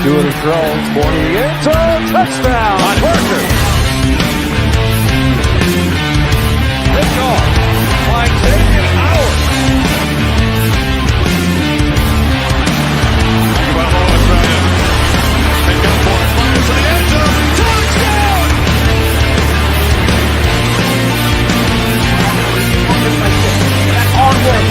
Doing a throw, going to the end zone, touchdown, Parker. Pick off by Xavier Howard. Pick up for it, fires to the end zone, touchdown! That's hard work.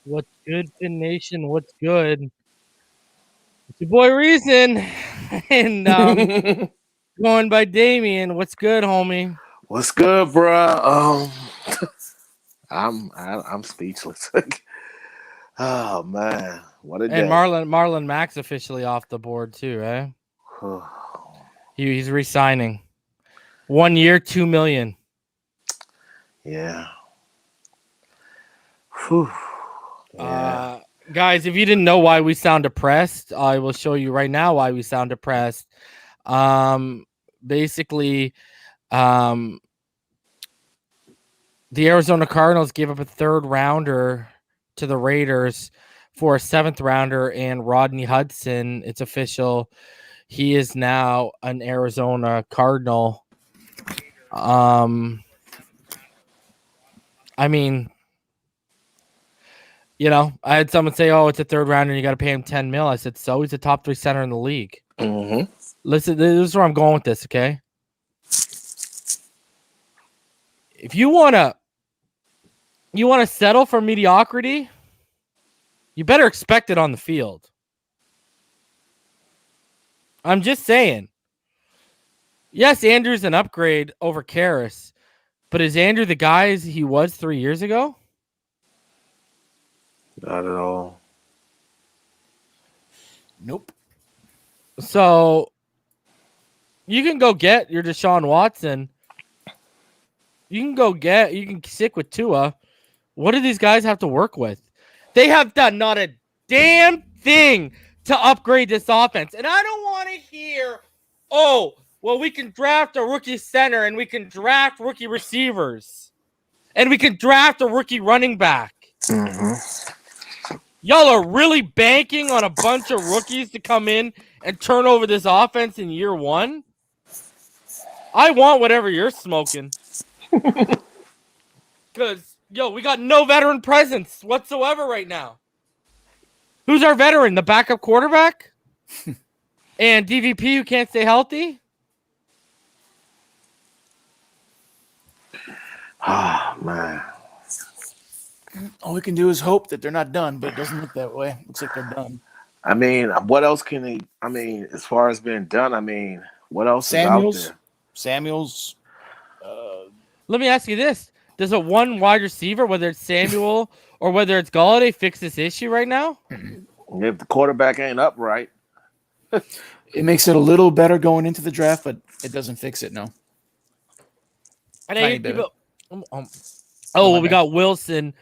What's good, Fin Nation? What's good? It's your boy Reason, and going by Damien. What's good, homie? What's good, bruh? I'm speechless. Oh man, what a day! And Marlon Mack's officially off the board too, right? He's re-signing. 1 year, $2 million. Yeah. Whew. Yeah. Guys, if you didn't know why we sound depressed, I will show you right now why we sound depressed. Basically, the Arizona Cardinals gave up a third rounder to the Raiders for a seventh rounder, and Rodney Hudson, it's official, he is now an Arizona Cardinal. I mean, you know, I had someone say, "Oh, it's a third rounder, and you got to pay him $10 million." I said, "So he's a top 3 center in the league." Mm-hmm. Listen, this is where I'm going with this. Okay, if you wanna settle for mediocrity, you better expect it on the field. I'm just saying. Yes, Andrew's an upgrade over Karras, but is Andrew the guy he was 3 years ago? Not at all. Nope. So you can go get your Deshaun Watson. You can stick with Tua. What do these guys have to work with? They have done not a damn thing to upgrade this offense. And I don't want to hear, oh, well, we can draft a rookie center and we can draft rookie receivers and we can draft a rookie running back. Mm-hmm. Y'all are really banking on a bunch of rookies to come in and turn over this offense in year one? I want whatever you're smoking. Because, we got no veteran presence whatsoever right now. Who's our veteran? The backup quarterback? And DVP who can't stay healthy? Oh, man. All we can do is hope that they're not done, but it doesn't look that way. Looks like they're done. I mean, what else can they? I mean, as far as being done, I mean, what else is out there? Samuels. Let me ask you this. Does a one wide receiver, whether it's Samuel or whether it's Golladay, fix this issue right now? If the quarterback ain't upright. It makes it a little better going into the draft, but it doesn't fix it, no. And we got Wilson.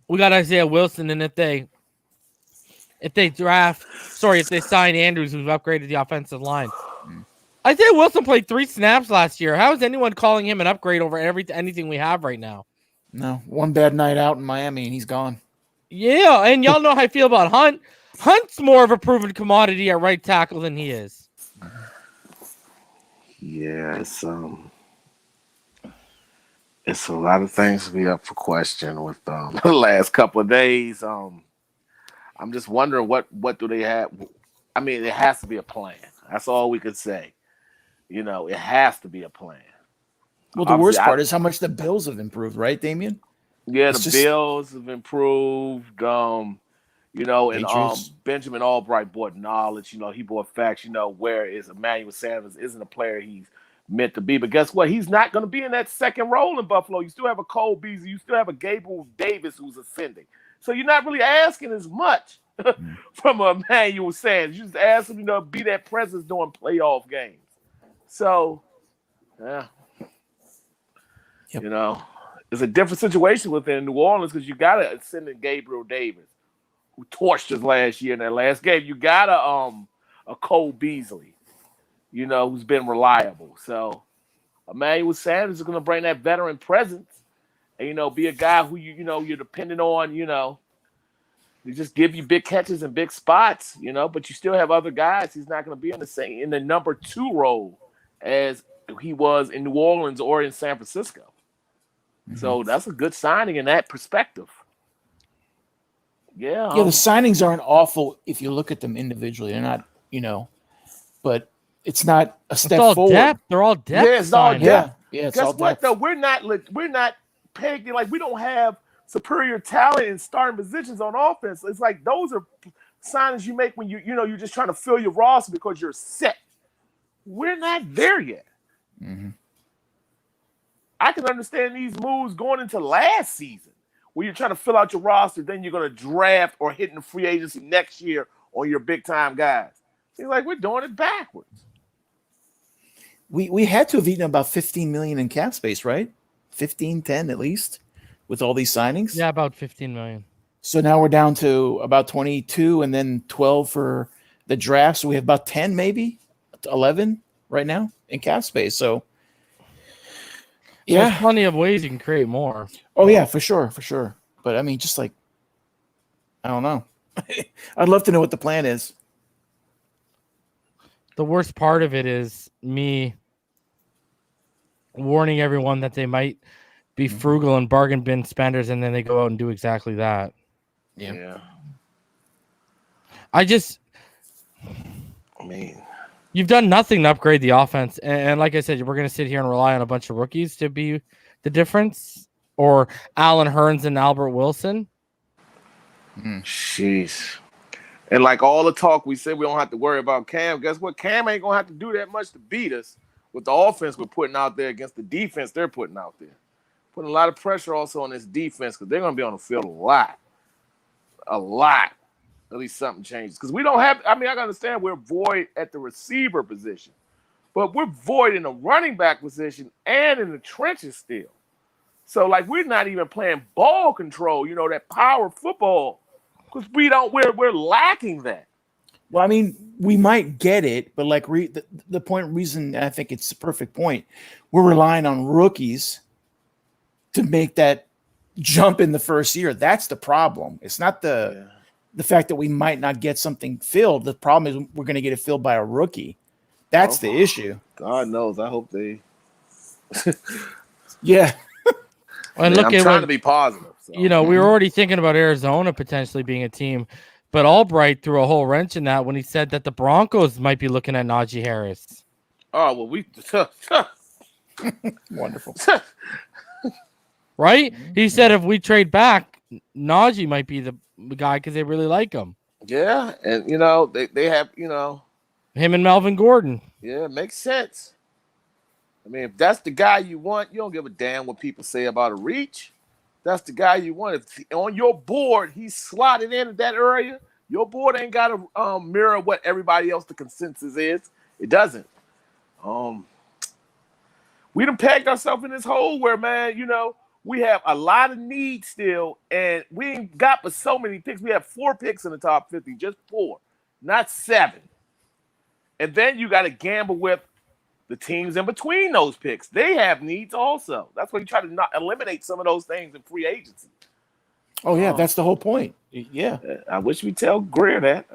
We got Isaiah Wilson, and if they sign Andrews, who's upgraded the offensive line. Isaiah Wilson played 3 snaps last year. How is anyone calling him an upgrade over anything we have right now? No, one bad night out in Miami, and he's gone. Yeah, and y'all know how I feel about Hunt. Hunt's more of a proven commodity at right tackle than he is. Yeah, it's a lot of things to be up for question with the last couple of days. I'm just wondering what do they have? I mean, it has to be a plan. That's all we could say. It has to be a plan. Well, the worst part is how much the Bills have improved, right, Damien? Yeah, Bills have improved. And Benjamin Albright brought knowledge. He brought facts. Whereas Emmanuel Sanders isn't a player he's meant to be. But guess what? He's not going to be in that second role in Buffalo. You still have a Cole Beasley. You still have a Gabriel Davis who's ascending. So you're not really asking as much from Emmanuel Sanders. You just ask him, be that presence during playoff games. So, yeah. Yep. It's a different situation within New Orleans because you got to ascend Gabriel Davis, who torched us last year in that last game. You got a Cole Beasley. who's been reliable. So Emmanuel Sanders is going to bring that veteran presence and, be a guy who you're dependent on, to just give you big catches and big spots, but you still have other guys. He's not going to be in the number 2 role as he was in New Orleans or in San Francisco. Mm-hmm. So that's a good signing in that perspective. Yeah. Yeah, the signings aren't awful if you look at them individually. They're not, but it's not a step forward. Depth. They're all depth. Yeah, it's all depth. Yeah, it's Guess all what, depth. though? We're not pegged. Like, we don't have superior talent in starting positions on offense. It's like those are signings you make when you're just trying to fill your roster because you're set. We're not there yet. Mm-hmm. I can understand these moves going into last season where you're trying to fill out your roster, then you're going to draft or hit in the free agency next year on your big-time guys. Seems like we're doing it backwards. We had to have eaten about $15 million in cap space, right? 15, 10 at least, with all these signings. Yeah, about 15 million. So now we're down to about 22 and then 12 for the draft. So we have about 10, maybe 11 right now in cap space. So there's plenty of ways you can create more. Oh yeah, for sure. But I mean, just like, I don't know. I'd love to know what the plan is. The worst part of it is me warning everyone that they might be frugal and bargain bin spenders, and then they go out and do exactly that. Yeah. You've done nothing to upgrade the offense. And like I said, we're going to sit here and rely on a bunch of rookies to be the difference, or Allen Hurns and Albert Wilson. Jeez. And like all the talk we said, we don't have to worry about Cam. Guess what? Cam ain't going to have to do that much to beat us with the offense we're putting out there against the defense they're putting out there. Putting a lot of pressure also on this defense because they're going to be on the field a lot. At least something changes. Because we don't have – I can understand we're void at the receiver position. But we're void in the running back position and in the trenches still. So, like, we're not even playing ball control, that power football. Because we're lacking that. Well, I mean, we might get it, but like the reason I think it's the perfect point, we're relying on rookies to make that jump in the first year. That's the problem. It's not the fact that we might not get something filled. The problem is we're going to get it filled by a rookie. That's the issue. God knows. I hope they. Yeah. And I'm trying to be positive. So. We were already thinking about Arizona potentially being a team, but Albright threw a whole wrench in that when he said that the Broncos might be looking at Najee Harris. Oh, well, we wonderful. Right? He said if we trade back, Najee might be the guy because they really like him. Yeah, and they have him and Melvin Gordon. Yeah, it makes sense. I mean, if that's the guy you want, you don't give a damn what people say about a reach. That's the guy you want. If on your board he's slotted in that area, your board ain't got to mirror what everybody else the consensus is. It doesn't. We done pegged ourselves in this hole where, man, we have a lot of needs still, and we ain't got but so many picks. We have 4 picks in the top 50, just 4, not 7. And then you got to gamble with the teams in between those picks. They have needs also. That's why you try to not eliminate some of those things in free agency. Oh, yeah, that's the whole point. Yeah. I wish we tell Greer that.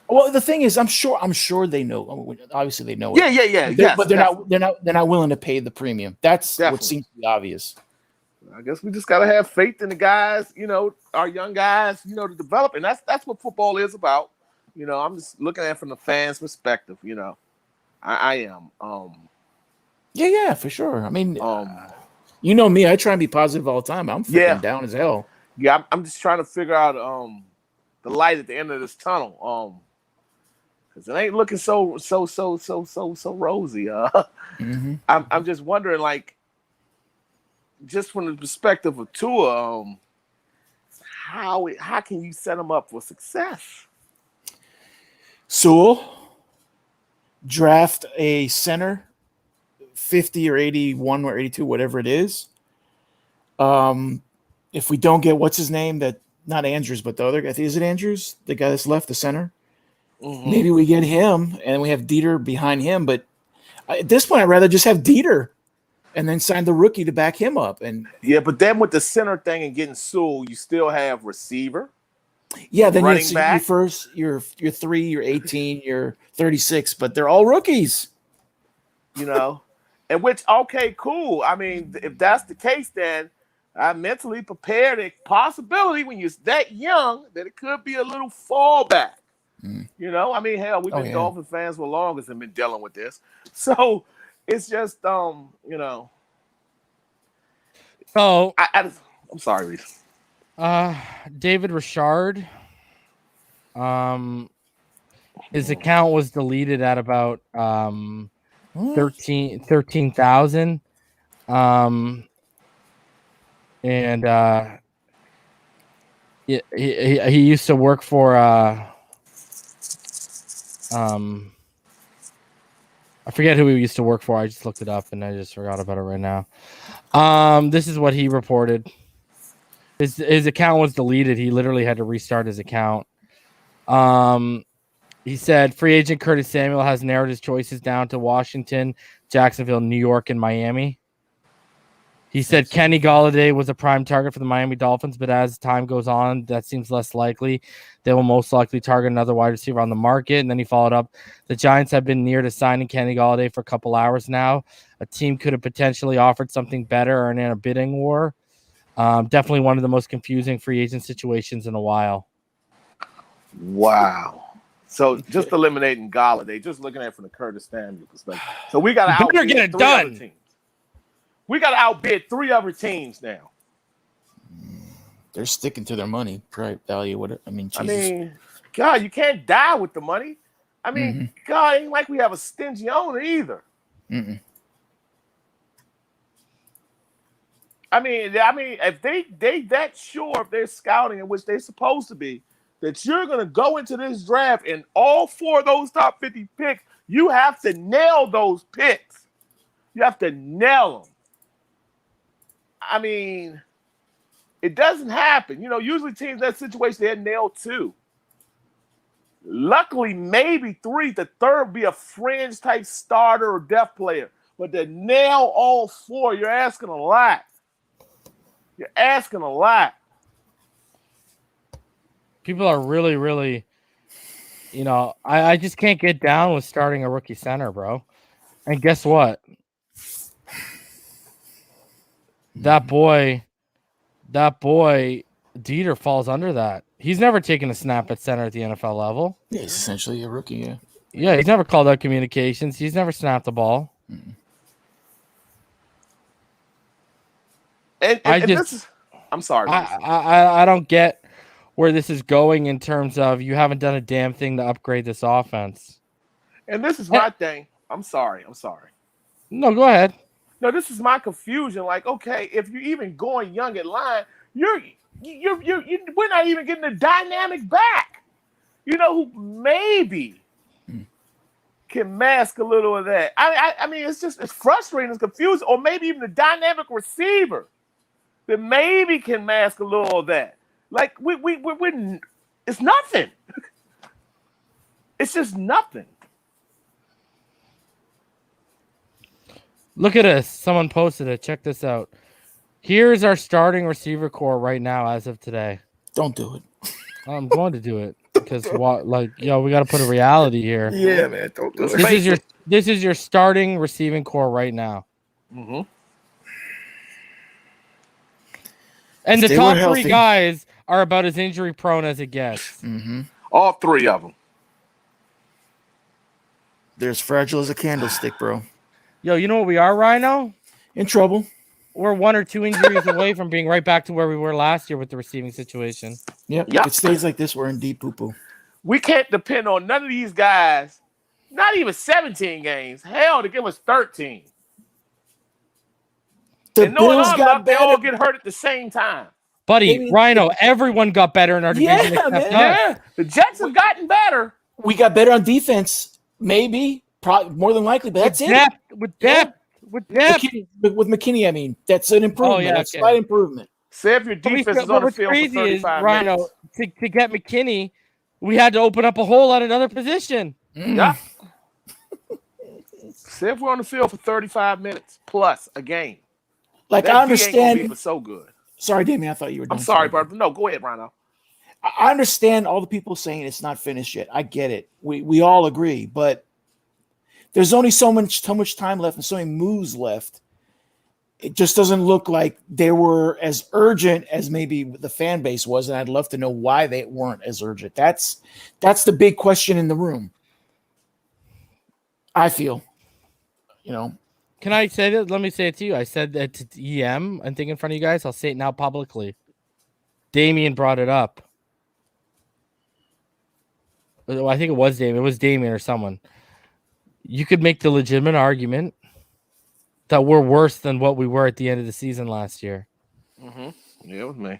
Well, the thing is, I'm sure they know. I mean, obviously, they know. Yeah. Yes, but they're not willing to pay the premium. That's definitely what seems to be obvious. I guess we just gotta have faith in the guys, our young guys, to develop, and that's what football is about. I'm just looking at it from the fans' perspective. I am. Yeah, for sure. I mean, me, I try and be positive all the time. I'm freaking down as hell. Yeah, I'm just trying to figure out the light at the end of this tunnel. Because it ain't looking so rosy. Mm-hmm. I'm just wondering, like, just from the perspective of Tua, how can you set him up for success? Sewell, draft a center, 50 or 81 or 82, whatever it is. If we don't get what's his name, that not Andrews, but the other guy, is it Andrews, the guy that's left, the center? Maybe we get him, and we have Dieter behind him. But at this point, I'd rather just have Dieter and then sign the rookie to back him up. And yeah, but then with the center thing and getting Sewell, you still have receiver. Yeah, then running you're back. first, you're 3, you're 18, you're 36, but they're all rookies. You know, and which, okay, cool. I mean, if that's the case, then I mentally prepared a possibility when you're that young that it could be a little fallback. You know, I mean, hell, we've been Dolphin fans for longest and been dealing with this. So it's just, you know. So I'm sorry, Reese. David Richard, his account was deleted at about 13,000. And he used to work for I forget who he used to work for. I just looked it up and I just forgot about it right now. This is what he reported. His account was deleted. He literally had to restart his account. He said free agent Curtis Samuel has narrowed his choices down to Washington, Jacksonville, New York, and Miami. He said Kenny Golladay was a prime target for the Miami Dolphins, but as time goes on, that seems less likely. They will most likely target another wide receiver on the market. And then he followed up, the Giants have been near to signing Kenny Golladay for a couple hours now. A team could have potentially offered something better or in a bidding war. Definitely one of the most confusing free agent situations in a while. Wow. So just eliminating Golladay, just looking at it from the Curtis Samuel perspective. So we got to get it done. We got to outbid 3 other teams now. They're sticking to their money, right? Value. What I mean, Jesus. I mean, God, you can't die with the money. I mean, God, ain't like we have a stingy owner either. I mean, if they that sure if they're scouting in which they're supposed to be, that you're going to go into this draft and all 4 of those top 50 picks, you have to nail those picks. You have to nail them. I mean, it doesn't happen. You know, usually teams in that situation, they nail 2. Luckily, maybe 3. The third would be a fringe type starter or depth player. But to nail all 4, you're asking a lot. You're asking a lot. People are really, really, you know, I just can't get down with starting a rookie center, bro. And guess what? That boy, Dieter falls under that. He's never taken a snap at center at the NFL level. Yeah, he's essentially a rookie, yeah. Yeah, he's never called out communications. He's never snapped the ball. I'm sorry. I don't get where this is going in terms of you haven't done a damn thing to upgrade this offense. And this is my thing. I'm sorry. No, go ahead. No, this is my confusion. Like, okay, if you're even going young at line, we're not even getting the dynamic back. You know, who maybe can mask a little of that. I mean, it's frustrating, it's confusing, or maybe even the dynamic receiver that maybe can mask a little of that. Like we're it's nothing. It's just nothing. Look at this. Someone posted it. Check this out. Here's our starting receiver core right now as of today. Don't do it. I'm going to do it because we got to put a reality here. Yeah, man. Don't do it. This is your starting receiving core right now. Mm-hmm. And the top 3 guys are about as injury prone as it gets. All 3 of them. They're as fragile as a candlestick, bro. Yo, you know what we are, Rhino? In trouble. We're 1 or 2 injuries away from being right back to where we were last year with the receiving situation. Yep. If it stays like this, we're in deep poo-poo. We can't depend on none of these guys, not even 17 games. Hell, to give us 13. The Bills got they better. all get hurt at the same time. Buddy, Rhino, everyone got better in our division. Yeah, the Jets have gotten better. We got better on defense, maybe, probably more than likely, but that's it. With depth. With McKinney, I mean, that's an improvement. That's a slight improvement. Say if your defense is on the field for 35 Rhino, minutes. to get McKinney, we had to open up a hole at another position. Yeah. Say if we're on the field for 35 minutes plus a game. Like that I D ain't gonna be understand. for so good. Sorry, Damien. I thought you were done. I'm sorry, brother. No, go ahead, Rhino. I understand all the people saying it's not finished yet. I get it. We all agree, but there's only so much time left and so many moves left. It just doesn't look like they were as urgent as maybe the fan base was, and I'd love to know why they weren't as urgent. That's the big question in the room. I feel, Can I say that? Let me say it to you. I said that to EM. I think in front of you guys. I'll say it now publicly. Damien brought it up. I think it was Damien. It was Damien or someone. You could make the legitimate argument that we're worse than what we were at the end of the season last year. Mm-hmm. Yeah, it was me.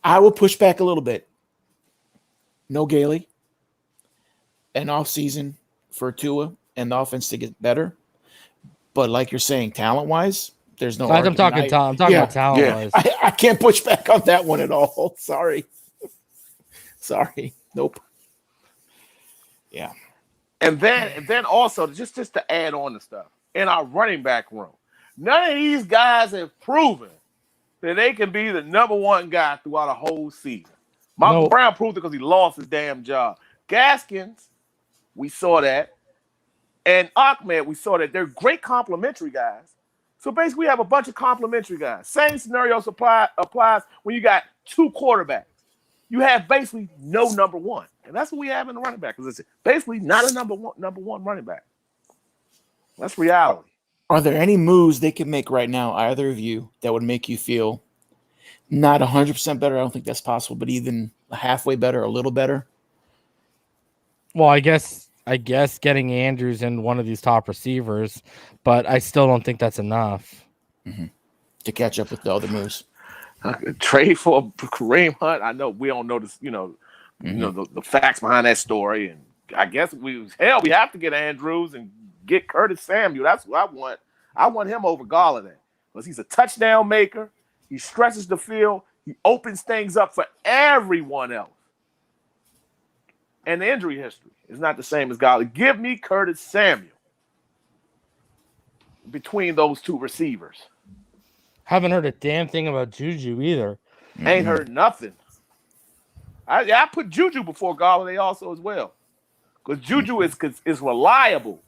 I will push back a little bit. No Gailey. An off season for Tua and the offense to get better. But like you're saying, talent-wise, there's no I'm talking about talent-wise. I can't push back on that one at all. Sorry. Nope. Yeah. And then also, just to add on to stuff, in our running back room, none of these guys have proven that they can be the number one guy throughout a whole season. Michael Brown proved it because he lost his damn job. Gaskins, we saw that. And Ahmed, we saw that. They're great complimentary guys. So basically, we have a bunch of complimentary guys. Same scenario applies when you got two quarterbacks. You have basically no number one. And that's what we have in the running back. Because it's basically not a number one running back. That's reality. Are there any moves they can make right now, either of you, that would make you feel not 100% better? I don't think that's possible, but even halfway better, a little better? Well, I guess getting Andrews and one of these top receivers, but I still don't think that's enough to catch up with the other moves. Trade for Kareem Hunt. I know we don't know this, the facts behind that story, and I guess we have to get Andrews and get Curtis Samuel. That's what I want. I want him over Galladay because he's a touchdown maker. He stretches the field. He opens things up for everyone else. And the injury history is not the same as Galladay. Give me Curtis Samuel between those two receivers. Haven't heard a damn thing about Juju either. Ain't heard nothing. I put Juju before Galladay also as well. Because Juju is reliable.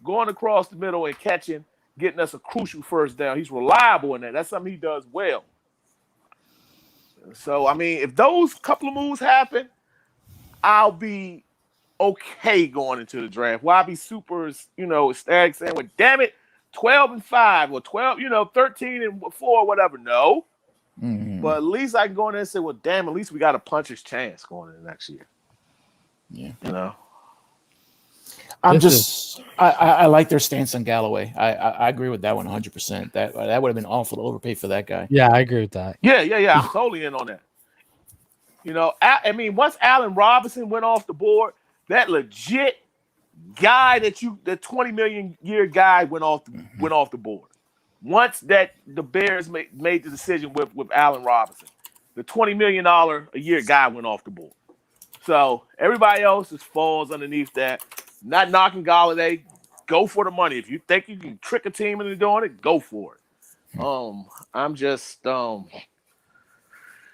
Going across the middle and catching, getting us a crucial first down. He's reliable in that. That's something he does well. So, I mean, if those couple of moves happen, I'll be okay going into the draft. Well, I'll be super, ecstatic saying, well, damn it, 12-5 or 12, 13-4, whatever. No. Mm-hmm. But at least I can go in there and say, well, damn, at least we got a puncher's chance going into next year. Yeah. I like their stance on Galloway. I agree with that one 100%. That would have been awful to overpay for that guy. Yeah, I agree with that. Yeah. I'm totally in on that. I mean, once Allen Robinson went off the board, that legit guy the $20 million year guy went off the board. Once the Bears made the decision with Allen Robinson, the $20 million a year guy went off the board. So everybody else just falls underneath that. Not knocking Galladay. Go for the money. If you think you can trick a team into doing it, go for it. I'm just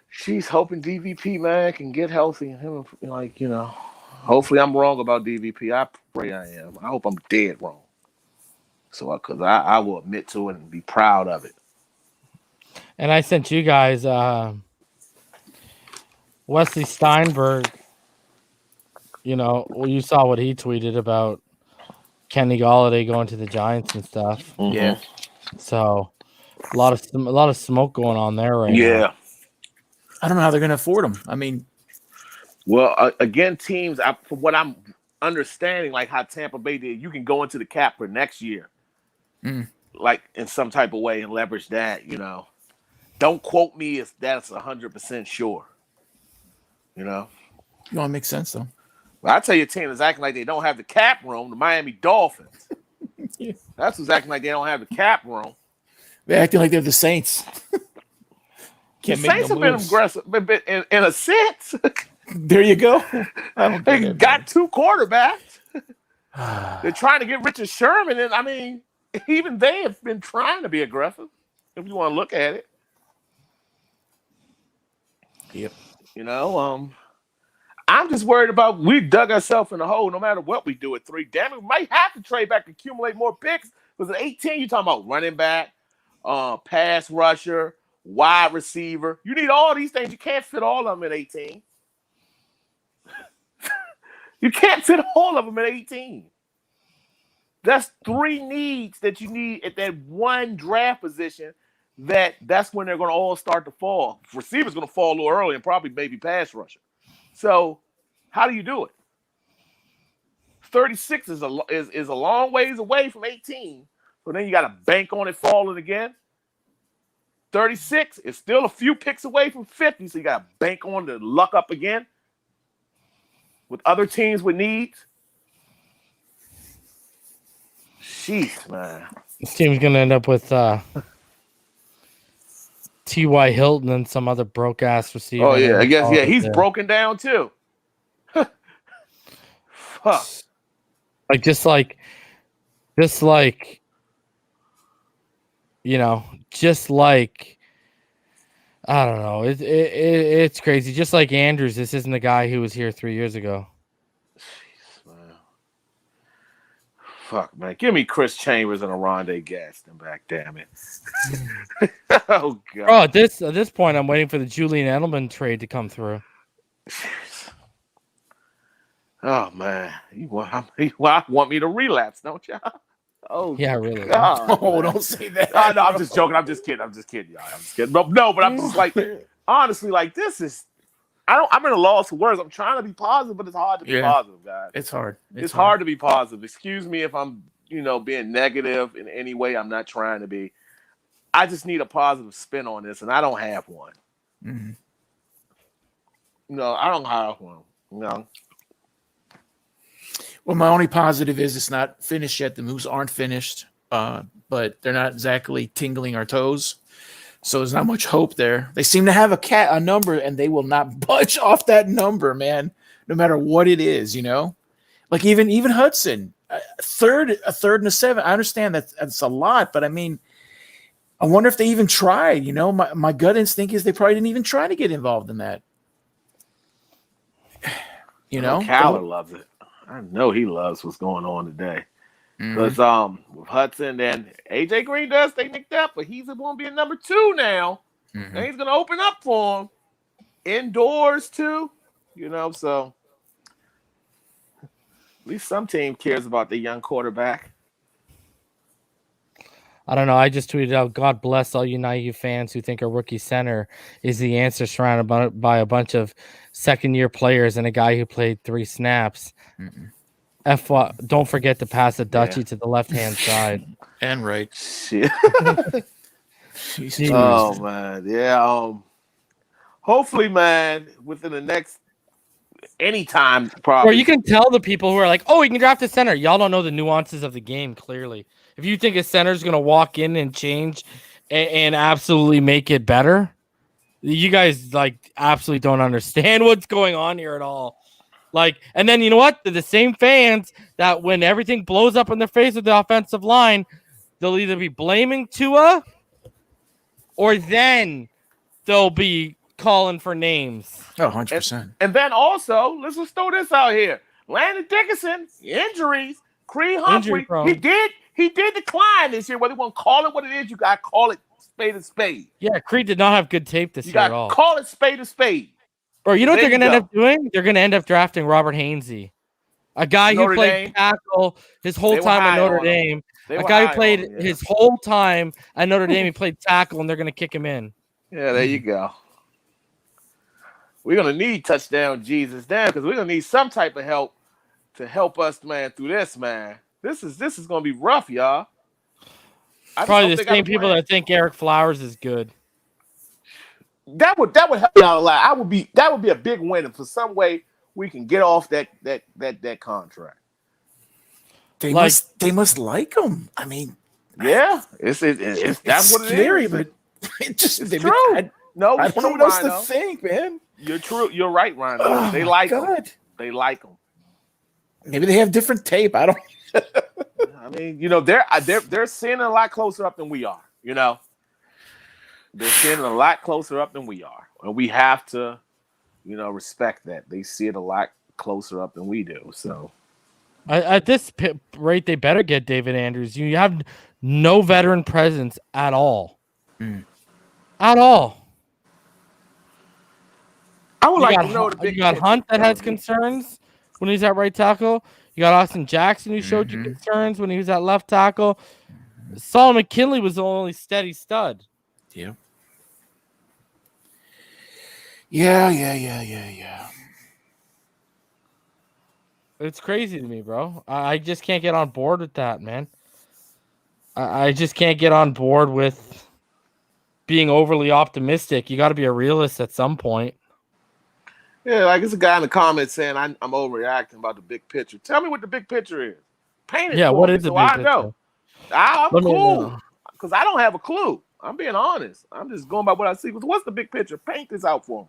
she's hoping DVP, man, can get healthy and him, hopefully I'm wrong about DVP. I pray I am. I hope I'm dead wrong. So, because I will admit to it and be proud of it. And I sent you guys Wesley Steinberg. You saw what he tweeted about Kenny Galladay going to the Giants and stuff. Mm-hmm. Yeah. So a lot of smoke going on there right now. Yeah. I don't know how they're going to afford him. I mean, well, again, teams, from what I'm understanding, like how Tampa Bay did, you can go into the cap for next year, like in some type of way and leverage that. Don't quote me if that's 100% sure. No, it makes sense though. Well, I tell you, a team that's acting like they don't have the cap room, the Miami Dolphins. Yeah. That's what's acting like they don't have the cap room. They're acting like they're the Saints. The Saints have been aggressive in a sense. There you go. They got 2 quarterbacks. They're trying to get Richard Sherman, and I mean, even they have been trying to be aggressive. If you want to look at it, yep. You know, I'm just worried about we dug ourselves in a hole. No matter what we do at 3, damn it, we might have to trade back to accumulate more picks. Because at 18, you're talking about running back, pass rusher, wide receiver. You need all these things. You can't fit all of them at 18. You can't fit all of them at 18. That's 3 needs that you need at that one draft position. That's when they're going to all start to fall. Receiver's going to fall a little early and probably maybe pass rusher. So how do you do it? 36 is a long ways away from 18. So then you got to bank on it falling again. 36 is still a few picks away from 50, so you got to bank on the luck up again with other teams with needs. Jeez, man. This team's going to end up with T.Y. Hilton and some other broke-ass receiver. Oh, yeah. I guess, yeah, he's broken down, too. Fuck. Just like, you know, I don't know. It's crazy. Just like Andrews, this isn't the guy who was here 3 years ago. Jeez, man. Fuck, man. Give me Chris Chambers and Arondé Gaston back, damn it. Oh, God. Oh, at this point, I'm waiting for the Julian Edelman trade to come through. Oh, man. You want me to relapse, don't you? Oh, yeah, really. God, oh, don't say that. Oh, no, I'm just joking. I'm just kidding, y'all. I'm just kidding. But I'm just like, honestly, like, this is, I'm in a loss for words. I'm trying to be positive, but it's hard to be positive, guys. It's hard. It's hard to be positive. Excuse me if I'm, being negative in any way. I'm not trying to be. I just need a positive spin on this, and I don't have one. Mm-hmm. No, I don't have one. No. Well, my only positive is it's not finished yet. The moves aren't finished, but they're not exactly tingling our toes. So there's not much hope there. They seem to have a number, and they will not budge off that number, man, no matter what it is, Like even Hudson, a third and a 7. I understand that's a lot, but I mean, I wonder if they even tried, My gut instinct is they probably didn't even try to get involved in that. Kyler loves it. I know he loves what's going on today. Because with Hudson and AJ Green does stay nicked up, but he's going to be a number 2 now. Mm-hmm. And he's going to open up for him. Indoors, too. So at least some team cares about the young quarterback. I don't know. I just tweeted out, God bless all you naive fans who think a rookie center is the answer surrounded by a bunch of second-year players and a guy who played 3 snaps. Don't forget to pass a Dutchie to the left-hand side. And right. Shit. Oh, man. Yeah. Hopefully, man, within the next anytime, probably. Or you can tell the people who are like, oh, you can draft a center. Y'all don't know the nuances of the game, clearly. If you think a center is going to walk in and change and absolutely make it better, you guys absolutely don't understand what's going on here at all. And then you know what? They're the same fans that when everything blows up in their face with the offensive line, they'll either be blaming Tua or then they'll be calling for names. Oh, 100%. And then also, let's just throw this out here. Landon Dickerson, injuries, Creed Humphrey, he did decline this year. Whether you want to call it what it is, you got to call it spade a spade. Yeah, Creed did not have good tape this year at all. You got to call it spade a spade. Bro, you know what they're going to end up doing? They're going to end up drafting Robert Hainsey, a guy who played tackle his whole time at Notre Dame. A guy who played his whole time at Notre Dame. He played tackle, and they're going to kick him in. Yeah, there you go. We're going to need touchdown Jesus down because we're going to need some type of help to help us, man, through this, man. This is going to be rough, y'all. Probably the same people that think Eric Flowers is good. That would help me out a lot. That would be a big win if for some way we can get off that contract. They must like him. I mean, yeah, it's that's what it is. Scary, but it's true. No, I it's don't know true, what else to Rhino. think, man. You're true. You're right, Rhino. Oh, They like them. God. They like them. Maybe they have different tape. I don't. I mean, you know, they're seeing a lot closer up than we are. You know, they're seeing a lot closer up than we are, and we have to, you know, respect that. They see it a lot closer up than we do. So At this rate, they better get David Andrews. You have no veteran presence at all. At all. I would like got, to know the big you got picture. Hunt that has concerns when he's at right tackle. You got Austin Jackson who showed you concerns when he was at left tackle. Solomon McKinley was the only steady stud. Yeah. Yeah. It's crazy to me, bro. I just can't get on board with that, man. I just can't get on board with being overly optimistic. You got to be a realist at some point. Yeah, like it's a guy in the comments saying I'm overreacting about the big picture. Tell me what the big picture is. Paint it. Yeah, for what me is the so big I picture? know. I'm Let me cool know. because I don't have a clue. I'm being honest. I'm just going by what I see. What's the big picture? Paint this out for me.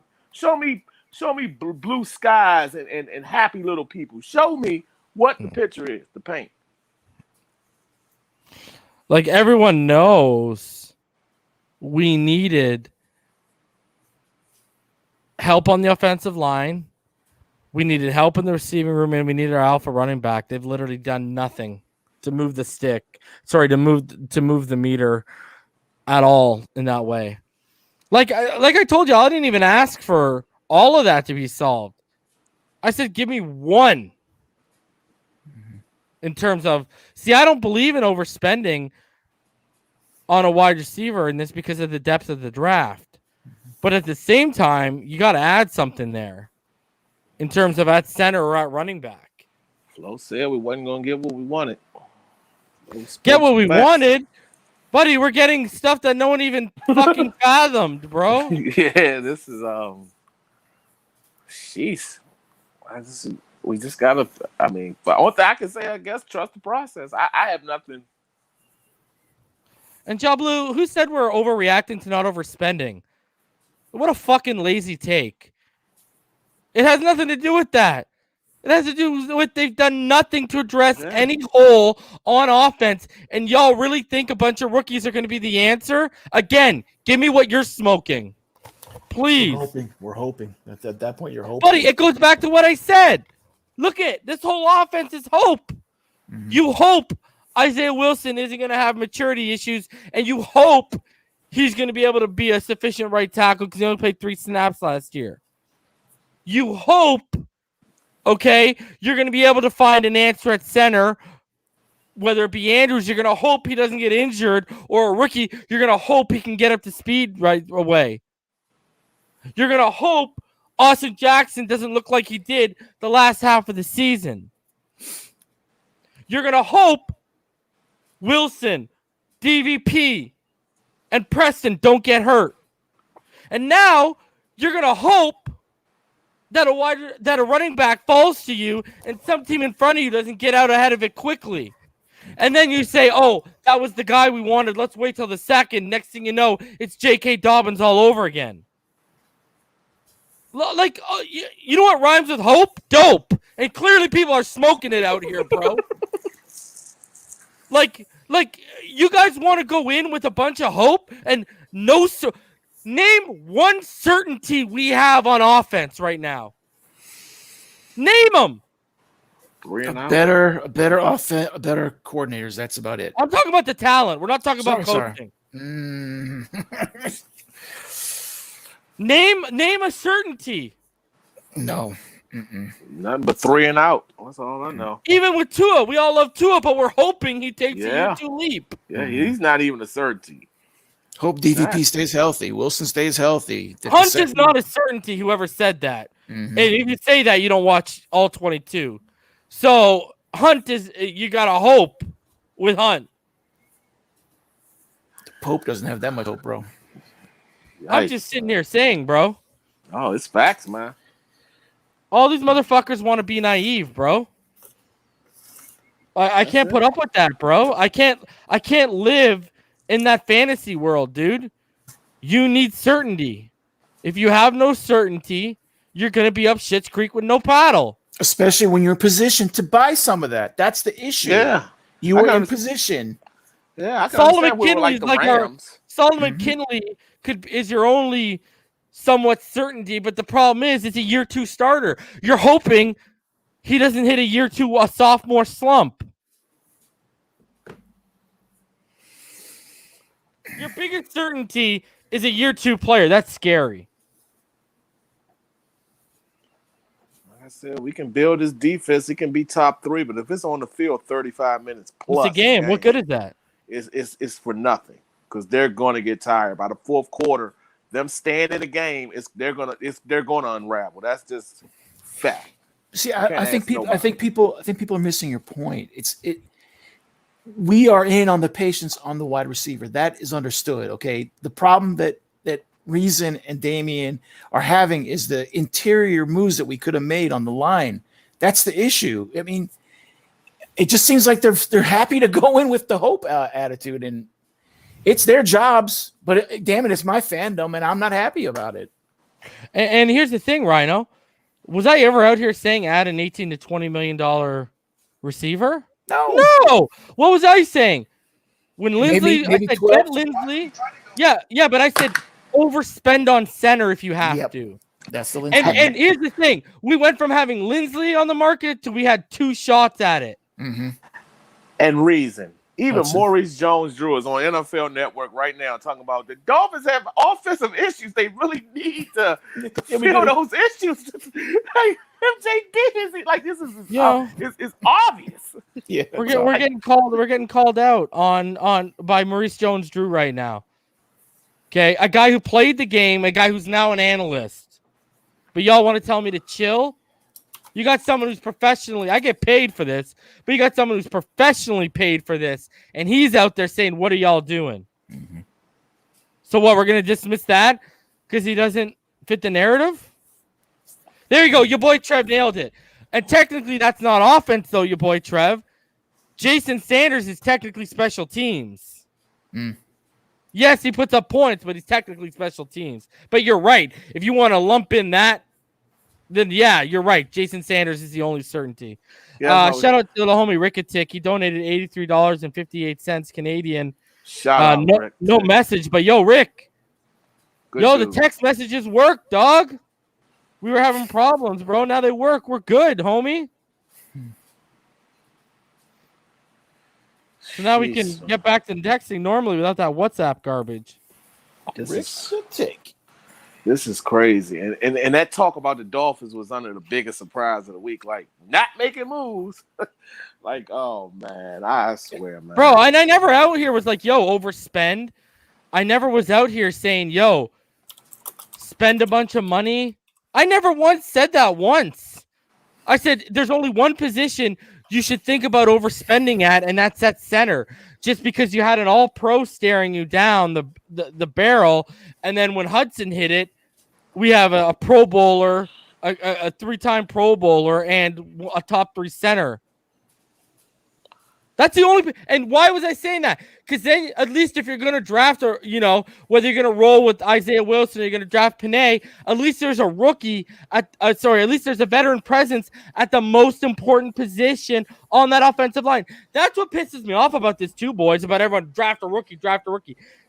Show me blue skies and happy little people. Show me what the picture is. The paint. Like everyone knows, we needed help on the offensive line. We needed help in the receiving room, and we needed our alpha running back. They've literally done nothing to move the stick. Sorry, to move the meter at all in that way. Like I told you, I didn't even ask for all of that to be solved. I said, give me one. In terms of, I don't believe in overspending on a wide receiver in this because of the depth of the draft. But at the same time, you got to add something there in terms of at center or at running back. Flo said we wasn't going to get what we wanted. Get what we wanted? Buddy, we're getting stuff that no one even fucking fathomed, bro. Yeah, this is, jeez. We just got to, I mean, but one thing I can say, I guess, trust the process. I have nothing. And Jablu, who said we're overreacting to not overspending? What a fucking lazy take. It has nothing to do with that. It has to do with they've done nothing to address any hole on offense. And y'all really think a bunch of rookies are going to be the answer? Again, give me what you're smoking. Please. We're hoping. At that point, you're hoping. Buddy, it goes back to what I said. Look at this whole offense is hope. You hope Isaiah Wilson isn't going to have maturity issues, and you hope he's going to be able to be a sufficient right tackle because he only played 3 snaps last year. You hope, okay, you're going to be able to find an answer at center, whether it be Andrews, you're going to hope he doesn't get injured, or a rookie, you're going to hope he can get up to speed right away. You're going to hope Austin Jackson doesn't look like he did the last half of the season. You're going to hope Wilson, DVP, and Preston don't get hurt. And now you're going to hope that a running back falls to you and some team in front of you doesn't get out ahead of it quickly. And then you say, oh, that was the guy we wanted. Let's wait till the second. Next thing you know, it's J.K. Dobbins all over again. Like, you know what rhymes with hope? Dope. And clearly people are smoking it out here, bro. Like you guys want to go in with a bunch of hope and no. Name one certainty we have on offense right now. Name them. Better coordinators. That's about it. I'm talking about the talent. We're not talking about coaching. Name a certainty. No. Nothing but 3 and out. That's all I know. Even with Tua, we all love Tua, but we're hoping he takes a year-2 leap. Yeah, he's not even a certainty. Hope DVP stays healthy. Wilson stays healthy. Hunt is not a certainty, whoever said that. And if you say that, you don't watch all 22. So Hunt is, you got to hope with Hunt. Pope doesn't have that much hope, bro. I'm just sitting here saying, bro. Oh, it's facts, man. All these motherfuckers want to be naive, bro. I can't put up with that, bro. I can't live in that fantasy world, dude. You need certainty. If you have no certainty, you're going to be up shit's creek with no paddle. Especially when you're in position to buy some of that. That's the issue. Yeah. You are in position. Yeah, I can Solomon understand we were Kinley like is the like Rams. Solomon Kinley is your only somewhat certainty, but the problem is it's a year 2 starter. You're hoping he doesn't hit a year 2 sophomore slump. Your biggest certainty is a year 2 player. That's scary. Like I said, we can build his defense. He can be top 3, but if it's on the field 35 minutes plus, It's a game. What good is that? It's for nothing because they're going to get tired by the fourth quarter. Them staying in the game, they're gonna unravel. That's just fact. See, I think people are missing your point. We are in on the patience on the wide receiver. That is understood. Okay. The problem that Reason and Damian are having is the interior moves that we could have made on the line. That's the issue. I mean, it just seems like they're happy to go in with the hope attitude, and it's their jobs. But damn it, it's my fandom, and I'm not happy about it. And here's the thing, Rhino. Was I ever out here saying add an $18 to $20 million receiver? No. What was I saying? When Lindsley, maybe I said 12. get Lindsley. Yeah, but I said overspend on center if you have to. That's the Lindsley. And here's the thing. We went from having Lindsley on the market to we had 2 shots at it. Mm-hmm. And Reason. Even Hudson. Maurice Jones-Drew is on NFL Network right now talking about the Dolphins have offensive issues. They really need to fill those issues. Like, MJD is like this is it's obvious. Yeah, we're getting called out on by Maurice Jones-Drew right now. Okay, a guy who played the game, a guy who's now an analyst. But y'all want to tell me to chill? You got someone who's professionally, I get paid for this, but you got someone who's professionally paid for this, and he's out there saying, what are y'all doing? Mm-hmm. So what, we're going to dismiss that because he doesn't fit the narrative? There you go. Your boy Trev nailed it. And technically that's not offense, though, your boy Trev. Jason Sanders is technically special teams. Mm. Yes, he puts up points, but he's technically special teams. But you're right. If you want to lump in that, then yeah, you're right. Jason Sanders is the only certainty. Yeah, shout out to the homie Ricketic. He donated $83.58 Canadian. Shout out, Rick. No message, but yo, Rick. Good dude. The text messages work, dog. We were having problems, bro. Now they work. We're good, homie. So now we can get back to texting normally without that WhatsApp garbage. This is crazy. And that talk about the Dolphins was under the biggest surprise of the week. Like, not making moves. Like, oh, man. I swear, man. Bro, and I never out here was like, yo, overspend. I never was out here saying, yo, spend a bunch of money. I never once said that once. I said there's only one position you should think about overspending at, and that's at center. Just because you had an all-pro staring you down the barrel, and then when Hudson hit it, we have a Pro Bowler, a 3-time Pro Bowler, and a top 3 center. That's the only. And why was I saying that? Because then, at least if you're going to draft, or whether you're going to roll with Isaiah Wilson or you're going to draft Panay, at least there's a rookie. At least there's a veteran presence at the most important position on that offensive line. That's what pisses me off about this too, boys. About everyone draft a rookie.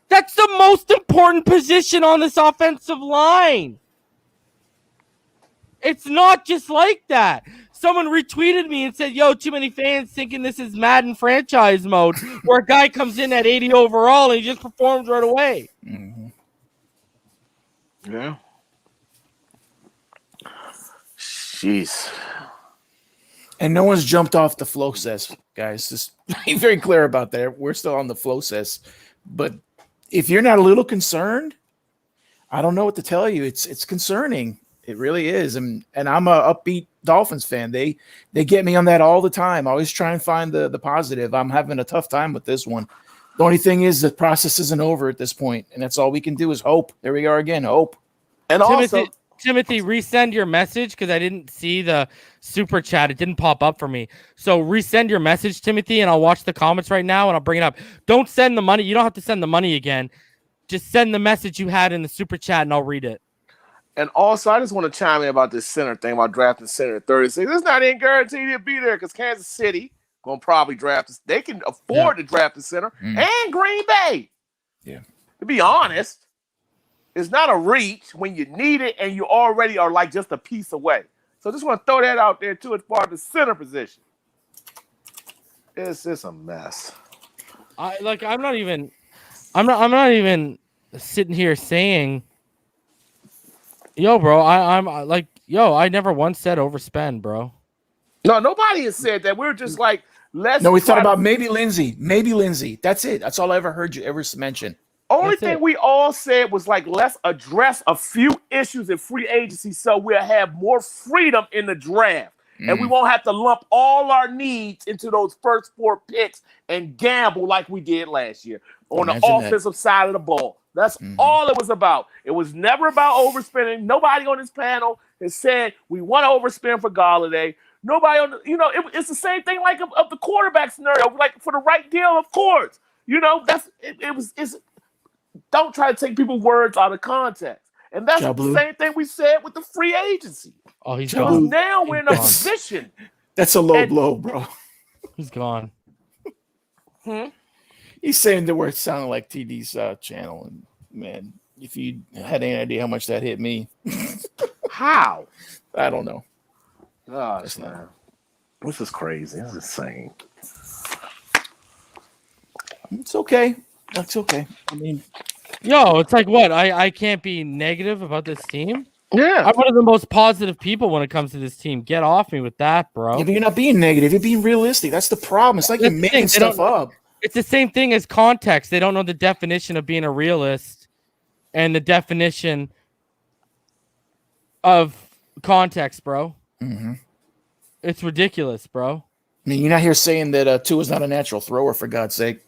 That's the most important position on this offensive line. It's not just like that. Someone retweeted me and said, yo, too many fans thinking this is Madden franchise mode, where a guy comes in at 80 overall and he just performs right away. Mm-hmm. Yeah. Jeez. And no one's jumped off the flow cess, guys. Just be very clear about that. We're still on the flow cess. But if you're not a little concerned, I don't know what to tell you. It's concerning. It really is. And I'm a upbeat Dolphins fan. They get me on that all the time. I always try and find the positive. I'm having a tough time with this one. The only thing is the process isn't over at this point, and that's all we can do is hope. There we are again, hope. And Timothy, resend your message because I didn't see the super chat. It didn't pop up for me. So resend your message, Timothy, and I'll watch the comments right now and I'll bring it up. Don't send the money. You don't have to send the money again. Just send the message you had in the super chat and I'll read it. And also, I just want to chime in about this center thing about drafting center at 36. It's not even guaranteed he'll be there because Kansas City going to probably draft this. They can afford to draft the center. And Green Bay. Yeah. To be honest, it's not a reach when you need it and you already are like just a piece away. So just want to throw that out there too as far as the center position. It's just a mess. I'm not even sitting here saying, yo, bro, I never once said overspend, bro. No, nobody has said that. We're just like, let's. No, we thought about maybe Lindsey. That's it. That's all I ever heard you ever mention. Only thing we all said was like, let's address a few issues in free agency so we'll have more freedom in the draft. And we won't have to lump all our needs into those first 4 picks and gamble like we did last year on the offensive side of the ball. That's all it was about. It was never about overspending. Nobody on this panel has said we want to overspend for Golladay. Nobody on it's the same thing like of the quarterback scenario. Like for the right deal, of course. It's don't try to take people's words out of context. And that's the same thing we said with the free agency. Oh, he's gone. Now we're in a position. That's a low blow, bro. He's gone. He's saying the words sounding like TD's channel. And man, if you had any idea how much that hit me. How? I don't know. Gosh, man. This is crazy. This is insane. It's okay. That's okay. I mean, yo, it's like what? I can't be negative about this team. Yeah. I'm one of the most positive people when it comes to this team. Get off me with that, bro. Yeah, but you're not being negative. You're being realistic. That's the problem. It's like you're making stuff up. It's the same thing as context. They don't know the definition of being a realist and the definition of context, bro. It's ridiculous, bro. I mean, you're not here saying that Tua's not a natural thrower, for God's sake.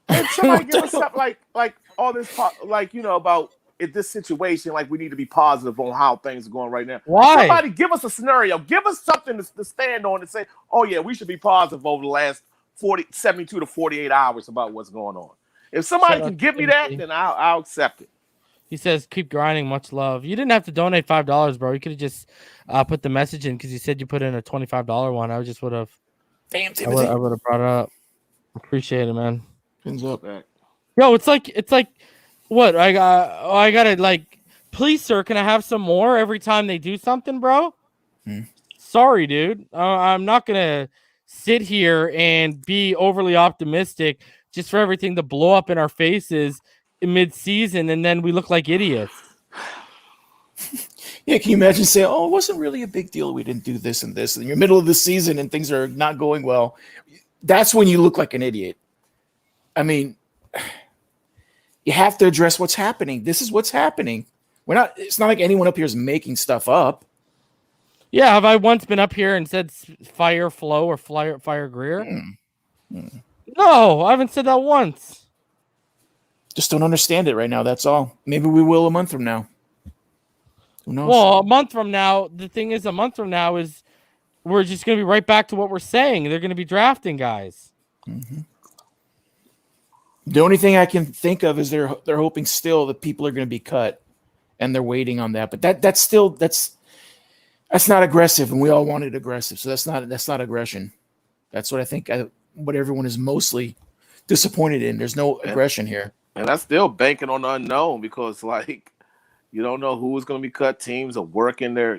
And somebody give us something like all this, about this situation, like we need to be positive on how things are going right now. Why? Somebody give us a scenario. Give us something to stand on and say, oh, yeah, we should be positive over the last 72 to 48 hours about what's going on. If somebody can give me that, then I'll accept it. He says, keep grinding, much love. You didn't have to donate $5, bro. You could have just put the message in because you said you put in a $25 one. I just would have. Damn, Timothy. I would have brought it up. Appreciate it, man. Pins up. Yo, it's like what? I gotta like, please, sir, can I have some more every time they do something, bro? Sorry, dude. I'm not gonna sit here and be overly optimistic just for everything to blow up in our faces in mid-season, and then we look like idiots. Yeah, can you imagine saying, "Oh, it wasn't really a big deal. We didn't do this and this." And you're middle of the season and things are not going well. That's when you look like an idiot. I mean, you have to address what's happening. This is what's happening. It's not like anyone up here is making stuff up. Yeah, have I once been up here and said fire Flo or fire Greer? No, I haven't said that once. Just don't understand it right now. That's all. Maybe we will a month from now. Who knows? Well, a month from now, the thing is, is we're just going to be right back to what we're saying. They're going to be drafting guys. The only thing I can think of is they're hoping still that people are going to be cut, and they're waiting on that. But that's not aggressive, and we all wanted aggressive. So that's not aggression. That's what I think. What everyone is mostly disappointed in. There's no aggression here. And that's still banking on the unknown because, like, you don't know who is going to be cut. Teams are working their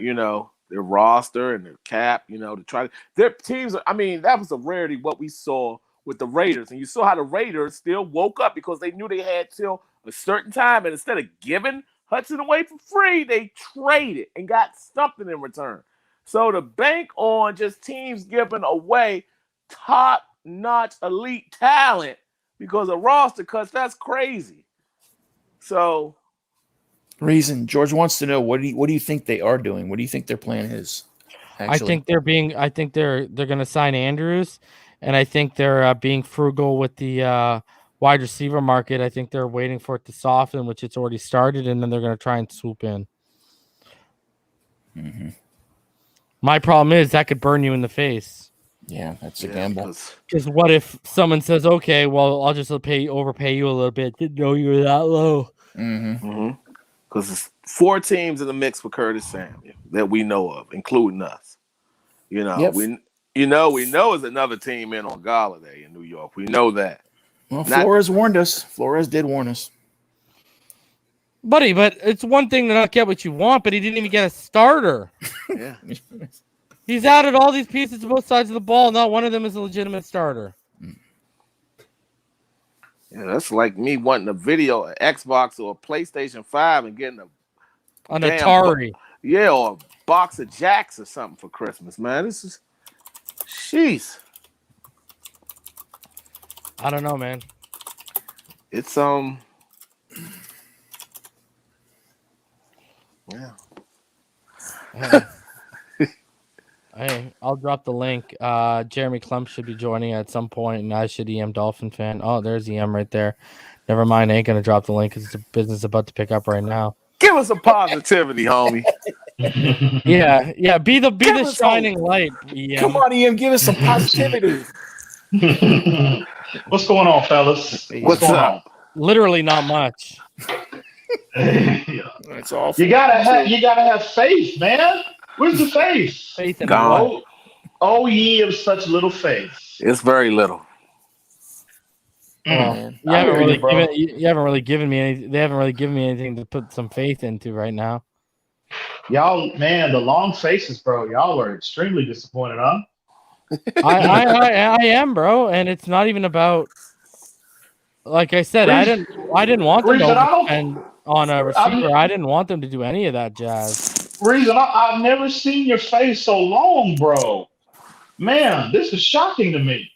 roster and their cap, to try to. Their teams, that was a rarity what we saw with the Raiders. And you saw how the Raiders still woke up because they knew they had till a certain time. And instead of giving Hudson away for free, they traded and got something in return. So to bank on just teams giving away top-notch elite talent because of roster cuts, that's crazy. So, reason George wants to know what do you think they are doing? What do you think their plan is? Actually? I think they're going to sign Andrews, and I think they're being frugal with the wide receiver market. I think they're waiting for it to soften, which it's already started, and then they're going to try and swoop in. My problem is that could burn you in the face. Yeah, that's a gamble. Because what if someone says, "Okay, well, I'll just overpay you a little bit. Didn't know you were that low." Because 4 teams in the mix for Curtis Samuel that we know of, including us. You know, Yep. we know there's another team in on Galladay in New York. We know that. Well, Flores warned us. Flores did warn us. Buddy, but it's one thing to not get what you want, but he didn't even get a starter. Yeah. He's added all these pieces to both sides of the ball. Not one of them is a legitimate starter. Yeah, that's like me wanting a video, an Xbox or a PlayStation 5 and getting An Atari. or a box of Jacks or something for Christmas, man. This is jeez. I don't know, man. It's yeah. Hey, I'll drop the link. Jeremy Klump should be joining at some point, and I should EM Dolphin fan. Oh, there's EM right there. Never mind, I ain't gonna drop the link because it's a business about to pick up right now. Give us some positivity, homie. Yeah. Be the shining light. EM. Come on, EM, give us some positivity. What's going on, fellas? What's going up? on? Literally not much. That's awful. You gotta have faith, man. Where's the faith? Faith in God. what? Oh, ye of such little faith. It's very little. Man. You haven't really given me any. They haven't really given me anything to put some faith into right now. Y'all, man, the long faces, bro. Y'all are extremely disappointed, huh? I am, bro, and it's not even about. Like I said, I didn't want them to spend on a receiver. I didn't want them to do any of that jazz. I've never seen your face so long, bro. Man, this is shocking to me.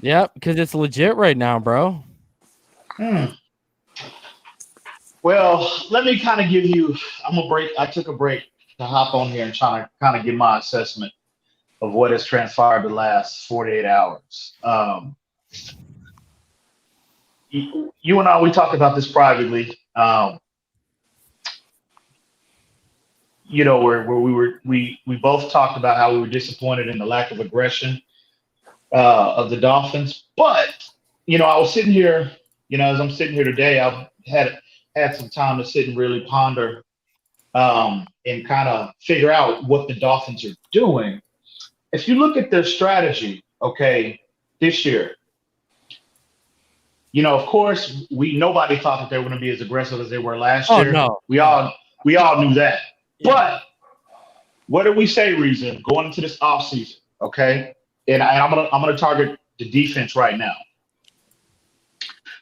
Yep, because it's legit right now, bro. Well, let me kind of give you. I took a break to hop on here and try to kind of give my assessment of what has transpired the last 48 hours. You and I, we talked about this privately. You know, where we both talked about how we were disappointed in the lack of aggression of the Dolphins. But you know, I was sitting here. You know, as I'm sitting here today, I've had some time to sit and really ponder and kind of figure out what the Dolphins are doing. If you look at their strategy, okay, this year. You know, of course, nobody thought that they were going to be as aggressive as they were last year. No. We all knew that. Yeah. But what did we say, Reason, going into this offseason? Okay, and I'm gonna target the defense right now.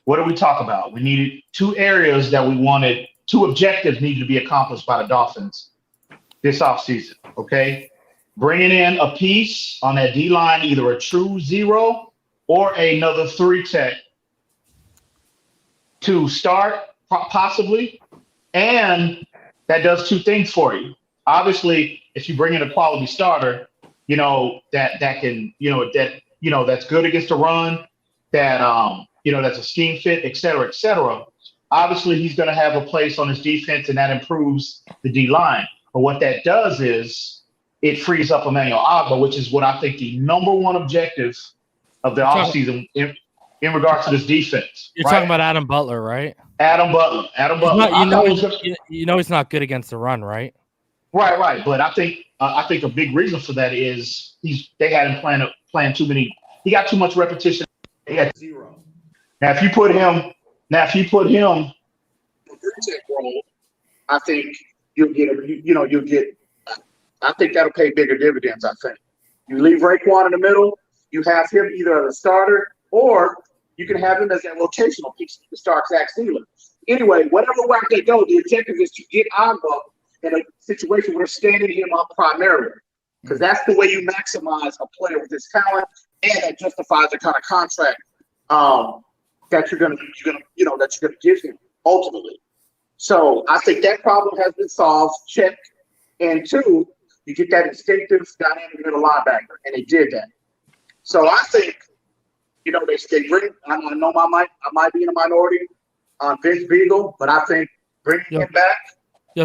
What did we talk about? We needed 2 areas that we wanted. 2 objectives needed to be accomplished by the Dolphins this offseason. Okay, bringing in a piece on that D line, either a true zero or another 3 tech. To start, possibly, and that does 2 things for you. Obviously, if you bring in a quality starter, you know that can, that's good against the run, that that's a scheme fit, et cetera, et cetera. Obviously, he's going to have a place on his defense, and that improves the D line. But what that does is it frees up Emmanuel Agba, which is what I think the number 1 objective of the offseason in regards to this defense. You're talking about Adam Butler, right? Adam Butler. You know he's not good against the run, right? Right. But I think a big reason for that is they had him playing too many. He got too much repetition. He had 0. Now if you put him in a 3-tech role, I think you'll get. I think that'll pay bigger dividends. I think you leave Raekwon in the middle. You have him either as a starter or you can have him as that rotational piece to start Zach Steeler. Anyway, whatever route they go, the objective is to get Agba in a situation where they're standing him up primarily, because that's the way you maximize a player with his talent, and that justifies the kind of contract that you're gonna give him ultimately. So I think that problem has been solved. Check. And 2, you get that instinctive dynamic middle linebacker, and they did that. So I think. You know, they bring. I know I might be in a minority on Vince Beagle, but I think bringing him back.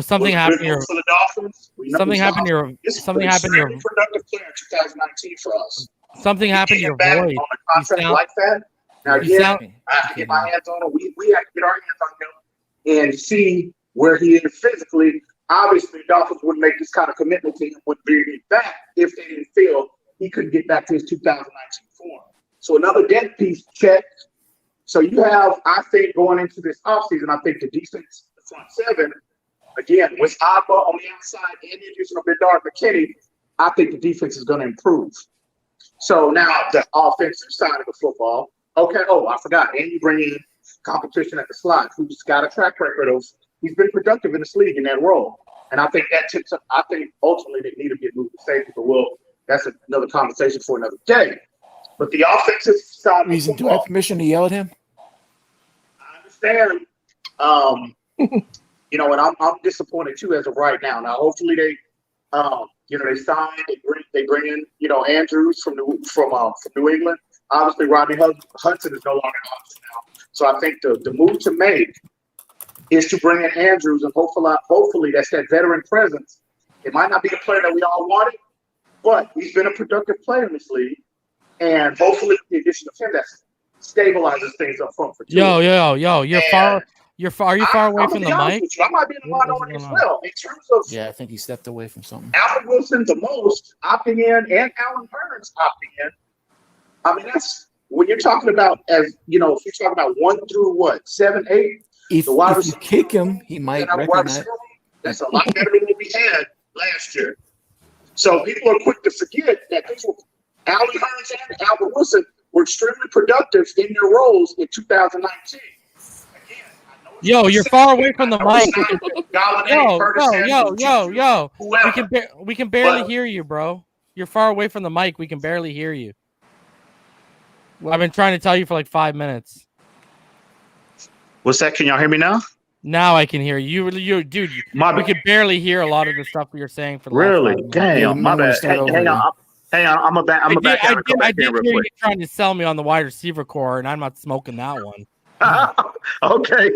Something happened here. For the Dolphins. Something happened here. Something happened here. Productive player in 2019 for us. Something happened to your voice. On the contract like that. Now again, I have to get my hands on him. We have to get our hands on him and see where he is physically. Obviously, Dolphins wouldn't make this kind of commitment to him when being back if they didn't feel he couldn't get back to his 2019 form. So another depth piece check. So you have, I think, going into this offseason, I think the defense, the front seven, again, with Agba on the outside and the addition of Bedard McKinney, I think the defense is going to improve. So now the offensive side of the football, okay, I forgot. And you bring in competition at the slot, who's got a track record of, he's been productive in this league in that role. And I think that tips up, I think ultimately they need to get moved to safety, but that's another conversation for another day. But the offensive side of the football. Do I have permission to yell at him? I understand. And I'm disappointed too as of right now. Now, hopefully they sign, they bring in, Andrews from New England. Obviously, Rodney Hudson is no longer an option now. So I think the move to make is to bring in Andrews, and hopefully that's that veteran presence. It might not be the player that we all wanted, but he's been a productive player in this league, and hopefully the addition of him that stabilizes things up front for two. Yo, are you far away from the mic? I might be in the minority as well in terms of. Yeah, I think he stepped away from something. Alfred Wilson the most opting in, and Alan Hearns opting in. I mean, that's when you're talking about if you're talking about 1 through 7, 8. If you kick him, he might recognize. That's a lot better than what we had last year. So people are quick to forget that Alan Hearns and Albert Wilson were extremely productive in their roles in 2019. Yo, you're far away from the mic. Yo. We can barely hear you, bro. You're far away from the mic. We can barely hear you. I've been trying to tell you for like 5 minutes. What's that? Can y'all hear me now? Now I can hear you. Dude, we could barely hear a lot of the stuff we were saying for the really? last 5 minutes. Damn, my bad. Hang on. I'm back out and come back here real hear quick. you trying to sell me on the wide receiver core, and I'm not smoking that one. Okay,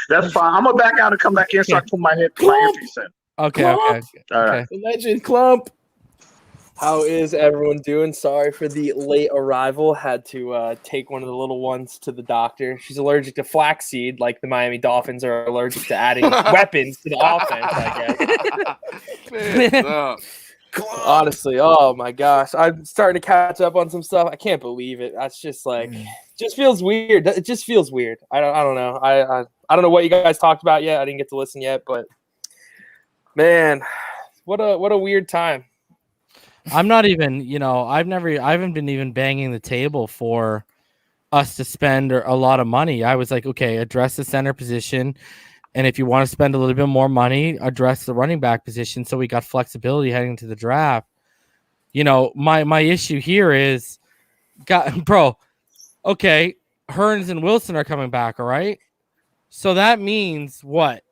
that's fine. I'm gonna back out and come back in so I can put my earpiece in. Okay. All right. Legend Klump. How is everyone doing? Sorry for the late arrival. Had to take one of the little ones to the doctor. She's allergic to flaxseed, like the Miami Dolphins are allergic to adding weapons to the offense, I guess. Honestly, oh my gosh. I'm starting to catch up on some stuff. I can't believe it. That's just like just feels weird. It just feels weird. I don't know. I don't know what you guys talked about yet. I didn't get to listen yet, but man, what a weird time. I'm not even, I haven't been even banging the table for us to spend a lot of money. I was like, okay, address the center position. And if you want to spend a little bit more money, address the running back position. So we got flexibility heading into the draft. My issue here is, okay, Hearns and Wilson are coming back, all right? So that means what?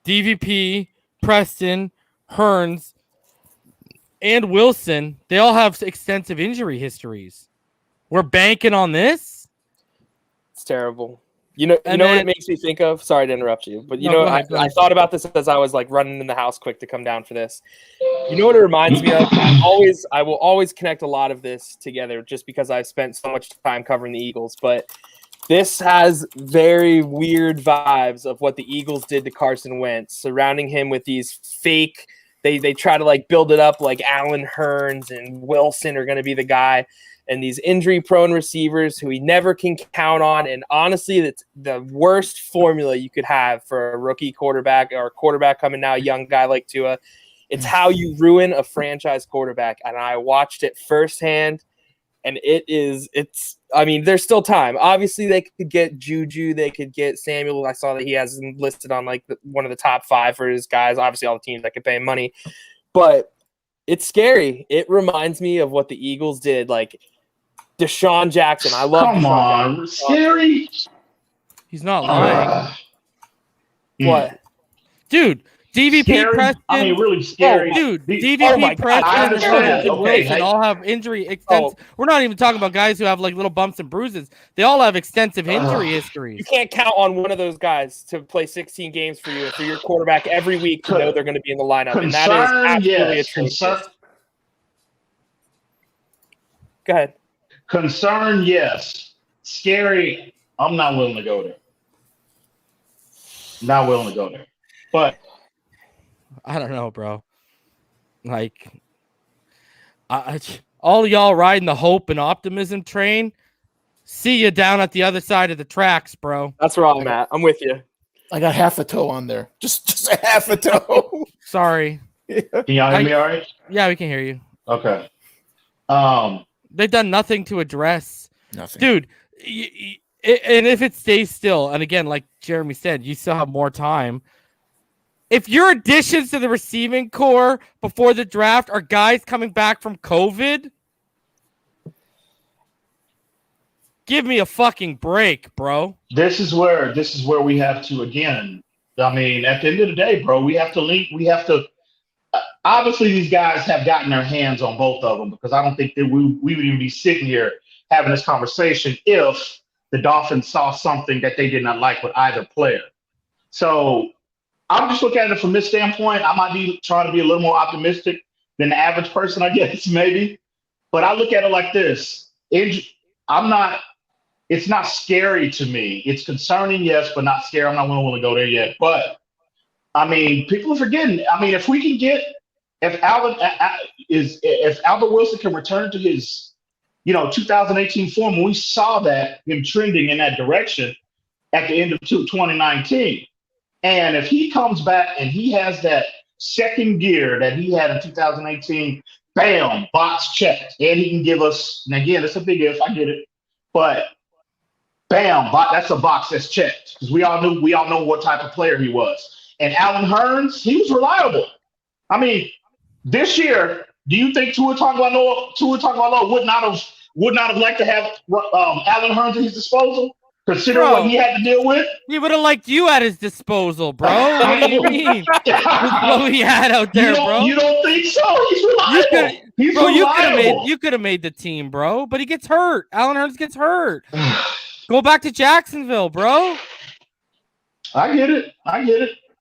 DVP, Preston, Hearns, and Wilson, they all have extensive injury histories. We're banking on this? It's terrible. You know what it makes me think of? Sorry to interrupt you, but I thought about this as I was like running in the house quick to come down for this. You know what it reminds me of? I will always connect a lot of this together just because I've spent so much time covering the Eagles, but this has very weird vibes of what the Eagles did to Carson Wentz, surrounding him with these fake. They try to like build it up like Allen Hearns and Wilson are going to be the guy. And these injury-prone receivers who he never can count on. And honestly, that's the worst formula you could have for a rookie quarterback or a quarterback coming now, a young guy like Tua. It's how you ruin a franchise quarterback. And I watched it firsthand. And there's still time. Obviously, they could get Juju. They could get Samuel. I saw that he has him listed on like one of the top 5 for his guys. Obviously, all the teams that could pay him money. But it's scary. It reminds me of what the Eagles did. Like, Deshaun Jackson. I love Come Deshaun on, scary. He's not lying. What? Dude, DVP Scary? Preston. I mean, really scary. DVP Preston and Wilson all have injury extensive. Oh. We're not even talking about guys who have like little bumps and bruises. They all have extensive injury histories. You can't count on one of those guys to play 16 games for you and for your quarterback every week to know they're going to be in the lineup. And that is absolutely atrocious. Go ahead. Concern, yes. Scary, I'm not willing to go there. Not willing to go there. But I don't know, bro. Like, all y'all riding the hope and optimism train. See you down at the other side of the tracks, bro. That's where I'm at. I'm with you. I got half a toe on there. Just a half a toe. Sorry. Can y'all hear me all right? Yeah, we can hear you. Okay. They've done nothing to address. Nothing. Dude, and if it stays still, and again, like Jeremy said, you still have more time. If your additions to the receiving core before the draft are guys coming back from COVID, give me a fucking break, bro. This is where we have to, again, I mean, at the end of the day, bro, we have to obviously these guys have gotten their hands on both of them, because I don't think that we would even be sitting here having this conversation if the Dolphins saw something that they did not like with either player. So I'm just looking at it from this standpoint. I might be trying to be a little more optimistic than the average person, I guess, maybe. But I look at it like this. It's not scary to me. It's concerning, yes, but not scary. I'm not willing to go there yet. But, I mean, people are forgetting. I mean, if Albert Wilson can return to his 2018 form, we saw that him trending in that direction at the end of 2019. And if he comes back and he has that second gear that he had in 2018, bam, box checked. And he can give us, and again, it's a big if, I get it, but bam, that's a box that's checked. Because we all know what type of player he was. And Allen Hurns, he was reliable. I mean, this year, do you think Tua Tagovailoa would not have liked to have Allen Hurns at his disposal, considering what he had to deal with? He would have liked you at his disposal, bro. What do you mean? What he had out there, bro. You don't think so? He's reliable. You could have made the team, bro. But he gets hurt. Allen Hurns gets hurt. Go back to Jacksonville, bro. I get it.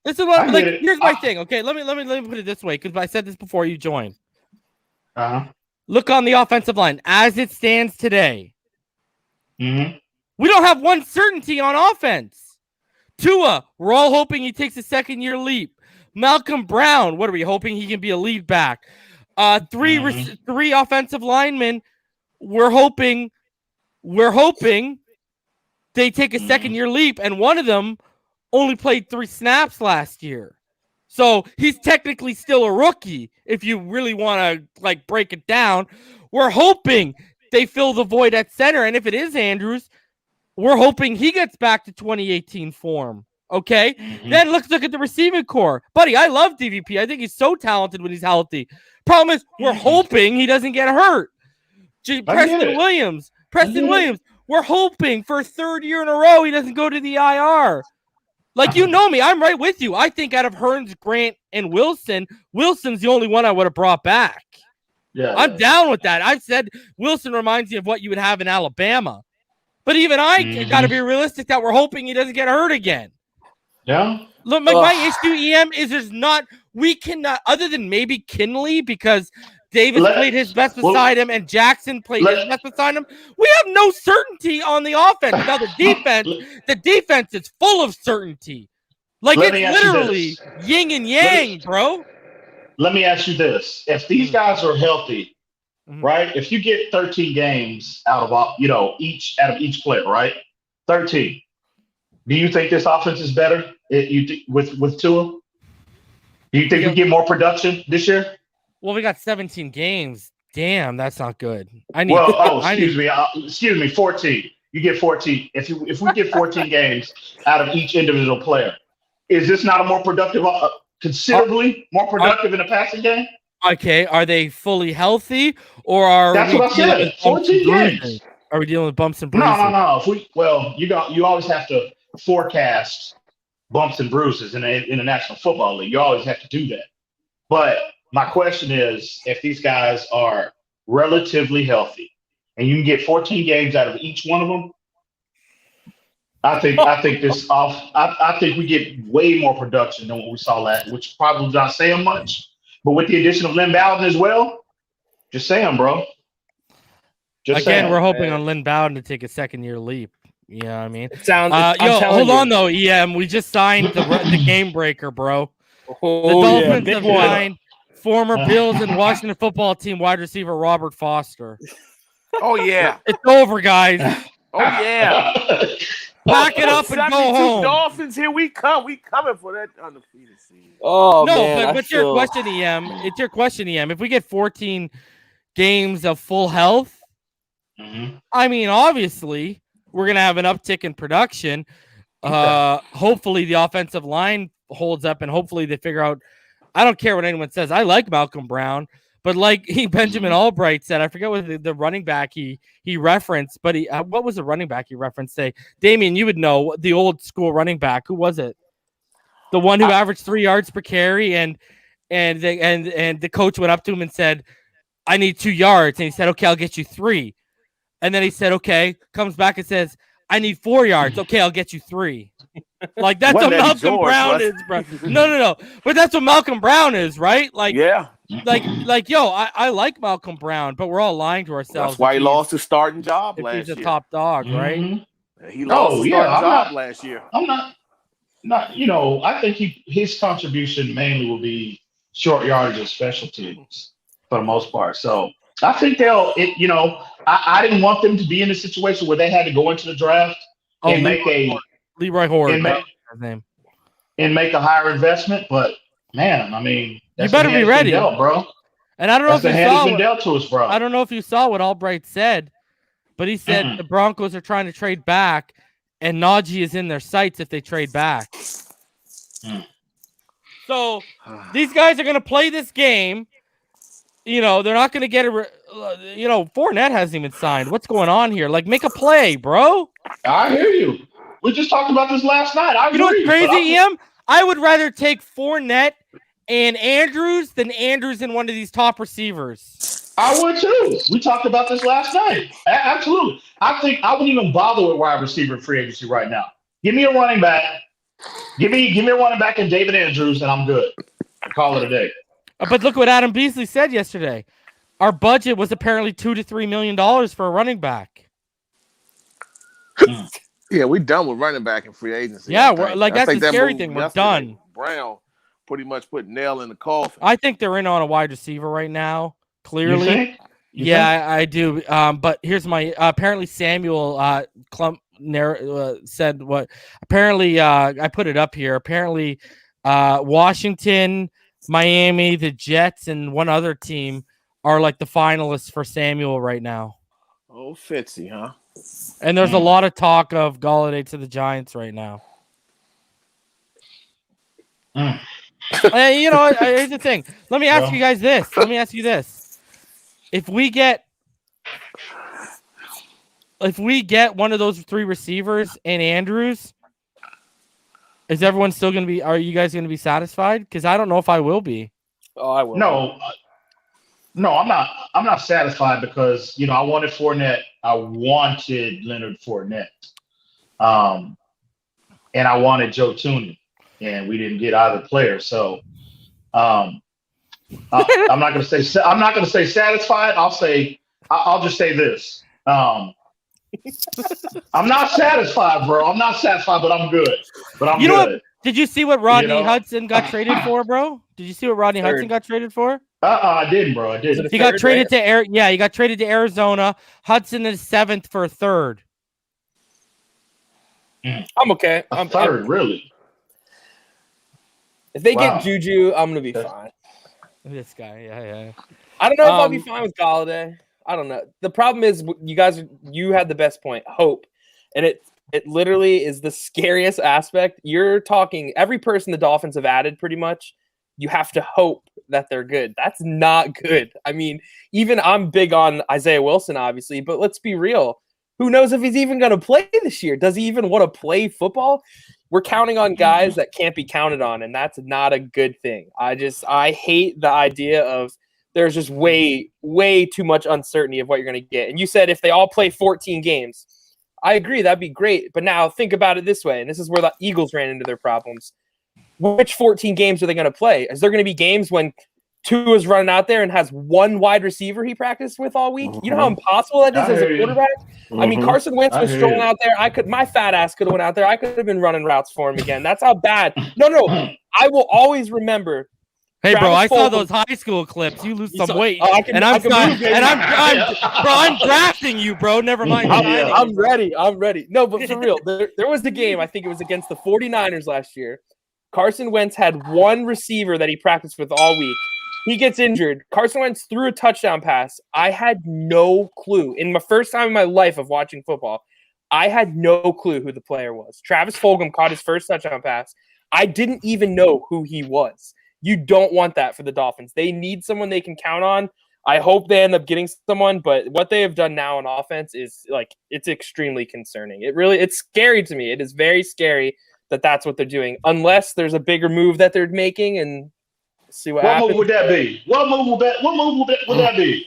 This is what here's my thing. Okay, let me put it this way, because I said this before you joined. Look on the offensive line as it stands today. Mm-hmm. We don't have one certainty on offense. Tua, we're all hoping he takes a second-year leap. Malcolm Brown, what are we hoping he can be a lead back? Three offensive linemen. We're hoping they take a second-year leap, and one of them only played 3 snaps last year. So he's technically still a rookie if you really want to break it down. We're hoping they fill the void at center, and if it is Andrews, we're hoping he gets back to 2018 form. Okay? Mm-hmm. Then let's look at the receiving core. Buddy, I love DVP. I think he's so talented when he's healthy. Problem is, we're hoping he doesn't get hurt. Preston Williams. We're hoping for a third year in a row he doesn't go to the IR. You know me, I'm right with you. I think out of Hurns, Grant, and Wilson, Wilson's the only one I would have brought back. Yeah, I'm down with that. I've said Wilson reminds me of what you would have in Alabama. But even I got to be realistic that we're hoping he doesn't get hurt again. Yeah. Look, my issue, EM, is we cannot, other than maybe Kinley, because Davis played his best beside him and Jackson played his best beside him. We have no certainty on the offense. Now the defense is full of certainty. It's literally yin and yang, bro. Let me ask you this. If these guys are healthy, right? If you get 13 games out of each player, right? 13. Do you think this offense is better with Tua? Do you think we get more production this year? Well, we got 17 games. Damn, that's not good. Excuse me, 14. You get 14. If we get 14 games out of each individual player, is this not a more productive, considerably more productive in the passing game? Okay, are they fully healthy, or are that's what I said? 14 games. Are we dealing with bumps and bruises? No. You always have to forecast bumps and bruises in the National Football League. You always have to do that. But my question is, if these guys are relatively healthy and you can get 14 games out of each one of them, I think we get way more production than what we saw last, which probably not saying much. But with the addition of Lynn Bowden as well, just saying, bro. We're hoping on Lynn Bowden to take a second-year leap. You know what I mean? It sounds. Hold on though, EM. We just signed the game breaker, bro. Oh, The Dolphins big have one. signed former Bills and Washington football team wide receiver Robert Foster. Oh yeah. It's over, guys. Oh yeah. Pack it up and go 72 home. Dolphins, here we come. We coming for that undefeated season. Oh No, man, but your question, EM. It's your question, EM. If we get 14 games of full health, I mean, obviously, we're gonna have an uptick in production. Hopefully, the offensive line holds up, and hopefully, they figure out. I don't care what anyone says. I like Malcolm Brown, but like Benjamin Albright said, I forget what the running back he referenced, but what was the running back he referenced? Say, Damien, you would know the old school running back. Who was it? The one who averaged 3 yards per carry, and the coach went up to him and said, "I need 2 yards," and he said, "Okay, I'll get you 3." And then he said, "Okay," comes back and says, "I need 4 yards." "Okay, I'll get you 3. Like that's what Malcolm Brown is, bro. No. But that's what Malcolm Brown is, right? Like, yeah. Like, yo, I like Malcolm Brown, but we're all lying to ourselves. That's why he lost his starting job last year. He's a top dog, right? He lost his starting job last year. I'm not. I think his contribution mainly will be short yardage and special teams for the most part. So I think I didn't want them to be in a situation where they had to go into the draft and make Leroy Horde and make a higher investment. But man, I mean, you better be ready, bro. And I don't know if you saw been dealt to us, bro. I don't know if you saw what Albright said, but he said the Broncos are trying to trade back, and Najee is in their sights if they trade back. So these guys are going to play this game. They're not going to get Fournette hasn't even signed. What's going on here? Like, make a play, bro. I hear you. We just talked about this last night. I agree. You know what's crazy, Em? I would rather take Fournette and Andrews than Andrews and one of these top receivers. I would too. We talked about this last night. Absolutely. I think I wouldn't even bother with wide receiver free agency right now. Give me a running back. Give me a running back and David Andrews, and I'm good. I call it a day. But look what Adam Beasley said yesterday. Our budget was apparently $2 to $3 million for a running back. Yeah, we're done with running back and free agency. Yeah, that's the scary thing. We're done. Brown pretty much put nail in the coffin. I think they're in on a wide receiver right now. Clearly, you think? I do. But here's my apparently Samuel Klump said what. Apparently, I put it up here. Apparently, Washington, Miami, the Jets, and one other team are like the finalists for Samuel right now. Oh, Fitzy, huh? And there's a lot of talk of Golladay to the Giants right now. Here's the thing. Let me ask you guys this. Let me ask you this. If we get one of those 3 receivers and Andrews, is everyone still going to be? Are you guys going to be satisfied? Because I don't know if I will be. Oh, I will. No, I'm not. I'm not satisfied because I wanted Fournette. I wanted Leonard Fournette, and I wanted Joe Tooney, and we didn't get either player. So, I'm not going to say. I'm not going to say satisfied. I'll just say this. I'm not satisfied, bro. I'm not satisfied, but I'm good. You know what? Did you see what Rodney Hudson got traded for, bro? Did you see what Rodney Hudson got traded for? I didn't, bro. I didn't. He got traded to he got traded to Arizona. Hudson is 7th for a 3rd. I'm okay. I'm third, really. If they get Juju, I'm gonna be fine. This guy, yeah. I don't know if I'll be fine with Golladay. I don't know. The problem is you had the best point, hope, and it literally is the scariest aspect. You're talking every person the Dolphins have added, pretty much. You have to hope that they're good. That's not good. I mean, even I'm big on Isaiah Wilson, obviously, but let's be real. Who knows if he's even going to play this year? Does he even want to play football? We're counting on guys that can't be counted on, and that's not a good thing. I hate the idea of there's just way, way too much uncertainty of what you're going to get. And you said if they all play 14 games, I agree, that'd be great. But now think about it this way, and this is where the Eagles ran into their problems. Which 14 games are they going to play? Is there going to be games when Tua's running out there and has one wide receiver he practiced with all week. You know how impossible that is as a quarterback? I mean, Carson Wentz was strolling out there. My fat ass could have went out there. I could have been running routes for him again. That's how bad. No. I will always remember. Hey, Travis bro, I saw Fulgham. those high school clips. You lose some weight, I'm drafting you, bro. Never mind. I'm ready. No, but for real, there was the game. I think it was against the 49ers last year. Carson Wentz had one receiver that he practiced with all week. He gets injured. Carson Wentz threw a touchdown pass. I had no clue. In my first time in my life of watching football, I had no clue who the player was. Travis Fulgham caught his first touchdown pass. I didn't even know who he was. You don't want that for the Dolphins. They need someone they can count on. I hope they end up getting someone, but what they have done now on offense is it's extremely concerning. It's scary to me. It is very scary that that's what they're doing, unless there's a bigger move that they're making and see what happens. What move would that be? What move would that be?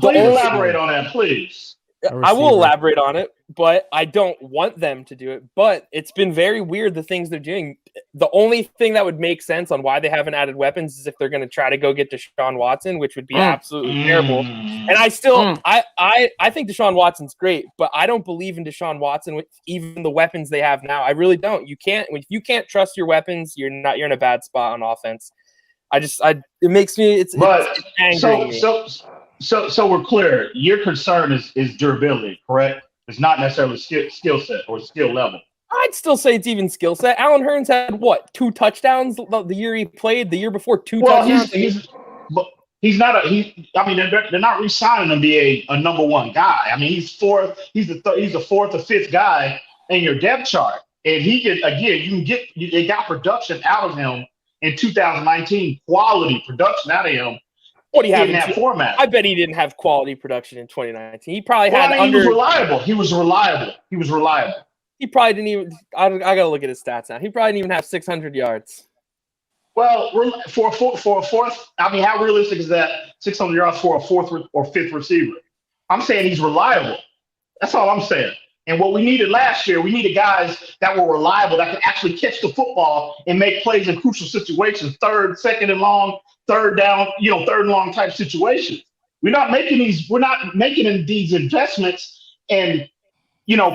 Please elaborate on that, please. I will elaborate on it, but I don't want them to do it. But it's been very weird, the things they're doing. The only thing that would make sense on why they haven't added weapons is if they're going to try to go get Deshaun Watson, which would be absolutely terrible. And I still, I think Deshaun Watson's great, but I don't believe in Deshaun Watson with even the weapons they have now. I really don't. If you can't trust your weapons, you're in a bad spot on offense. It makes me, it's angering me. So we're clear. Your concern is durability, correct? It's not necessarily skill set or skill level. I'd still say it's even skill set. Alan Hearns had 2 touchdowns the year he played. The year before, 2 touchdowns. He's not they're not re-signing him to be a number one guy. I mean, he's fourth. He's the fourth or fifth guy in your depth chart, and he can they got production out of him in 2019, quality production out of him. What do you have in that format? I bet he didn't have quality production in 2019. He probably He was reliable. He was reliable. He probably didn't even. I gotta look at his stats now. He probably didn't even have 600 yards. Well, for a fourth, I mean, how realistic is that? 600 yards for a fourth or fifth receiver. I'm saying he's reliable. That's all I'm saying. And what we needed last year, we needed guys that were reliable, that could actually catch the football and make plays in crucial situations, second and long, third down, third and long type situations. We're not making these investments and,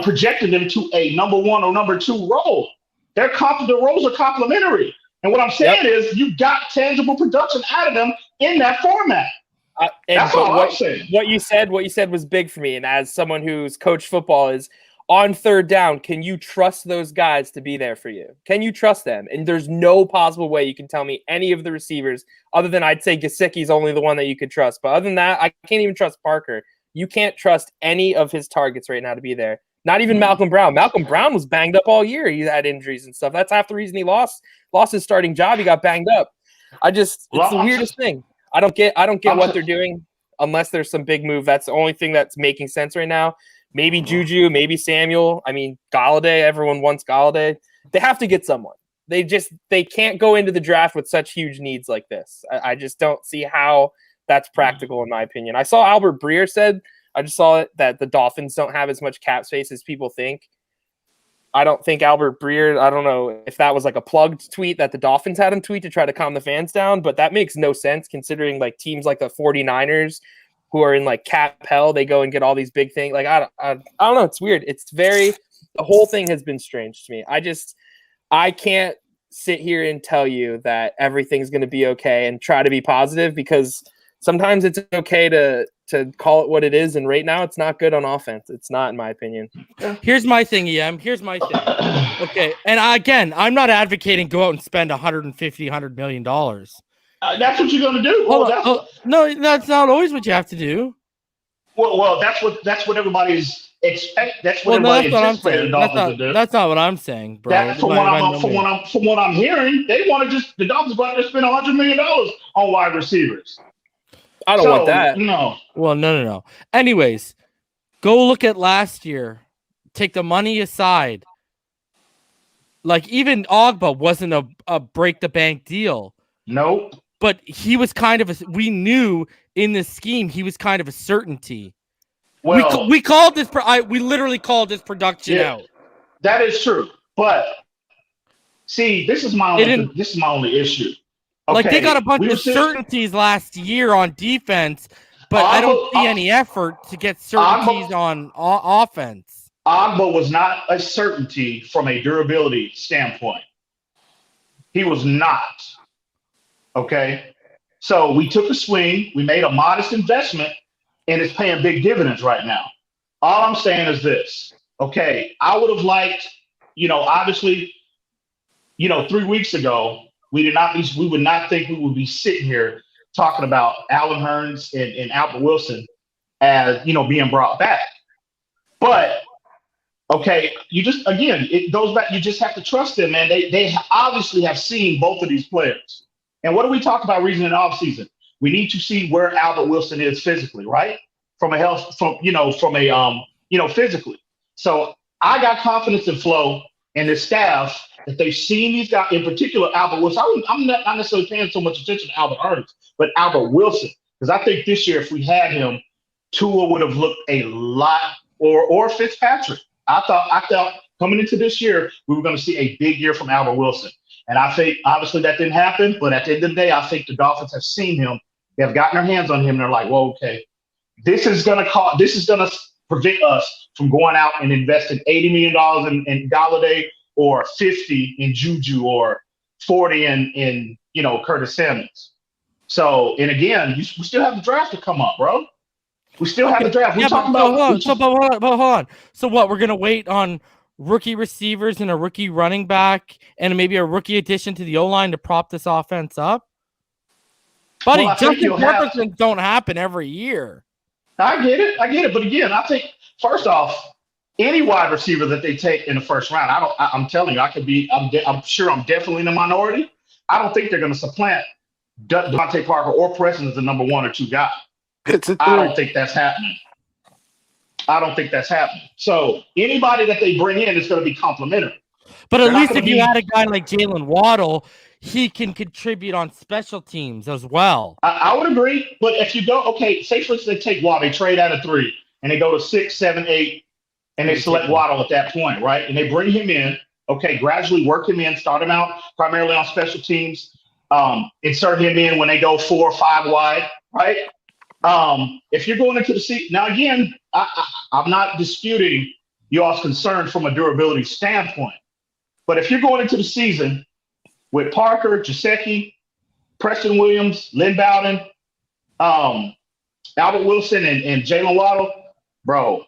projecting them to a number one or number two role. The roles are complementary. And what I'm saying is you got tangible production out of them in that format. That's all I'm saying. What you said was big for me. And as someone who's coached football, is on third down, can you trust those guys to be there for you? Can you trust them? And there's no possible way you can tell me any of the receivers, other than I'd say Gesicki's only the one that you could trust. But other than that, I can't even trust Parker. You can't trust any of his targets right now to be there. Not even Malcolm Brown. Malcolm Brown was banged up all year. He had injuries and stuff. That's half the reason he lost his starting job. He got banged up. It's the weirdest thing. I don't get what they're doing unless there's some big move. That's the only thing that's making sense right now. Maybe Juju, maybe Samuel. I mean, Galladay. Everyone wants Galladay. They have to get someone. They can't go into the draft with such huge needs like this. I just don't see how that's practical in my opinion. I saw Albert Breer said, I just saw it, that the Dolphins don't have as much cap space as people think. I don't think Albert Breer, I don't know if that was like a plugged tweet that the Dolphins had him tweet to try to calm the fans down, but that makes no sense considering teams like the 49ers who are in cap hell, they go and get all these big things. I don't know. It's weird. The whole thing has been strange to me. I can't sit here and tell you that everything's going to be okay and try to be positive, because sometimes it's okay to call it what it is, and right now it's not good on offense. It's not, in my opinion. Here's my thing, EM. Here's my thing. Okay, and again, I'm not advocating go out and spend $100 million. That's what you're going to do. No, that's not always what you have to do. Well, that's what everybody's expect. That's what everybody anticipated the Dolphins to do. That's not what I'm saying, bro. That's from what I'm hearing. They want to the Dolphins want to spend $100 million on wide receivers. I don't want that. No. Well, no. Anyways, go look at last year. Take the money aside. Even Ogba wasn't a break the bank deal. Nope. But he was we knew in this scheme he was kind of a certainty. Well, we called this. We literally called this production out. That is true. But see, this is my only issue. Like they got a bunch of certainties last year on defense, but I don't see any effort to get certainties on offense. Agba was not a certainty from a durability standpoint. He was not. Okay. So we took a swing. We made a modest investment, and it's paying big dividends right now. All I'm saying is this. Okay. I would have liked, obviously, 3 weeks ago, we would not think we would be sitting here talking about Allen Hurns and Albert Wilson as, being brought back. But okay, it goes back. You just have to trust them, man. They obviously have seen both of these players. And what do we talk about reason in the offseason? We need to see where Albert Wilson is physically, right? Physically. So I got confidence in Flo and his staff that they've seen these guys, in particular Albert Wilson. I'm not necessarily paying so much attention to Albert Hurns, but Albert Wilson, because I think this year if we had him, Tua would have looked a lot, or Fitzpatrick. I thought coming into this year, we were going to see a big year from Albert Wilson. And I think obviously that didn't happen, but at the end of the day, I think the Dolphins have seen him. They have gotten their hands on him. And they're like, well, okay, this is going to prevent us from going out and investing $80 million in Galladay or 50 in Juju or 40 in Curtis Samuels. So, and again, we still have the draft to come up, bro. We still have the draft. We're talking about. Hold on. So what? We're gonna wait on rookie receivers and a rookie running back and maybe a rookie addition to the O-line to prop this offense up? Buddy, Justin Jefferson don't happen every year. I get it. But again, I think first off, any wide receiver that they take in the first round, I'm telling you, I'm sure I'm definitely in the minority. I don't think they're going to supplant Devontae Parker or Preston as the number 1 or 2 guy. I don't think that's happening. So anybody that they bring in is going to be complimentary. But at least if you had a guy like Jalen Waddle, he can contribute on special teams as well. I would agree. But if you go, okay, say for instance, they take Waddle, they trade out of 3, and they go to 6, 7, 8, and they select Waddle at that point, right? And they bring him in, okay, gradually work him in, start him out primarily on special teams, insert him in when they go 4 or 5 wide, right? If you're going into the season, now again, I'm not disputing y'all's concern from a durability standpoint, but if you're going into the season with Parker, Gesicki, Preston Williams, Lynn Bowden, Albert Wilson, and Jalen Waddle, bro,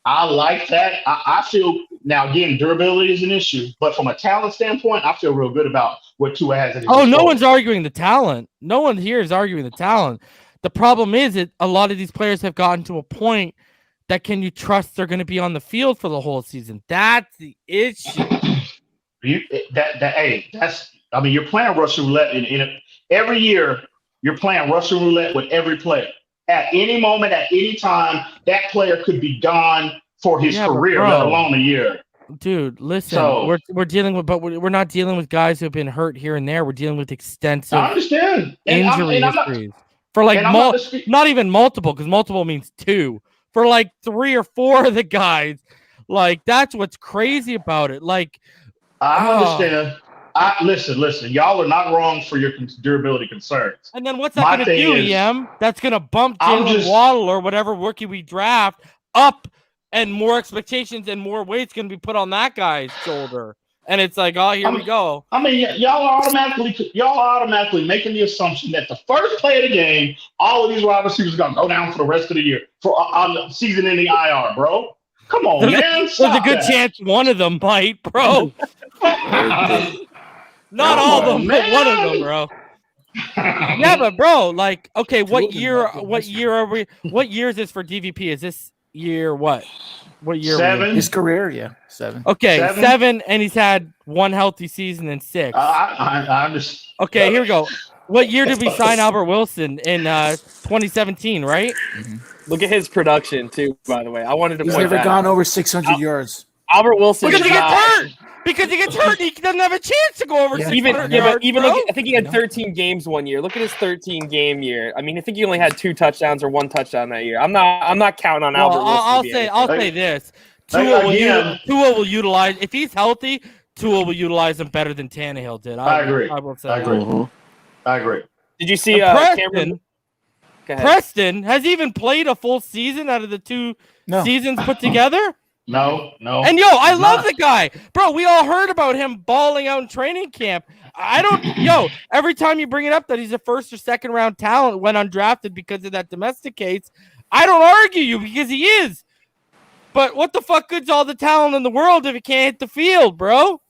I like that. I feel now again, durability is an issue, but from a talent standpoint, I feel real good about what Tua has in his disposal. No one's arguing the talent. No one here is arguing the talent. The problem is that a lot of these players have gotten to a point that can you trust they're going to be on the field for the whole season? That's the issue. You're playing Russian roulette in every year. You're playing Russian roulette with every player. At any moment, at any time, that player could be gone for his career, let alone a year. Dude, listen, we're dealing with, but we're not dealing with guys who have been hurt here and there. We're dealing with extensive injury histories. For like not even multiple, because multiple means 2. For like 3 or 4 of the guys, like that's what's crazy about it. Like I understand. Listen. Y'all are not wrong for your durability concerns. And then what's that going to do, EM? That's going to bump Jalen Waddle or whatever rookie we draft up, and more expectations and more weight's going to be put on that guy's shoulder. And it's like, here we go. I mean, y'all are automatically making the assumption that the first play of the game, all of these wide receivers are going to go down for the rest of the year on the season-ending IR, bro. Come on, man. There's a good chance one of them might, bro. Not all of them, but one of them, bro. Yeah, but bro, like, okay, what year are we? What year is this for DVP? Is this year what? What year? 7. His career, 7. Okay, 7, and he's had 1 healthy season in 6. I understand. Okay, here we go. What year did we sign Albert Wilson in 2017? Right. Mm-hmm. Look at his production too. By the way, I wanted to. He's never gone over 600 yards. Albert Wilson because he gets hurt. Because he gets hurt, he doesn't have a chance to go over 600 yards. Even look, I think he had 13 games one year. Look at his 13-game year. I mean, I think he only had 2 touchdowns or 1 touchdown that year. I'm not counting on Albert Wilson. I'll say this: Tua will utilize, if he's healthy, Tua will utilize him better than Tannehill did. I agree. I will say. I agree. I agree. Did you see Preston? Cameron? Preston has even played a full season out of the two seasons put together. No. And I love the guy, bro. We all heard about him balling out in training camp. Every time you bring it up that he's a first or second round talent when undrafted because of that domestic case, I don't argue you because he is. But what the fuck good's all the talent in the world if he can't hit the field, bro?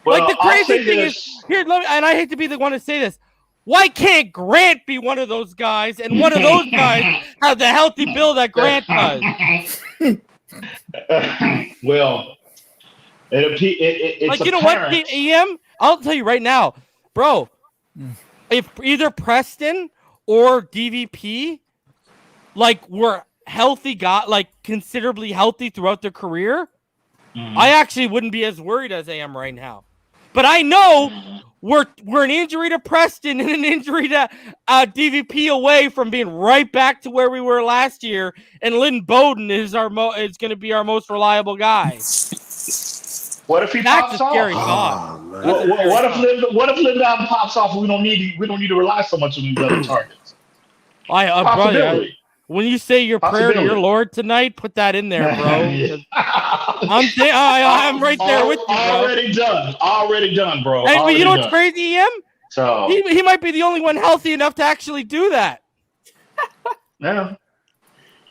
Well, like the crazy thing is here. And I hate to be the one to say this. Why can't Grant be one of those guys and one of those guys have the healthy build that Grant does? Well, it's like, you know what, EM? I'll tell you right now, bro, if either Preston or DVP, like, were healthy, considerably healthy throughout their career, I actually wouldn't be as worried as I am right now. But I know we're an injury to Preston and an injury to DVP away from being right back to where we were last year. And Lynn Bowden is going to be our most reliable guy. What if he pops off? Scary thought. What if Lynn Bowden pops off? We don't need to rely so much on these other targets. Brother, when you say your prayer to your Lord tonight, put that in there, bro. I'm right there with you, bro. Already done, bro. And you know what's crazy, EM? So he might be the only one healthy enough to actually do that. Yeah,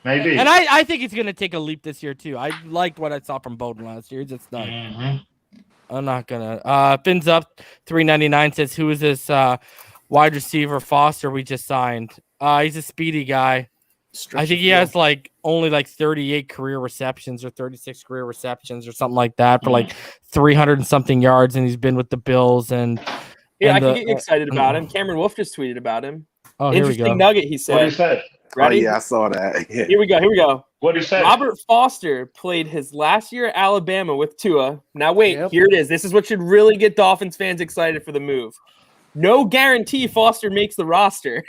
maybe. And I think he's going to take a leap this year, too. I liked what I saw from Bowden last year. He's just done. Mm-hmm. I'm not going to. Fins up 399 says, who is this wide receiver Foster we just signed? He's a speedy guy. I think he has only 38 career receptions or 36 career receptions or something like that for 300 and something yards, and he's been with the Bills and I can get excited about him. Cameron Wolf just tweeted about him. Oh, interesting nugget, he said. What did he say? Ready? Oh, yeah, I saw that. Yeah. Here we go. What did he say? Robert Foster played his last year at Alabama with Tua. Now wait, Here it is. This is what should really get Dolphins fans excited for the move. No guarantee Foster makes the roster.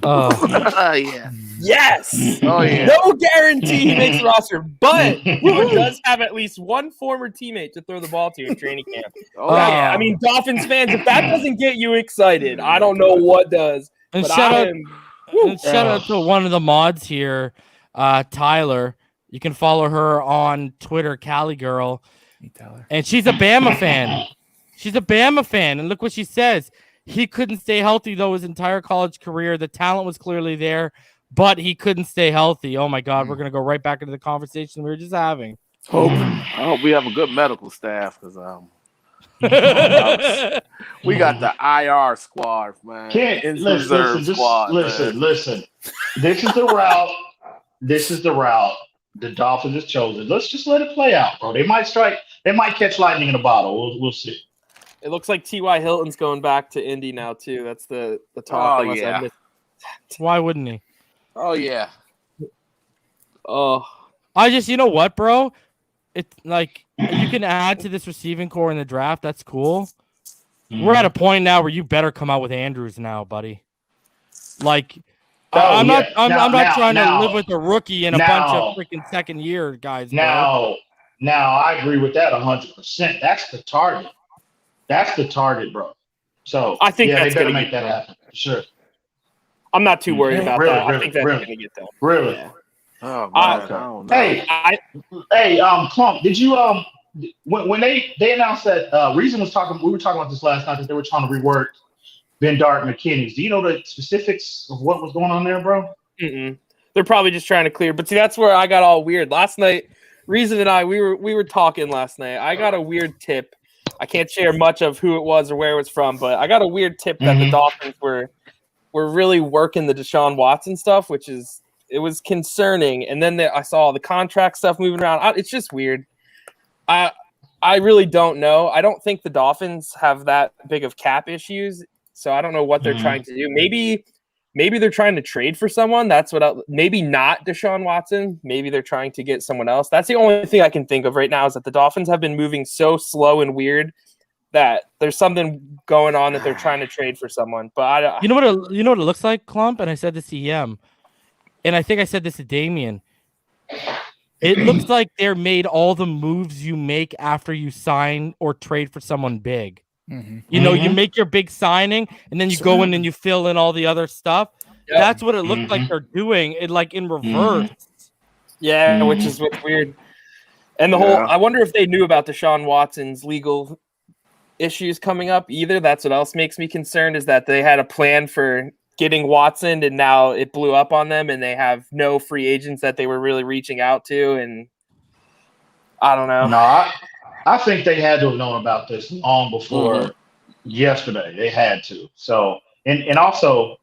Yeah. Yes. Oh yeah. No guarantee he makes the roster, but he does have at least one former teammate to throw the ball to in training camp. Yeah. I mean, Dolphins fans, if that doesn't get you excited, I don't know what does. And shout out to one of the mods here, Tyler. You can follow her on Twitter, Cali Girl, and she's a Bama fan. And look what she says. He couldn't stay healthy, though, his entire college career. The talent was clearly there, but he couldn't stay healthy. Oh, my God. We're going to go right back into the conversation we were just having. I hope we have a good medical staff because we got the IR squad, man. Listen. This is the route the Dolphins has chosen. Let's just let it play out, bro. They might catch lightning in a bottle. We'll see. It looks like T.Y. Hilton's going back to Indy now, too. That's the talk. Oh, yeah. Why wouldn't he? Oh, yeah. Oh. You know what, bro? It's you can add to this receiving core in the draft. That's cool. Mm-hmm. We're at a point now where you better come out with Andrews now, buddy. I'm not trying to live with a rookie and a bunch of freaking second year guys. Now I agree with that 100%. That's the target, bro. So I think they better make that happen. Sure. I'm not too worried about that. I think that's going to get done. Really? Yeah. Oh, man. Hey, Klump, did you when they announced that Reason was talking, we were talking about this last night, that they were trying to rework Ben Dart McKinney's. Do you know the specifics of what was going on there, bro? Mm-mm. They're probably just trying to clear. But see, that's where I got all weird last night. Reason and I, we were talking last night. I got a weird tip. I can't share much of who it was or where it was from, but I got a weird tip that the Dolphins were really working the Deshaun Watson stuff, it was concerning. And then I saw the contract stuff moving around. It's just weird. I really don't know. I don't think the Dolphins have that big of cap issues, so I don't know what they're trying to do. Maybe they're trying to trade for someone. That's maybe not Deshaun Watson. Maybe they're trying to get someone else. That's the only thing I can think of right now is that the Dolphins have been moving so slow and weird that there's something going on that they're trying to trade for someone. But you know what it looks like, Klump, and I said this to EM, and I think I said this to Damien. It looks like they're made all the moves you make after you sign or trade for someone big. You know, you make your big signing, and then you go in and you fill in all the other stuff. Yep. That's what it looked like they're doing. It like in reverse. Yeah, which is what's weird. And the whole, I wonder if they knew about Deshaun Watson's legal issues coming up either. That's what else makes me concerned, is that they had a plan for getting Watson, and now it blew up on them, and they have no free agents that they were really reaching out to. And I don't know. No, I think they had to have known about this long before yesterday. They had to. So, and also,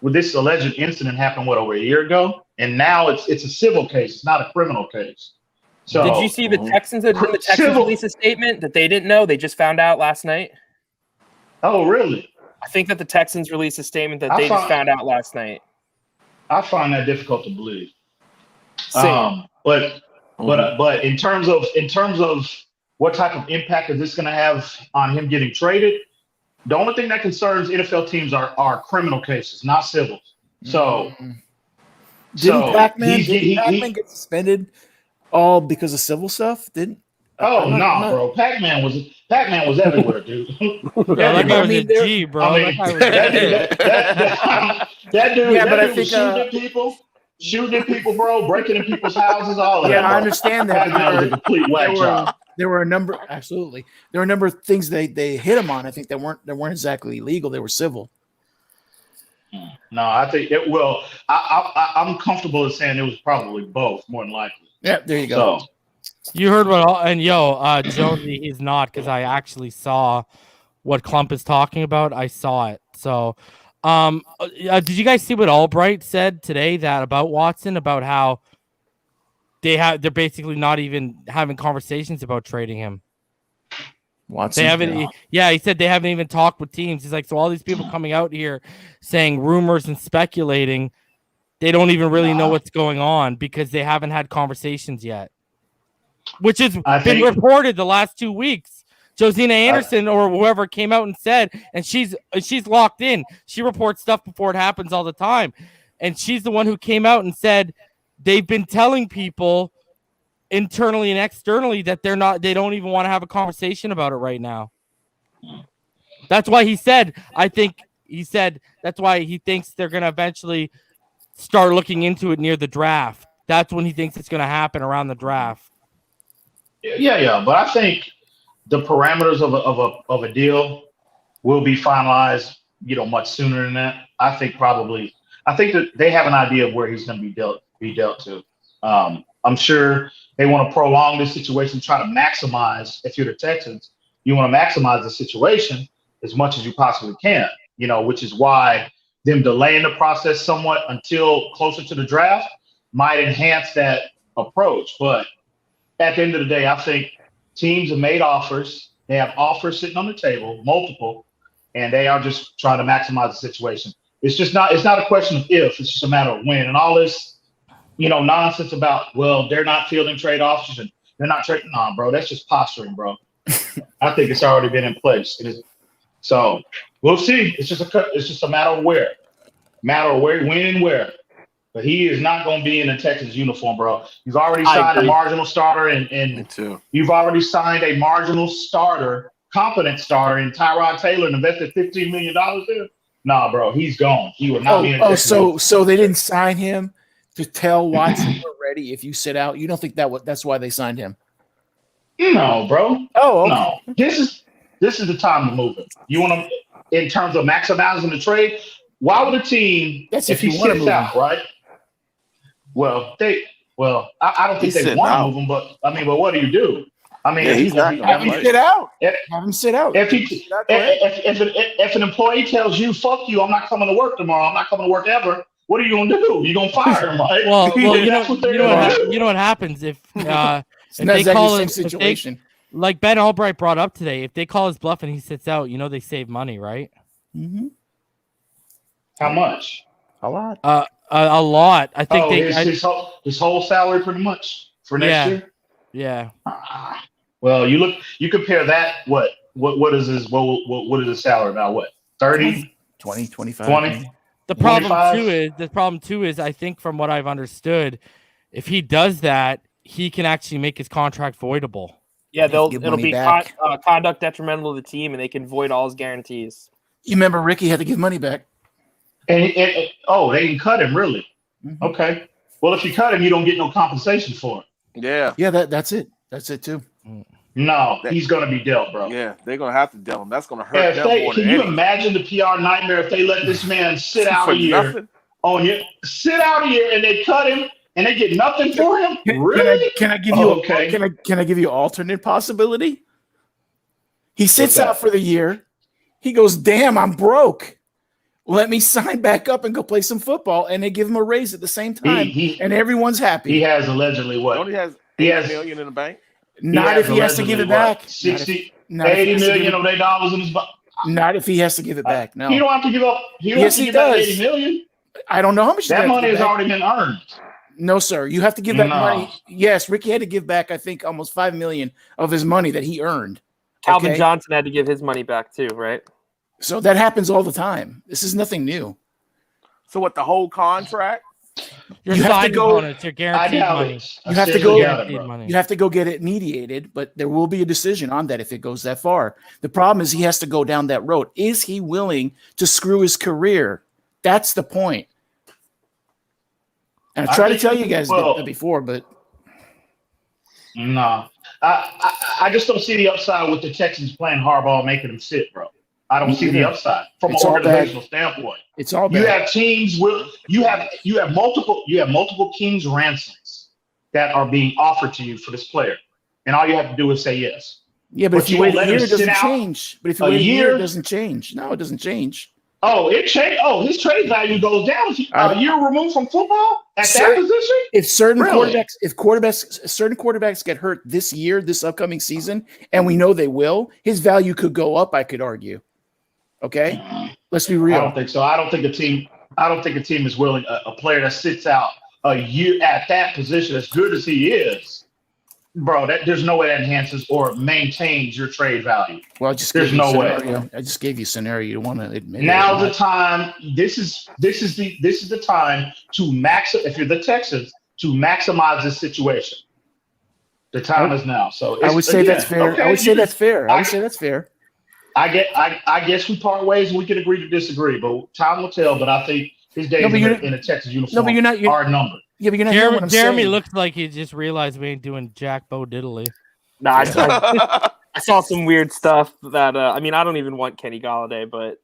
with this alleged incident happened, over a year ago? And now it's a civil case. It's not a criminal case. So, did you see the Texans? Didn't the Texans release a statement that they didn't know? They just found out last night. Oh, really? I think that the Texans released a statement that they just found out last night. I find that difficult to believe. But in terms of what type of impact is this going to have on him getting traded, the only thing that concerns NFL teams are criminal cases, not civils. So, didn't Pac-Man get suspended all because of civil stuff? Didn't? Oh no, bro! Pac-Man was everywhere, dude. That guy was a G, bro. That dude was shooting at people, bro, breaking in people's houses, all of that. Yeah, I understand that. Pac-Man was a complete whack job. There were a number of things they hit him on. I think that weren't exactly illegal. They were civil. No, I think it will. I'm comfortable in saying it was probably both, more than likely. Yeah, there you go. So, you heard Jonesy, he's not, because I actually saw what Klump is talking about. I saw it. So, did you guys see what Albright said today about Watson, about how they're basically not even having conversations about trading him? Watson, they haven't. Yeah, he said they haven't even talked with teams. He's like, so all these people coming out here saying rumors and speculating, they don't even really know what's going on because they haven't had conversations yet, which has been reported the last 2 weeks. Josina Anderson or whoever came out and said, and she's locked in. She reports stuff before it happens all the time, and she's the one who came out and said they've been telling people internally and externally that they don't even want to have a conversation about it right now. That's why that's why he thinks they're going to eventually start looking into it near the draft. That's when he thinks it's going to happen, around the draft. Yeah. But I think the parameters of a deal will be finalized, much sooner than that. I think that they have an idea of where he's going to be dealt to. I'm sure they want to prolong this situation, try to maximize. If you're the Texans, you want to maximize the situation as much as you possibly can, which is why them delaying the process somewhat until closer to the draft might enhance that approach. But at the end of the day, I think teams have made offers. They have offers sitting on the table, multiple, and they are just trying to maximize the situation. It's not a question of if, it's just a matter of when. And all this, nonsense about, well, they're not fielding trade offers and they're not trading. Nah, bro, that's just posturing, bro. I think it's already been in place. So we'll see. It's just a matter of where, when and where. But he is not going to be in a Texas uniform, bro. You've already signed a marginal starter, and you've already signed a marginal starter, competent starter in Tyrod Taylor, and invested $15 million there. Nah, bro, he's gone. He will not be in Texas. So they didn't sign him to tell Watson you're ready if you sit out? You don't think that's why they signed him? No, bro. Oh, okay. No. This is the time to move it. You want to, in terms of maximizing the trade, why would a team, if he sits out, right? Well, I don't think they want to move him, but what do you do? He's not going to have him sit out. Have him sit out. If an employee tells you, "Fuck you, I'm not coming to work tomorrow. I'm not coming to work ever," what are you going to do? You're going to fire him, right? Well, you know what happens if they call him situation. Like Ben Albright brought up today, if they call his bluff and he sits out, they save money, right? Mm-hmm. How much? A lot. A lot. I think his whole salary pretty much for next year. Yeah. Well, you compare that. What is his salary now? What, 30, 20, 25? 20? The problem too is I think from what I've understood, if he does that, he can actually make his contract voidable. Yeah, it'll money be back. conduct detrimental to the team, and they can void all his guarantees. You remember Ricky had to give money back. And they can cut him, really? Mhm. Okay. Well, if you cut him, you don't get no compensation for it. Yeah. Yeah, that's it. That's it too. No, he's going to be dealt, bro. Yeah, they're going to have to deal him. That's going to hurt them more Can than you anything. imagine the PR nightmare if they let this man sit out For a year nothing? sit out a year and they cut him and they get nothing for him? Really? Can I give you can I give you an alternate possibility? He sits out for the year. He goes, "Damn, I'm broke. Let me sign back up and go play some football," and they give him a raise at the same time, and everyone's happy. He has allegedly what? Don't he has $8 million in the bank? Not if he has to give it back. 60, $80 million of their dollars in his bank. Not if he has to give it back. No, he don't have to give up. Yes, he does. $80 million. I don't know how much That money has already been earned. No, sir. You have to give back money. Yes, Ricky had to give back, I think, almost $5 million of his money that he earned. Calvin Johnson had to give his money back too, right? So that happens all the time. This is nothing new. So what, the whole contract? Your You have to signing go- bonus, your guaranteed money. You have to go. Guaranteed money. You have to go get it mediated, but there will be a decision on that if it goes that far. The problem is he has to go down that road. Is he willing to screw his career? That's the point. And I try to tell you guys that before, but no, I just don't see the upside with the Texans playing hardball, making them sit, bro. I don't see the upside from an organizational standpoint. It's all bad. You have teams you have multiple King's ransoms that are being offered to you for this player, and all you have to do is say yes. Yeah, but if you wait a year, it doesn't change. But if you wait a year, it doesn't change. No, it doesn't change. Oh, it changed. Oh, his trade value goes down a year removed from football at that position. If certain quarterbacks get hurt this year, this upcoming season, and we know they will, his value could go up. I could argue. Okay, let's be real. I don't think so. I don't think a team is willing. A player that sits out a year at that position, as good as he is, bro. There's no way that enhances or maintains your trade value. Well, there's no way. I just gave you a scenario. You want to admit. Now's the time. This is the time to if you're the Texans, to maximize this situation. The time is now. So I would say that's fair. Okay, I would say that's fair. I guess we part ways and we can agree to disagree, but time will tell. But I think his days in a Texas uniform are numbered. Yeah, but you're not Jeremy looks like he just realized we ain't doing Jack Bo Diddley. Nah, I saw some weird stuff that I don't even want Kenny Golladay, but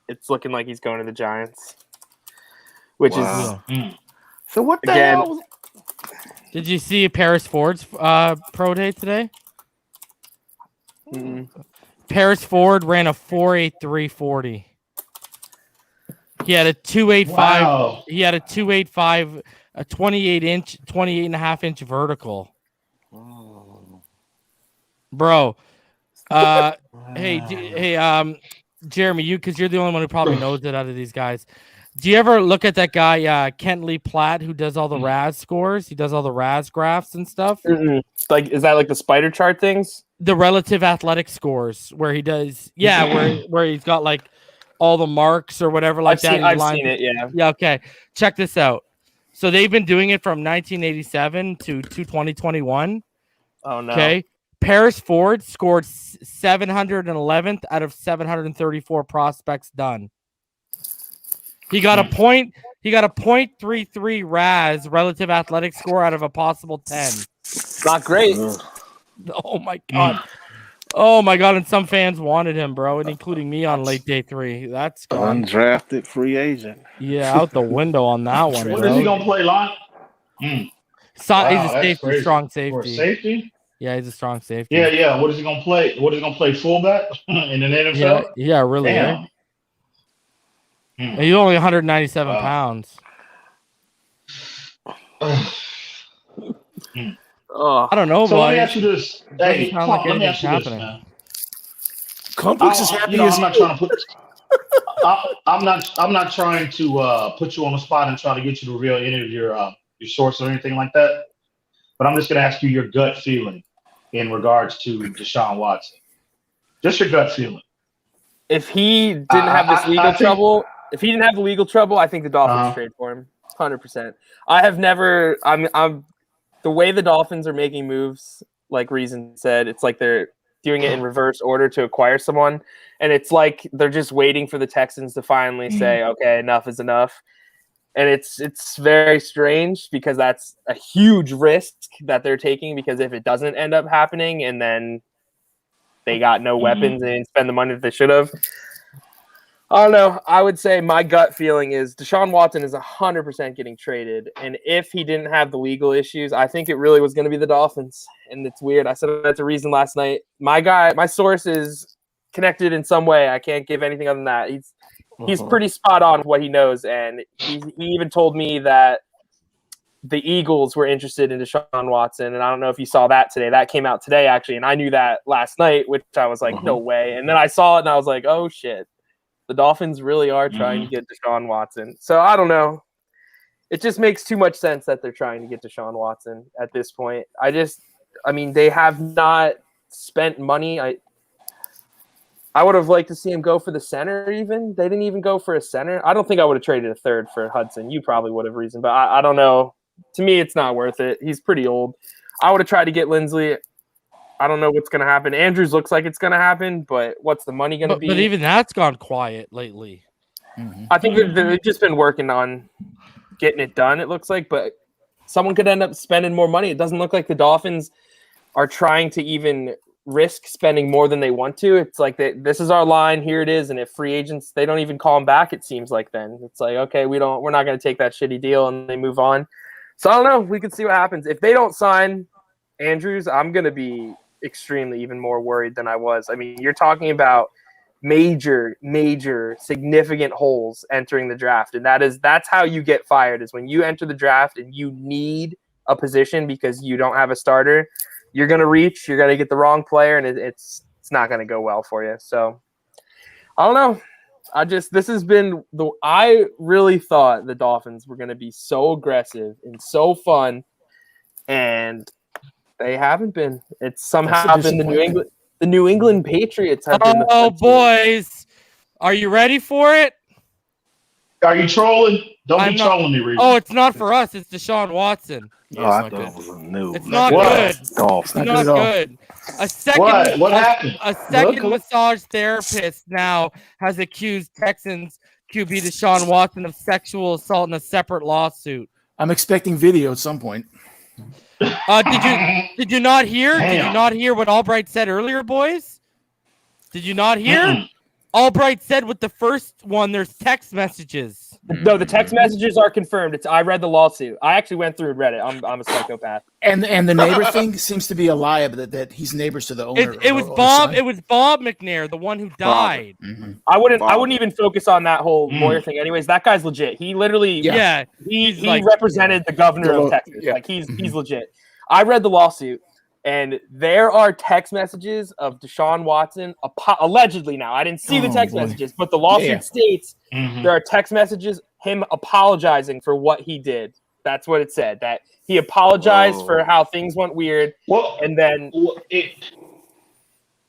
it's looking like he's going to the Giants. Which is so what the hell? Did you see Paris Ford's pro day today? Mm-hmm. Paris Ford ran a 4.8340. He had a 2.85. Wow. He had a 2.85, a 28.5-inch vertical. Oh. Bro, hey, Jeremy, because you're the only one who probably knows it out of these guys. Do you ever look at that guy Kent Lee Platt who does all the RAS scores? He does all the RAS graphs and stuff. Like, is that like the spider chart things? The relative athletic scores, where he does, where he's got like all the marks or whatever like that. I've seen it, yeah. Yeah, okay. Check this out. So they've been doing it from 1987 to 2021. Oh no. Okay. Paris Ford scored 711th out of 734 prospects done. He got a 0.33 RAS relative athletic score out of a possible 10. Not great. Oh my god. Oh my god, and some fans wanted him, bro, and including me on late day 3. That's gone. Undrafted free agent. Yeah, out the window on that one. What is he gonna play, Lon? He's a safety, strong safety. For safety? Yeah, he's a strong safety. Yeah. What is he gonna play? What is he gonna play? Fullback in the NFL? Yeah, really. Damn. And he's only 197 pounds. I don't know, so boy. let me ask you this. Hey, Klump, let me ask you this, man. Klump looks as happy as I'm not trying to put. I'm not trying to put you on the spot and try to get you to reveal any of your sources or anything like that. But I'm just going to ask you your gut feeling in regards to Deshaun Watson. Just your gut feeling. If he didn't have this legal trouble, I think the Dolphins trade for him. 100%. I have never. I'm the way the Dolphins are making moves. like Reason said. It's like they're doing it in reverse order to acquire someone. And it's like they're just waiting for the Texans to finally say, okay, enough is enough. And it's very strange because that's a huge risk that they're taking, because if it doesn't end up happening and then they got no weapons and didn't spend the money that they should have, I don't know. I would say my gut feeling is Deshaun Watson is 100% getting traded. And if he didn't have the legal issues, I think it really was going to be the Dolphins. And it's weird. I said that's a reason last night. My source is connected in some way. I can't give anything other than that. He's pretty spot on with what he knows. And he even told me that the Eagles were interested in Deshaun Watson. And I don't know if you saw that today. That came out today, actually. And I knew that last night, which I was like, no way. And then I saw it and I was like, oh, shit. The Dolphins really are trying to get Deshaun Watson. So I don't know. It just makes too much sense that they're trying to get Deshaun Watson at this point. I mean, they have not spent money. I would have liked to see him go for the center even. They didn't even go for a center. I don't think I would have traded a third for Hudson. You probably would have, Reason. But I don't know. To me, it's not worth it. He's pretty old. I would have tried to get Lindsley. I don't know what's going to happen. Andrews looks like it's going to happen, but what's the money going to be? But even that's gone quiet lately. I think they've just been working on getting it done, it looks like, but someone could end up spending more money. It doesn't look like the Dolphins are trying to even risk spending more than they want to. It's like this is our line, here it is, and if free agents, they don't even call them back, it seems like then. It's like, okay, we're not going to take that shitty deal, and they move on. So I don't know. We can see what happens. If they don't sign Andrews, I'm going to be extremely even more worried than I was. I mean, you're talking about major significant holes entering the draft, and that's how you get fired, is when you enter the draft and you need a position because you don't have a starter. You're going to you're going to get the wrong player, and it's not going to go well for you. So I don't know. I really thought the Dolphins were going to be so aggressive and so fun, and they haven't been. It's somehow been the New England Patriots have been the fun team. Boys, are you ready for it? Are you trolling? Don't be trolling me, Reed. Oh, it's not for us. It's Deshaun Watson. I thought it was a new. It's not good. It's not good. A second. What happened? A second massage therapist now has accused Texans QB Deshaun Watson of sexual assault in a separate lawsuit. I'm expecting video at some point. Did you not hear? Damn. Did you not hear what Albright said earlier, boys? Did you not hear? Albright said with the first one, there's text messages. No, the text messages are confirmed. I read the lawsuit. I actually went through and read it. I'm a psychopath. And the neighbor thing seems to be a lie, but that he's neighbors to the owner. It was Bob. It was Bob McNair, the one who died. Mm-hmm. I wouldn't even focus on that whole lawyer thing. Anyways, that guy's legit. He literally, he represented the governor of Texas. Yeah. Like he's legit. I read the lawsuit, and there are text messages of Deshaun Watson allegedly. Now I didn't see the text messages, but the lawsuit states there are text messages him apologizing for what he did. That's what it said. That he apologized for how things went weird. And then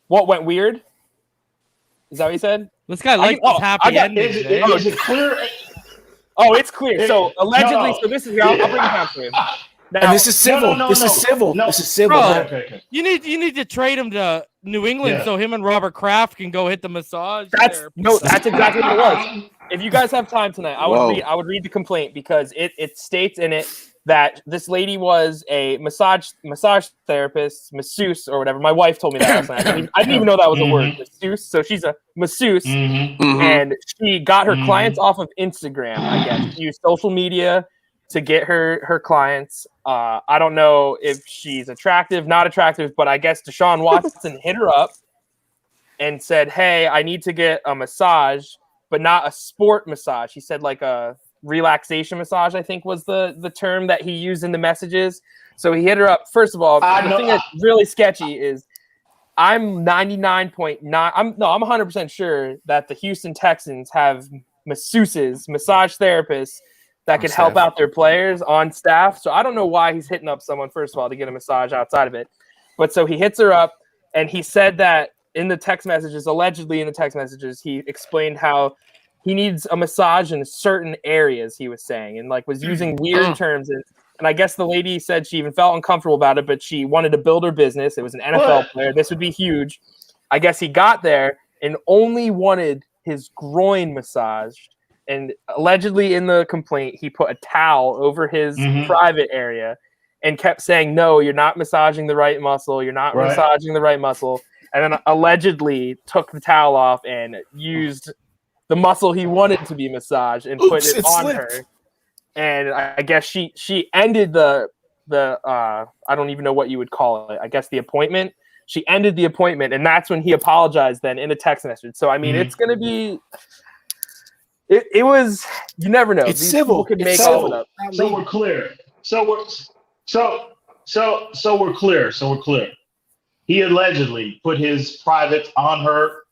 what went weird? Is that what he said? This guy likes happy ending. Is it clear? Oh, it's clear. So allegedly, so this is here. I'll bring it down for him. Now, and this is civil. This is civil. This is civil. Bro, okay. You need to trade him to New England so him and Robert Kraft can go hit the massage. That's exactly what it was. If you guys have time tonight, I would read the complaint, because it states in it that this lady was a massage therapist, masseuse or whatever. My wife told me that last night. I didn't even know that was a word, masseuse. So she's a masseuse, and she got her clients off of Instagram. I guess she used social media to get her clients. I don't know if she's attractive, not attractive, but I guess Deshaun Watson hit her up and said, hey, I need to get a massage, but not a sport massage. He said like a relaxation massage, I think was the term that he used in the messages. So he hit her up. First of all, the thing that's really sketchy is I'm 100% sure that the Houston Texans have masseuses, massage therapists that can help out their players on staff. So I don't know why he's hitting up someone, first of all, to get a massage outside of it. But so he hits her up, and he said that in the text messages, allegedly in the text messages, he explained how he needs a massage in certain areas, he was saying, and like was using weird terms. And I guess the lady said she even felt uncomfortable about it, but she wanted to build her business. It was an NFL player. This would be huge. I guess he got there and only wanted his groin massaged. And allegedly in the complaint, he put a towel over his private area and kept saying, no, you're not massaging the right muscle. You're not massaging the right muscle. And then allegedly took the towel off and used the muscle he wanted to be massaged and put it on her. And I guess she ended the I don't even know what you would call it. I guess the appointment. She ended the appointment, and that's when he apologized then in a text message. So, I mean, it's going to be – it was – you never know. It's These civil. Could It's make civil. all it up. So we're clear. So we're clear. He allegedly put his private on her,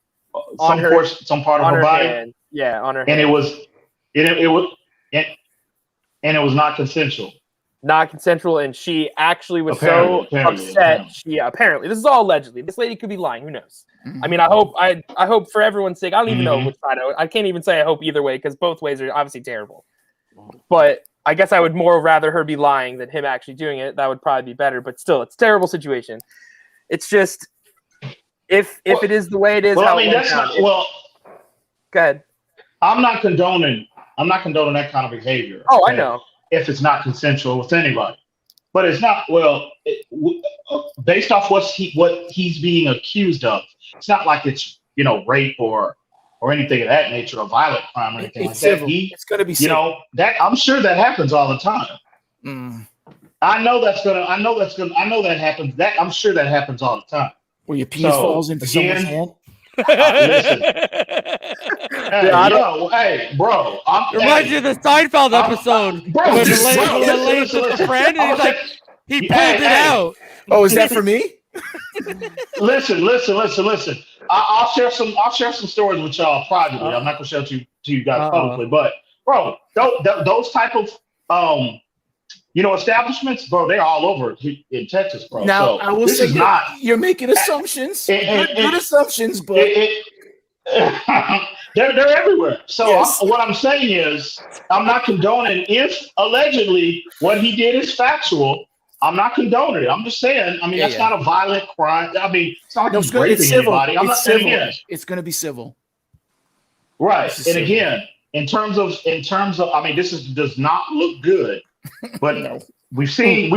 some part of her body. Hand. Yeah, on her and hand. it was not consensual. Not consensual, and she actually was Apparently. upset. Apparently, this is all allegedly. This lady could be lying. Who knows? I mean, I hope for everyone's sake. I don't even know which side. I can't even say I hope either way because both ways are obviously terrible. But I guess I would more rather her be lying than him actually doing it. That would probably be better. But still, it's a terrible situation. It's just if it is the way it is. Well, how I mean, it went down, go ahead. I'm not condoning that kind of behavior. Oh, I know. If it's not consensual with anybody, but it's not. Well, based off what he's being accused of, it's not like it's rape or anything of that nature, or violent crime or anything like that. It's going to be civil. That I'm sure that happens all the time. I know that happens. I'm sure that happens all the time. Where your penis falls into someone's hand. Listen. Hey, bro. Reminds you of the Seinfeld episode. Bro, when the lady took the friend and he's like, he pulled it out. Oh, is that for me? Listen. I'll share some stories with y'all privately. I'm not gonna share to you guys publicly, but bro, those type of establishments, bro, they're all over in Texas, bro. Now, so I will say you're making assumptions, good assumptions, but they're everywhere. So yes. what I'm saying is, I'm not condoning if allegedly what he did is factual. I'm not condoning it. I'm just saying. I mean, that's not a violent crime. I mean, it's not like he's raping anybody. I'm not saying yes. It's going to be civil, right? And again, in terms of, I mean, does not look good. But No. we've seen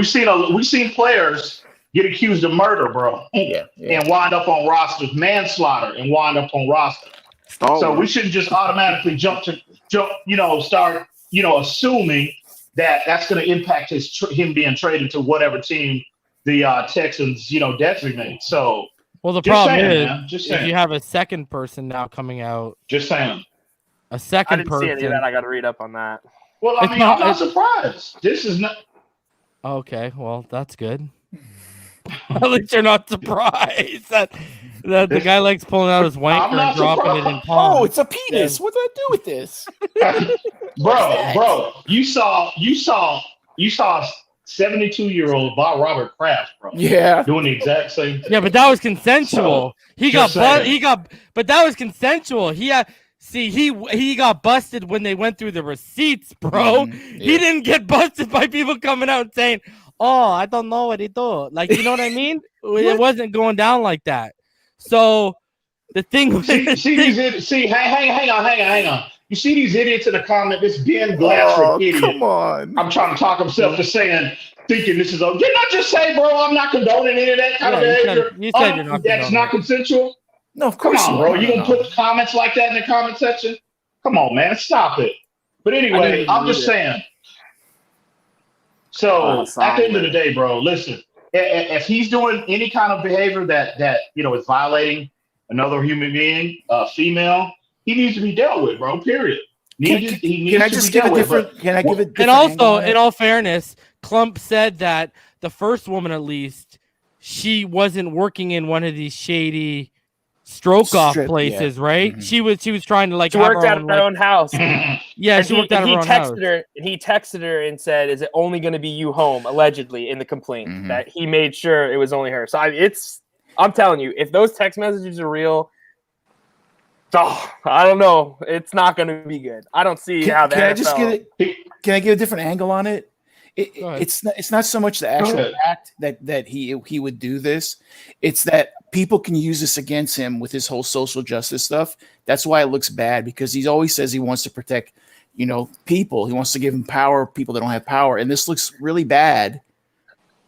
players get accused of murder, bro, and wind up on rosters, manslaughter, and wind up on rosters. So we shouldn't just automatically start assuming that that's going to impact him being traded to whatever team the Texans designate. So Well, the problem is if you have a second person now coming out. Just saying. A I second didn't person. see any of that. I got to read up on that. Well, I mean, I'm not surprised. This is not. Okay, well, that's good. At least you're not surprised that the guy likes pulling out his wanker and dropping it in palm. Oh, it's a penis. What do I do with this? bro, you saw 72-year-old Bob Robert Kraft, bro. Yeah, doing the exact same thing. Yeah, but that was consensual. So, but that was consensual. He got busted when they went through the receipts, bro. He didn't get busted by people coming out and saying, "Oh, I don't know what he do." Like, you know what I mean? It wasn't going down like that. So the thing was, hang on. You see these idiots in the comment, this Ben Glassford idiot. Come on. I'm trying to talk himself to thinking this is didn't I just say, bro, I'm not condoning any of that kind of behavior? You said you're not that's not consensual? No, of Come course on, not. bro. You gonna put comments like that in the comment section? Come on, man. Stop it. But anyway, I'm just saying. So at the end of the day, bro, listen, if he's doing any kind of behavior that is violating another human being, female, he needs to be dealt with, bro. Period. And also, in all fairness, Klump said that the first woman, at least, she wasn't working in one of these shady stroke off places, right? Mm-hmm. She was trying to she worked out of her own house. Yeah, she worked out of her own house. He texted her and said, "Is it only going to be you home?" Allegedly in the complaint that he made sure it was only her. So I'm telling you, if those text messages are real, I don't know. It's not going to be good. I don't see how that. Can I give a different angle on it? It's not so much the actual act that he would do this. It's that people can use this against him with his whole social justice stuff. That's why it looks bad, because he always says he wants to protect, people. He wants to give them power, people that don't have power. And this looks really bad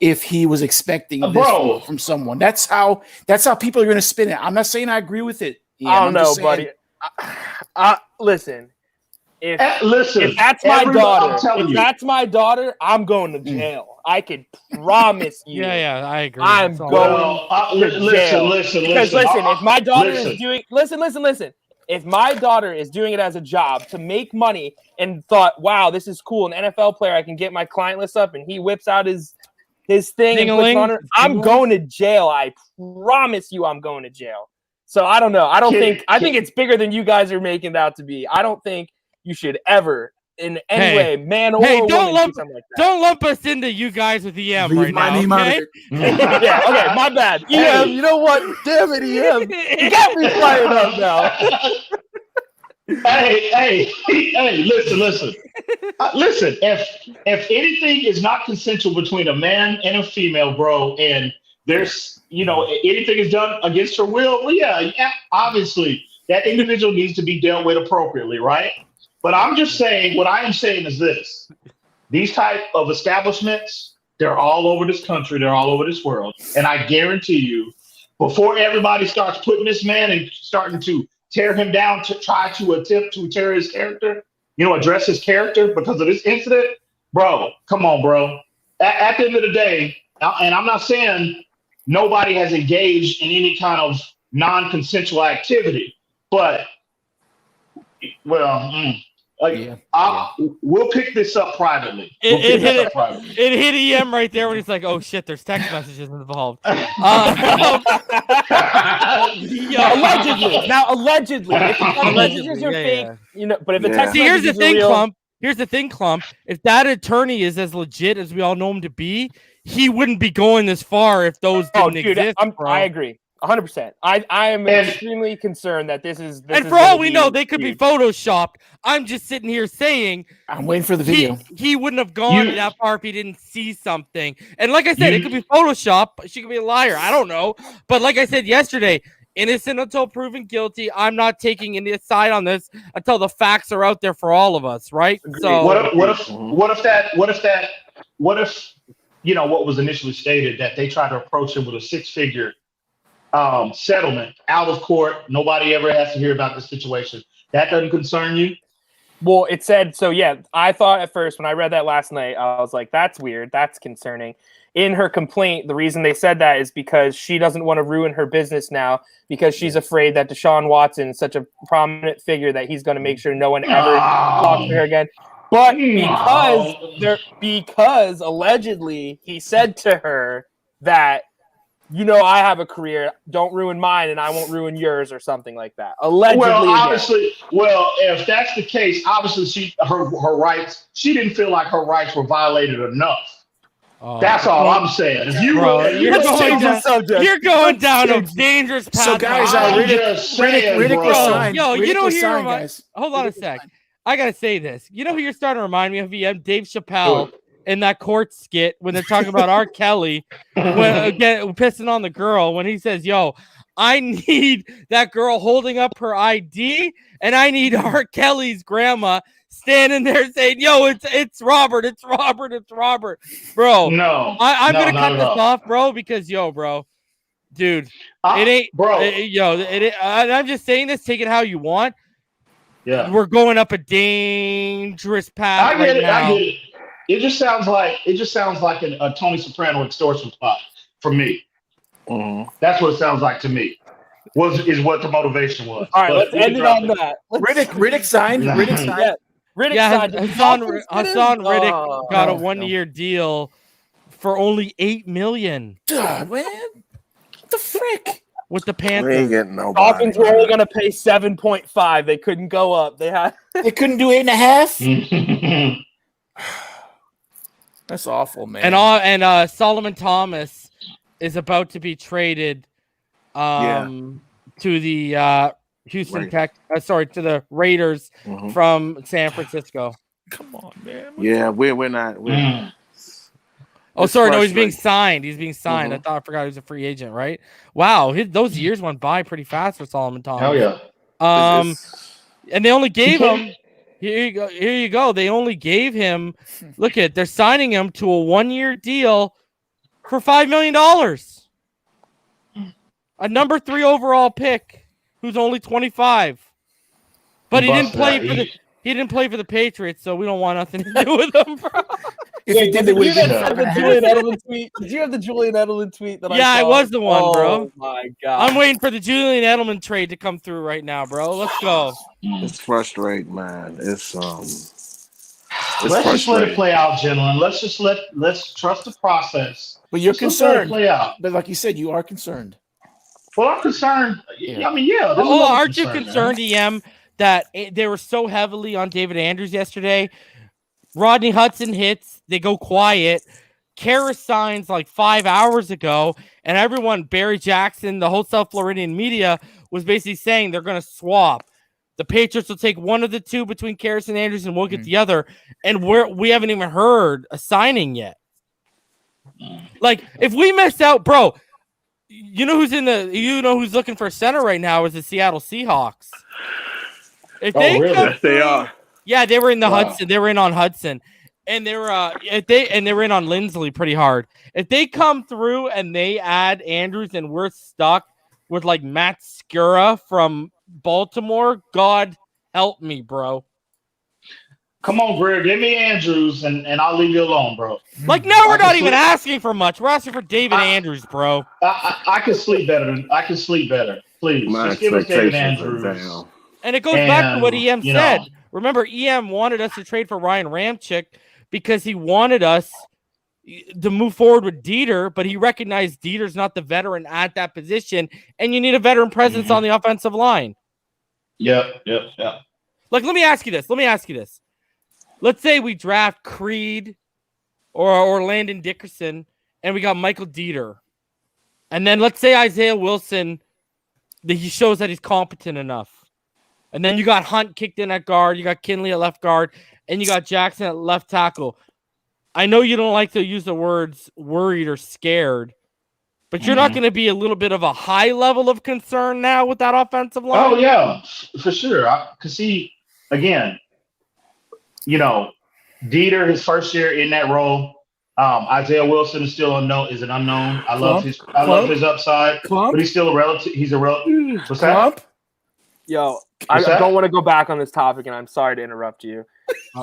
if he was expecting this from someone. That's how people are going to spin it. I'm not saying I agree with it. I don't know, buddy. Listen. If that's my daughter, I'm going to jail. I can promise you. Yeah, I agree. I'm going to jail. Listen. Because if my daughter is doing, listen. If my daughter is doing it as a job to make money and thought, wow, this is cool, an NFL player, I can get my client list up, and he whips out his thing and puts it on her, I'm going to jail. I promise you, I'm going to jail. So I don't know. I think it's bigger than you guys are making it out to be. I don't think you should ever, in any way, man or woman, do something like that. Don't lump us into you guys with EM right now, okay? Yeah, okay, my bad. EM, you know what? Damn it, EM. You got me fired up now. Hey, listen. Listen, if anything is not consensual between a man and a female, bro, and there's, anything is done against her will, well, yeah, obviously, that individual needs to be dealt with appropriately, right? But I'm just saying, what I am saying is this. These type of establishments, they're all over this country. They're all over this world. And I guarantee you, before everybody starts putting this man and starting to tear him down to try to attempt to tear his character, address his character because of this incident, bro, come on, bro. At the end of the day, and I'm not saying nobody has engaged in any kind of non-consensual activity, but, we'll pick this up privately. It hit EM right there when he's like, "Oh shit, there's text messages involved." Allegedly. Now, allegedly, if the text messages are fake, but if the text here's the thing, real, Klump. Here's the thing, Klump. If that attorney is as legit as we all know him to be, he wouldn't be going this far if those didn't exist. I agree. 100%. I am extremely concerned that this is. And for all we know, they could be photoshopped. I'm just sitting here saying, I'm waiting for the video. He wouldn't have gone that far if he didn't see something. And like I said, it could be photoshopped. She could be a liar. I don't know. But like I said yesterday, innocent until proven guilty. I'm not taking any side on this until the facts are out there for all of us, right? So what if what was initially stated, that they tried to approach him with a 6-figure settlement out of court. Nobody ever has to hear about the situation. That doesn't concern you? Well, it said, so yeah, I thought at first when I read that last night, I was like, that's weird. That's concerning. In her complaint, the reason they said that is because she doesn't want to ruin her business now because she's afraid that Deshaun Watson is such a prominent figure that he's going to make sure no one ever talks to her again. But because allegedly he said to her that, I have a career. Don't ruin mine, and I won't ruin yours, or something like that. Allegedly. Well, if that's the case, obviously her rights. She didn't feel like her rights were violated enough. That's all I'm saying. If you're going down a dangerous path. So guys, hold on a sec. I gotta say this. You know who you're starting to remind me of? Dave Chappelle. In that court skit when they're talking about R. Kelly, pissing on the girl, when he says, "Yo, I need that girl holding up her ID, and I need R. Kelly's grandma standing there saying, "Yo, it's Robert, bro." No, I'm gonna cut this off, bro, because bro, dude, it ain't, bro. I'm just saying this. Take it how you want. Yeah, we're going up a dangerous path. I get it. It just sounds like a Tony Soprano extortion plot for me. Mm-hmm. That's what it sounds like to me. Is what the motivation was. All right, let's end it on that. Riddick signed. Riddick signed. Hassan Riddick got a 1-year deal for only $8 million. God, man, what the frick? With the Panthers, Dolphins were only going to pay 7.5. They couldn't go up. They couldn't do 8.5. That's awful, man. And Solomon Thomas is about to be traded to the Houston Tech. To the Raiders from San Francisco. Come on, man. We're not. Oh, It's sorry, no, he's being frustrating. signed. He's being signed. Mhm. I forgot he was a free agent, right? Wow, those years went by pretty fast for Solomon Thomas. Hell yeah. And they only gave can't- him. Here you go. Here you go. They only gave him. Look at, they're signing him to a 1-year deal for $5 million. A number 3 overall pick, who's only 25, but he didn't play for the. He didn't play for the Patriots, so we don't want nothing to do with him, bro. If he did, they would have been the Julian Edelman tweet. Did you have the Julian Edelman tweet that I saw? Yeah, it was the one, bro. Oh my god! I'm waiting for the Julian Edelman trade to come through right now, bro. Let's go. It's frustrating, man. It's Let's just let it play out, gentlemen. Let's trust the process. But you're Let's let it concerned. play out. But like you said, you are concerned. Well, I'm concerned. I mean, yeah. there's a Oh, little aren't you concern, concerned, EM, that they were so heavily on David Andrews yesterday? Rodney Hudson hits, they go quiet. Karras signs like 5 hours ago, and everyone, Barry Jackson, the whole South Floridian media, was basically saying they're going to swap. The Patriots will take one of the two between Karras and Andrews, and we'll get the other. And we haven't even heard a signing yet. Like, if we miss out, bro, you know who's looking for a center right now is the Seattle Seahawks. If they really? come Yes, they are. Yeah, they were in the Wow. Hudson. They were in on Hudson, and they were they were in on Lindsley pretty hard. If they come through and they add Andrews, and we're stuck with like Matt Skura from Baltimore, God help me, bro. Come on, Greg. Give me Andrews, and I'll leave you alone, bro. Like now we're I can not even sleep- asking for much. We're asking for David Andrews, bro. I can sleep better. I can sleep better. Please, My just give us David expectations are Andrews. down. And it goes back to what And, EM you said. know. Remember, EM wanted us to trade for Ryan Ramczyk because he wanted us to move forward with Dieter, but he recognized Dieter's not the veteran at that position, and you need a veteran presence on the offensive line. Yep. Like, let me ask you this. Let's say we draft Creed or Landon Dickerson, and we got Michael Dieter. And then let's say Isaiah Wilson, he shows that he's competent enough. And then you got Hunt kicked in at guard, you got Kinley at left guard, and you got Jackson at left tackle. I know you don't like to use the words worried or scared, but you're not going to be a little bit of a high level of concern now with that offensive line? Oh yeah, for sure. Because he, again, Dieter, his first year in that role. Isaiah Wilson is still an unknown. I love his upside, Klump? but he's still a relative. He's a relative. What's that? Klump? Yo, I What's that? don't want to go back on this topic, and I'm sorry to interrupt you.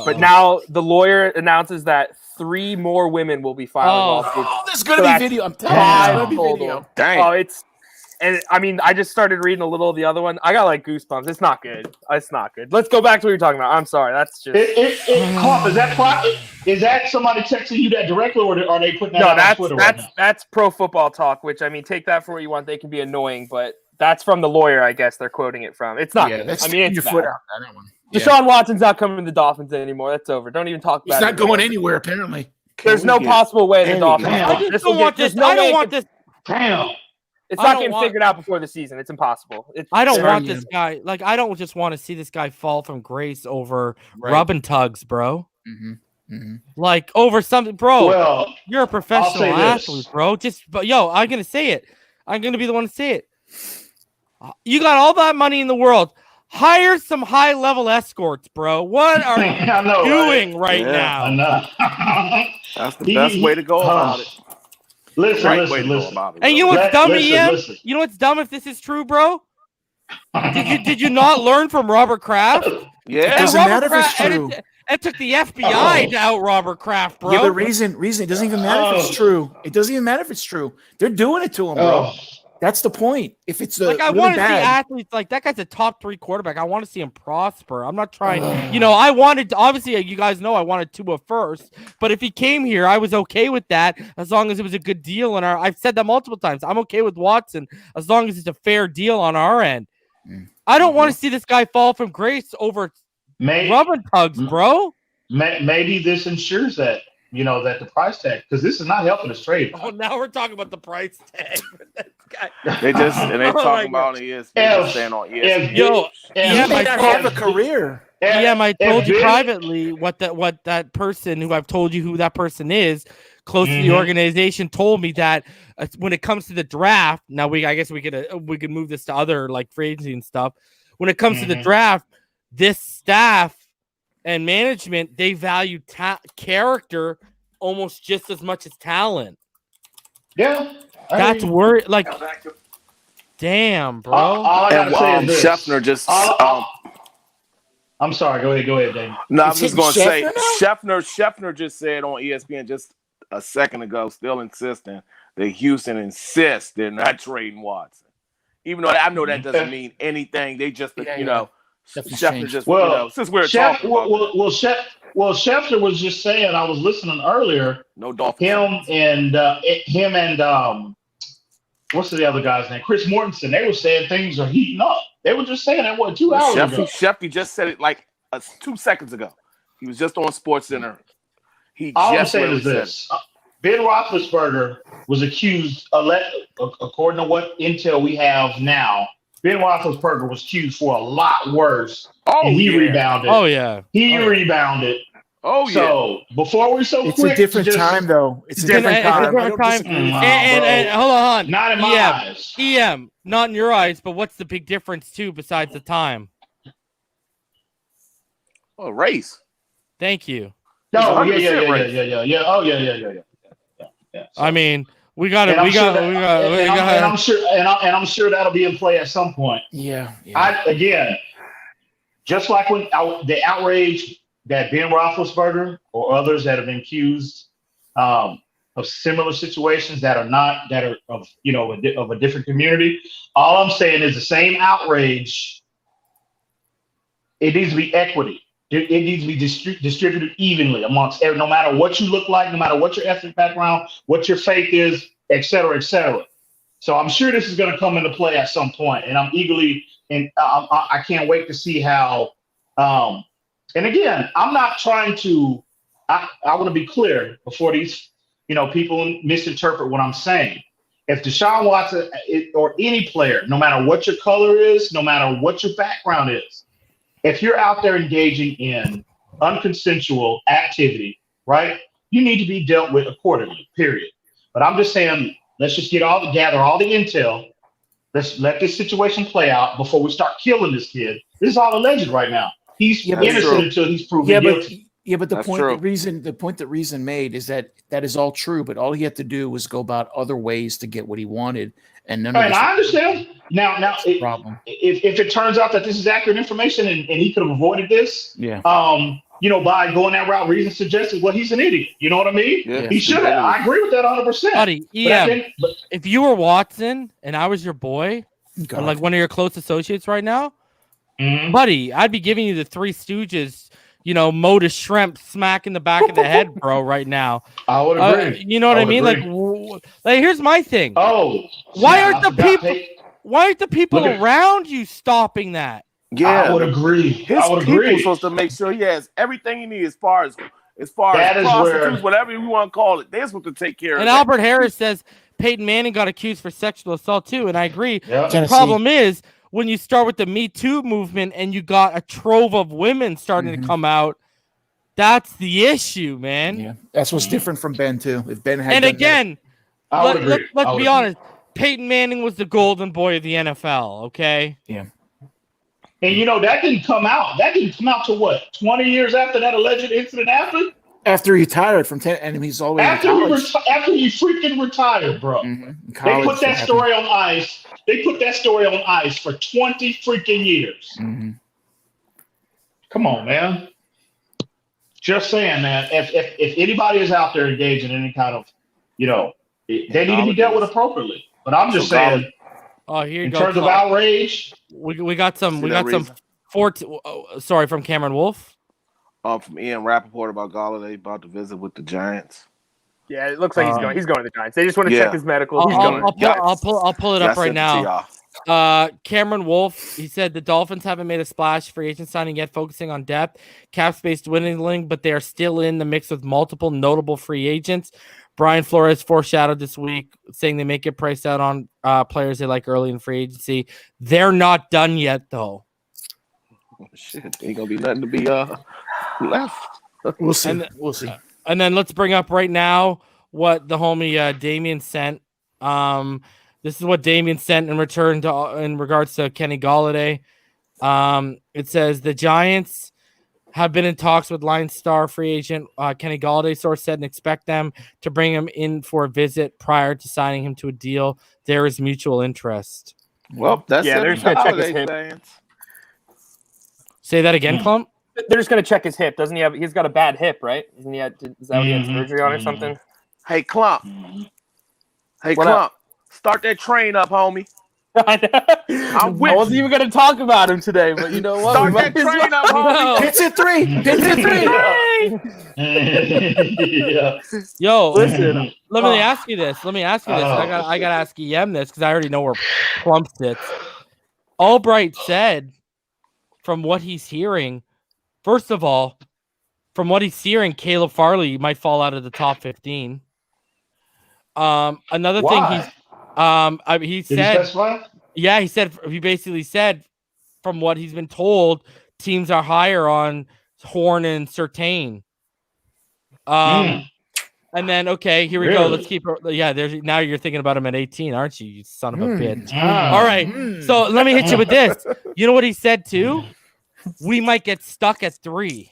But now the lawyer announces that 3 more women will be filing lawsuits. Oh, there's gonna So be that's video. I'm telling you, there's gonna be total. video. Dang. Oh, and I mean, I just started reading a little of the other one. I got like goosebumps. It's not good. It's not good. Let's go back to what you're talking about. I'm sorry. That's just Klump, is that somebody texting you that directly, or are they putting that no. on Twitter right now? That's pro football talk. Which I mean, take that for what you want. They can be annoying, but that's from the lawyer. I guess they're quoting it from. It's not. Yeah, good. that's I mean, it's your bad. foot out on that one. Deshaun Watson's not coming to the Dolphins anymore. That's over. Don't even talk about He's it. not going anywhere, apparently. There's no possible way the Dolphins. Damn. I just don't want this. there's no I don't way want this. Damn. It's I not don't getting want- figured out before the season. It's impossible. I don't Sorry, want Ian. this guy. Like, I don't just want to see this guy fall from grace over Right. rubbing tugs, bro. Mm-hmm. Like, over something, bro. Well, You're a professional say this. athlete, bro. I'm gonna say it. I'm gonna be the one to say it. You got all that money in the world. Hire some high-level escorts, bro. What are you I know, doing right Yeah, now? I know. That's the best way to go about it. Listen, Right way to go listen. about it. And you know bro. what's dumb, Listen, Ian? listen. You know what's dumb if this is true, bro? Did you not learn from Robert Kraft? Yeah. Doesn't Robert matter if it's Kraft- true. It took the FBI to out Robert Kraft, bro. Yeah, but reason it doesn't even matter if it's true. It doesn't even matter if it's true. They're doing it to him, bro. Oh, That's the point. If it's Like, I really want to see bad, athletes like that guy's a top 3 quarterback. I want to see him prosper. I'm not trying, I wanted obviously you guys know I wanted Tua first, but if he came here, I was okay with that as long as it was a good deal. And I've said that multiple times. I'm okay with Watson as long as it's a fair deal on our end. I don't want to see this guy fall from grace over rubbing tugs, bro. maybe this ensures that that the price tag, because this is not helping us trade. Oh, now we're talking about the price tag for this guy. They Oh my talking about on ESPN. They're saying on ESPN. Yo, he yeah, may I not told have a career. I told you Vinny- privately what that person who I've told you who that person is close to the organization told me that when it comes to the draft, now I guess we could move this to other like free agency and stuff. When it comes to the draft, this staff and management, they value character almost just as much as talent. Yeah, that's where like, damn, bro. All I gotta say is this. Scheffner just. I'm sorry. Go ahead, Dave. No, I'm just going to say Scheffner just said on ESPN just a second ago, still insisting that Houston insists they're not trading Watson. Even though I know that doesn't mean anything. They just, Scheffner just, since we're talking about Scheffner was just saying, I was listening earlier. No Dolphins. Him and what's the other guy's name? Chris Mortensen. They were saying things are heating up. They were just saying that 2 hours ago. Sheffy just said it like 2 seconds ago. He was just on SportsCenter. All I'm saying is this: Ben Roethlisberger was accused, according to what intel we have now. Ben Roethlisberger was accused for a lot worse. And he rebounded. Oh yeah, he rebounded. Oh yeah. So before we're so it's quick, a different time though. It's a different time. And hold on. Not in my eyes. EM, not in your eyes, but what's the big difference too besides the time? Oh, race. Thank you. No, yeah. Oh yeah. So, I mean, we got it. And I'm sure that'll be in play at some point. Yeah. Again, just like when the outrage that Ben Roethlisberger or others that have been accused of similar situations that are of a different community. All I'm saying is the same outrage. It needs to be equity. It needs to be distributed evenly amongst no matter what you look like, no matter what your ethnic background, what your faith is, et cetera, et cetera. So I'm sure this is going to come into play at some point, and I'm eagerly and I can't wait to see how. And again, I'm not trying to. I want to be clear before these people misinterpret what I'm saying. If Deshaun Watson or any player, no matter what your color is, no matter what your background is, if you're out there engaging in unconsensual activity, right, you need to be dealt with accordingly, period. But I'm just saying, let's just gather all the intel. Let's let this situation play out before we start killing this kid. This is all alleged right now. He's innocent until he's proven guilty. But the point that Reason made is that is all true, but all he had to do was go about other ways to get what he wanted. And I understand. Now, problem. If it turns out that this is accurate information and he could have avoided this, by going that route, Reason suggested, well, he's an idiot. You know what I mean? Yeah, he should have. I agree with that 100%. Buddy, if you were Watson and I was your boy, or like one of your close associates right now, buddy, I'd be giving you the Three Stooges, Modus Shrimp smack in the back of the head, bro, right now. I would agree. You know what I mean? Agree. Like, here's my thing. Why aren't the people around you stopping that? Yeah, I would agree. His people supposed to make sure he has everything he needs as far as prostitutes, whatever you want to call it. They're supposed to take care of it. And Albert Harris says Peyton Manning got accused for sexual assault too, and I agree. Yep. The problem is when you start with the Me Too movement and you got a trove of women starting to come out, that's the issue, man. Yeah, that's what's different from Ben too. If Ben had, and again, let's be honest. Peyton Manning was the golden boy of the NFL. Okay. Yeah. And that didn't come out. That didn't come out to what? 20 years after that alleged incident happened. After he retired from 10, and he's always after he freaking retired, bro. They put that story on ice. They put that story on ice for 20 freaking years. Come on, man. Just saying, man. If anybody is out there engaged in any kind of, they need to be dealt with appropriately. But I'm just saying. Oh, here you in go. In terms of outrage, we got some. Sorry, from Cameron Wolf. From Ian Rappaport about Galladay about to visit with the Giants. Yeah, it looks like he's going. He's going to the Giants. They just want to check his medical. I'll pull it up right now. Cameron Wolf, he said the Dolphins haven't made a splash free agent signing yet, focusing on depth, cap space dwindling, but they are still in the mix with multiple notable free agents. Brian Flores foreshadowed this week, saying they may get priced out on players they like early in free agency. They're not done yet, though. Oh, shit, ain't gonna be nothing to be left. We'll see. And then let's bring up right now what the homie Damien sent. This is what Damien sent in return to in regards to Kenny Golladay. It says the Giants have been in talks with Lions star free agent Kenny Golladay. Source said and expect them to bring him in for a visit prior to signing him to a deal. There is mutual interest. Well, that's they're just gonna check his hip. Say that again, Klump. They're just gonna check his hip. Doesn't he have? He's got a bad hip, right? Isn't he? Is that what he had surgery on or something? Hey, Klump. Hey, What Klump. up? Start that train up, homie. I wasn't even gonna talk about him today, but you know what? Start that train up, homie. Pitch at 3. Pitch at 3. Yo, Listen, let me ask you this. I gotta ask EM this because I already know where Klump sits. Albright said, from what he's hearing, first of all, from what he's hearing, Caleb Farley might fall out of the top 15. Another thing he said, he basically said, from what he's been told, teams are higher on Horn and Surtain. And then, okay, here we go. Let's keep. Yeah, now you're thinking about him at 18, aren't you? You son of a bitch. All right. So let me hit you with this. You know what he said too? We might get stuck at 3.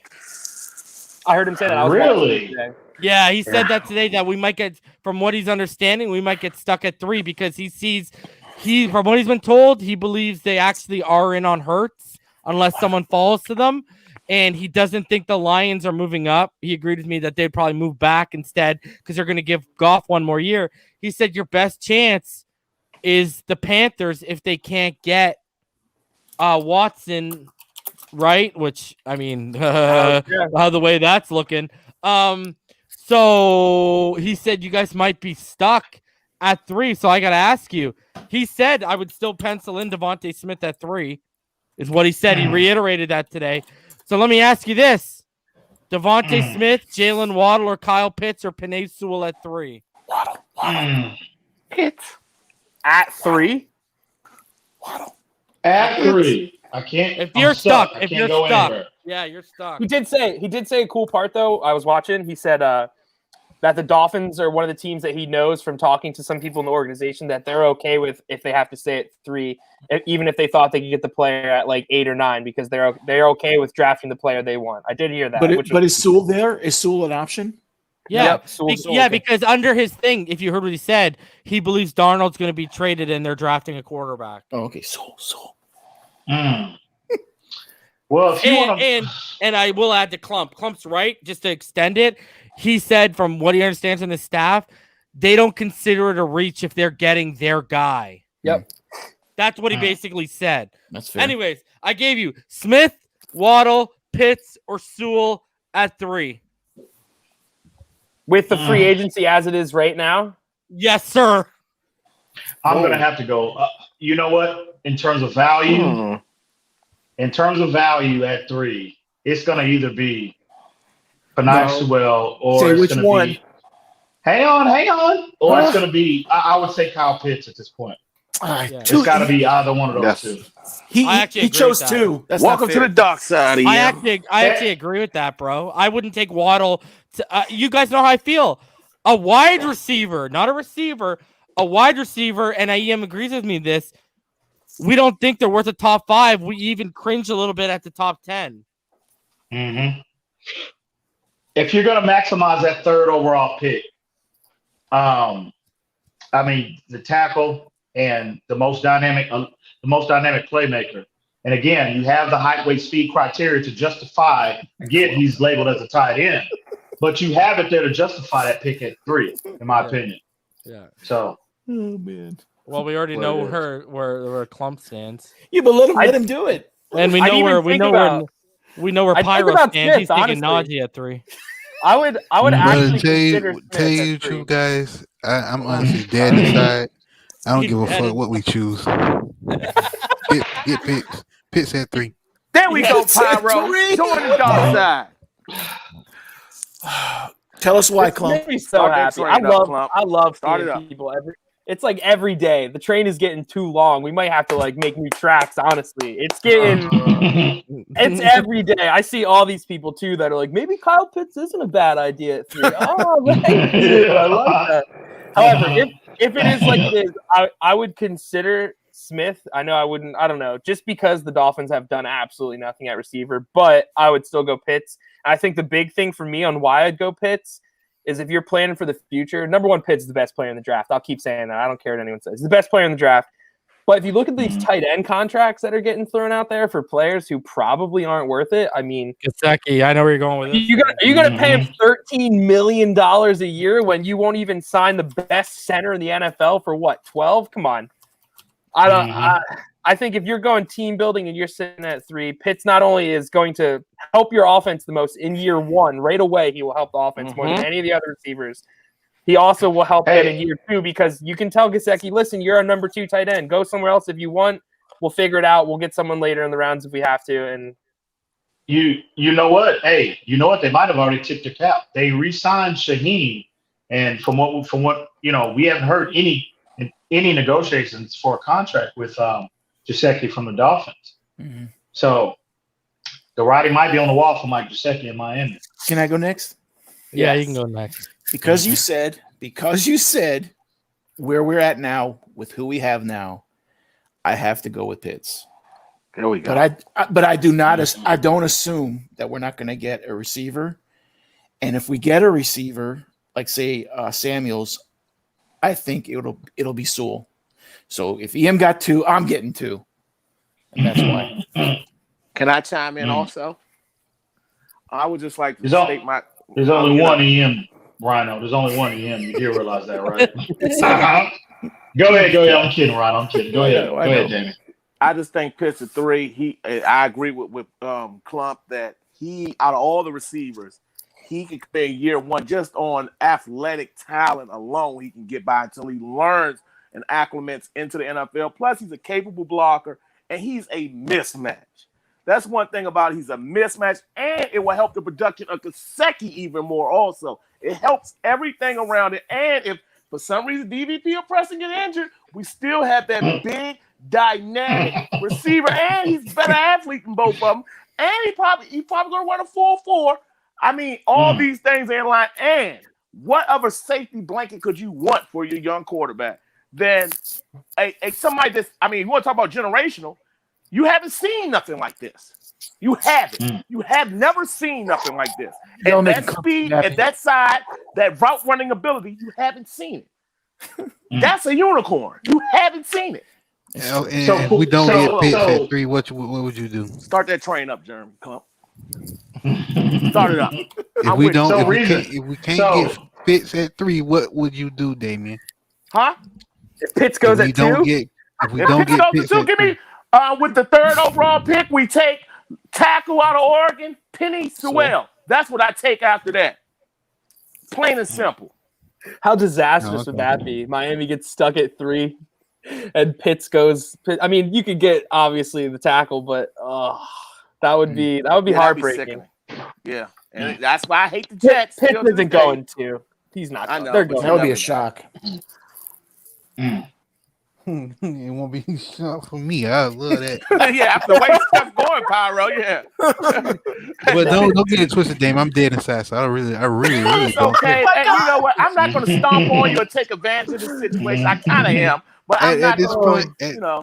I heard him say that. Really? Yeah, he said that today, that we might get, from what he's understanding, we might get stuck at 3 because from what he's been told, he believes they actually are in on Hurts unless someone falls to them. And he doesn't think the Lions are moving up. He agreed with me that they'd probably move back instead because they're going to give Goff one more year. He said your best chance is the Panthers if they can't get Watson, right? Which, I mean, how the way that's looking. So he said you guys might be stuck at 3. So I got to ask you. He said I would still pencil in Devontae Smith at 3 is what he said. He reiterated that today. So let me ask you this. Devontae Smith, Jalen Waddle, or Kyle Pitts, or Penei Sewell at 3? Waddle. Pitts. At 3? Waddle. At 3. I can't. If you're stuck. I can't go anywhere. Yeah, you're stuck. He did say a cool part though. I was watching. He said that the Dolphins are one of the teams that he knows from talking to some people in the organization that they're okay with if they have to stay at 3, even if they thought they could get the player at like 8 or 9 because they're okay with drafting the player they want. I did hear that. But is Sewell there? Is Sewell an option? Yeah, because under his thing, if you heard what he said, he believes Darnold's going to be traded and they're drafting a quarterback. Oh, okay, Sewell. Well, if you want to, and I will add to Klump. Klump's right. Just to extend it, he said from what he understands from the staff, they don't consider it a reach if they're getting their guy. Yep, that's what he basically said. That's fair. Anyways, I gave you Smith, Waddle, Pitts, or Sewell at 3. With the free agency as it is right now? Yes, sir. I'm going to have to go. You know what? In terms of value, at 3, it's going to either be Penei Sewell or say it's which going to one. be. Hang on. Or it's going to be. I would say Kyle Pitts at this point. It's got to be either one of those two. He chose 2. That's Welcome to the dark side. I actually agree with that, bro. I wouldn't take Waddle. You guys know how I feel. A wide receiver, not a receiver, a wide receiver, and IEM agrees with me this. We don't think they're worth a top 5. We even cringe a little bit at the top 10. Mm-hmm. If you're going to maximize that 3rd overall pick, I mean, the tackle and the most dynamic playmaker. And again, you have the height, weight, speed criteria to justify. Again, he's labeled as a tight end, but you have it there to justify that pick at 3, in my opinion. Yeah. So. Oh man. Well, we already know where Klump stands. Yeah, but let him do it. And we know where Pyro stands. He's taking Najee at 3. I would actually tell you true, guys. I'm honestly dead inside. I don't give a fuck what we choose. Get picks. Pitts at 3. There we go, Pyro. Join the dark side. Tell us why, Klump. Makes me so happy. I love seeing people It's like every day. The train is getting too long. We might have to like make new tracks. Honestly, it's getting. It's every day. I see all these people too that are like, maybe Kyle Pitts isn't a bad idea at 3. Oh, thank you. I like that. However, if it is like it is, I would consider Smith. I know I wouldn't. I don't know. Just because the Dolphins have done absolutely nothing at receiver, but I would still go Pitts. I think the big thing for me on why I'd go Pitts is if you're planning for the future, number one, Pitts is the best player in the draft. I'll keep saying that. I don't care what anyone says. He's the best player in the draft. But if you look at these tight end contracts that are getting thrown out there for players who probably aren't worth it, I mean, Gesicki, I know where you're going with this. Are you going to pay him $13 million a year when you won't even sign the best center in the NFL for what, 12? Come on. I think if you're going team building and you're sitting at 3, Pitts not only is going to help your offense the most in year 1, right away, he will help the offense more than any of the other receivers. He also will help them in year 2 because you can tell Gesicki, listen, you're a number 2 tight end. Go somewhere else if you want. We'll figure it out. We'll get someone later in the rounds if we have to. And you know what? Hey, you know what? They might have already tipped their cap. They re-signed Shaheen, and from what we haven't heard any negotiations for a contract with Gesicki from the Dolphins. Mm-hmm. So the writing might be on the wall for Mike Gesicki in Miami. Can I go next? Yeah, you can go next. Because you said where we're at now with who we have now, I have to go with Pitts. There we go. But I don't assume that we're not going to get a receiver. And if we get a receiver, like say Samuels, I think it'll be Sewell. So if EM got 2, I'm getting 2. And that's why. Can I chime in also? I would just like to state my. There's only one EM, Rhino. There's only one EM. You do realize that, right? Go ahead. I'm kidding, Rhino. I'm kidding. Go ahead, Jamie. I just think Pitts at 3. I agree with Klump that he, out of all the receivers, he can spend year 1 just on athletic talent alone. He can get by until he learns and acclimates into the NFL. Plus, he's a capable blocker, and he's a mismatch. That's one thing about it. He's a mismatch, and it will help the production of Gesicki even more also. It helps everything around it. And if for some reason DVP or Preston get injured, we still have that big, dynamic receiver, and he's a better athlete than both of them. And he's probably going to run a 4.4. I mean, all these things are in line. And what other safety blanket could you want for your young quarterback than somebody that's, I mean, you want to talk about generational, you haven't seen nothing like this. You haven't. You have never seen nothing like this. At that speed, at that side, that route running ability, you haven't seen it. That's a unicorn. You haven't seen it. And we don't get Pitts at 3. What would you do? Start that train up, Jeremy. Come on. Start it up. If we can't get Pitts at 3, what would you do, Damien? Huh? If Pitts goes at 2? If we don't get Pitts at 2, give me with the 3rd overall pick, we take tackle out of Oregon, Penny Sewell. That's what I take after that. Plain and simple. How disastrous would that be? Miami gets stuck at 3, and Pitts goes. I mean, you could get obviously the tackle, but that would be heartbreaking. Yeah, and that's why I hate the Jets. Pitts isn't going to. He's not. I know. That'll be a shock. It won't be a shock for me. I love that. Yeah, after the way stuff going, Pyro. Yeah. But don't get it twisted, Dame. I'm dead inside, so I really don't care. And you know what? I'm not going to stomp on you or take advantage of the situation. I kind of am. But at this point,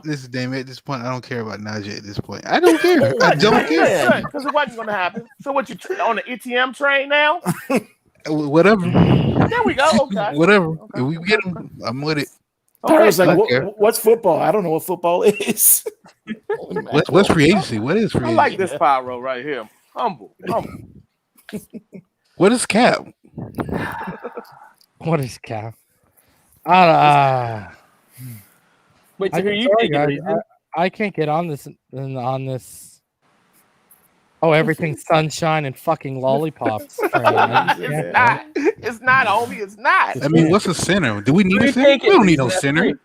listen, Dame, at this point, I don't care about Najee at this point. I don't care. I don't care. Because it wasn't going to happen. So what, you on the ETM train now? Whatever. There we go. Okay. Whatever. Okay. If we get him, I'm with it. Okay. I was like, what's football? I don't know what football is. What's free agency? What is free agency? I like this Pyro right here. Humble. What is cap? What is cap? Wait, so who you think? I can't get on this. Oh, everything's sunshine and fucking lollipops. It's not, homie. It's not. I mean, what's a center? Do we need a center? We don't need no center.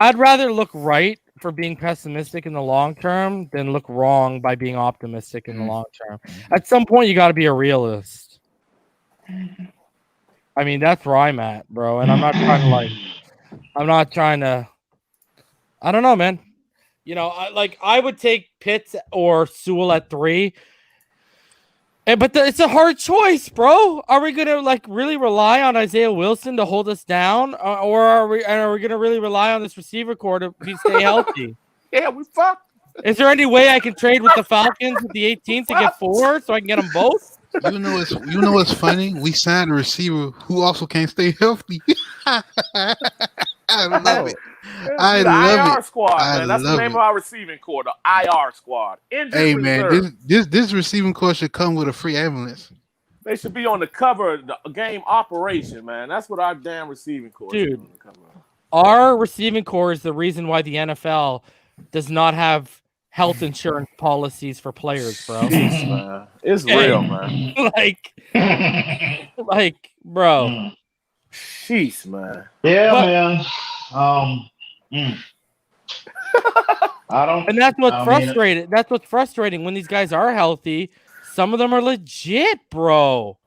I'd rather look right for being pessimistic in the long term than look wrong by being optimistic in the long term. At some point, you got to be a realist. I mean, that's where I'm at, bro. And I'm not trying to I'm not trying to. I don't know, man. You know, I would take Pitts or Sewell at 3. But it's a hard choice, bro. Are we gonna really rely on Isaiah Wilson to hold us down, or are we gonna really rely on this receiver core to stay healthy? Yeah, we fucked. Is there any way I can trade with the Falcons with the 18th to get 4 so I can get them both? You know what's funny? We signed a receiver who also can't stay healthy. I love it. I love IR it. squad, man. That's the name of our receiving core, the IR squad. Hey, man, this receiving core should come with a free ambulance. They should be on the cover of the game Operation, man. That's what our damn receiving core Dude, is on the cover of. Our receiving core is the reason why the NFL does not have health insurance policies for players, bro. Jeez, man. It's real, man. Bro. Jeez, man. Yeah, man. I don't. And that's what's frustrating. That's what's frustrating when these guys are healthy. Some of them are legit, bro.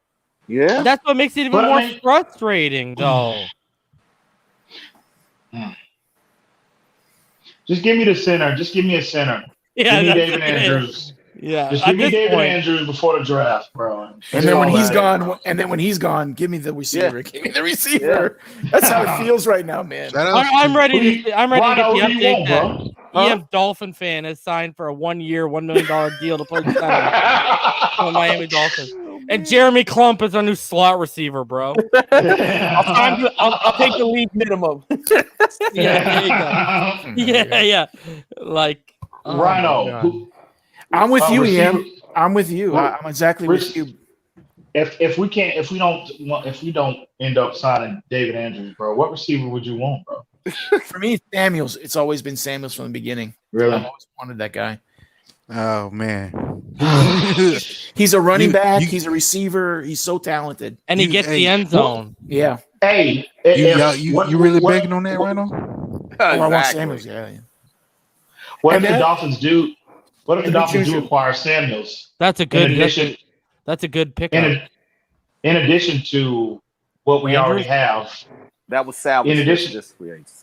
Yeah. That's what makes it even more frustrating, though. Just give me the center. Just give me a center. Yeah, give me David Andrews. Yeah. Just give me David Andrews before the draft, bro. And then when he's gone, give me the receiver. Yeah. Give me the receiver. Yeah. That's how it feels right now, man. I'm ready to get the update that EF Dolphin fan has signed for a 1-year, $1 million deal to play the center for the Miami Dolphins. And Jeremy Klump is our new slot receiver, bro. I'll take the league minimum. Yeah, there you go. Yeah. Rhino. I'm with you, Ian. I'm with you. I'm exactly with you. If we don't end up signing David Andrews, bro, what receiver would you want, bro? For me, Samuels. It's always been Samuels from the beginning. Really? I've always wanted that guy. Oh man. He's a running back. He's a receiver. He's so talented. And he gets the end zone. Yeah. Hey, you really begging on that, Rhino? Exactly. I want Samuels. Yeah. What if the Dolphins do? What if the Dolphins do acquire Samuels? That's a good. That's a good pickup. In addition to what we already have, that was salvaged. In addition,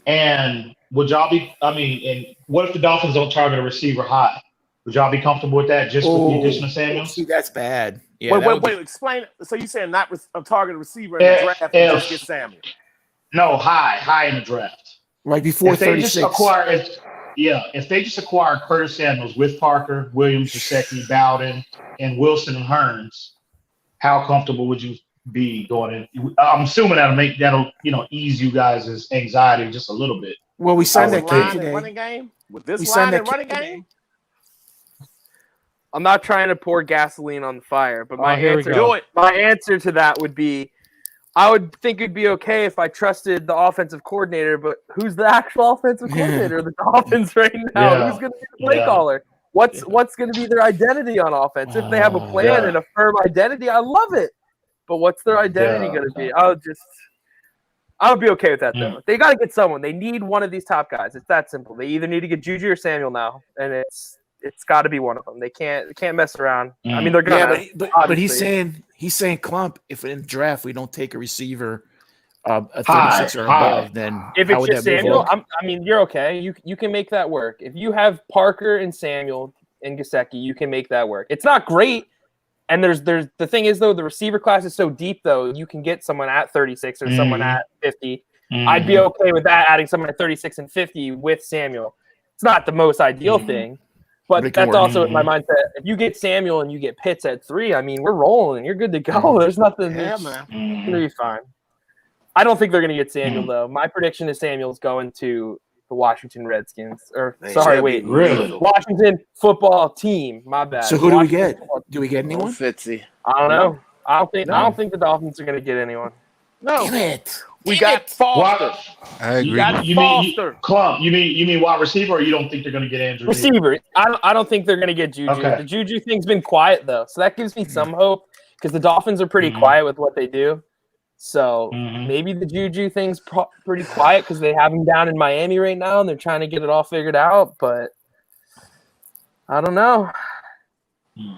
and would y'all be? I mean, and what if the Dolphins don't target a receiver high? Would y'all be comfortable with that just with the addition of Samuels? See, that's bad. Yeah, wait. Explain. So you saying not a target receiver in the draft and just get Samuel? No, high in the draft. Like before 36. If they just acquire Curtis Samuels with Parker, Williams, Gesicki, Bowden, and Wilson and Hearns, how comfortable would you be going in? I'm assuming that'll ease you guys' anxiety just a little bit. Well, we signed that kid today. Running game with this line and running game. I'm not trying to pour gasoline on the fire, but my answer to that would be, I would think it'd be okay if I trusted the offensive coordinator, but who's the actual offensive coordinator of the Dolphins right now? Yeah. Who's going to be the play caller? What's going to be their identity on offense? If they have a plan and a firm identity, I love it. But what's their identity going to be? I would be okay with that, though. They got to get someone. They need one of these top guys. It's that simple. They either need to get Juju or Samuel now, and it's got to be one of them. They can't mess around. I mean, they're gonna. But he's saying Klump, if in the draft we don't take a receiver a 36 or above, then if it's just Samuel, I mean, you're okay. You can make that work. If you have Parker and Samuel and Gesicki, you can make that work. It's not great. And there's the thing is, though, the receiver class is so deep, though, you can get someone at 36 or someone at 50. I'd be okay with that, adding someone at 36 and 50 with Samuel. It's not the most ideal thing, but that's also in my mindset. If you get Samuel and you get Pitts at 3, I mean, we're rolling. You're good to go. There's nothing. Yeah, man. It's going to be fine. I don't think they're going to get Samuel, though. My prediction is Samuel's going to the Washington Redskins. Really? Washington football team. My bad. So who do we get? Do we get anyone? Fitzy. I don't know. I don't think the Dolphins are going to get anyone. No. Damn it. We got Foster. I agree. You got Foster. Klump, you mean wide receiver, or you don't think they're going to get Andrew? Receiver. I don't think they're going to get Juju. Okay. The Juju thing's been quiet, though. So that gives me some hope because the Dolphins are pretty quiet with what they do. So maybe the Juju thing's pretty quiet because they have him down in Miami right now and they're trying to get it all figured out. But I don't know.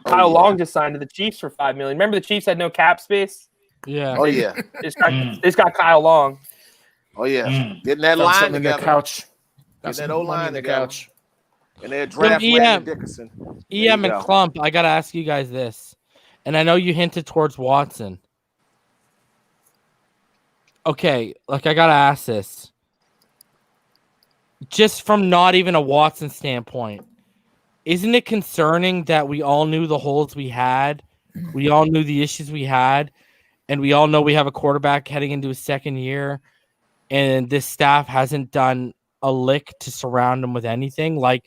Kyle Long just signed to the Chiefs for $5 million. Remember the Chiefs had no cap space? Yeah. Oh, yeah. It's got Kyle Long. Oh yeah, getting that Found line something in their together. couch. Get that some old money line in their together. couch. And they'll draft Landon Dickerson. EM and Klump, I got to ask you guys this. And I know you hinted towards Watson. Okay, like I got to ask this. Just from not even a Watson standpoint, isn't it concerning that we all knew the holes we had? We all knew the issues we had. And we all know we have a quarterback heading into his second year. And this staff hasn't done a lick to surround him with anything. Like,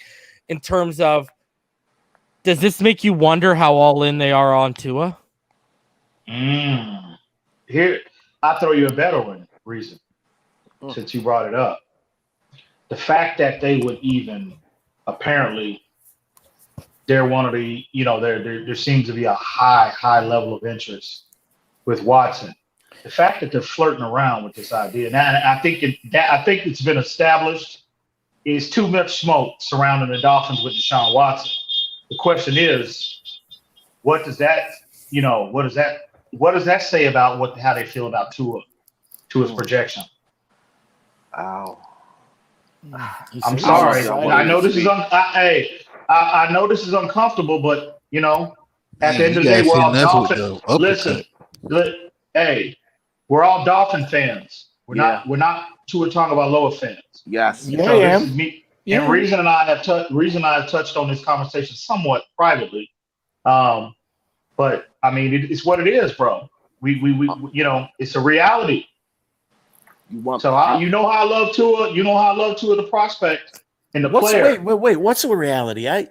in terms of, does this make you wonder how all in they are on Tua? Here, I'll throw you a better one, reason, since you brought it up. The fact that they would even, apparently, they're one of the, there seems to be a high level of interest with Watson. The fact that they're flirting around with this idea, now I think it's been established, is too much smoke surrounding the Dolphins with Deshaun Watson. The question is, what does that say about how they feel about Tua's projection? Ow. I'm sorry. I know this is I know this is uncomfortable, but at the end of the day, we're all Dolphin. Listen, we're all Dolphin fans. We're not Tua Tagovailoa fans. Yes. Yeah, I am. This is me. And reason I have touched on this conversation somewhat privately, but I mean it's what it is, bro. We it's a reality. So how I love Tua. You know how I love Tua, the prospect and the player. Wait. What's the reality?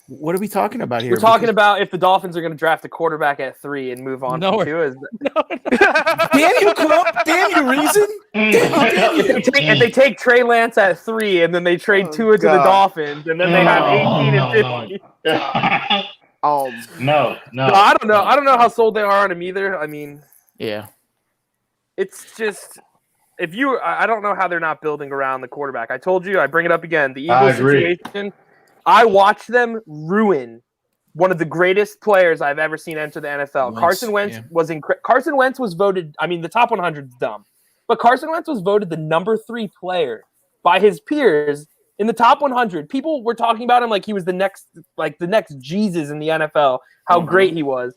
What are we talking about here? We're talking about if the Dolphins are going to draft a quarterback at 3 and move on from Tua. Damn you, Klump. Damn you, Reason. If they take Trey Lance at 3 and then they trade Tua to the Dolphins and then they have 18 and 50. No. I don't know. I don't know how sold they are on him either. I mean, yeah. It's just I don't know how they're not building around the quarterback. I told you, I bring it up again. The Eagles situation, I watched them ruin one of the greatest players I've ever seen enter the NFL. Carson Wentz Carson Wentz was voted, the top 100 is dumb, but Carson Wentz was voted the number 3 player by his peers in the top 100. People were talking about him like he was the next Jesus in the NFL, how great he was.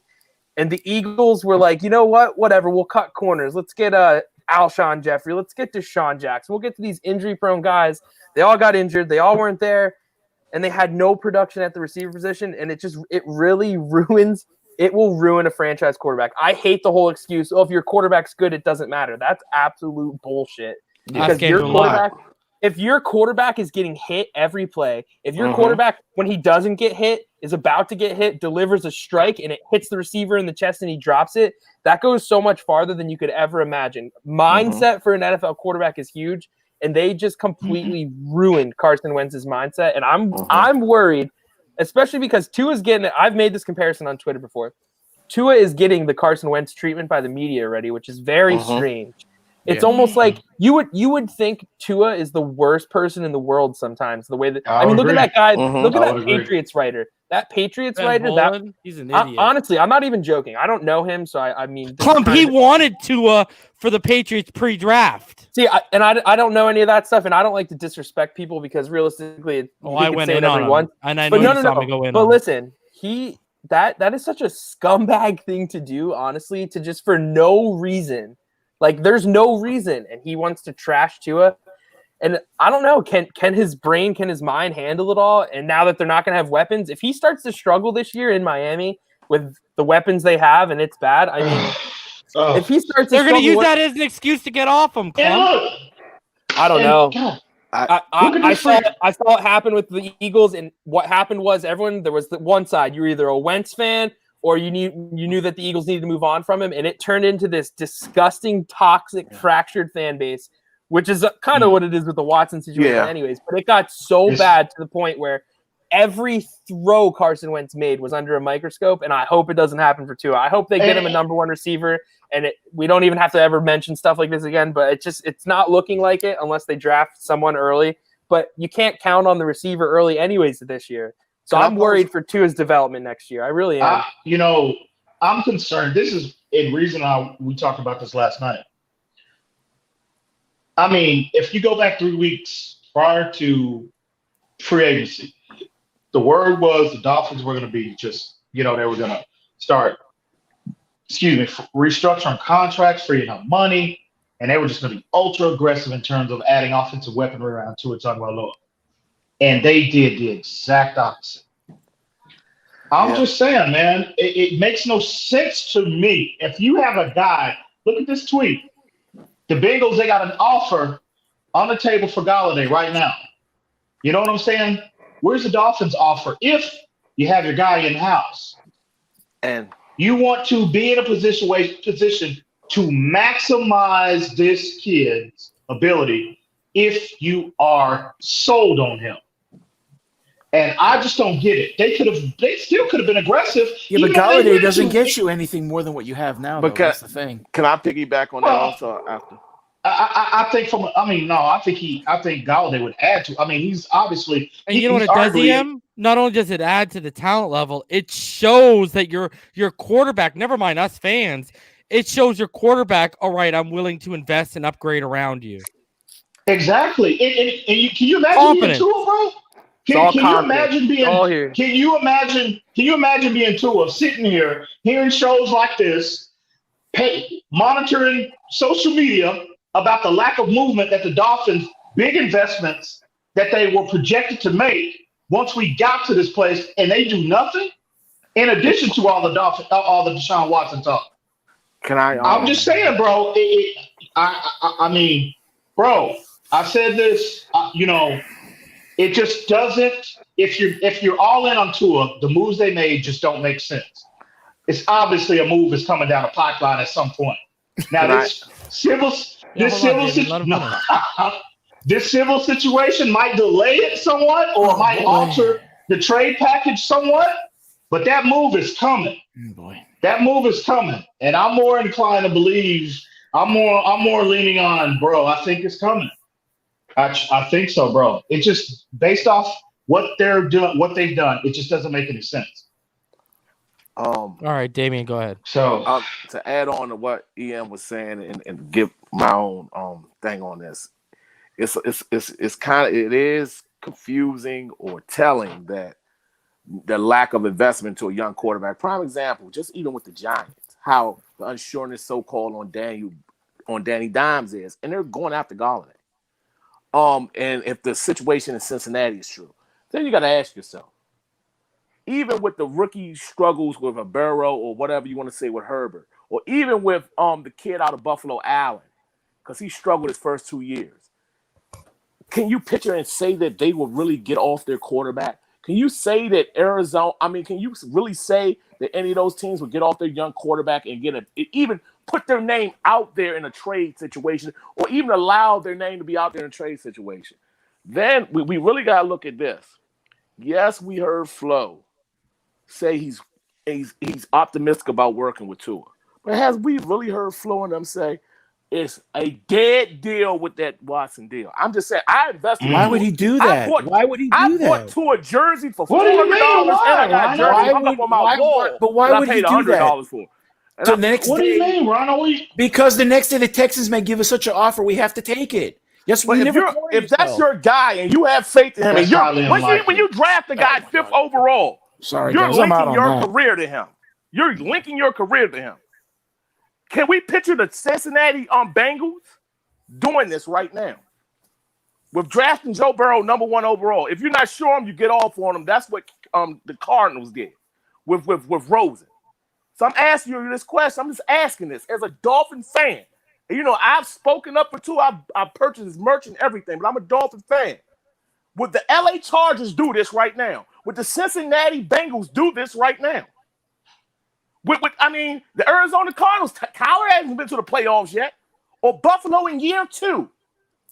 And the Eagles were like, you know what? Whatever, we'll cut corners. Let's get Alshon Jeffrey. Let's get Deshaun Jackson. We'll get to these injury-prone guys. They all got injured. They all weren't there. And they had no production at the receiver position. And it really ruins – it will ruin a franchise quarterback. I hate the whole excuse, if your quarterback's good, it doesn't matter. That's absolute bullshit. Because if your quarterback is getting hit every play, if your quarterback, when he doesn't get hit, is about to get hit, delivers a strike, and it hits the receiver in the chest and he drops it, that goes so much farther than you could ever imagine. Mindset for an NFL quarterback is huge, and they just completely ruined Carson Wentz's mindset. And I'm worried, especially because Tua's getting it. I've made this comparison on Twitter before. Tua is getting the Carson Wentz treatment by the media already, which is very strange. It's almost like you would think Tua is the worst person in the world sometimes. The way that look at that guy, look at that Patriots writer. That Patriots writer, he's an idiot. Honestly, I'm not even joking. I don't know him, so I mean, Klump, he wanted Tua for the Patriots pre-draft. See, I don't know any of that stuff, and I don't like to disrespect people because realistically, I went in on him, and I know you saw me go in. But listen, that is such a scumbag thing to do. Honestly, to just for no reason. Like, there's no reason, and he wants to trash Tua. And I don't know, can his mind handle it all? And now that they're not going to have weapons, if he starts to struggle this year in Miami with the weapons they have and it's bad, I mean, if he starts to they're going to use that as an excuse to get off him, Klump. I don't know. I saw it happen with the Eagles, and what happened was there was the one side, you were either a Wentz fan or you knew that the Eagles needed to move on from him, and it turned into this disgusting, toxic, fractured fan base, which is kind of what it is with the Watson situation anyways. But it got so bad to the point where every throw Carson Wentz made was under a microscope, and I hope it doesn't happen for Tua. I hope they get him a number 1 receiver, and we don't even have to ever mention stuff like this again, but it's not looking like it unless they draft someone early. But you can't count on the receiver early anyways this year. So I'm worried for Tua's development next year. I really am. I'm concerned. This is a reason we talked about this last night. I mean, if you go back 3 weeks prior to free agency, the word was the Dolphins were going to be just, they were going to start, restructuring contracts, freeing up money, and they were just going to be ultra aggressive in terms of adding offensive weaponry around Tua Tagovailoa. And they did the exact opposite. I'm just saying, man, it makes no sense to me. If you have a guy, look at this tweet. The Bengals, they got an offer on the table for Golladay right now. You know what I'm saying? Where's the Dolphins' offer if you have your guy in-house? And you want to be in a position to maximize this kid's ability if you are sold on him. And I just don't get it. They still could have been aggressive. Yeah, but Golladay doesn't get you anything more than what you have now. That's the thing. Can I piggyback on that also after? I think Golladay would add to. I mean, he's obviously. And you know what it does, EM? Not only does it add to the talent level, it shows that your quarterback. Never mind us fans. It shows your quarterback. All right, I'm willing to invest and upgrade around you. Exactly. And can you imagine being Tua, bro? Can you imagine being? Can you imagine being Tua, sitting here, hearing shows like this, monitoring social media about the lack of movement that the Dolphins' big investments that they were projected to make once we got to this place, and they do nothing. In addition to all the Deshaun Watson talk. I'm just saying, bro. I mean, bro. I said this. It just doesn't. If you're all in on Tua, the moves they made just don't make sense. It's obviously a move is coming down the pipeline at some point. Now this civil situation might delay it somewhat, or might alter the trade package somewhat. But that move is coming. That move is coming, and I'm more inclined to believe. I'm more leaning on, bro. I think it's coming. I think so, bro. It just based off what they're doing, what they've done, it just doesn't make any sense. All right, Damian, go ahead. So to add on to what EM was saying and give my own thing on this, it's kind of it is confusing or telling that the lack of investment to a young quarterback. Prime example, just even with the Giants, how the unsureness so-called on Danny Dimes is, and they're going after Golladay. And if the situation in Cincinnati is true, then you got to ask yourself, even with the rookie struggles with a Burrow or whatever you want to say with Herbert, or even with the kid out of Buffalo, Allen, because he struggled his first 2 years, can you picture and say that they will really get off their quarterback? Can you say that can you really say that any of those teams would get off their young quarterback and even put their name out there in a trade situation, or even allow their name to be out there in a trade situation? Then we really got to look at this. Yes, we heard Flo say he's optimistic about working with Tua. But has we really heard Flo and them say it's a dead deal with that Watson deal? I'm just saying, I invested. Why would he do that? Why would he do that? I bought Tua jersey for $400, and I got a jersey hung up on my wall. But why would he do that? For. So what do you mean, Ron? Because the next day the Texans may give us such an offer, we have to take it. Yes, but if that's your guy and you have faith in him, and when you draft the guy 5th overall, you're linking your career to him. You're linking your career to him. Can we picture the Cincinnati Bengals doing this right now? With drafting Joe Burrow #1 overall. If you're not sure him, you get off on him. That's what the Cardinals did with Rosen. So I'm asking you this question. I'm just asking this as a Dolphin fan. And, I've spoken up for Tua. I purchased his merch and everything, but I'm a Dolphin fan. Would the LA Chargers do this right now? Would the Cincinnati Bengals do this right now? The Arizona Cardinals, Kyler hasn't been to the playoffs yet, or Buffalo in year 2.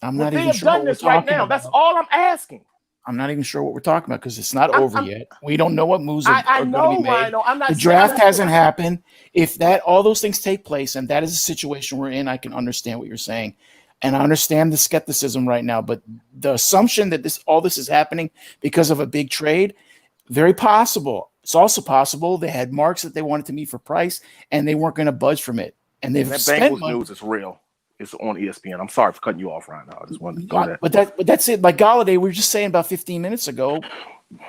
I'm not even sure done this right now. That's all I'm asking. I'm not even sure what we're talking about because it's not over yet. We don't know what moves are going to be made. I know. The draft hasn't happened. If all those things take place and that is the situation we're in, I can understand what you're saying. And I understand the skepticism right now. But the assumption that all this is happening because of a big trade, very possible. It's also possible they had marks that they wanted to meet for price and they weren't going to budge from it. And they've that spent Bengals news is real. It's on ESPN. I'm sorry for cutting you off right now. I just wanted to go there. But that's it. Like Galladay, we were just saying about 15 minutes ago,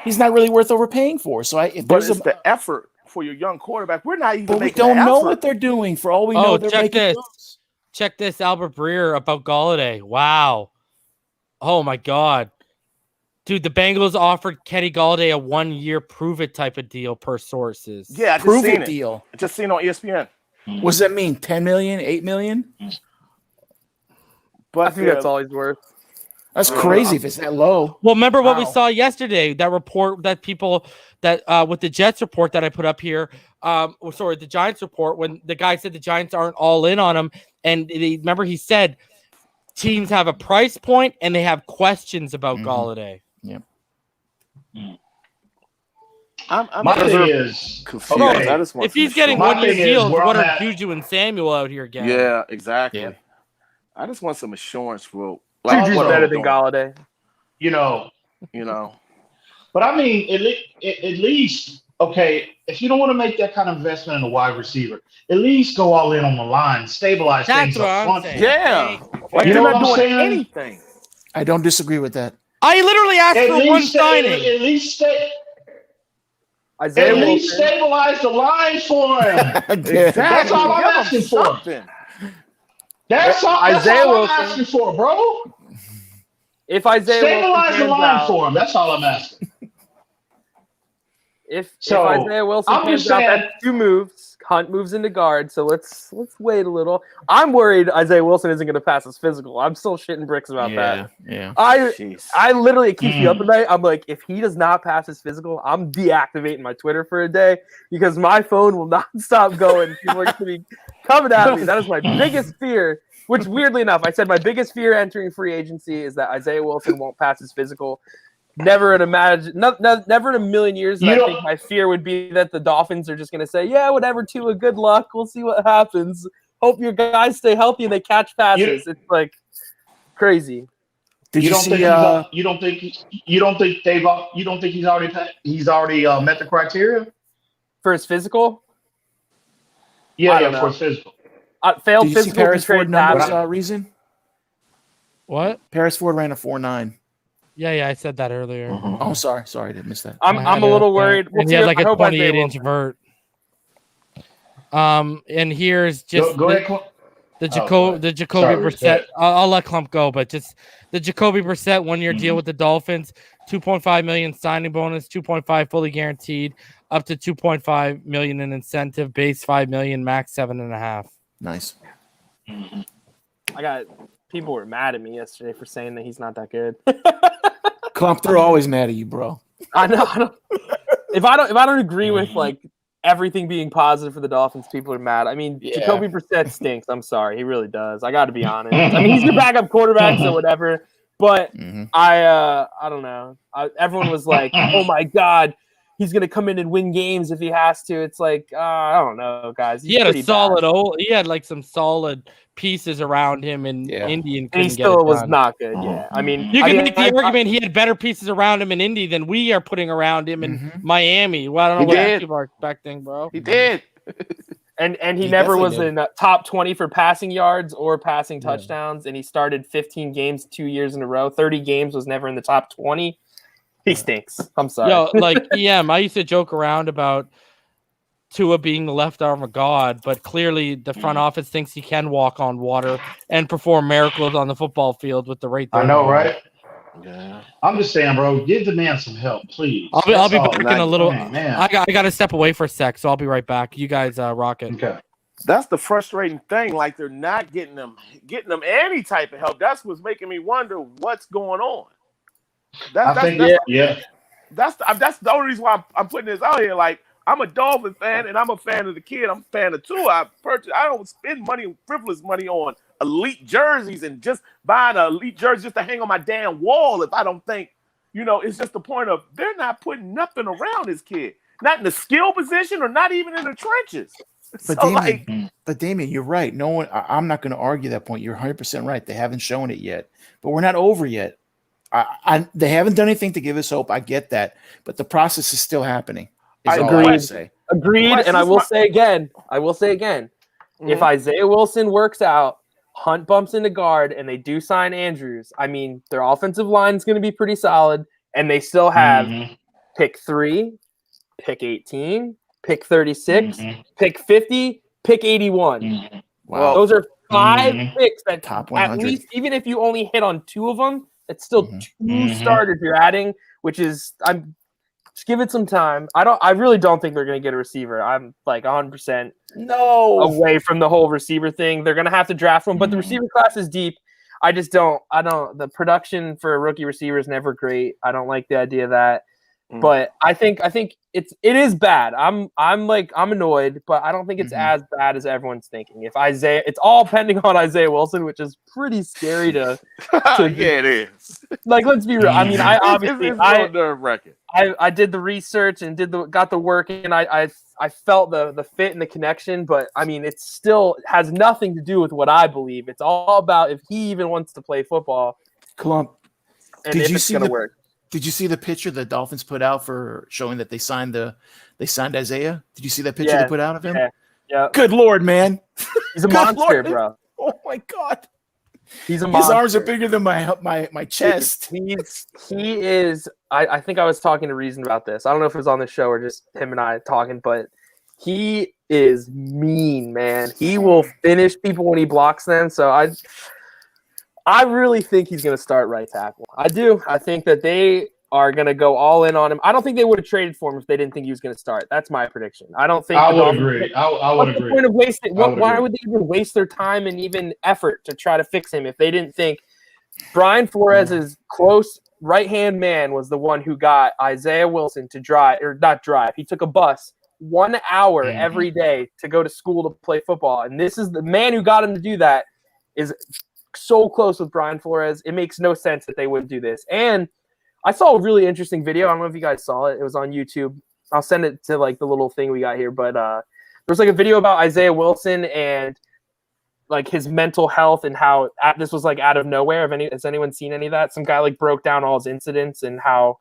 he's not really worth overpaying for. So but it's the effort for your young quarterback. We're not even. But we making don't know effort. what they're doing. For all we know, they're check making this. moves. Check this, Albert Breer about Galladay. Wow. Oh my God. Dude, the Bengals offered Kenny Galladay a 1-year prove-it type of deal per sources. Yeah, I just Prove seen it deal. I just seen on ESPN. What does that mean? 10 million, 8 million? But I think that's all he's worth. That's crazy if it's that low. Well, remember what we saw yesterday? That report that people that with the Jets report that I put up here. The Giants report when the guy said the Giants aren't all in on him, and remember he said teams have a price point and they have questions about Galladay. Yeah. My thing is, confused. If he's getting 1-year deals, what are Juju and Samuel out here getting? Yeah, exactly. Yeah. I just want some assurance for Juju's what better I'm than doing, Galladay. you know. But I mean, at least, okay, if you don't want to make that kind of investment in a wide receiver, at least go all in on the line, stabilize That's things what up I'm front. saying. Yeah. You You're know what not I'm doing saying? anything. I don't disagree with that. I literally asked for one signing. At least Isaiah Wilson. stabilize the line for him. Exactly. That's all I'm Give 'em asking for. something. That's all Isaiah I'm Wilson. asking for, bro. If Isaiah Stabilize the Wilson line pans out, for him. That's all I'm asking. if So, Isaiah Wilson I'm pans just out, saying- that's 2 moves. Hunt moves into guard, so let's wait a little. I'm worried Isaiah Wilson isn't going to pass his physical. I'm still shitting bricks about that. Yeah. Jeez. I literally, it keeps me up at night. I'm like, if he does not pass his physical, I'm deactivating my Twitter for a day because my phone will not stop going. People are going to be coming at me. That is my biggest fear, which weirdly enough, I said my biggest fear entering free agency is that Isaiah Wilson won't pass his physical. Never in a million years I think my fear would be that the Dolphins are just going to say, yeah, whatever, Tua, good luck. We'll see what happens. Hope your guys stay healthy and they catch passes. It's like crazy. Did you see? You don't think he's already met the criteria For his physical? I Yeah, don't for know. his physical. Failed Did you see physical Paris betrayed Ford numbers? pass. Reason? What? Paris Ford ran a 4.9. Yeah, I said that earlier. Oh, sorry, I didn't miss that. I'm a little worried. And he has like a 28-inch vert. And here's just Go ahead, Klump. the Jacoby Sorry, Brissett. I'll let Klump go, but just the Jacoby Brissett 1-year deal with the Dolphins, $2.5 million signing bonus, 2.5 fully guaranteed, up to 2.5 million in incentive, base 5 million, max 7.5. Nice. People were mad at me yesterday for saying that he's not that good. Klump, they're always mad at you, bro. I know. If I don't agree with like everything being positive for the Dolphins, people are mad. I mean, Jacoby Brissett stinks. I'm sorry, he really does. I got to be honest. I mean, he's your backup quarterback, so whatever. But I don't know. Everyone was like, "Oh my God, he's gonna come in and win games if he has to." It's like I don't know, guys. He had a solid he had like some solid pieces around him, and Indian couldn't and he still was not good. Yeah, I mean, you can make the argument he had better pieces around him in Indy than we are putting around him in Miami. Well, I don't know what people are expecting, bro. He did. And he never was in top 20 for passing yards or passing touchdowns, and he started 15 games 2 years in a row. 30 games, was never in the top 20. He stinks. I'm sorry. Yo, like I used to joke around about Tua being the left arm of God, but clearly the front office thinks he can walk on water and perform miracles on the football field with the right. I know, right? Yeah. I'm just saying, bro. Give the man some help, please. I'll be back in a little. Man. I got to step away for a sec, so I'll be right back. You guys rock it. Okay. That's the frustrating thing. Like they're not getting them any type of help. That's what's making me wonder what's going on. That's the only reason why I'm putting this out here. Like I'm a Dolphins fan and I'm a fan of the kid. I'm a fan of Tua. I don't spend frivolous money on elite jerseys and just buying an elite jersey just to hang on my damn wall if I don't think, it's just the point of they're not putting nothing around this kid. Not in the skill position or not even in the trenches. But Damien, you're right. No one. I'm not going to argue that point. You're 100% right. They haven't shown it yet, but we're not over yet. They haven't done anything to give us hope. I get that, but the process is still happening. Agreed. And I will say again, if Isaiah Wilson works out Hunt bumps into guard and they do sign Andrews, I mean, their offensive line is going to be pretty solid, and they still have pick 3, pick 18, pick 36, pick 50, pick 81. Wow. Those are 5 picks that top 100. At least, even if you only hit on 2 of them, it's still 2 starters you're adding, which is just give it some time. I really don't think they're going to get a receiver. I'm like 100% away from the whole receiver thing. They're going to have to draft one, but the receiver class is deep. I don't. The production for a rookie receiver is never great. I don't like the idea of that. But I think it is bad. I'm annoyed, but I don't think it's as bad as everyone's thinking. It's all pending on Isaiah Wilson, which is pretty scary to yeah, it is. Like, let's be real. I mean, I obviously it's nerve-wracking. I did the research and got the work, and I felt the fit and the connection, but I mean, it still has nothing to do with what I believe. It's all about if he even wants to play football. Klump, and if it's going to work. Did you see the picture the Dolphins put out for showing that they signed Isaiah? Did you see that picture they put out of him? Yeah. Good Lord, man. He's a monster, bro. Oh my God. He's a monster. His arms are bigger than my chest. He is. I think I was talking to Reason about this. I don't know if it was on the show or just him and I talking, but he is mean, man. He will finish people when he blocks them. So I really think he's going to start right tackle. I do. I think that they are going to go all in on him. I don't think they would have traded for him if they didn't think he was going to start. That's my prediction. I don't think. I would agree. I would agree. The point of wasting? Why would they even waste their time and even effort to try to fix him if they didn't think Brian Flores' close right-hand man was the one who got Isaiah Wilson to not drive. He took a bus 1 hour every day to go to school to play football. And this is the man who got him to do that is so close with Brian Flores. It makes no sense that they wouldn't do this. And I saw a really interesting video. I don't know if you guys saw it. It was on YouTube. I'll send it to like the little thing we got here. But there's like a video about Isaiah Wilson and like his mental health and how this was like out of nowhere. Has anyone seen any of that? Some guy like broke down all his incidents and how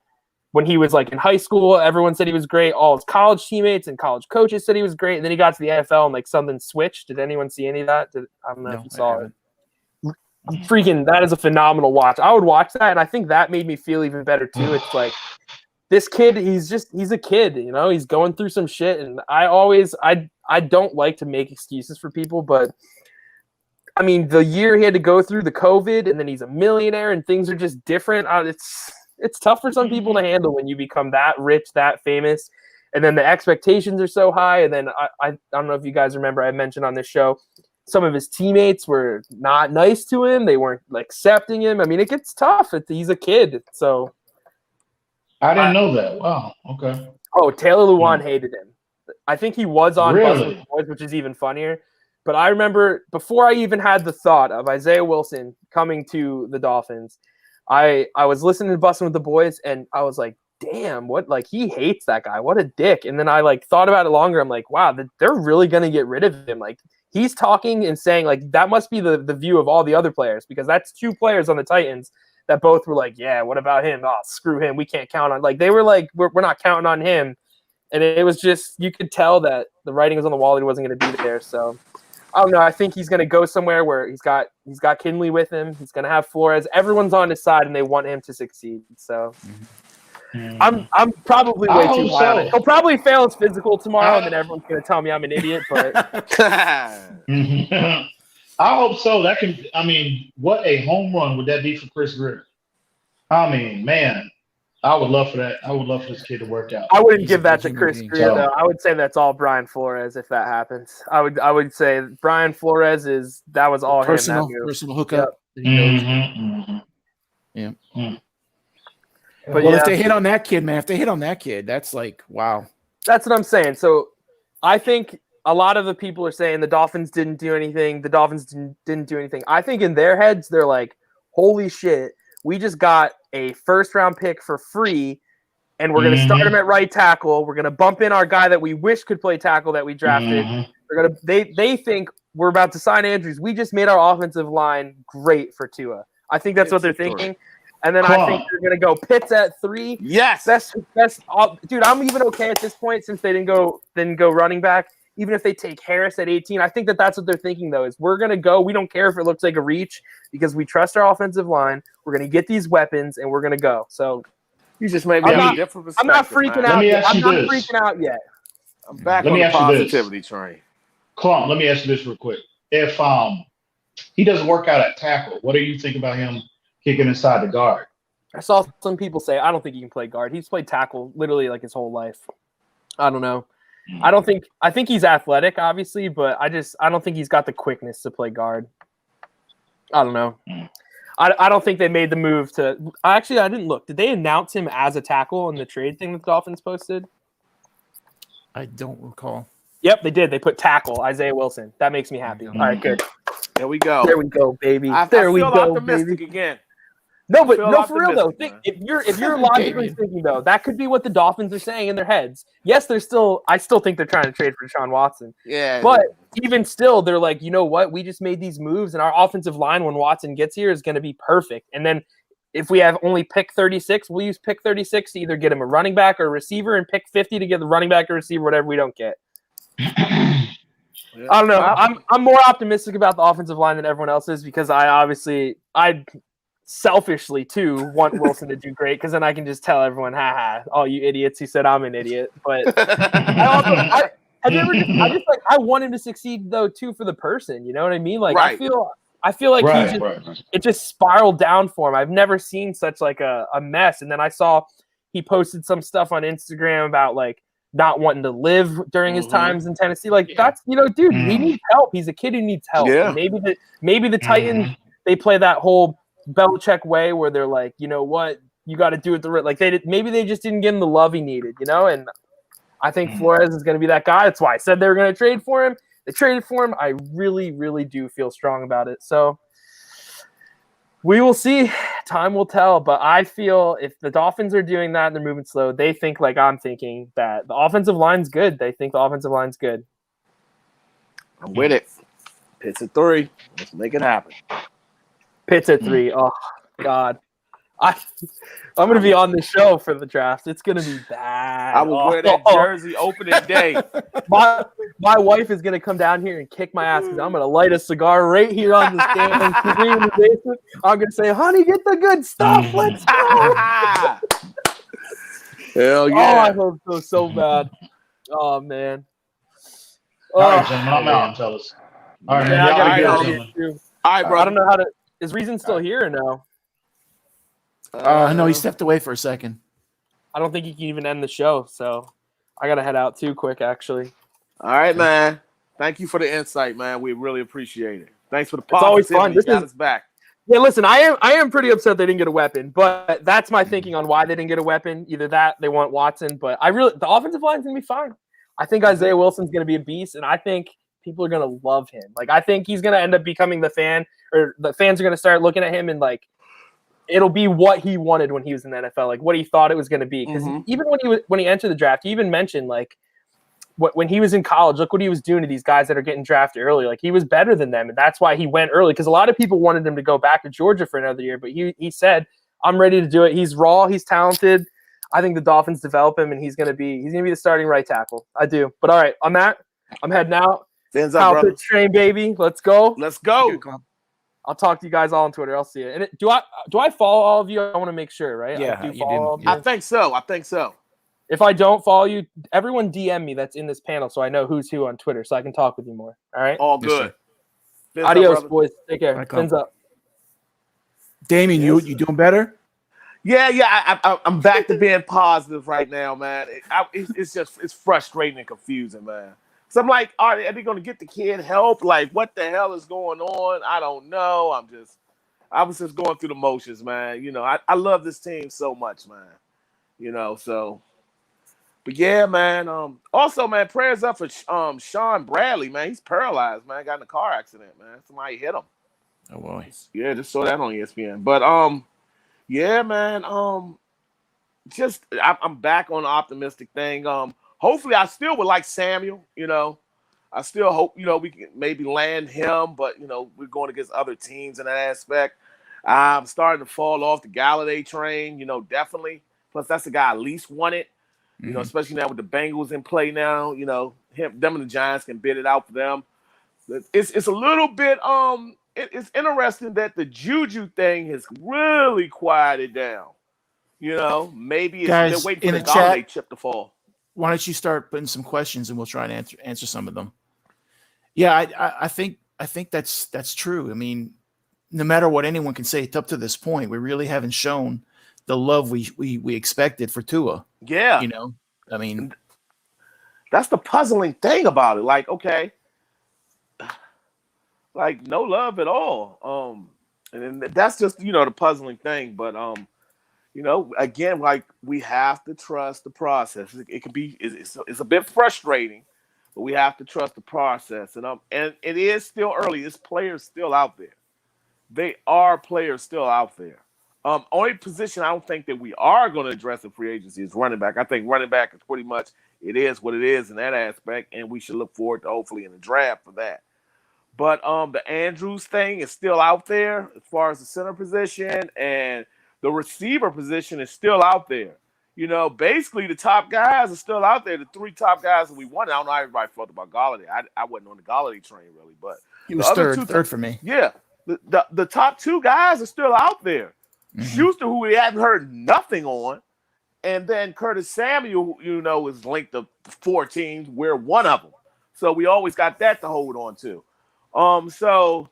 when he was like in high school, everyone said he was great. All his college teammates and college coaches said he was great. And then he got to the NFL and like something switched. Did anyone see any of that? I don't know if you saw it. Freaking, that is a phenomenal watch. I would watch that, and I think that made me feel even better too. It's like this kid, he's a kid, you know, he's going through some shit, and I don't like to make excuses for people, but I mean, the year he had to go through the COVID, and then he's a millionaire, and things are just different. It's tough for some people to handle when you become that rich, that famous, and then the expectations are so high. And then I don't know if you guys remember, I mentioned on this show, some of his teammates were not nice to him. They weren't like, accepting him. I mean, it gets tough. He's a kid. So I didn't know that. Wow. Okay. Oh, Taylor Lewan hated him. I think he was on Really? Bustin' with the Boys, which is even funnier. But I remember before I even had the thought of Isaiah Wilson coming to the Dolphins, I was listening to Bustin' with the Boys, and I was like, damn, he hates that guy. What a dick. And then I like thought about it longer. I'm like, wow, they're really going to get rid of him. Like, he's talking and saying like that must be the view of all the other players, because that's 2 players on the Titans that both were like, yeah, what about him? Oh, screw him. We can't count on. Like, they were like, we're not counting on him. And it was just, you could tell that the writing was on the wall. He wasn't going to be there. So I don't know. I think he's going to go somewhere where he's got Kinley with him. He's going to have Flores. Everyone's on his side and they want him to succeed. So I'm probably way too high on it. He'll probably fail his physical tomorrow, and then everyone's going to tell me I'm an idiot. But I hope so. What a home run would that be for Chris Gritter? I mean, man, I would love for that. I would love for this kid to work out. I wouldn't give that to Chris Gritter, though. I would say that's all Brian Flores if that happens. I would say Brian Flores was all personal hookup. Yep. Yeah. But if they hit on that kid, that's like, wow. That's what I'm saying. So I think a lot of the people are saying the Dolphins didn't do anything. The Dolphins didn't do anything. I think in their heads, they're like, holy shit, we just got a first-round pick for free, and we're going to start him at right tackle. We're going to bump in our guy that we wish could play tackle that we drafted. They think we're about to sign Andrews. We just made our offensive line great for Tua. I think that's what they're thinking. And then I think they're going to go Pitts at 3. Yes. Dude, I'm even okay at this point since they didn't go running back. even if they take Harris at 18. I think that's what they're thinking, though, is we're going to go. We don't care if it looks like a reach because we trust our offensive line. We're going to get these weapons, and we're going to go. So you just made me have a different perspective. I'm not freaking out yet. I'm not freaking out yet. I'm back on the positivity train. Klump, let me ask you this real quick. If he doesn't work out at tackle, what do you think about him kicking inside the guard? I saw some people say, I don't think he can play guard. He's played tackle literally like his whole life. I don't know. I think he's athletic, obviously, but I don't think he's got the quickness to play guard. I don't know. I don't think they made the move to – actually, I didn't look. Did they announce him as a tackle in the trade thing that the Dolphins posted? I don't recall. Yep, they did. They put tackle, Isaiah Wilson. That makes me happy. All right, good. There we go. There we go, baby. I feel optimistic again. No, but no, for real though. If you're logically thinking though, that could be what the Dolphins are saying in their heads. Yes, I still think they're trying to trade for Deshaun Watson. Yeah. But even still, they're like, you know what? We just made these moves, and our offensive line when Watson gets here is going to be perfect. And then if we have only pick 36, we'll use pick 36 to either get him a running back or a receiver, and pick 50 to get the running back or receiver, whatever we don't get. I don't know. I'm more optimistic about the offensive line than everyone else is because I selfishly too want Wilson to do great because then I can just tell everyone, haha, all you idiots who said I'm an idiot. But I want him to succeed though too for the person. You know what I mean? Like I feel like it just spiraled down for him. I've never seen such like a mess. And then I saw he posted some stuff on Instagram about like not wanting to live during his times in Tennessee. Like that's dude, he needs help. He's a kid who needs help. Yeah. Maybe the Titans they play that whole Belichick way where they're like, you know what, you got to do it maybe they just didn't give him the love he needed, and I think Flores is going to be that guy. That's why I said they were going to trade for him. They traded for him. I really, really do feel strong about it. So we will see. Time will tell. But I feel if the Dolphins are doing that and they're moving slow, they think like I'm thinking that the offensive line's good. They think the offensive line's good. I'm with it. Pitts at 3. Let's make it happen. Pitts at 3. Oh, God. I'm going to be on the show for the draft. It's going to be bad. I will wear that jersey opening day. My wife is going to come down here and kick my ass because I'm going to light a cigar right here on the stand and scream in the basement. I'm going to say, honey, get the good stuff. Let's go. Hell yeah. Oh, I hope so bad. Oh, man. All right, gentlemen. I'm out, fellas. All right, man. I got to go. get All right, bro. I don't know how to – is Reason still here or no? No, he stepped away for a second. I don't think he can even end the show, so I got to head out too quick, actually. All right, man. Thank you for the insight, man. We really appreciate it. Thanks for the It's always fun. This got us back. Yeah, listen, I am pretty upset they didn't get a weapon, but that's my thinking on why they didn't get a weapon. Either that, they want Watson, but the offensive line's going to be fine. I think Isaiah Wilson's going to be a beast, and I think people are going to love him. Like, I think he's going to end up becoming the fan, or the fans are going to start looking at him and, like, it'll be what he wanted when he was in the NFL, like what he thought it was going to be. Because even when he entered the draft, he even mentioned, like, when he was in college, look what he was doing to these guys that are getting drafted early. Like, he was better than them, and that's why he went early. Because a lot of people wanted him to go back to Georgia for another year, but he said, I'm ready to do it. He's raw. He's talented. I think the Dolphins develop him, and he's going to be the starting right tackle. I do. But, all right, on that, I'm heading out. Phinside train, baby. Let's go. Let's go. I'll talk to you guys all on Twitter. I'll see you. And do I follow all of you? I want to make sure, right? Yeah, I do follow all of you. I think so. If I don't follow you, everyone DM me that's in this panel so I know who's who on Twitter so I can talk with you more. All right? All good. Adios, boys. Take care. Fins up. Damien, you doing better? Yeah. I'm back to being positive right now, man. It's frustrating and confusing, man. So I'm like, are they going to get the kid help? Like, what the hell is going on? I don't know. I was just going through the motions, man. I love this team so much, man. So. But yeah, man. Also, man, prayers up for Sean Bradley, man. He's paralyzed, man. Got in a car accident, man. Somebody hit him. Oh boy. Yeah, just saw that on ESPN. But yeah, man. I'm back on the optimistic thing. Hopefully, I still would like Samuel. I still hope we can maybe land him, but we're going against other teams in that aspect. I'm starting to fall off the Galladay train. Definitely. Plus, that's the guy I least wanted. You know, especially now with the Bengals in play now. You know, them and the Giants can bid it out for them. It's a little bit it's interesting that the Juju thing has really quieted down. You know, maybe they're waiting for the Galladay chip to fall. Why don't you start putting some questions and we'll try and answer some of them. Yeah, I think that's true. I mean, no matter what anyone can say up to this point, we really haven't shown the love we expected for Tua. Yeah. You know, I mean, that's the puzzling thing about it. Like, okay, like no love at all. And that's just, you know, the puzzling thing. But you know, again, like we have to trust the process. It can be it's a bit frustrating, but we have to trust the process. And it is still early. This player's still out there. They are players still out there. Only position I don't think that we are going to address in free agency is running back. I think running back is pretty much it is what it is in that aspect, and we should look forward to hopefully in the draft for that. But the Andrews thing is still out there as far as the center position, and the receiver position is still out there. You know, basically the top guys are still out there. The three top guys that we wanted. I don't know how everybody felt about Galladay. I wasn't on the Galladay train really, but he was third for me. Yeah, the top two guys are still out there. Mm-hmm. Schuster, who we hadn't heard nothing on, and then Curtis Samuel, you know, is linked to 4 teams. We're one of them, so we always got that to hold on to. So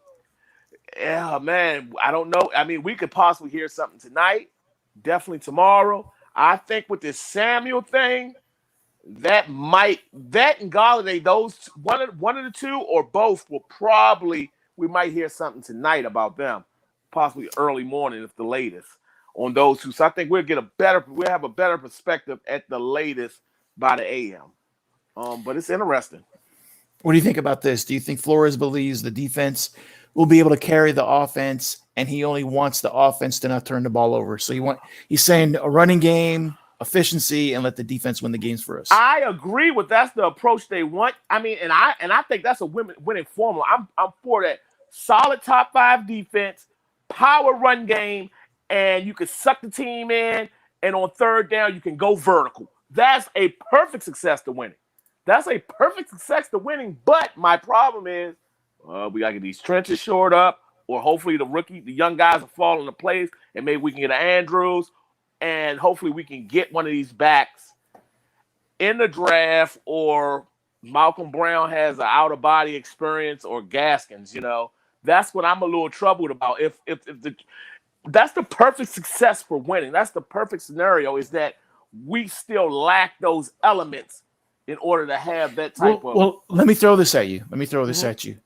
yeah, man, I don't know. I mean, we could possibly hear something tonight, definitely tomorrow. I think with this Samuel thing, that and Galladay, those one of the two or both will probably we might hear something tonight about them. Possibly early morning, if the latest, on those two. So I think we'll have a better perspective at the latest by the AM. But it's interesting. What do you think about this? Do you think Flores believes the defense will be able to carry the offense, and he only wants the offense to not turn the ball over? So he's saying a running game, efficiency, and let the defense win the games for us. I agree with that's the approach they want. I mean, and I think that's a winning formula. I'm for that solid top 5 defense. Power run game, and you can suck the team in, and on third down, you can go vertical. That's a perfect success to winning. But my problem is we got to get these trenches shored up, or hopefully the young guys will fall into place, and maybe we can get an Andrews, and hopefully we can get one of these backs in the draft, or Malcolm Brown has an out-of-body experience, or Gaskins, you know. That's what I'm a little troubled about. If that's the perfect success for winning. That's the perfect scenario, is that we still lack those elements in order to have that type of. Well, let me throw this at you. At you.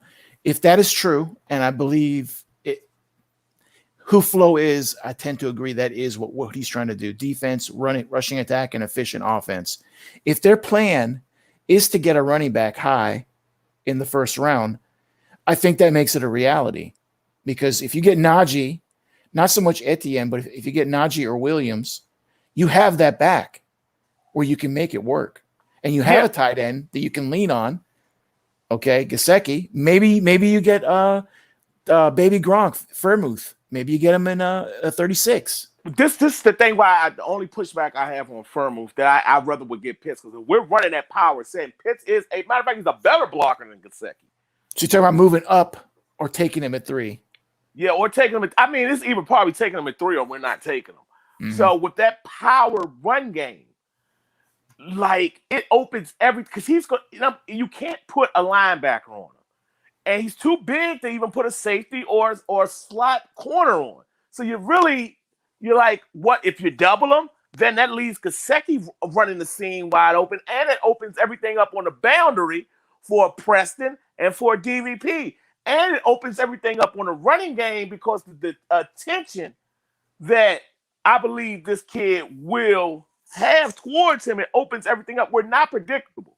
If that is true, and I believe who Flo is, I tend to agree that is what he's trying to do: defense, rushing attack, and efficient offense. If their plan is to get a running back high in the first round, I think that makes it a reality, because if you get Najee, not so much Etienne, but if you get Najee or Williams, you have that back where you can make it work, and you have a tight end that you can lean on. Okay, Gesicki. Maybe you get baby Gronk, Fairmouth. Maybe you get him in a 36. This is the thing why the only pushback I have on Fairmouth that I rather would get Pitts, because we're running that power, saying Pitts is a matter of fact, he's a better blocker than Gesicki. So you're talking about moving up or taking him at 3? Yeah, or taking him I mean, it's even probably taking him at 3, or we're not taking him. Mm-hmm. So with that power run game, like it opens because he's going. You know, you can't put a linebacker on him, and he's too big to even put a safety or a slot corner on. So you're like, what if you double him? Then that leaves Gesicki running the seam wide open, and it opens everything up on the boundary for Preston and for DVP. And it opens everything up on the running game, because the attention that I believe this kid will have towards him, it opens everything up. We're not predictable.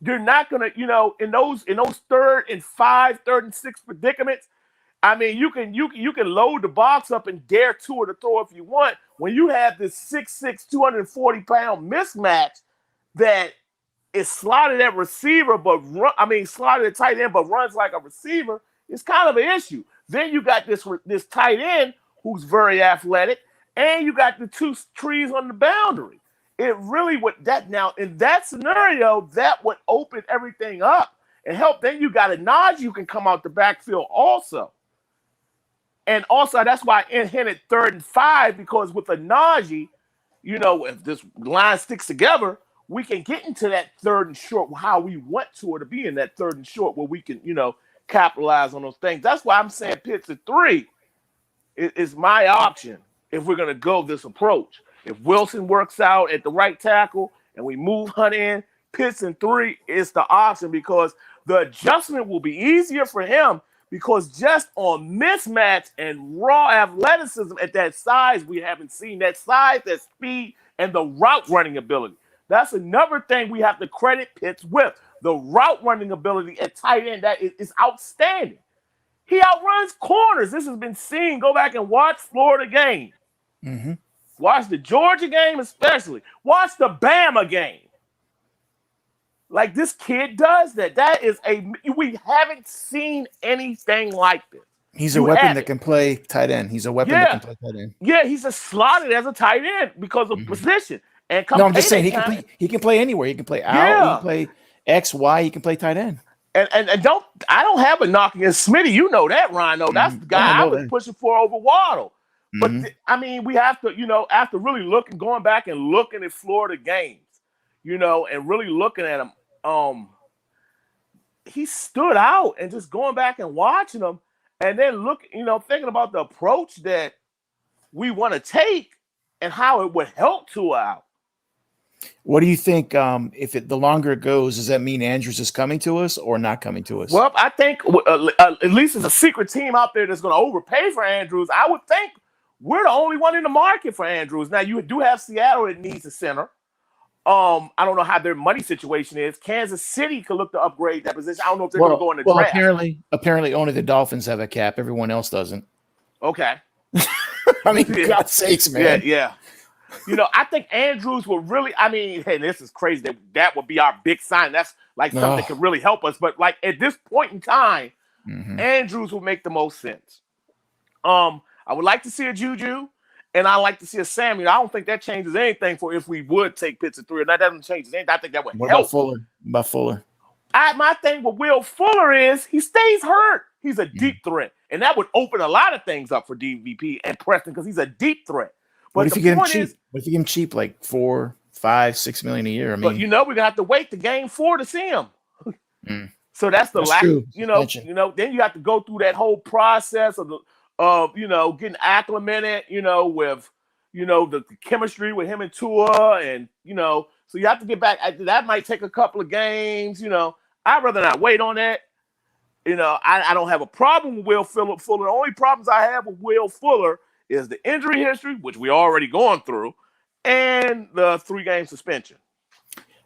You're not gonna, in those 3rd and 5, 3rd and 6 predicaments. I mean, you can load the box up and dare Tua to throw if you want. When you have this 6'6", 240-pound mismatch that is slotted at receiver, slotted at tight end, but runs like a receiver, it's kind of an issue. Then you got this tight end who's very athletic, and you got the 2 trees on the boundary. it really would that now in that scenario that would open everything up and help. Then you got a Najee you can come out the backfield also. And also that's why I hinted 3rd and 5, because with a Najee, if this line sticks together, we can get into that 3rd and short how we want to be in that 3rd and short where we can, capitalize on those things. That's why I'm saying Pitts at 3 is my option if we're going to go this approach. If Wilson works out at the right tackle and we move Hunt in, Pitts in 3 is the option because the adjustment will be easier for him because just on mismatch and raw athleticism at that size, we haven't seen that size, that speed, and the route running ability. That's another thing we have to credit Pitts with. The route running ability at tight end, that is outstanding. He outruns corners. This has been seen. Go back and watch Florida game. Mm-hmm. Watch the Georgia game especially. Watch the Bama game. Like this kid does that. We haven't seen anything like this. He's a weapon that can play tight end. He's a weapon that can play tight end. Yeah, he's a slotted as a tight end because of position. And no, I'm just saying he can play anywhere. He can play out. He can play X, Y. He can play tight end. And I don't have a knock against Smitty. You know that, Rhino. That's the guy I was pushing for over Waddle. But we have to, after really going back and looking at Florida games, and really looking at him, he stood out, and just going back and watching him, and then thinking about the approach that we want to take and how it would help Tua out. What do you think? The longer it goes, does that mean Andrews is coming to us or not coming to us? Well, I think at least there's a secret team out there that's going to overpay for Andrews. I would think we're the only one in the market for Andrews. Now you do have Seattle that needs a center. I don't know how their money situation is. Kansas City could look to upgrade that position. I don't know if they're going to go in the draft. Apparently only the Dolphins have a cap. Everyone else doesn't. Okay. I mean, for God's sakes, man. Yeah. I think Andrews will really, hey, this is crazy. That would be our big sign. That's like something that could really help us. But like at this point in time, Andrews will make the most sense. I would like to see a Juju, and I like to see a Samuel. I don't think that changes anything for if we would take Pitts at 3. And that doesn't change anything. I think that would help. About Fuller? My thing with Will Fuller is he stays hurt. He's a deep threat. And that would open a lot of things up for DVP and Preston because he's a deep threat. But what if you get him cheap? What if you get him cheap, like $4, $5, $6 million a year? But we're gonna have to wait to game 4 to see him. So that's the lack. True. Then you have to go through that whole process of getting acclimated. With the chemistry with him and Tua, and so you have to get back. That might take a couple of games. I'd rather not wait on that. I don't have a problem with Will Fuller. The only problems I have with Will Fuller is the injury history, which we already going through, and the 3-game suspension.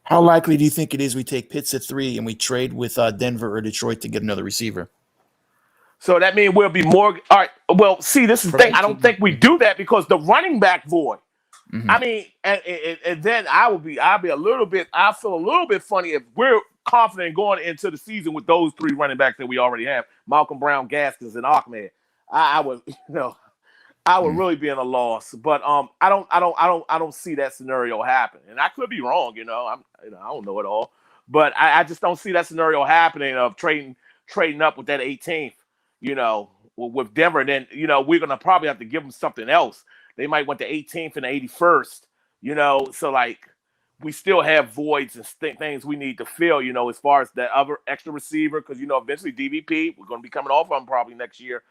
How likely do you think it is we take Pitts at 3 and we trade with Denver or Detroit to get another receiver? So that means we'll be more. All right. Well, see, this is the thing. I don't think we do that because the running back void. And then I'll be a little bit. I feel a little bit funny if we're confident going into the season with those 3 running backs that we already have: Malcolm Brown, Gaskins, and Ahmed. I would really be in a loss, but I don't see that scenario happen, and I could be wrong. I don't know it all, but I just don't see that scenario happening of trading up with that 18th. With Denver, then we're gonna probably have to give them something else. They might want the 18th and the 81st. So like we still have voids and things we need to fill. As far as that other extra receiver, because eventually DVP we're gonna be coming off on probably next year.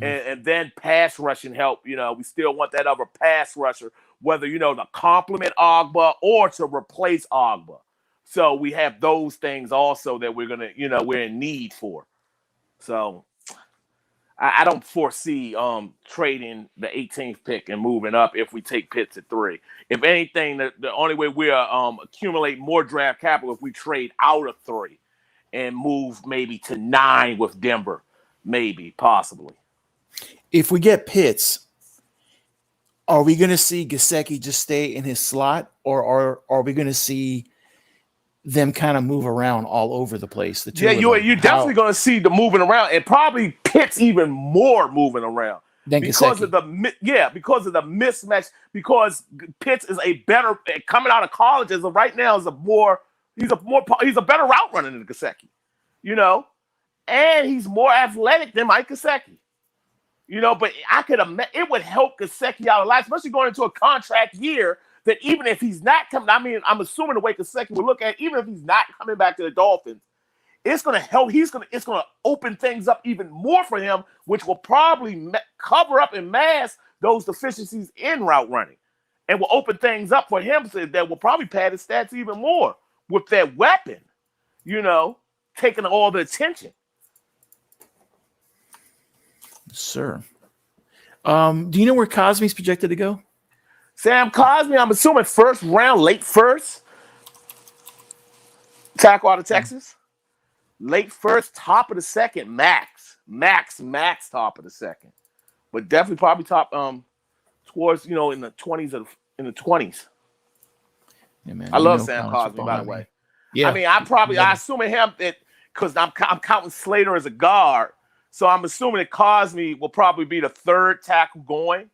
And then pass rushing help. We still want that other pass rusher, whether, to complement Ogba or to replace Ogba. So we have those things also that we're going to, we're in need for. So I don't foresee trading the 18th pick and moving up if we take Pitts at 3. If anything, the only way we'll accumulate more draft capital if we trade out of 3 and move maybe to 9 with Denver, maybe, possibly. If we get Pitts, are we going to see Gesicki just stay in his slot, or are we going to see them kind of move around all over the place? You're definitely going to see the moving around, and probably Pitts even more moving around. because of the mismatch. Because Pitts is a better coming out of college as of right now he's a better route runner than Gesicki, and he's more athletic than Mike Gesicki. But I could imagine it would help Gesicki out a lot, especially going into a contract year. That even if he's not coming, I'm assuming the way Gesicki would look at, even if he's not coming back to the Dolphins, it's going to help. It's going to open things up even more for him, which will probably cover up and mask those deficiencies in route running, and will open things up for him. So that will probably pad his stats even more with that weapon, taking all the attention. Sir. Do you know where Cosme's projected to go? Sam Cosmi, I'm assuming first round, late first. Tackle out of Texas. Late first, top of the second, max top of the second. But definitely probably top towards, in the 20s. Yeah, man, I love Sam Cosmi, by the way. Yeah. I mean, I assume him that because I'm counting Slater as a guard. So I'm assuming that Cosmi will probably be the third tackle going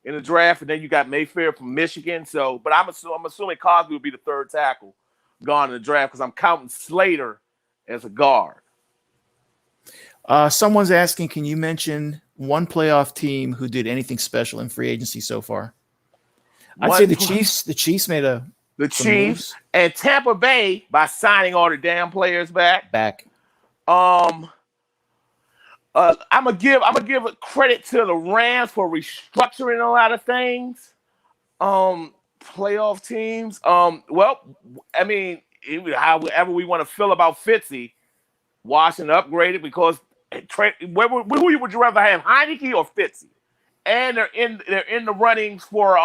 in the draft, and then you got Mayfair from Michigan. But I'm assuming Cosmi will be the third tackle gone in the draft because I'm counting Slater as a guard. Someone's asking, can you mention one playoff team who did anything special in free agency so far? I'd say the Chiefs. The Chiefs made the Chiefs moves. And Tampa Bay by signing all the damn players back. I'm gonna give credit to the Rams for restructuring a lot of things. Playoff teams. However we want to feel about Fitzy, Washington upgraded because who would you rather have, Heineke or Fitzy? And they're in the runnings for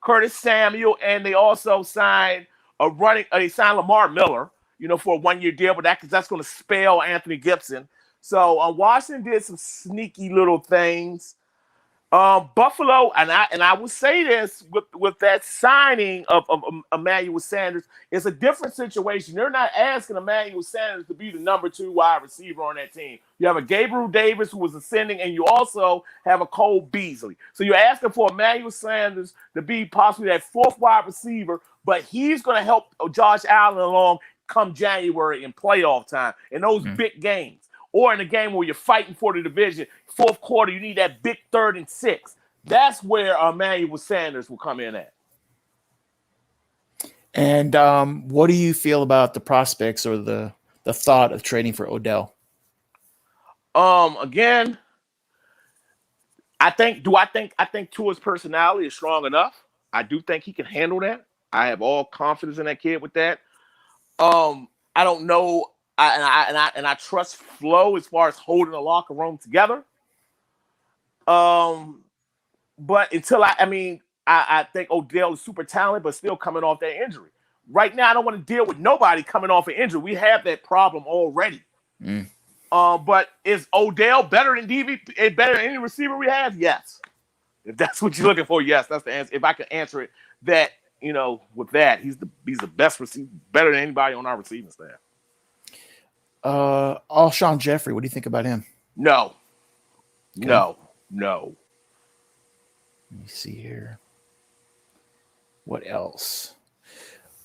Curtis Samuel, and they also signed Lamar Miller, for a 1-year deal, but that's going to spell Anthony Gibson. So Washington did some sneaky little things. Buffalo, and I will say this with that signing of Emmanuel Sanders, it's a different situation. They're not asking Emmanuel Sanders to be the number 2 wide receiver on that team. You have a Gabriel Davis who was ascending, and you also have a Cole Beasley. So you're asking for Emmanuel Sanders to be possibly that 4th wide receiver, but he's going to help Josh Allen along come January in playoff time in those big games. Or in a game where you're fighting for the division, 4th quarter, you need that big 3rd and 6. That's where Emmanuel Sanders will come in at. And what do you feel about the prospects or the thought of trading for Odell? Again, I think Tua's personality is strong enough. I do think he can handle that. I have all confidence in that kid with that. I don't know. I trust Flo as far as holding the locker room together. But until I think Odell is super talented, but still coming off that injury. Right now, I don't want to deal with nobody coming off an injury. We have that problem already. But is Odell better than DV? Better than any receiver we have? Yes. If that's what you're looking for, yes, that's the answer. If I can answer it, that with that, he's the best receiver, better than anybody on our receiving staff. Alshon Jeffrey, what do you think about him? No. Okay. No. Let me see here. What else?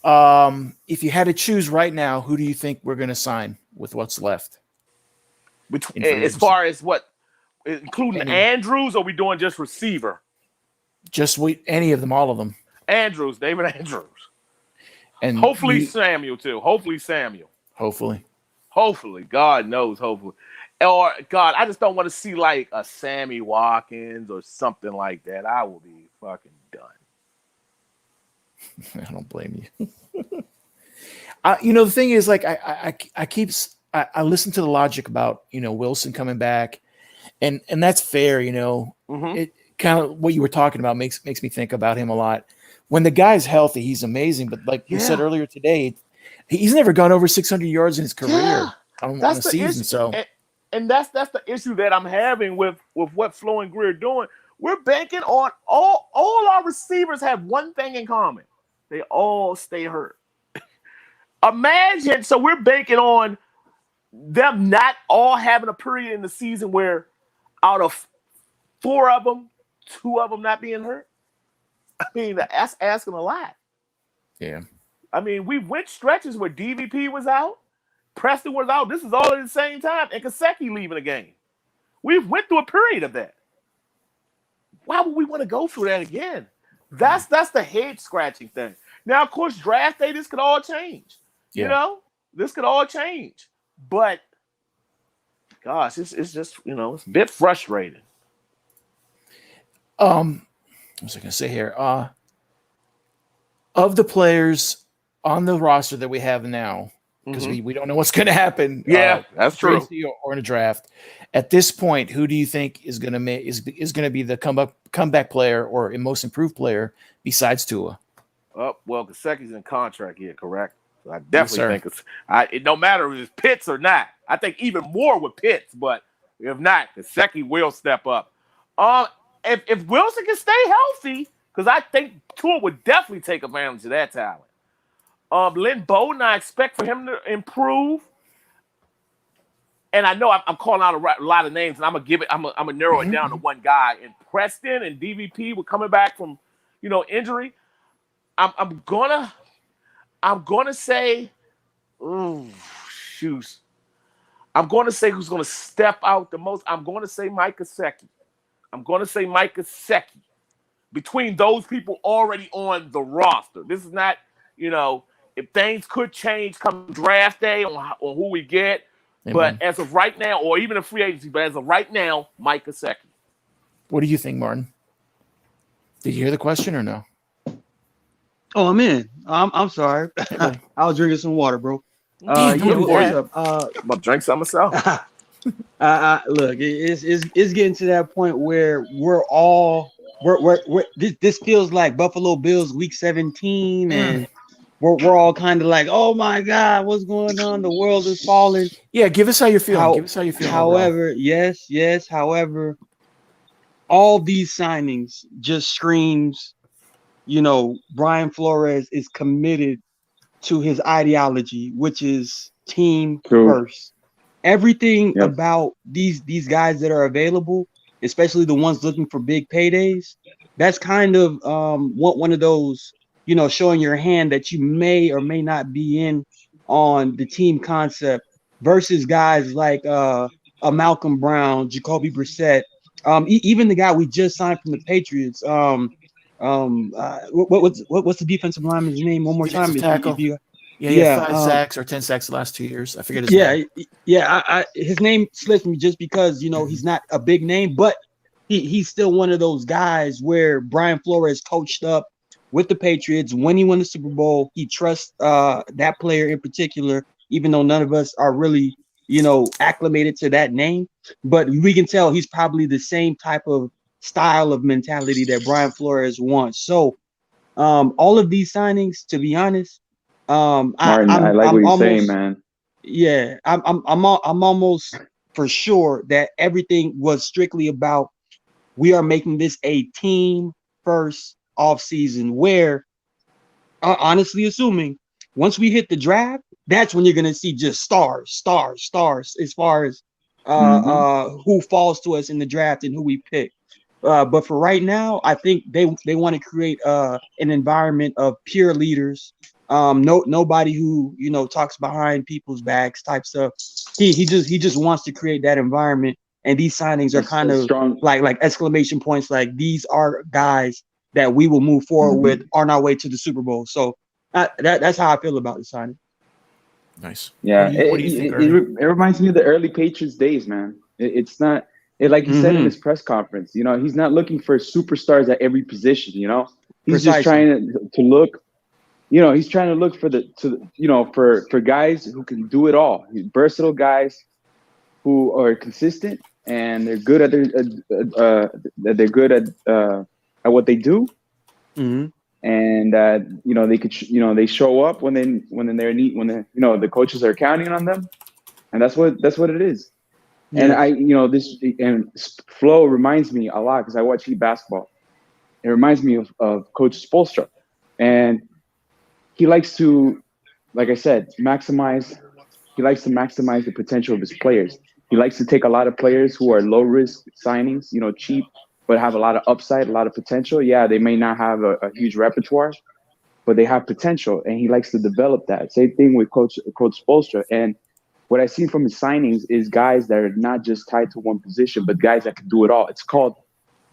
If you had to choose right now, who do you think we're going to sign with what's left? As far as what, including Andrews, or are we doing just receiver? Just any of them, all of them. David Andrews. And hopefully Samuel, too. Hopefully, God knows, hopefully. Or, God, I just don't want to see like a Sammy Watkins or something like that. I will be fucking done. I don't blame you. The thing is, like, I listen to the logic about, Wilson coming back, and that's fair, It kind of what you were talking about makes me think about him a lot. When the guy's healthy, he's amazing. But like you said earlier today, he's never gone over 600 yards in his career on a season. So, and that's the issue that I'm having with what Flo and Greer are doing. We're banking on all our receivers have one thing in common: they all stay hurt. Imagine, so we're banking on them not all having a period in the season where out of 4 of them, 2 of them not being hurt. I mean, that's asking a lot. Yeah. I mean, we went stretches where DVP was out, Preston was out. This is all at the same time, and Kaseki leaving the game. We went through a period of that. Why would we want to go through that again? That's the head scratching thing. Now, of course, draft day, this could all change. Yeah. You know, this could all change. But gosh, it's just, it's a bit frustrating. What was I going to say here? Of the players on the roster that we have now, because we don't know what's going to happen. Yeah, that's true. Or in a draft. At this point, who do you think is going to be the comeback player or a most improved player besides Tua? Oh, well, Kaseki's in contract here, correct? So I definitely think it no matter if it's Pitts or not. I think even more with Pitts, but if not, Kaseki will step up. If Wilson can stay healthy, because I think Tua would definitely take advantage of that talent. Lynn Bowden, I expect for him to improve. And I know I'm calling out a lot of names, and I'm gonna narrow it down to one guy. And Preston and DVP were coming back from, injury. I'm gonna say, I'm gonna say who's gonna step out the most. I'm gonna say Mike Gesicki. Between those people already on the roster, this is not, if things could change come draft day on who we get. Amen. But as of right now, or even a free agency, but as of right now, Mike Gesicki. What do you think, Martin? Did you hear the question or no? Oh, I'm in. I'm sorry. I was drinking some water, bro. I'm about to drink some myself. Look, it's getting to that point where this feels like Buffalo Bills week 17, and we're all kind of like, oh my God, what's going on? The world is falling. Yeah, give us how you're feeling. However, yes. However, all these signings just screams, Brian Flores is committed to his ideology, which is team first. Everything about these guys that are available, especially the ones looking for big paydays, that's kind of one of those, showing your hand that you may or may not be in on the team concept versus guys like a Malcolm Brown, Jacoby Brissett, even the guy we just signed from the Patriots. What's the defensive lineman's name? One more time. Tackle. Yeah, 5 sacks or 10 sacks the last 2 years. I forget his name. His name slips me just because he's not a big name, but he's still one of those guys where Brian Flores coached up with the Patriots when he won the Super Bowl. He trusts that player in particular, even though none of us are really acclimated to that name. But we can tell he's probably the same type of style of mentality that Brian Flores wants. So all of these signings, to be honest. Martin, I like what you're saying, man. Yeah, I'm almost for sure that everything was strictly about we are making this a team first off season. Where, honestly, assuming once we hit the draft, that's when you're gonna see just stars as far as who falls to us in the draft and who we pick. But for right now, I think they want to create an environment of pure leaders. Nobody who talks behind people's backs type stuff. He just wants to create that environment, and these signings are kind of strong, like exclamation points. Like these are guys that we will move forward with on our way to the Super Bowl. So that's how I feel about the signing. Nice. Yeah, what do you think, it reminds me of the early Patriots days, man. It's not like he said in his press conference. He's not looking for superstars at every position. He's just trying to look. He's trying to look for guys who can do it all. Versatile guys who are consistent and they're good at what they do. Mm-hmm. And they could they show up when they're neat, when the coaches are counting on them, and that's what it is. Yeah. And this flow reminds me a lot because I watch Heat basketball. It reminds me of Coach Spoelstra, and he likes to, like I said, maximize the potential of his players. He likes to take a lot of players who are low risk signings, cheap, but have a lot of upside, a lot of potential. Yeah, they may not have a huge repertoire, but they have potential, and he likes to develop that. Same thing with Coach Spoelstra. And what I see from his signings is guys that are not just tied to one position, but guys that can do it all. It's called,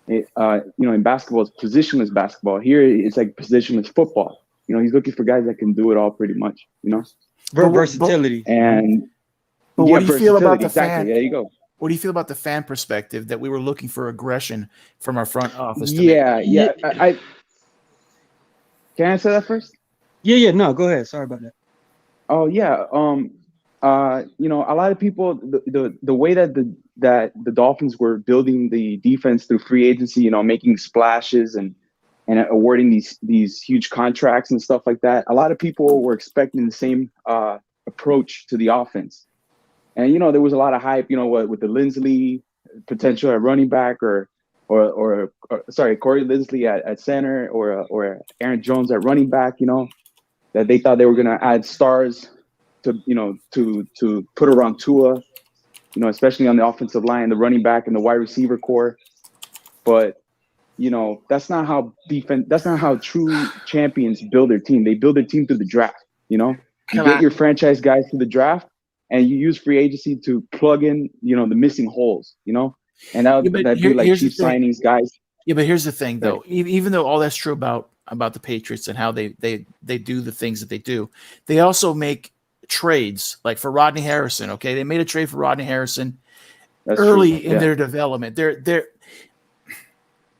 in basketball, it's positionless basketball. Here, it's like positionless football. He's looking for guys that can do it all pretty much. Versatility. But what do you feel about the fan? There you go. What do you feel about the fan perspective that we were looking for aggression from our front office? I can I answer that first? Yeah. No, go ahead. Sorry about that. Oh yeah. A lot of people, the way that the Dolphins were building the defense through free agency, making splashes and awarding these huge contracts and stuff like that. A lot of people were expecting the same approach to the offense. And, there was a lot of hype, with the Lindsley potential at running back or Corey Lindsley at center or Aaron Jones at running back, that they thought they were going to add stars to put around Tua, especially on the offensive line, the running back and the wide receiver core. But, that's not how true champions build their team. They build their team through the draft, You get your franchise guys through the draft, and you use free agency to plug in, the missing holes, and that'd be like cheap signings, guys. Yeah, but here's the thing, though. Even though all that's true about the Patriots and how they do the things that they do, they also make trades, like for Rodney Harrison. Okay, they made a trade for Rodney Harrison early in their development.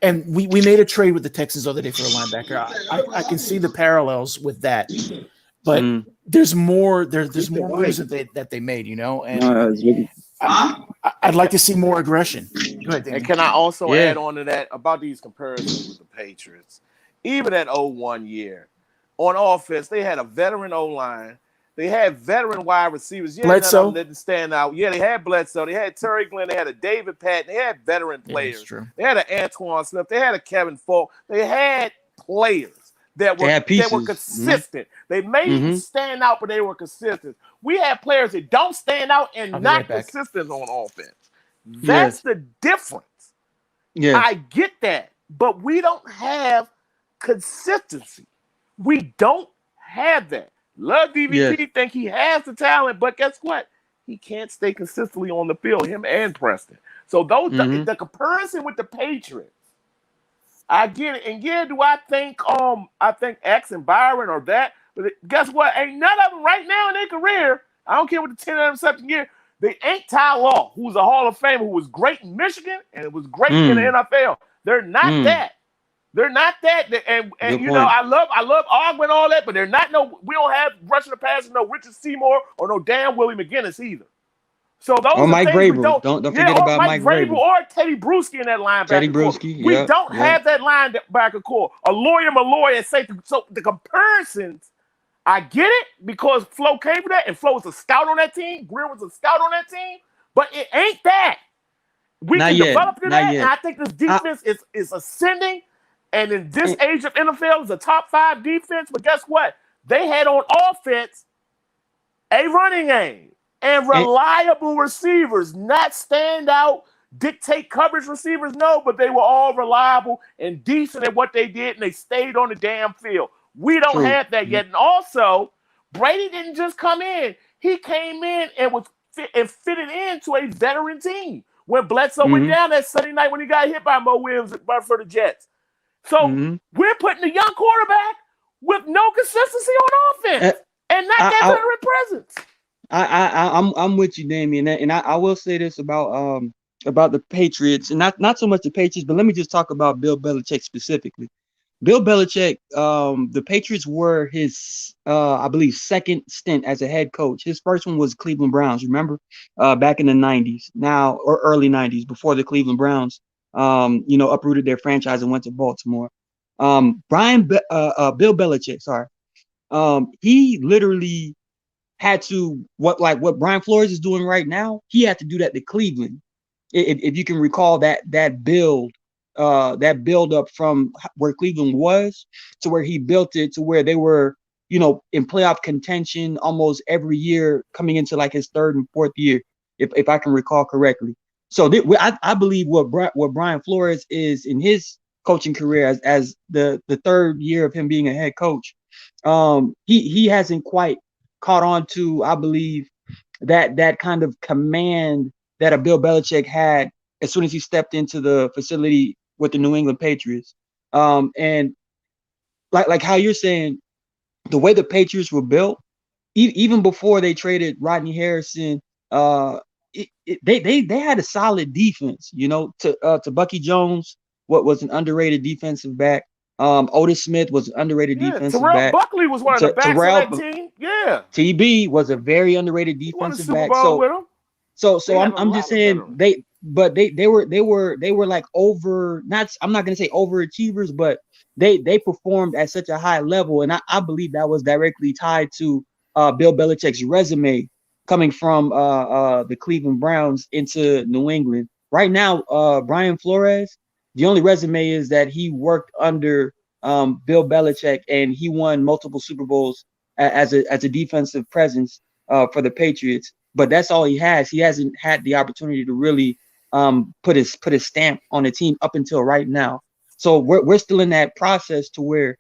And we made a trade with the Texans the other day for a linebacker. I can see the parallels with that. But there's more. There's more moves that they made, and I'd like to see more aggression. Go ahead, Danny. And can I also add on to that about these comparisons with the Patriots? Even that 0-1 year, on offense, they had a veteran O-line. They had veteran wide receivers. Yeah, Bledsoe none of them didn't stand out. Yeah, they had Bledsoe. They had Terry Glenn. They had a David Patton. They had veteran players. That's true. They had an Antoine Smith. They had a Kevin Falk. They had players that were consistent. They made them stand out, but they were consistent. We have players that don't stand out and not consistent on offense. That's the difference. Yeah, I get that, but we don't have consistency. We don't have that. Love DVP, think he has the talent, but guess what? He can't stay consistently on the field, him and Preston. So those the comparison with the Patriots, I get it. And yeah, do I think X and Byron or that? But guess what? Ain't none of them right now in their career. I don't care what the 10 interception year. They ain't Ty Law, who's a Hall of Famer, who was great in Michigan and it was great in the NFL. They're not that. They're not that. And I love arguing all that, but they're not we don't have rushing the passer, no Richard Seymour or no damn Willie McGinnis either. So those are Mike things Vrabel. Don't forget about Mike Vrabel or Teddy Bruschi in that linebacker. Teddy Bruschi. We don't have that linebacker core. A lawyer, Malloy, and safety. So the comparisons, I get it because Flo came from that, and Flo was a scout on that team. Greer was a scout on that team, but it ain't that. We can develop to that, and I think this defense is ascending. And in this age of NFL, it's a top 5 defense. But guess what? They had on offense a running game and reliable receivers, not standout, dictate coverage receivers. No, but they were all reliable and decent at what they did, and they stayed on the damn field. We don't have that yet. And also, Brady didn't just come in. He came in and fitted into a veteran team. When Bledsoe went down that Sunday night when he got hit by Mo Williams for the Jets. So we're putting a young quarterback with no consistency on offense and not that veteran presence. I'm with you, Damian, and I will say this about the Patriots, and not so much the Patriots, but let me just talk about Bill Belichick specifically. Bill Belichick, the Patriots were his, I believe, second stint as a head coach. His first one was Cleveland Browns, remember, back in the 90s, or early 90s, before the Cleveland Browns, uprooted their franchise and went to Baltimore. Bill Belichick, he literally had to what Brian Flores is doing right now. He had to do that to Cleveland. If you can recall that build up from where Cleveland was to where he built it to where they were, in playoff contention almost every year coming into like his third and fourth year, if I can recall correctly. So I believe what Brian Flores is in his coaching career as the third year of him being a head coach, he hasn't quite caught on to, I believe, that kind of command that a Bill Belichick had as soon as he stepped into the facility with the New England Patriots. And like how you're saying, the way the Patriots were built, even before they traded Rodney Harrison, they had a solid defense, to Bucky Jones, what was an underrated defensive back. Otis Smith was an underrated defensive Terrell back. Buckley was one of the backs on that team. Yeah. TB was a very underrated defensive back. So I'm just saying they were like over, I'm not gonna say overachievers, but they performed at such a high level, and I believe that was directly tied to Bill Belichick's resume coming from the Cleveland Browns into New England. Right now, Brian Flores, the only resume is that he worked under Bill Belichick and he won multiple Super Bowls as a defensive presence for the Patriots. But that's all he has. He hasn't had the opportunity to really put his stamp on the team up until right now. So we're still in that process to where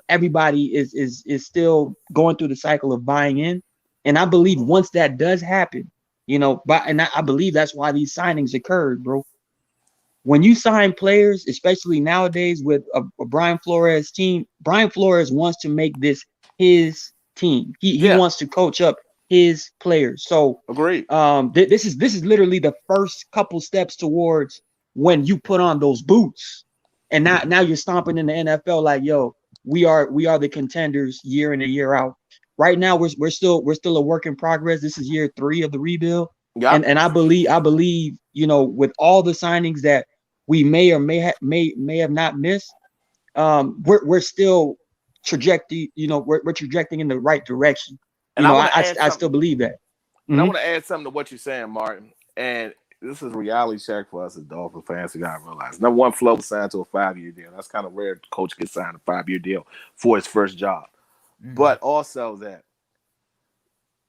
everybody is still going through the cycle of buying in. And I believe once that does happen, I believe that's why these signings occurred, bro. When you sign players, especially nowadays with a Brian Flores team, Brian Flores wants to make this his team. He wants to coach up his players. So agreed. This is literally the first couple steps towards when you put on those boots, and now you're stomping in the NFL like, yo, we are the contenders year in and year out. Right now we're still a work in progress. This is year 3 of the rebuild. Yeah. And I believe, with all the signings that we may or may have not missed, we're still trajecting, we're trajecting in the right direction. And I still believe that. And I want to add something to what you're saying, Martin. And this is a reality check for us as Dolphin fans. We gotta realize number one, Flo was signed to a 5-year deal. That's kind of rare. The coach gets signed a 5-year deal for his first job. But also that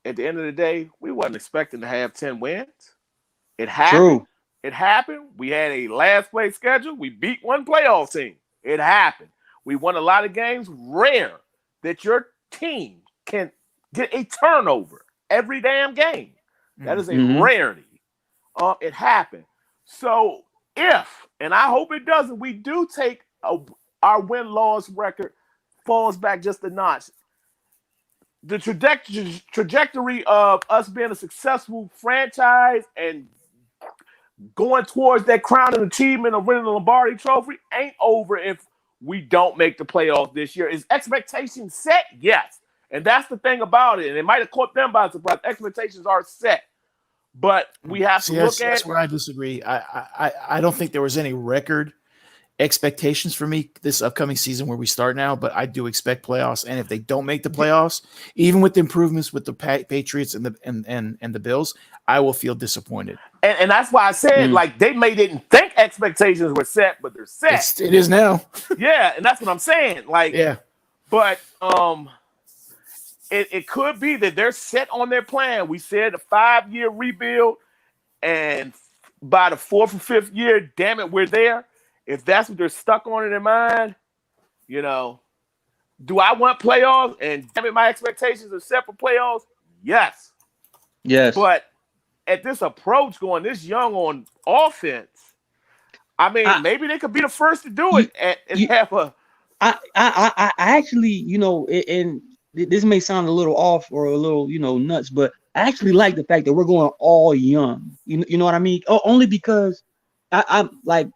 at the end of the day, we wasn't expecting to have 10 wins. It happened. True. It happened. We had a last place schedule. We beat one playoff team. It happened. We won a lot of games. Rare that your team can get a turnover every damn game. That is a rarity. It happened. So if, and I hope it doesn't, we do take our win-loss record falls back just a notch. The trajectory of us being a successful franchise and going towards that crowning achievement of winning the Lombardi Trophy ain't over if we don't make the playoffs this year. Is expectations set? Yes. And that's the thing about it. And it might have caught them by surprise. Expectations are set. But we have to look at... That's where I disagree. I don't think there was any record expectations for me this upcoming season where we start now, but I do expect playoffs. And if they don't make the playoffs, even with the improvements with the Patriots and the Bills, I will feel disappointed. And that's why I said, like, they may didn't think expectations were set, but they're set. It is now. Yeah, and that's what I'm saying. Like, yeah. But it could be that they're set on their plan. We said a 5-year rebuild, and by the 4th or 5th year, damn it, we're there. If that's what they're stuck on in their mind, do I want playoffs? And damn it, my expectations are set for playoffs? Yes. Yes. But at this approach, going this young on offense, I mean, maybe they could be the first to do it and have a. I actually, and this may sound a little off or a little, nuts, but I actually like the fact that we're going all young. You know what I mean? Only because I'm like,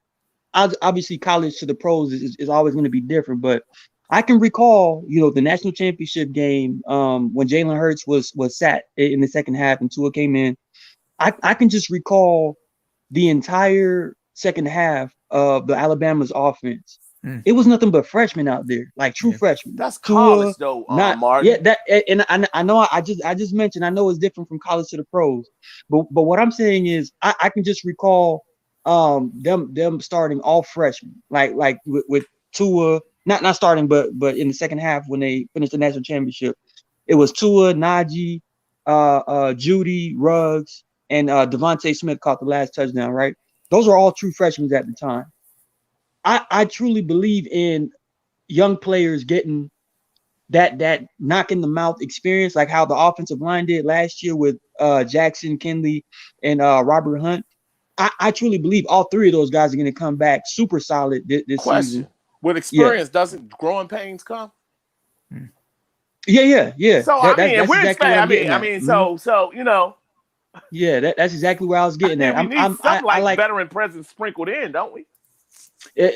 obviously college to the pros is always going to be different, but I can recall, the national championship game when Jalen Hurts was sat in the second half and Tua came in. I can just recall the entire second half of the Alabama's offense. It was nothing but freshmen out there, like true freshmen. That's college, though, Martin. Yeah, that, and I know I just mentioned, I know it's different from college to the pros, but what I'm saying is I can just recall them starting all freshmen, like with Tua, not starting, but in the second half when they finished the national championship, it was Tua, Najee, Judy, Ruggs, and Devontae Smith caught the last touchdown, right? Those are all true freshmen at the time. I truly believe in young players getting that knock in the mouth experience, like how the offensive line did last year with Jackson, Kinley, and Robert Hunt. I truly believe all three of those guys are going to come back super solid this season. With experience, doesn't growing pains come? Yeah. So that's we're exactly expecting. So you know. Yeah, that's exactly where I was getting at. We need something like veteran presence sprinkled in, don't we?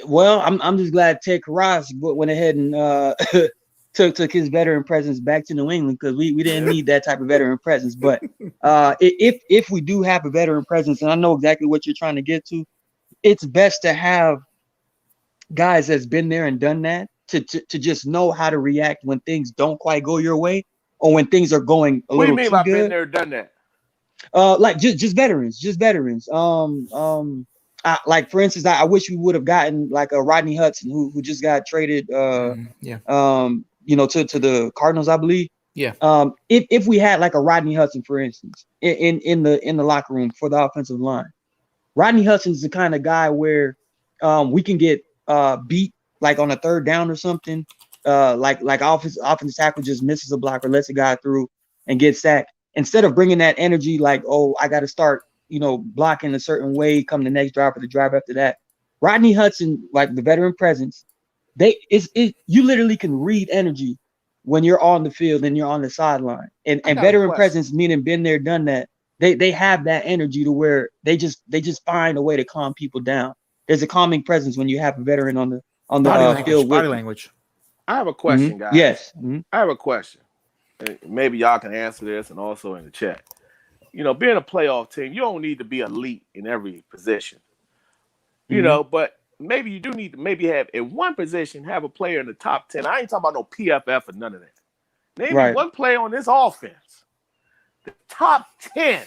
Well, I'm just glad Ted Karras went ahead and took his veteran presence back to New England, because we didn't need that type of veteran presence. But if we do have a veteran presence, and I know exactly what you're trying to get to, it's best to have guys that's been there and done that to just know how to react when things don't quite go your way, or when things are going a little too good. What do you mean by been there, done that? Like just veterans. Like for instance, I wish we would have gotten like a Rodney Hudson who just got traded to the Cardinals, I believe. Yeah. If we had like a Rodney Hudson, for instance, in the locker room for the offensive line, Rodney Hudson's the kind of guy where we can get beat like on a third down or something. Like offensive tackle just misses a block or lets a guy through and gets sacked. Instead of bringing that energy, like, oh, I got to start, blocking a certain way, come the next drive or the drive after that. Rodney Hudson, like the veteran presence, you literally can read energy when you're on the field and you're on the sideline. And veteran presence, meaning been there, done that. They have that energy to where they just find a way to calm people down. There's a calming presence when you have a veteran on the field. Body language. I have a question, guys. Yes. I have a question. Maybe y'all can answer this, and also in the chat. Being a playoff team, you don't need to be elite in every position. But maybe you do need to maybe have in one position, have a player in the top 10. I ain't talking about no PFF or none of that. Maybe one player on this offense, the top 10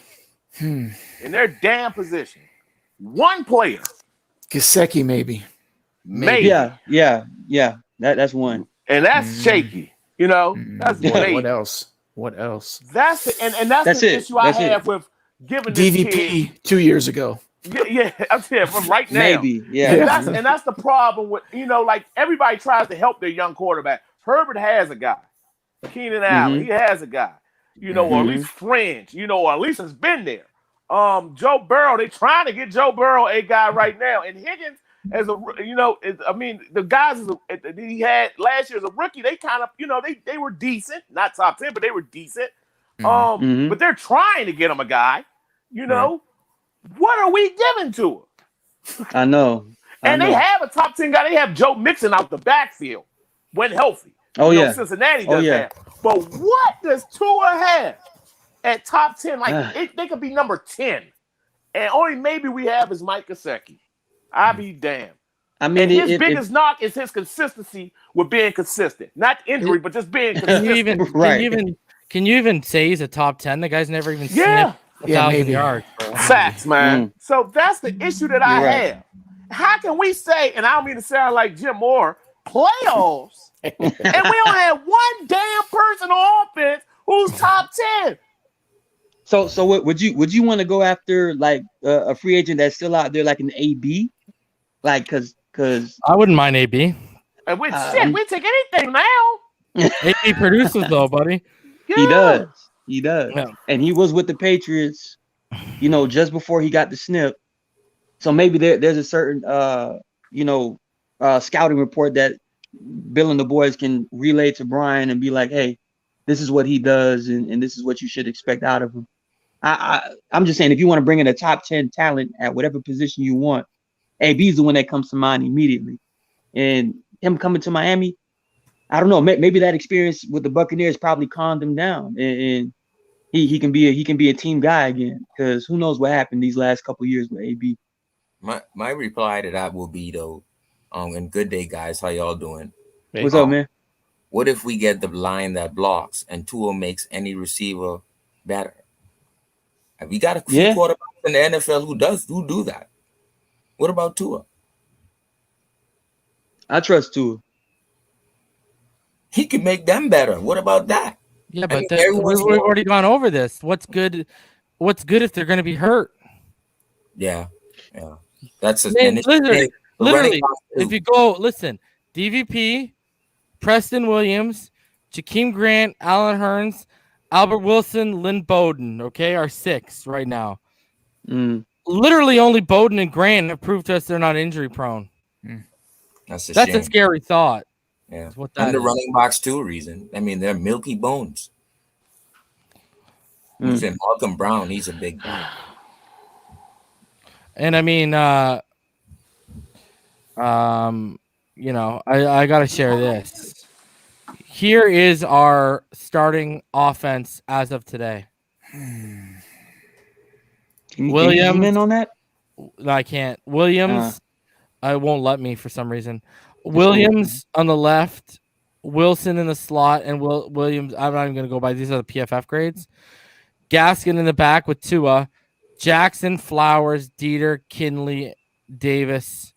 in their damn position. One player. Gesicki, maybe. Yeah. That's one. And that's shaky. That's What else? That's it, and that's the issue I have with giving this DVP kid, 2 years ago. Yeah, I'm saying from right now. Maybe, yeah. And that's the problem with like everybody tries to help their young quarterback. Herbert has a guy, Keenan Allen. He has a guy, or at least friends, or at least has been there. Joe Burrow, they trying to get Joe Burrow a guy right now, and Higgins. As the guys that he had last year as a rookie, they kind of, they were decent, not top 10, but they were decent. But they're trying to get him a guy. What are we giving to him? I know. They have a top 10 guy. They have Joe Mixon out the backfield when healthy. Cincinnati does that. But what does Tua have at top 10? Like they could be number 10, and only maybe we have is Mike Gesicki. I'll be damned. His biggest knock is his consistency with being consistent. Not injury, but just being consistent. Can you even say he's a top 10? The guy's never even sniffed 1,000 yards. Facts, man. So that's the issue that I have. How can we say, and I don't mean to sound like Jim Moore, playoffs, and we don't have one damn person on offense who's top 10? So what would you want to go after, like a free agent that's still out there, like an AB? Like, cause I wouldn't mind AB. And we take anything now. AB produces though, buddy. Yeah. He does. Yeah. And he was with the Patriots, just before he got the snip. So maybe there's a certain scouting report that Bill and the boys can relay to Brian and be like, hey, this is what he does, and this is what you should expect out of him. I'm just saying, if you want to bring in a top 10 talent at whatever position you want, AB is the one that comes to mind immediately. And him coming to Miami, I don't know, maybe that experience with the Buccaneers probably calmed him down, and he can be a team guy again, because who knows what happened these last couple of years with AB. My reply to that will be though, and good day guys, how y'all doing? What's up, man? What if we get the line that blocks and Tua makes any receiver better? Have we got a few quarterbacks in the NFL who do that? What about Tua? I trust Tua. He can make them better. What about that? Yeah, but we've already gone over this. What's good what's good if they're going to be hurt? Yeah. That's Man, literally, if you go listen, DVP, Preston Williams, Jakeem Grant, Alan Hearns, Albert Wilson, Lynn Bowden, okay, are 6 right now. Literally only Bowden and Grant have proved to us they're not injury prone. That's a That's shame. a scary thought. Yeah. What that And the is. running backs too, reason. I mean, they're milky bones. You said Malcolm Brown, he's a big guy. And I mean, you know, I gotta share this. Here is our starting offense as of today. Williams, can you zoom in on that? No, I can't. Williams, I won't let me for some reason. Williams on the left, Wilson in the slot, and Williams. I'm not even gonna go by these are the PFF grades. Gaskin in the back with Tua, Jackson, Flowers, Dieter, Kinley, Davis.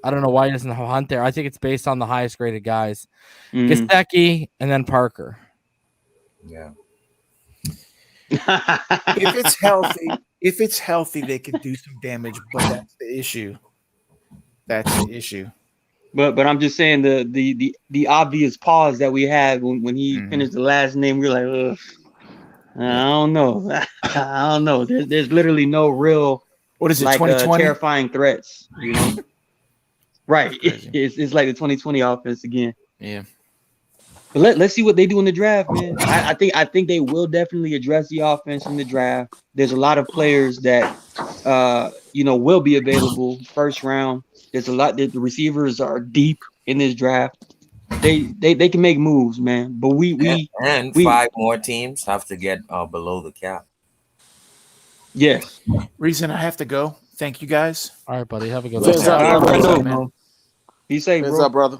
I don't know why he doesn't have Hunt there. I think it's based on the highest graded guys. Gesicki and then Parker. Yeah. If it's healthy, they could do some damage, but that's the issue. But I'm just saying the obvious pause that we had when he finished the last name, we were like, ugh. I don't know. I don't know. There's literally no real. What is it? Like 2020 terrifying threats. You know, right? It's like the 2020 offense again. Yeah. But let's see what they do in the draft, man. I think they will definitely address the offense in the draft. There's a lot of players that will be available first round. There's a lot that the receivers are deep in this draft. They can make moves, man. But we 5 more teams have to get below the cap. Yes. Reason I have to go. Thank you guys. All right, buddy. Have a good What's one. up, Be safe, What's bro. up, brother?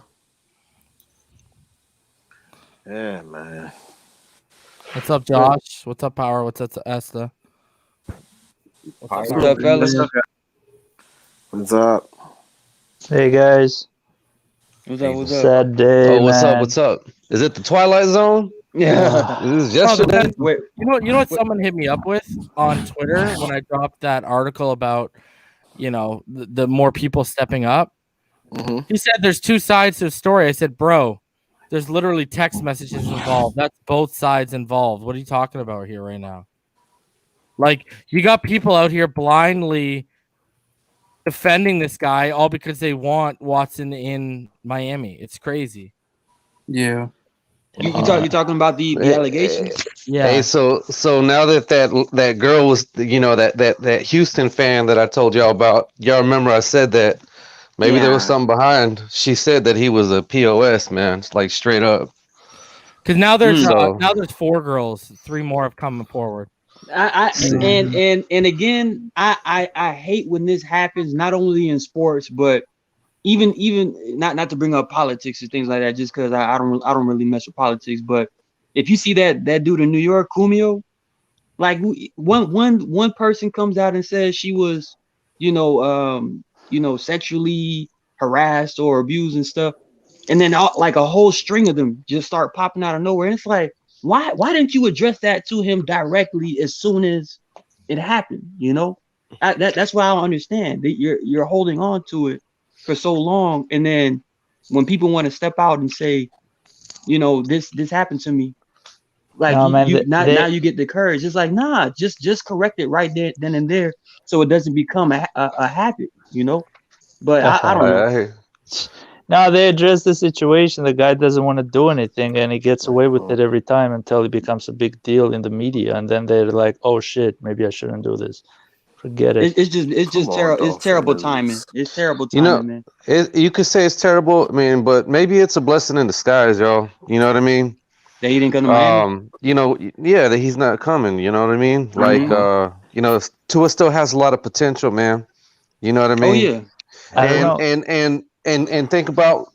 Yeah, man. What's up, Josh? What's up, Power? What's up, Esther? What's up, fellas? What's up? Hey guys. What's up? Sad day. Oh, what's man. up? What's up? Is it the Twilight Zone? Yeah. This is yesterday. Wait, you know what someone hit me up with on Twitter when I dropped that article about, the more people stepping up. He said there's 2 sides to the story. I said, bro, there's literally text messages involved. That's both sides involved. What are you talking about here right now? Like, you got people out here blindly defending this guy all because they want Watson in Miami. It's crazy. Yeah. You talking about the allegations? Yeah. Hey, so now that girl was, that Houston fan that I told y'all about, y'all remember I said that maybe there was something behind. She said that he was a POS, man. It's like straight up. Because now there's 4 girls. 3 more have come forward. And again, I hate when this happens, not only in sports, but even not to bring up politics and things like that, just because I don't really mess with politics. But if you see that dude in New York, Cumio, like one person comes out and says she was, sexually harassed or abused and stuff, and then like a whole string of them just start popping out of nowhere, and it's like, why didn't you address that to him directly as soon as it happened? That's why I don't understand that you're holding on to it for so long, and then when people want to step out and say, this happened to me, like now you get the courage. It's like, nah, just correct it right there, then and there, so it doesn't become a habit, But I don't know. No, they address the situation. The guy doesn't want to do anything, and he gets away with it every time until it becomes a big deal in the media, and then they're like, "Oh shit, maybe I shouldn't do this." Forget it. It's just terrible. It's terrible timing. It's terrible timing, man. You could say it's terrible. I mean, but maybe it's a blessing in disguise, y'all. You know what I mean? That he didn't come to Miami. That he's not coming. You know what I mean? Like, Tua still has a lot of potential, man. You know what I mean? Oh yeah. I don't know. And think about,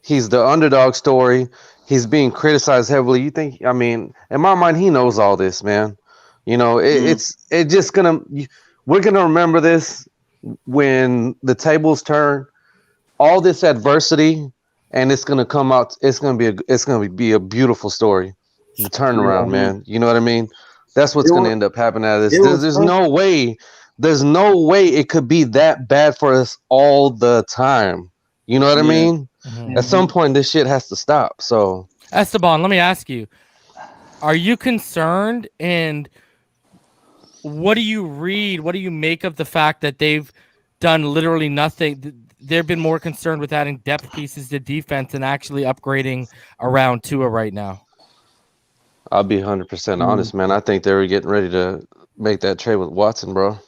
he's the underdog story. He's being criticized heavily. You think, I mean, in my mind, he knows all this, man. It's just we're gonna remember this when the tables turn, all this adversity, and it's gonna come out. It's gonna be a beautiful story. The turnaround, man. You know what I mean? That's what's going to end up happening out of this. There's no way. There's no way it could be that bad for us all the time. You know what I mean? Mm-hmm. At some point, this shit has to stop. So, Esteban, let me ask you: are you concerned? And what do you read? What do you make of the fact that they've done literally nothing? They've been more concerned with adding depth pieces to defense and actually upgrading around Tua right now. I'll be 100% honest, man. I think they were getting ready to make that trade with Watson, bro.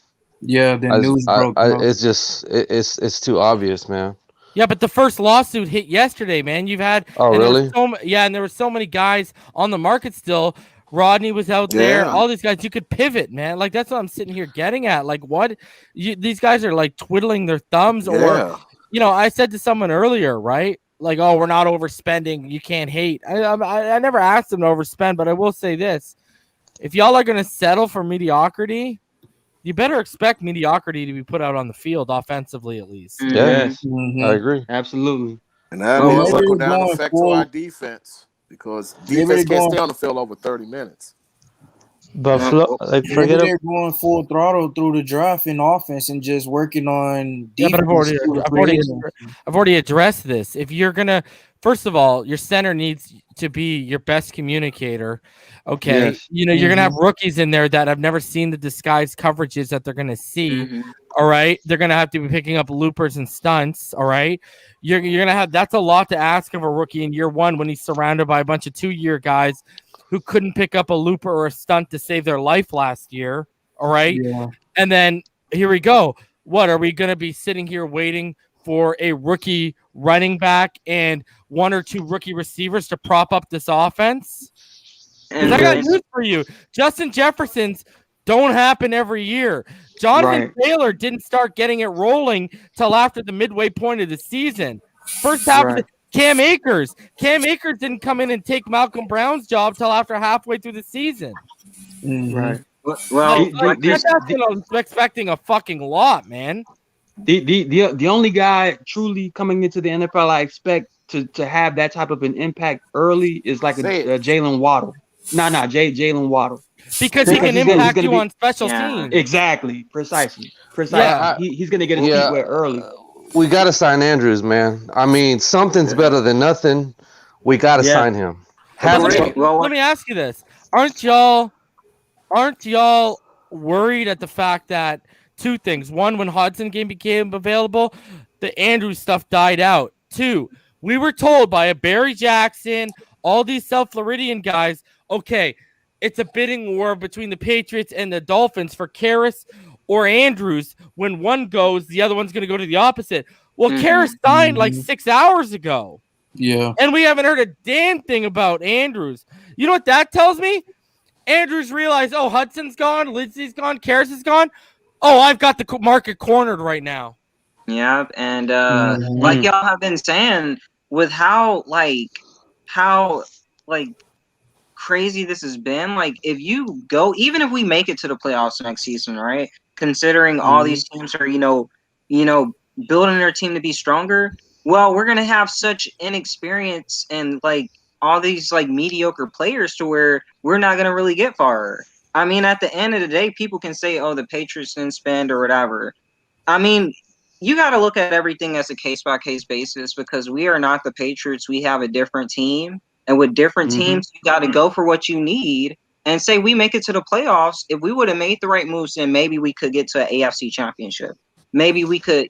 Yeah, the news broke. It's just it's too obvious, man. Yeah, but the first lawsuit hit yesterday, man. You've had really? And there were so many guys on the market still. Rodney was out there. All these guys, you could pivot, man. Like that's what I'm sitting here getting at. Like what? These guys are like twiddling their thumbs, or I said to someone earlier, right? Like, oh, we're not overspending. You can't hate. I never asked them to overspend, but I will say this: if y'all are going to settle for mediocrity, you better expect mediocrity to be put out on the field offensively, at least. Yes, I agree. Absolutely. And that may trickle down effect to our defense because defense can't stay on the field over 30 minutes. But forget they're going full throttle through the draft in offense and just working on defense. Yeah, but I've already addressed this. If you're gonna, first of all, your center needs to be your best communicator. Okay, Yes. You're gonna have rookies in there that have never seen the disguised coverages that they're gonna see. All right, they're gonna have to be picking up loopers and stunts. All right, you're gonna have, that's a lot to ask of a rookie in year one when he's surrounded by a bunch of 2-year guys who couldn't pick up a looper or a stunt to save their life last year. All right. Yeah. And then here we go. What are we going to be sitting here waiting for a rookie running back and 1 or 2 rookie receivers to prop up this offense? Because I got news for you. Justin Jefferson's don't happen every year. Jonathan Taylor didn't start getting it rolling till after the midway point of the season. First half of the Cam Akers didn't come in and take Malcolm Brown's job till after halfway through the season. Right. Well, I'm expecting a fucking lot, man. The only guy truly coming into the NFL I expect to have that type of an impact early is like a Jalen Waddle. Jalen Waddle. Because he can impact you on special teams. Exactly. Precisely. Yeah. He's going to get his feet wet early. We got to sign Andrews, man. I mean, something's better than nothing. We got to sign him. Let me ask you this. Aren't y'all worried at the fact that 2 things? 1, when Hudson became available, the Andrews stuff died out. 2, we were told by a Barry Jackson, all these South Floridian guys, okay, it's a bidding war between the Patriots and the Dolphins for Karras or Andrews. When one goes, the other one's going to go to the opposite. Well, Karras signed like 6 hours ago. Yeah. And we haven't heard a damn thing about Andrews. You know what that tells me? Andrews realized, oh, Hudson's gone, Lindsey's gone, Karras is gone. Oh, I've got the market cornered right now. Yeah, and like y'all have been saying, with how crazy this has been, like if you go, even if we make it to the playoffs next season, right? Considering all these teams are, building their team to be stronger, well, we're gonna have such inexperience and like all these like mediocre players to where we're not gonna really get far. I mean, at the end of the day, people can say, oh, the Patriots didn't spend or whatever. I mean, you got to look at everything as a case-by-case basis because we are not the Patriots. We have a different team. And with different teams, you got to go for what you need and say we make it to the playoffs. If we would have made the right moves, then maybe we could get to an AFC championship. Maybe we could,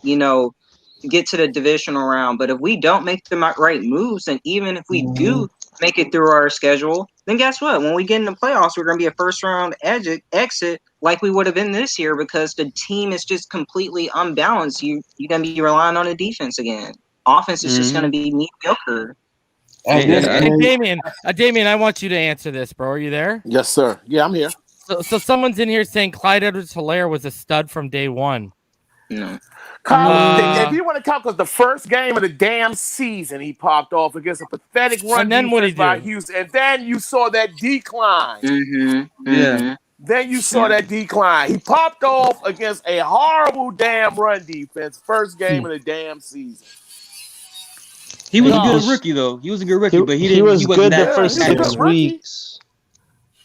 get to the divisional round. But if we don't make the right moves, and even if we do make it through our schedule, then guess what? When we get in the playoffs, we're going to be a first-round exit like we would have been this year because the team is just completely unbalanced. You're going to be relying on the defense again. Offense is just going to be mediocre. Hey, Damien, I want you to answer this, bro. Are you there? Yes, sir. Yeah, I'm here. So someone's in here saying Clyde Edwards-Helaire was a stud from day one. No. If you want to count, because the first game of the damn season, he popped off against a pathetic run defense by Houston, and then you saw that decline. Yeah. Then you saw that decline. He popped off against a horrible damn run defense, first game of the damn season. He was a good rookie, though. He was a good rookie, but he was good the first 6 weeks.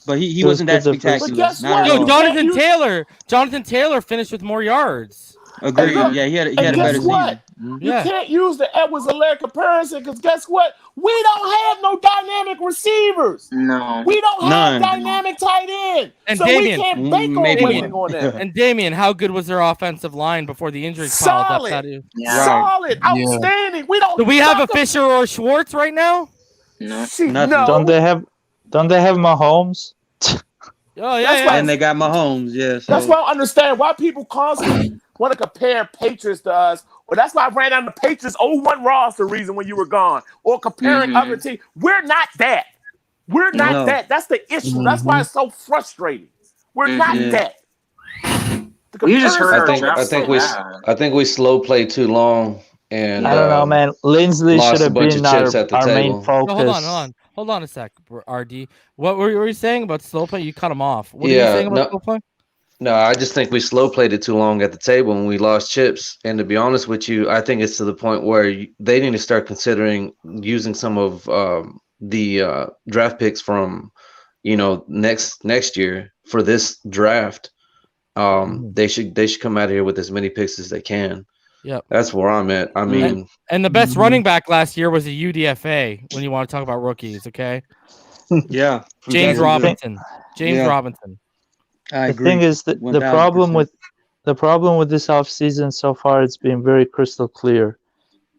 but he wasn't that spectacular. But guess Not what? at Yo, all. Jonathan Taylor finished with more yards. Agreed. Look, Yeah, he had a and better guess what? season. You can't use the Edwards-Helaire comparison because guess what? We don't have no dynamic receivers. No. We don't have None. dynamic tight end. And so Damian, we can't bank on maybe winning on that. And Damian, how good was their offensive line before the injuries piled up? Solid. Yeah. Solid. Outstanding. We don't. Do we have a suck 'em. Fisher or Schwartz right now? No. See, Nothing. no. Don't they have Mahomes? Oh That's yeah. And they got Mahomes. Yeah. So. That's why I understand why people constantly want to compare Patriots to us. Well, that's why I ran down the Patriots 0-1 roster reason when you were gone. Or comparing other teams. We're not that. We're not that. That's the issue. That's why it's so frustrating. We're not that. We just heard our draft I think we slow play too long, and I don't know, man. Linsley lost should a have bunch been of chips at the our main table. focus. Hold on a sec, RD. What were you saying about slow play? You cut him off. What are you saying about slow play? No, I just think we slow played it too long at the table and we lost chips. And to be honest with you, I think it's to the point where they need to start considering using some of the draft picks from, next year for this draft. They should come out of here with as many picks as they can. Yep. That's where I'm at. I mean, and the best running back last year was a UDFA when you want to talk about rookies, okay? Yeah. James Robinson. Robinson. I the agree. thing is that the problem with this offseason so far, it's been very crystal clear.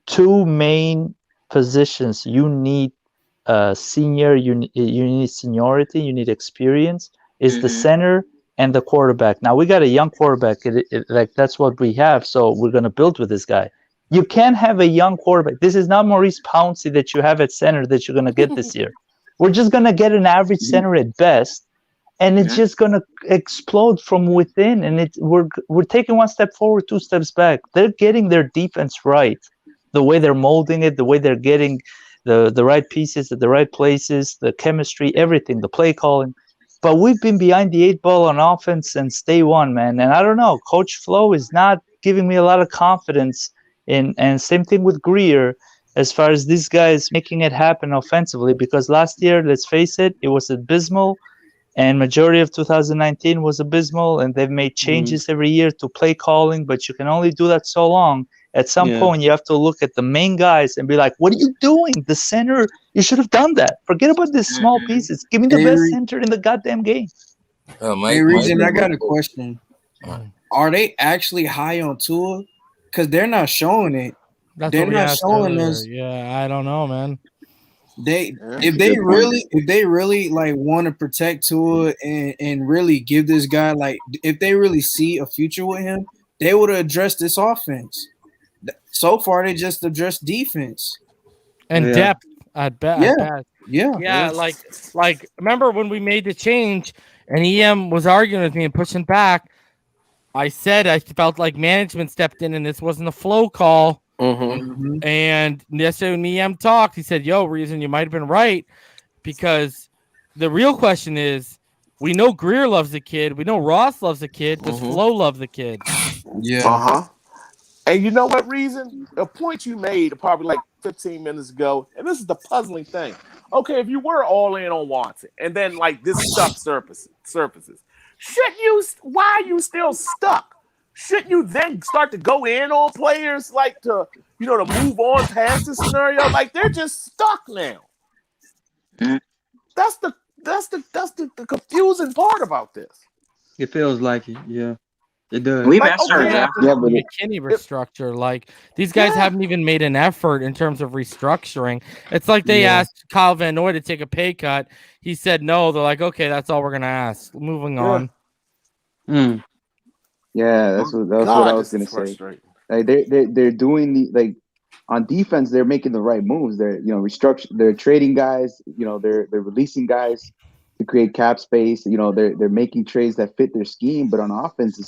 Two main positions you need senior, you need seniority, you need experience, is the center and the quarterback. Now we got a young quarterback, like that's what we have, so we're gonna build with this guy. You can't have a young quarterback. This is not Maurice Pouncey that you have at center that you're gonna get this year. We're just gonna get an average center at best, and it's just gonna explode from within. And we're taking one step forward, two steps back. They're getting their defense right, the way they're molding it, the way they're getting the right pieces at the right places, the chemistry, everything, the play calling. But we've been behind the 8 ball on offense since day one, man. And I don't know, Coach Flo is not giving me a lot of confidence in, and same thing with Greer, as far as these guys making it happen offensively. Because last year, let's face it, it was abysmal, and majority of 2019 was abysmal, and they've made changes every year to play calling, but you can only do that so long. At some point, you have to look at the main guys and be like, what are you doing? The center, you should have done that. Forget about these small pieces. Give me the best center in the goddamn game. Hey, Reason, I got a question. Are they actually high on Tua? Because they're not showing it. They're not showing us. Yeah, I don't know, man. If they really like want to protect Tua and really give this guy, like, if they really see a future with him, they would have addressed this offense. So far, they just addressed defense and depth at best. Yeah. Like remember when we made the change and EM was arguing with me and pushing back? I said I felt like management stepped in and this wasn't a flow call. And yesterday when EM talked, he said, "Yo, Reason, you might have been right, because the real question is, we know Greer loves the kid, we know Ross loves the kid. Does Flo love the kid?" Yeah. And you know what, Reason? A point you made probably like 15 minutes ago, and this is the puzzling thing. Okay, if you were all in on Watson, and then like this stuff surfaces, why are you still stuck? Shouldn't you then start to go in on players like to move on past this scenario? Like they're just stuck now. That's the confusing part about this. It feels like it, yeah. It does. We messed her up. McKinney restructure. Like these guys haven't even made an effort in terms of restructuring. It's like they asked Kyle Van Noy to take a pay cut. He said no. They're like, okay, that's all we're gonna ask. Moving on. Yeah, that's what I was gonna say. Like they're doing on defense, they're making the right moves. They're they're trading guys. They're releasing guys to create cap space. They're making trades that fit their scheme. But on offense,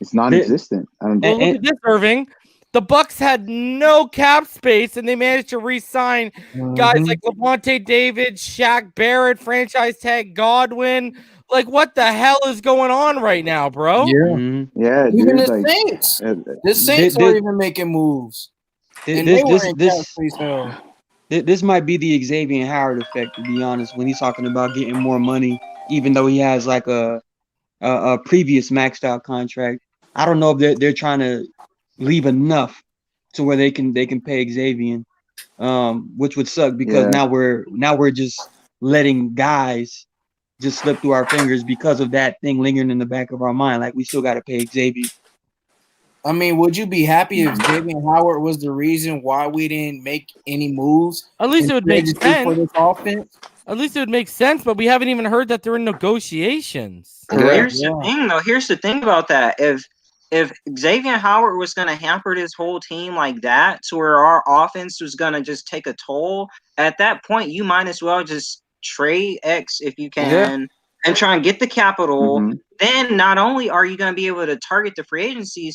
it's non-existent. Look at this, Irving. The Bucks had no cap space, and they managed to re-sign guys like Levante David, Shaq Barrett, franchise tag Godwin. Like, what the hell is going on right now, bro? Yeah. Even the Saints. The Saints aren't even making moves. And they were in cap space hell. This might be the Xavier Howard effect, to be honest, when he's talking about getting more money, even though he has like a previous maxed out contract. I don't know if they're trying to leave enough to where they can pay Xavier, which would suck because now we're just letting guys just slip through our fingers because of that thing lingering in the back of our mind. Like we still got to pay Xavier. I mean, would you be happy if Xavier Howard was the reason why we didn't make any moves? At least it would make sense for this offense. At least it would make sense, but we haven't even heard that they're in negotiations. Here's the thing, though. Here's the thing about that. If Xavier Howard was going to hamper this whole team like that, to where our offense was going to just take a toll, at that point, you might as well just trade X if you can and try and get the capital. Mm-hmm. Then not only are you going to be able to target the free agency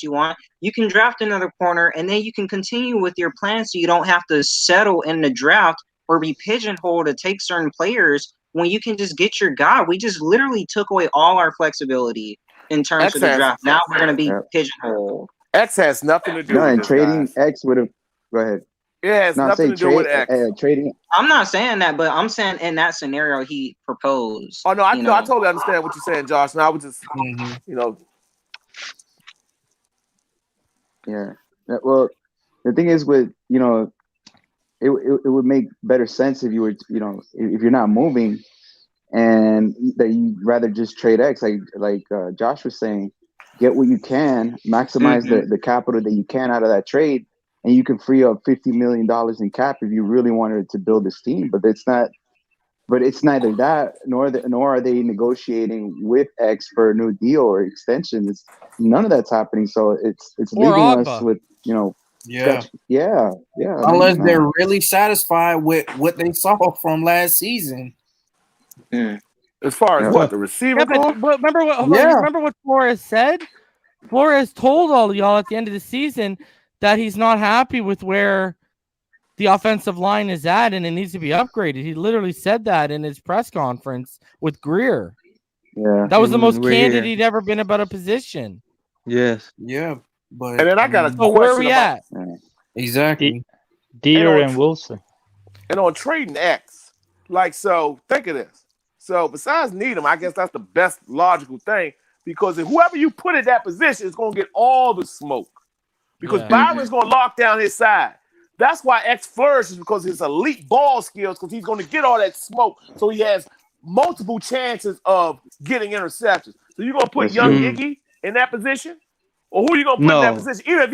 you want, you can draft another corner, and then you can continue with your plan so you don't have to settle in the draft or be pigeonholed to take certain players when you can just get your guy. We just literally took away all our flexibility in terms of the draft. Now we're going to be pigeonholed. X has nothing to do with and this, trading guys. X would have. Go ahead. It has nothing to do with X. Trading. I'm not saying that, but I'm saying in that scenario he proposed. Oh no, I totally understand what you're saying, Josh. And I was just, Yeah. Well, the thing is with it would make better sense if you were if you're not moving, and that you'd rather just trade X, like Josh was saying, get what you can, maximize the capital that you can out of that trade. And you can free up $50 million in cap if you really wanted to build this team. But it's not. But it's neither that nor are they negotiating with X for a new deal or extension. None of that's happening. So it's leaving us with Unless they're really satisfied with what they saw from last season. As far as what the receiver, but remember what Flores said. Flores told all of y'all at the end of the season that he's not happy with where the offensive line is at and it needs to be upgraded. He literally said that in his press conference with Greer. Yeah. That was the most candid he'd ever been about a position. Yes. Yeah. But and then I got a question. Where are we at? Exactly. Deere and Wilson. And on trading X, so think of this. So besides Needham, I guess that's the best logical thing, because if whoever you put in that position is going to get all the smoke. Because Byron's going to lock down his side. That's why X flourishes, because his elite ball skills, because he's going to get all that smoke. So he has multiple chances of getting interceptions. So you're going to put young Iggy in that position? Or who are you going to put in that position? Even if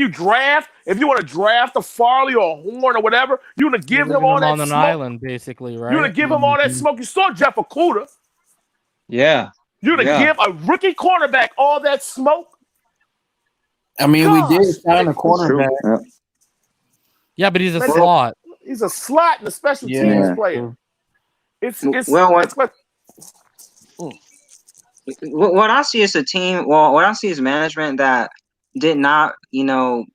you want to draft a Farley or a Horn or whatever, you're going to give him all that on an smoke. Island, basically, right? You're going to give him all that smoke. You saw Jeff Okudah. Yeah. You're going to give a rookie cornerback all that smoke? I mean, we did sign a cornerback. Yeah, but he's a slot. He's a slot and a special teams player. What I see is a team. Well, what I see is management that did not,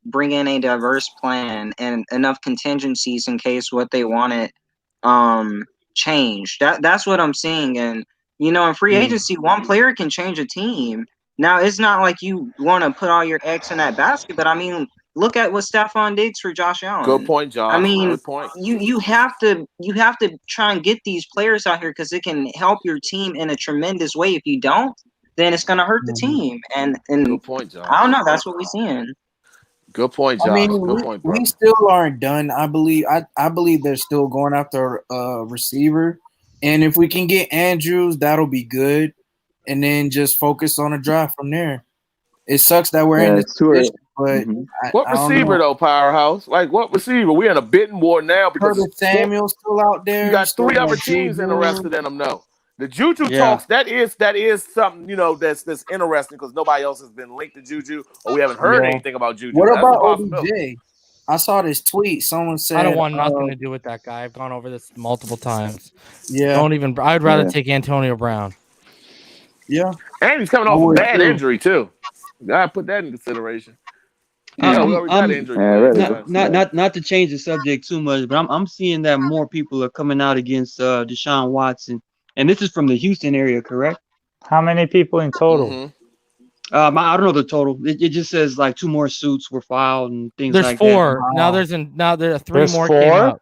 bring in a diverse plan and enough contingencies in case what they wanted changed. That's what I'm seeing. And in free agency, one player can change a team. Now, it's not like you want to put all your eggs in that basket, but I mean, look at what Stephon Diggs for Josh Allen. Good point, Josh. I mean, good point. You have to try and get these players out here because it can help your team in a tremendous way. If you don't, then it's going to hurt the team. And good point, Josh. I don't know. That's what we're seeing. Good point, Josh. I mean, good point, bro. We still aren't done. I believe they're still going after a receiver, and if we can get Andrews, that'll be good. And then just focus on a draft from there. It sucks that we're in this position, but what receiver though, Powerhouse? Like what receiver? We're in a bidding war now because Curtis Samuel's still out there. You got three other teams interested in him. No, the Juju talks. That is something that's interesting because nobody else has been linked to Juju, or we haven't heard anything about Juju. What about OBJ? I saw this tweet. Someone said I don't want nothing to do with that guy. I've gone over this multiple times. Yeah, I'd rather take Antonio Brown. Yeah, and he's coming off a bad injury too. Gotta put that in consideration. Not to change the subject too much, but I'm seeing that more people are coming out against Deshaun Watson, and this is from the Houston area, correct? How many people in total? I don't know the total. It just says like 2 more suits were filed and things like that. There's 4. Now there are 3 more. Came out.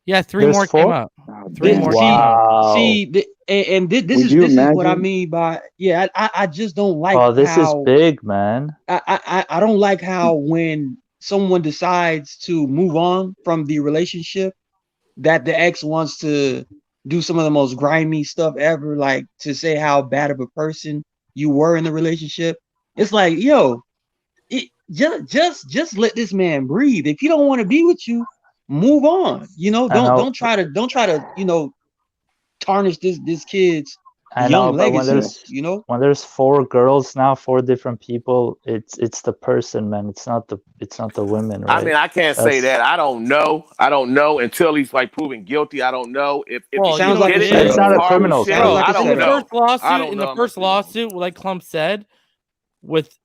Yeah, three There's more 4? came out. Three more. Wow. This is what I mean by I just don't like Oh, this is how big, man. I don't like how when someone decides to move on from the relationship that the ex wants to do some of the most grimy stuff ever, like to say how bad of a person you were in the relationship. It's like, yo, just let this man breathe. If he don't want to be with you, move on. You know, don't try to tarnish this kid's I young know, but legacy. when there's 4 girls now, 4 different people, it's the person, man. It's not the women, right? I mean, I can't say that. I don't know. I don't know until he's like proven guilty. I don't know if Well, he sounds like did it. it. It's not a criminal case. I don't In the know. first lawsuit, like Klump said,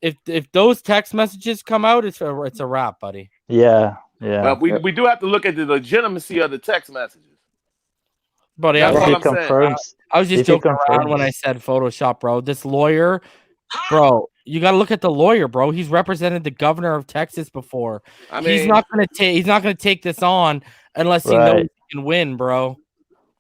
if those text messages come out, it's a wrap, buddy. Yeah. But we do have to look at the legitimacy of the text messages. Buddy, That's I was just joking around when I said Photoshop, bro. This lawyer, bro, you got to look at the lawyer, bro. He's represented the governor of Texas before. I mean, he's not gonna take this on unless he knows he can win, bro.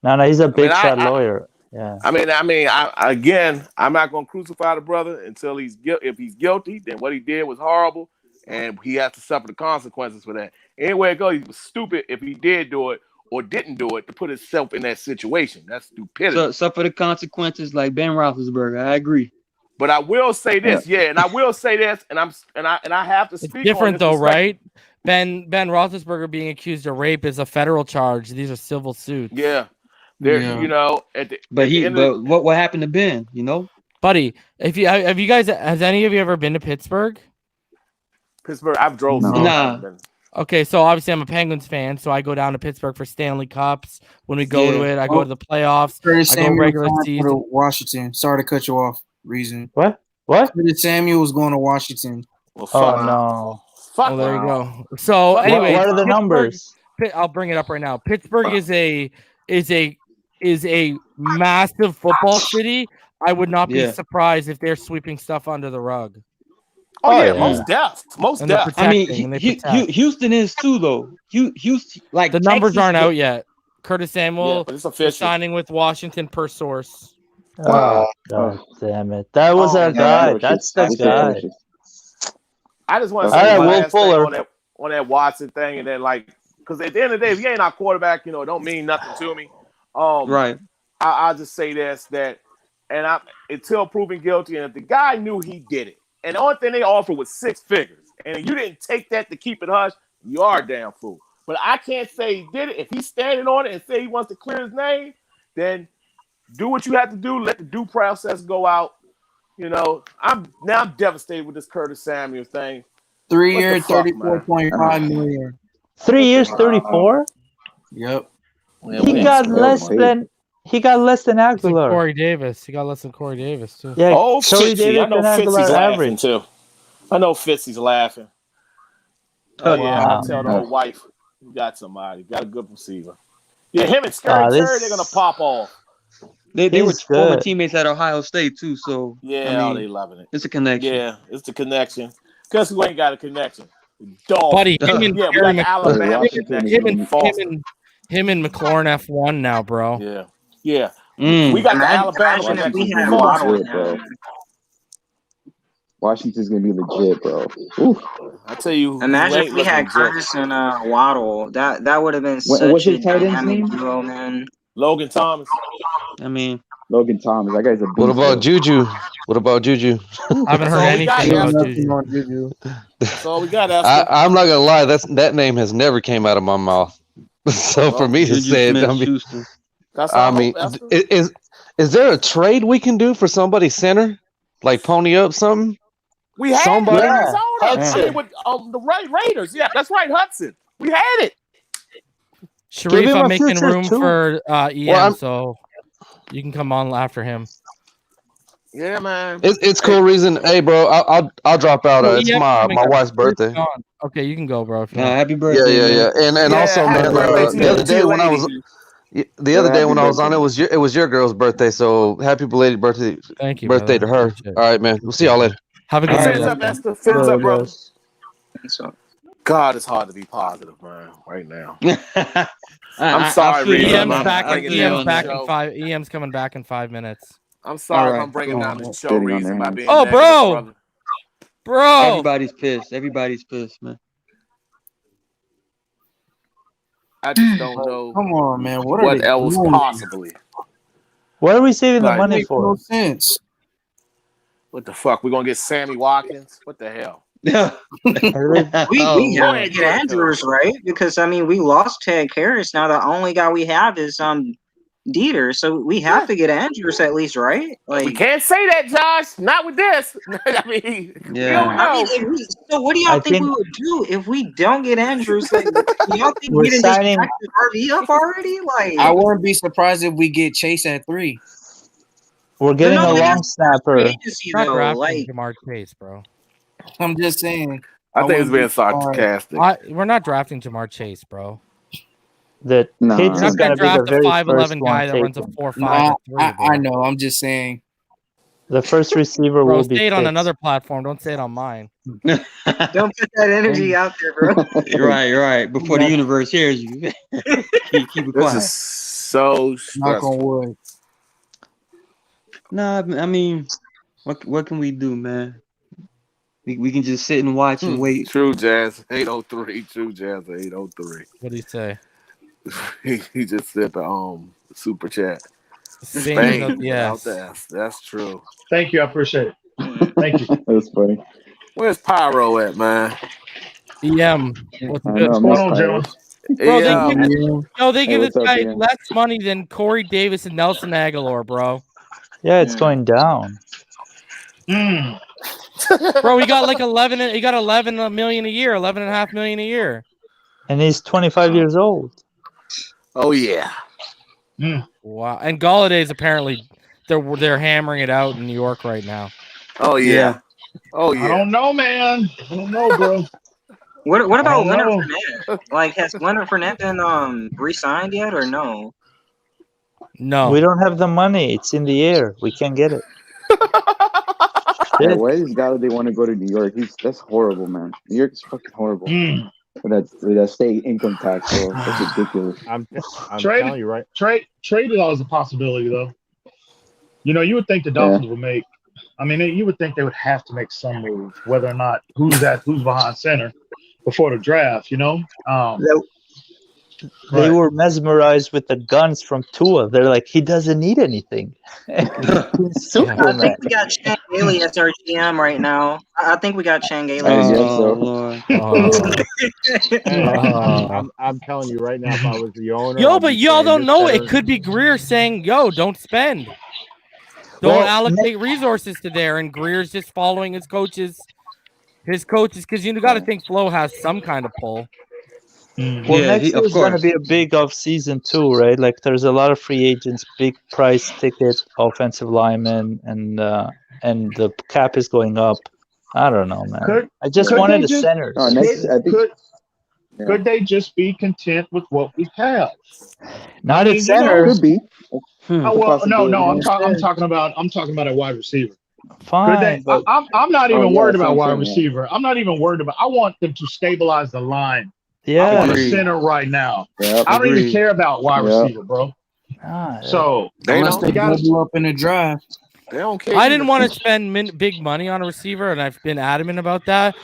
No, he's a big shot lawyer. Yeah. I mean, I'm not gonna crucify the brother until if he's guilty. Then what he did was horrible, and he has to suffer the consequences for that. Anyway, it goes. He was stupid if he did do it or didn't do it to put himself in that situation. That's stupidity. So suffer the consequences like Ben Roethlisberger. I agree. But I will say this, and I will say this, and I have to speak. It's different on this though, right? Ben Roethlisberger being accused of rape is a federal charge. These are civil suits. Yeah. You know, but what happened to Ben? You know, buddy, has any of you ever been to Pittsburgh? Pittsburgh, I've drove. Nah. Okay, so obviously I'm a Penguins fan, so I go down to Pittsburgh for Stanley Cups. When we go to it, I go to the playoffs. Curtis I go Samuel regular going season. to Washington. Sorry to cut you off. Reason. What? Curtis Samuel was going to Washington. Well, no. Oh, there you go. So anyway, what are the numbers? I'll bring it up right now. Pittsburgh is a massive football city. I would not be surprised if they're sweeping stuff under the rug. Oh yeah, most deaf. I mean, Houston is too, though. Houston, like the numbers aren't out yet. Curtis Samuel is signing with Washington per source. Oh, God damn it! That was our guy. That's the guy. I just want to say Will Fuller on that Watson thing, and then because at the end of the day, if you ain't our quarterback, it don't mean nothing to me. Right. I'll just say this until proven guilty, and if the guy knew he did it. And the only thing they offered was 6 figures. And you didn't take that to keep it hush, you are a damn fool. But I can't say he did it. If he's standing on it and say he wants to clear his name, then do what you have to do. Let the due process go out. I'm devastated with this Curtis Samuel thing. 3 years, 34.5 million. 3 years, 34? Yep. He got less than Aguilar. Corey Davis. He got less than Corey Davis too. Yeah, Corey Davis. I know Fitzy's laughing too. I know Fitzy's laughing. Oh yeah, I'll tell the whole wife. You got somebody. You got a good receiver. Yeah, him and Scary Terry, they're gonna pop off. They were former teammates at Ohio State too, so yeah, they loving it. It's a connection. Yeah, it's the connection. Because who ain't got a connection? Buddy, him and Alabama. Him and McLaurin F1 now, bro. Yeah. We got the Alabama if we connection. had Waddle. Washington's gonna be legit, bro. Oof. I tell you, imagine if we had Curtis and Waddle. That would have been such a dynamic duo, man. Logan Thomas. I mean, Logan Thomas. That guy's a. What about Juju? I haven't heard anything about Juju. That's all we got. I'm not gonna lie. That name has never came out of my mouth. So for me to say it, is there a trade we can do for somebody center? Like pony up something? We had somebody. Hudson. With the Raiders. Yeah, that's right, Hudson. We had it. Sharif, I'm making room for EM, so you can come on after him. Yeah, man. It's cool reason. Hey, bro, I'll drop out. It's my wife's birthday. Okay, you can go, bro. Happy birthday. Yeah. And also, man, the other day when I was on, it was your girl's birthday. So happy belated birthday! Thank you. Birthday to her. All right, man. We'll see y'all later. Have a good day. Fins up, bro. God, it's hard to be positive, man, right now. I'm sorry, Reed. EM's coming back in 5 minutes. I'm sorry if I'm bringing down the show reason by being negative, brother. Bro. Everybody's pissed, man. I just don't know. Come on, man. What else possibly? What are we saving the money makes for? no sense. What the fuck? We're gonna get Sammy Watkins? What the hell? we have to get Andrews, right? Because I mean, we lost Ted Karras. Now the only guy we have is Dieter, so we have to get Andrews at least, right? Like we can't say that, Josh. Not with this. I mean, so what do y'all think we would do if we don't get Andrews? Like, do y'all think we didn't just pack the RV up already? Like, I wouldn't be surprised if we get Chase at 3. We're getting a long snapper. Not drafting Jamar Chase, bro. I'm just saying. I think it's being sarcastic. We're not drafting Jamar Chase, bro. That You're not going to draft a 5'11" guy that runs a 4.5. I know. I'm just saying. The first receiver will be. Say it on another platform. Don't say it on mine. Don't put that energy out there, bro. You're right. Before the universe hears you, keep it quiet. This is so knock on wood. Nah, I mean, what can we do, man? We can just sit and watch and wait. True Jazz 803. True Jazz 803. What do you say? he just said the super chat. Spain, yes. That's true. Thank you, I appreciate it. Thank you. That's funny. Where's Pyro at, man? EM. What's good? What's going on, gentlemen? Bro, they give this guy less money than Corey Davis and Nelson Aguilar, bro. Yeah, it's going down. Bro, he got like 11. He got 11 million a year, 11.5 million a year, and he's 25 years old. Oh yeah. Wow. And Galladay's apparently they're hammering it out in New York right now. Oh yeah. Oh yeah. I don't know, man. I don't know, bro. What about Leonard Fournette? Like, has Leonard Fournette been re-signed yet or no? No. We don't have the money. It's in the air. We can't get it. Yeah, why does Galladay want to go to New York? That's horrible, man. New York is fucking horrible. With that state income tax, bro. That's ridiculous. I'm telling you, right? Trade is always a possibility, though. You know, you would think the Dolphins would make. I mean, you would think they would have to make some move, whether or not who's behind center before the draft. You know, they were mesmerized with the guns from Tua. They're like, he doesn't need anything. I think we got Shane Gailey as our GM right now. I think we got Shane Gailey. I'm telling you right now, if I was the owner. Yo, but y'all don't know. It could be Greer saying, yo, don't spend. Don't allocate resources to there. And Greer's just following his coaches, because you got to think Flo has some kind of pull. Well, next year is going to be a big off season too, right? Like, there's a lot of free agents, big price ticket, offensive linemen, and the cap is going up. I don't know, man. I just wanted a center. Could they just be content with what we have? Not at center. Could be. No. I'm talking about a wide receiver. Fine. I'm not even worried about wide receiver. I'm not even worried about. I want them to stabilize the line. Yeah, I want a center right now. Yep, I don't even care about wide receiver, bro. So they double up in the draft. They don't care. I didn't want to spend big money on a receiver, and I've been adamant about that.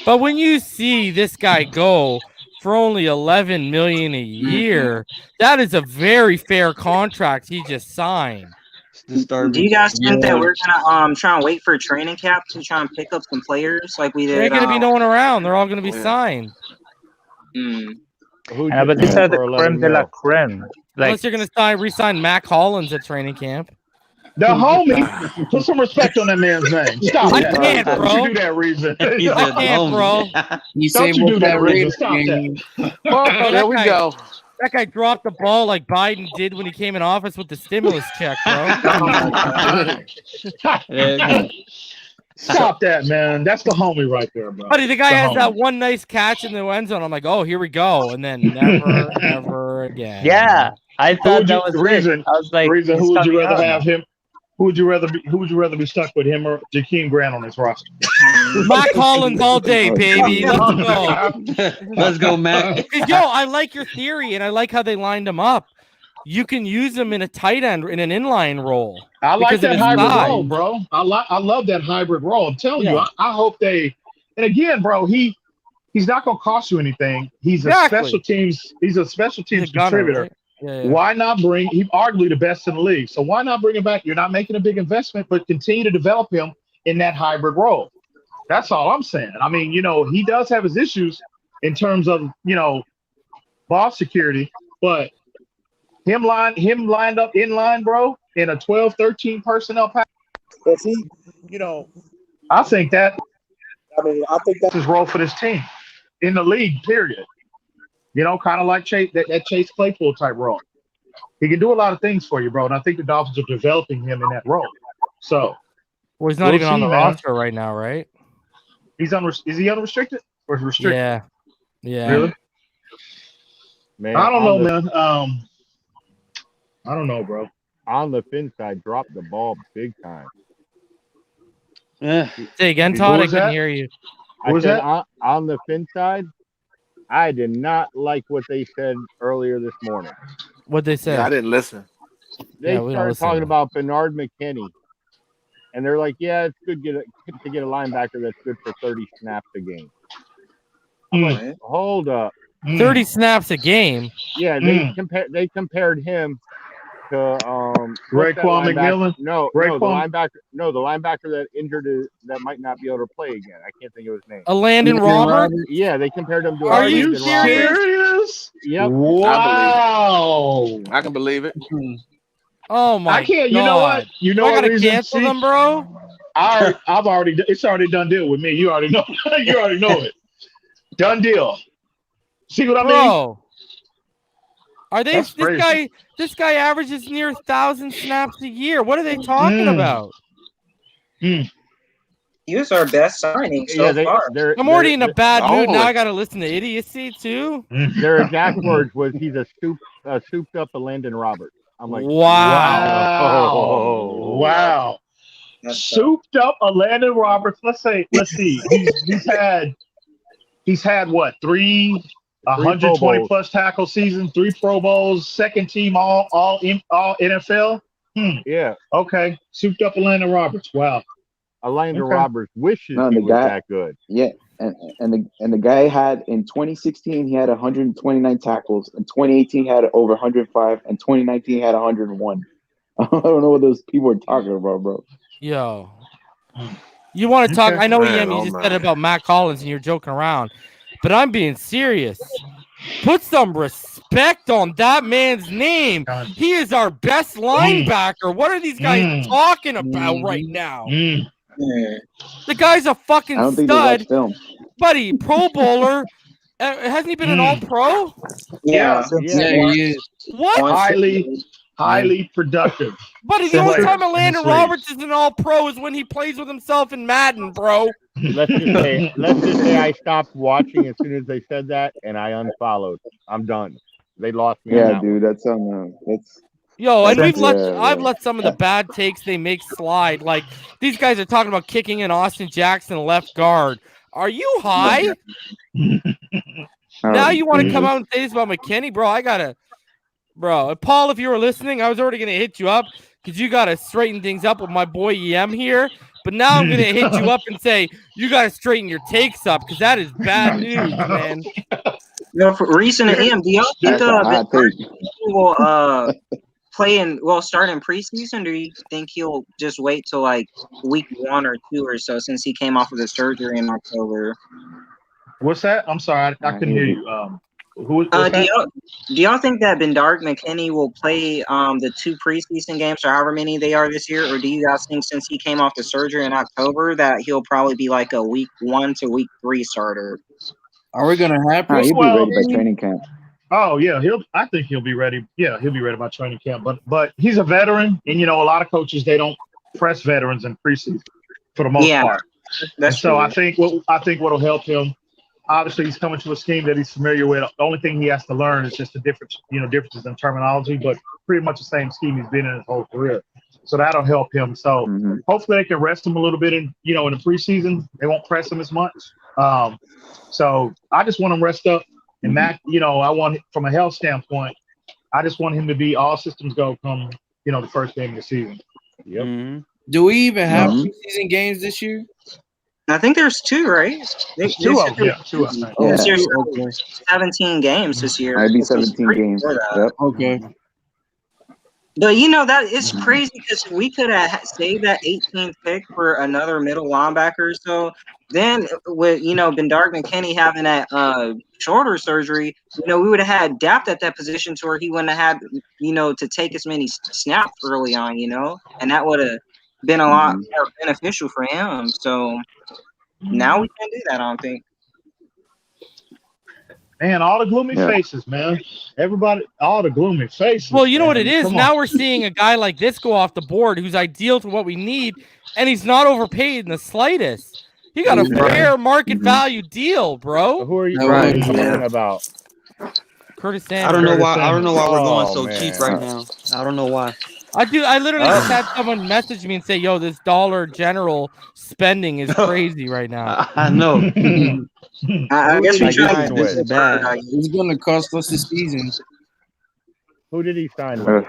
But when you see this guy go for only $11 million a year, that is a very fair contract he just signed. Do you guys think that we're gonna try and wait for training camp to try and pick up some players like we did? There ain't gonna be no one around. They're all gonna be signed. But these are the creme de la creme. Like, unless you're gonna re-sign Mac Hollins at training camp. The homie, put some respect on that man's name. Stop I that. can't, bro. Don't you do that reason. I can't, bro. Don't you do that reason. Stop that. Well, there we go. That guy dropped the ball like Biden did when he came in office with the stimulus check, bro. Stop that, man. That's the homie right there, bro. Buddy, the guy has that one nice catch in the end zone. I'm like, oh, here we go. And then never, ever again. Yeah. I thought that was the reason. I was like, who would you rather have him? Who would you rather be stuck with, him or Jakeem Grant on his roster? Matt Collins all day, baby. Let's go. Let's go, Matt. Yo, I like your theory, and I like how they lined him up. You can use him in a tight end in an inline role. I like that hybrid size. role, bro. I love that hybrid role. I'm telling you, I hope they. And again, bro, he's not going to cost you anything. He's a special teams. He's a special teams contributor. Right? Yeah. Why not bring? He's arguably the best in the league. So why not bring him back? You're not making a big investment, but continue to develop him in that hybrid role. That's all I'm saying. I mean, he does have his issues in terms of ball security, but him lined up in line, bro, in a 12-13 personnel pack. I think that's his role for this team in the league, period. Kind of like Chase, that Chase Claypool type role. He can do a lot of things for you, bro. And I think the Dolphins are developing him in that role. So, well, he's not even on the roster right now, right? Is he unrestricted or restricted? Yeah. Really? Man, I don't know, man. I don't know, bro. On the Phinside, dropped the ball big time. Say again, Todd. I couldn't hear you. What was that? On the Phinside, I did not like what they said earlier this morning. What'd they say? Yeah, I didn't listen. They started talking about Bernard McKinney. And they're like, yeah, it's good to get a linebacker that's good for 30 snaps a game. I'm like, hold up. 30 snaps a game? Yeah, they compared him to Raekwon McMillan. The linebacker that injured that might not be able to play again. I can't think of his name. Landon Roberts? Yeah, they compared him to. Are you serious? Yep. Wow. I can believe it. Oh my! I can't. God. You know what? You know I what? Gotta cancel them, bro. It's already done deal with me. You already know. You already know it. Done deal. See what I mean? Are they? This guy averages near 1,000 snaps a year. What are they talking about? He was our best signing so far. I'm already in a bad mood. Now I got to listen to idiocy too. Their exact words was he's a souped up Landon Roberts. I'm like, wow. Souped up a Landon Roberts. Let's see. He's had what? 120 plus tackle season, 3 Pro Bowls, second team all NFL. Yeah. Okay. Souped up a Landon Roberts. Wow. Landon Roberts wishes he was that good. Yeah. And the guy had in 2016 he had 129 tackles. In 2018 he had over 105, and 2019 he had 101. I don't know what those people are talking about, bro. Yo, you want to talk? I know you just said it about Matt Collins and you're joking around, but I'm being serious. Put some respect on that man's name. He is our best linebacker. What are these guys talking about right now? The guy's a fucking stud, buddy. Pro Bowler. Hasn't he been an All-Pro? Yeah, he is. What? Highly productive. Buddy, the only time Landon Roberts is an All-Pro is when he plays with himself in Madden, bro. Let's just say I stopped watching as soon as they said that, and I unfollowed. I'm done. They lost me. Yeah, dude, that's Yo, and I've let some of the bad takes they make slide. Like these guys are talking about kicking in Austin Jackson left guard. Are you high? Now you want to come out and say this about McKinney, bro? Bro, Paul, if you were listening, I was already gonna hit you up because you gotta straighten things up with my boy EM here. But now I'm gonna hit you up and say you gotta straighten your takes up because that is bad news, man. For recent EM, do y'all think will start in preseason, or do you think he'll just wait till like week 1 or 2 or so since he came off of the surgery in October? What's that? I'm sorry, I couldn't hear you. Do y'all think that Bernard McKinney will play the 2 preseason games or however many they are this year, or do you guys think since he came off the surgery in October that he'll probably be like a week 1 to week 3 starter? Are we gonna have? He'll be ready by training camp. Oh yeah, I think he'll be ready. Yeah, he'll be ready by training camp. But he's a veteran, and a lot of coaches they don't press veterans in preseason for the most part. That's so I think what'll help him. Obviously, he's coming to a scheme that he's familiar with. The only thing he has to learn is just the differences in terminology, but pretty much the same scheme he's been in his whole career. So that'll help him. So hopefully they can rest him a little bit in the preseason. They won't press him as much. So I just want him rest up. And Mac, I want, from a health standpoint, I just want him to be all systems go come, the first game of the season. Yep. Do we even have preseason games this year? I think there's 2, right? There's 2 of them. Yeah, 2 of them. This year's 17 games this year. I'd be 17 games. Yep. Okay. But that is crazy because we could have saved that 18th pick for another middle linebacker. So then with Bendard McKinney having that shoulder surgery, we would have had depth at that position to where he wouldn't have had to take as many snaps early on, and that would have been a lot more beneficial for him. So now we can't do that, I don't think. Man, all the gloomy faces, man. Everybody, all the gloomy faces. Well, you know man. what it is? Now we're seeing a guy like this go off the board who's ideal to what we need, and he's not overpaid in the slightest. He got a fair market value deal, bro. So who are you talking about? Curtis Samuel. I don't know why we're going so cheap right now. I don't know why. I literally just had someone message me and say, "Yo, this Dollar General spending is crazy right now." I know. I guess we tried to. This is bad. It's going to cost us the season. Who did he sign with?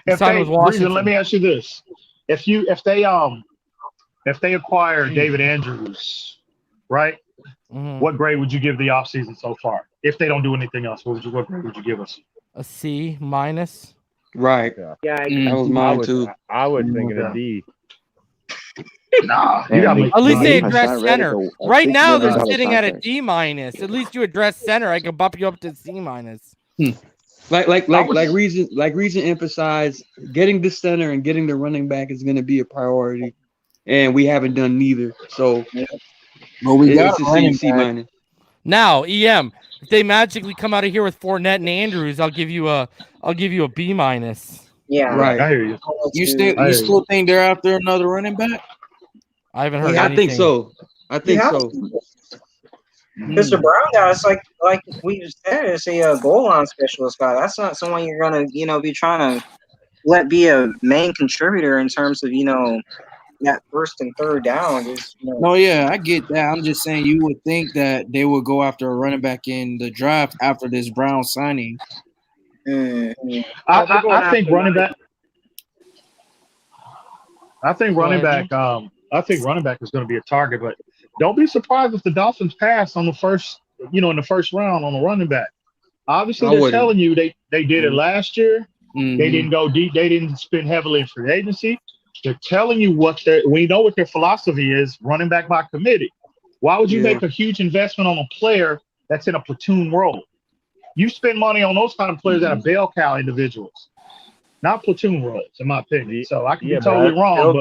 Let me ask you this: if they acquire David Andrews, right? What grade would you give the offseason so far? If they don't do anything else, what grade would you give us? A C-. Right. Yeah, that was mine too. I would think a D. Nah, at least they address center. Right now they're sitting at a D-. At least you address center. I can bump you up to C-. Like Reason emphasized, getting the center and getting the running back is going to be a priority, and we haven't done neither. So, but we got a C-. Now, EM, if they magically come out of here with Fournette and Andrews, I'll give you a B-. Yeah, right. I hear you. You still think they're after another running back? I haven't heard. I think so. Mr. Brown guy, it's like we just said, it's a goal line specialist guy. That's not someone you're gonna be trying to let be a main contributor in terms of that first and third down. No, yeah, I get that. I'm just saying you would think that they would go after a running back in the draft after this Brown signing. I think running back. I think running back is going to be a target, but don't be surprised if the Dolphins pass on the first, in the first round on the running back. Obviously, they're telling you they did it last year. They didn't go deep. They didn't spend heavily in free agency. They're telling you we know what their philosophy is: running back by committee. Why would you make a huge investment on a player that's in a platoon role? You spend money on those kind of players that are bell cow individuals, not platoon roles, in my opinion. So I can be totally wrong.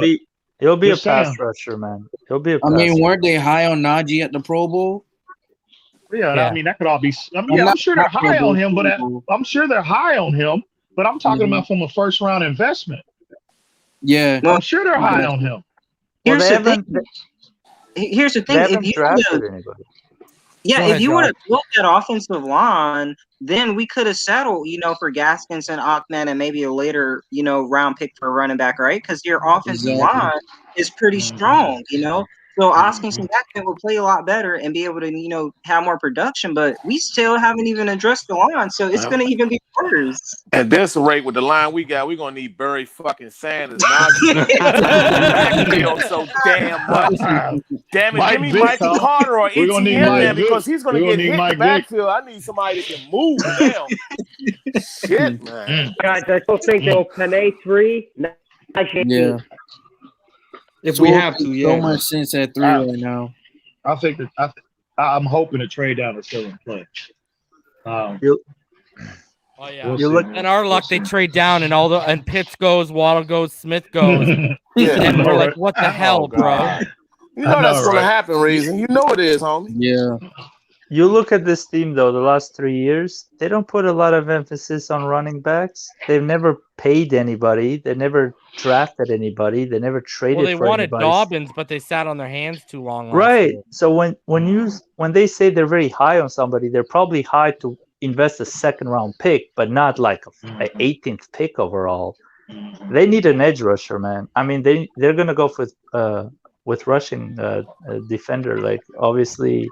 He'll be a pass rusher, man. He'll be a pass rusher. Weren't they high on Najee at the Pro Bowl? Yeah, I mean, that could all be. I'm sure they're high on him, but I'm sure they're high on him. But I'm talking about from a first round investment. Yeah, I'm sure they're high on him. Here's the thing. If you drafted anybody. Yeah, if you would have built that offensive line, then we could have settled, for Gaskins and Ahmed and maybe a later, round pick for a running back, right? Because your offensive line is pretty strong, So Oskinson and Gaskins will play a lot better and be able to, have more production. But we still haven't even addressed the line, so it's going to even be worse. At this rate, with the line we got, we're going to need Barry fucking Sanders. So damn much. Damn it, give me Michael Carter or ETN there because he's going to get hit in the backfield. I need somebody that can move down. Shit, man. Guys, I still think they'll Panay 3. Yeah. If we have to, so much sense at 3 right now. I think that I'm hoping the trade down is still in play. In our luck, they trade down and Pitts goes, Waddle goes, Smith goes, and we're like, what the hell, bro? You know that's going to happen, Reason. You know it is, homie. Yeah. You look at this team, though, the last 3 years, they don't put a lot of emphasis on running backs. They've never paid anybody. They never drafted anybody. They never traded for anybody. Well, they wanted Dobbins, but they sat on their hands too long. Right. So when they say they're very high on somebody, they're probably high to invest a second-round pick, but not like an 18th pick overall. They need an edge rusher, man. I mean, they're gonna go with rushing defender. Like obviously,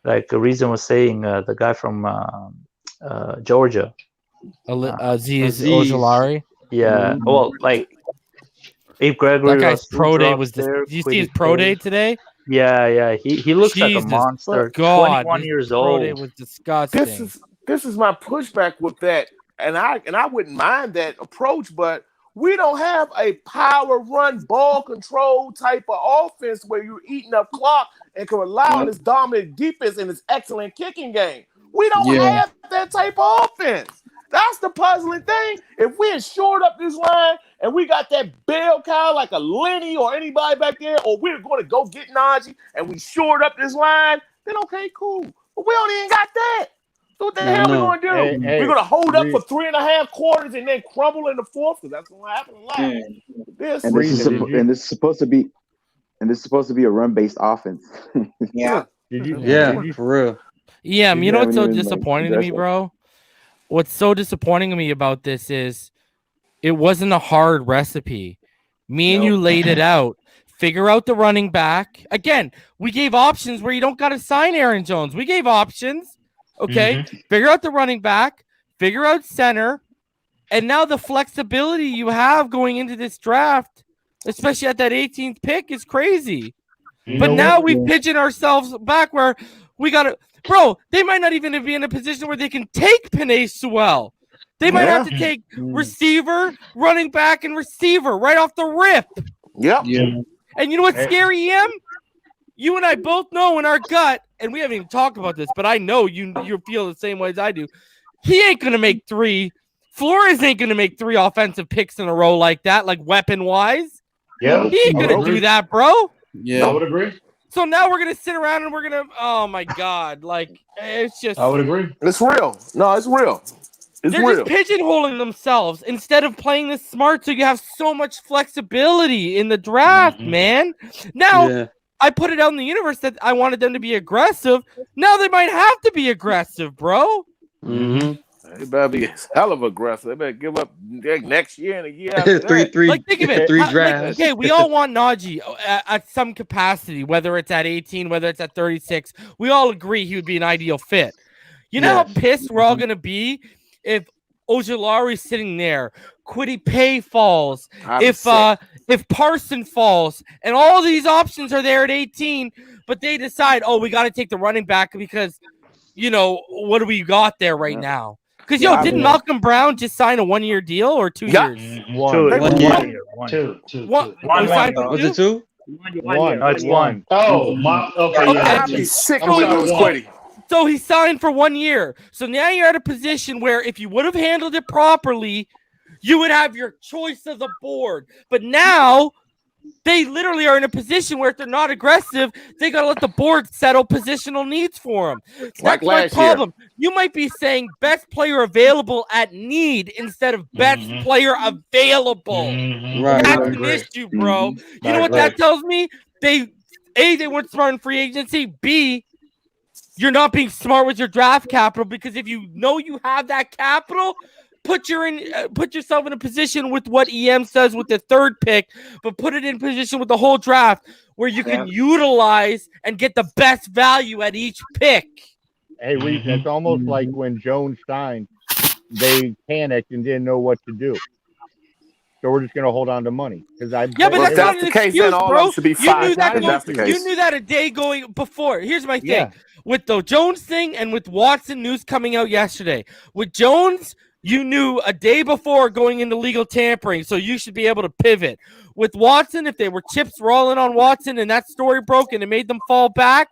like Reason was saying, the guy from Georgia, Aziz Ojulari. Yeah. Well, like if Gregory that guy's pro day was. there, Did you see his pro day today? Yeah. He looks like a monster. God, 21 years pro old. day was disgusting. This is my pushback with that, and I wouldn't mind that approach, but we don't have a power run ball control type of offense where you're eating up clock and can rely on this dominant defense and this excellent kicking game. We don't have that type of offense. That's the puzzling thing. If we had shored up this line and we got that bell cow like a Lenny or anybody back there, or we're going to go get Najee and we shored up this line, then okay, cool. But we don't even got that. So what the hell are we going to do? We're going to hold up for 3.5 quarters and then crumble in the fourth because that's what happened last. This is supposed to be a run-based offense. For real. Yeah, you know what's so disappointing to me, bro? What's so disappointing to me about this is it wasn't a hard recipe. Me and you laid it out. Figure out the running back. Again, we gave options where you don't got to sign Aaron Jones. We gave options. Okay, figure out the running back, figure out center, and now the flexibility you have going into this draft, especially at that 18th pick, is crazy. But now we've pigeoned ourselves back where we got to, bro, they might not even be in a position where they can take Penei Sewell. They might have to take receiver, running back, and receiver right off the rip. Yep. And you know what's scary, Em? You and I both know in our gut, and we haven't even talked about this, but I know you feel the same way as I do. He ain't going to make 3. Flores ain't going to make 3 offensive picks in a row like that, like weapon-wise. Yeah. He ain't going to do that, bro. Yeah. I would agree. So now we're going to sit around and we're going to, oh, my God. Like, it's just. I would agree. It's real. No, it's real. They're just pigeonholing themselves instead of playing this smart so you have so much flexibility in the draft, man. Now, I put it out in the universe that I wanted them to be aggressive. Now they might have to be aggressive, bro. They better be a hell of aggressive. They better give up next year and a year after three. Like, think of it. 3 drafts. Okay, we all want Najee at some capacity, whether it's at 18, whether it's at 36. We all agree he would be an ideal fit. You know how pissed we're all going to be if Ojulari's sitting there, Kwity Paye falls, if Parson falls, and all these options are there at 18, but they decide, oh, we got to take the running back because, you know, what do we got there right now? Because, didn't Malcolm Brown just sign a 1-year deal or 2 years? One year. Two. Was it 2? One. No, it's 1. Oh, okay. I'd be sick of it was Kwity. So he signed for 1 year. So now you're at a position where if you would have handled it properly, you would have your choice of the board. But now they literally are in a position where if they're not aggressive, they got to let the board settle positional needs for them. That's my problem. You might be saying best player available at need instead of best player available. That's an issue, bro. You know what that tells me? They weren't smart in free agency. B, you're not being smart with your draft capital because if you know you have that capital, put yourself in a position with what EM says with the 3rd pick, but put it in position with the whole draft where you can utilize and get the best value at each pick. Hey, Reese, it's almost like when Jones signed, they panicked and didn't know what to do. So we're just going to hold on to money. But that's not an excuse, bro. You knew that a day going before. Here's my thing. Yeah. With the Jones thing and with Watson news coming out yesterday. With Jones, you knew a day before going into legal tampering, so you should be able to pivot. With Watson, if they were chips rolling on Watson and that story broke and it made them fall back,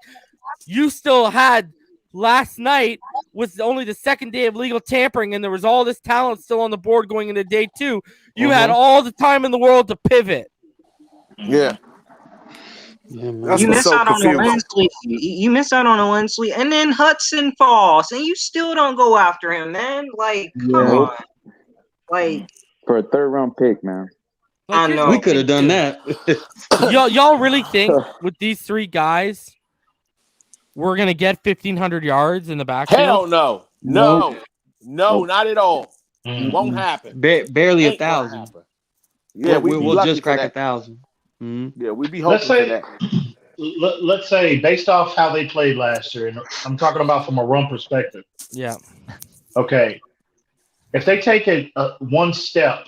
you still had last night was only the 2nd day of legal tampering, and there was all this talent still on the board going into day 2. You had all the time in the world to pivot. Yeah. You miss out on a Winsley. You miss out on a Winsley, and then Hudson falls, and you still don't go after him, man. Like, come on. Like, for a 3rd round pick, man. I know we could have done that. Y'all really think with these 3 guys, we're gonna get 1,500 yards in the backfield? Hell no, not at all. Won't happen. Barely 1,000. Yeah, we'll just crack 1,000. Mm-hmm. Yeah, we'd be hoping for that. Let's say, based off how they played last year, and I'm talking about from a run perspective. Yeah. Okay. If they take a one step,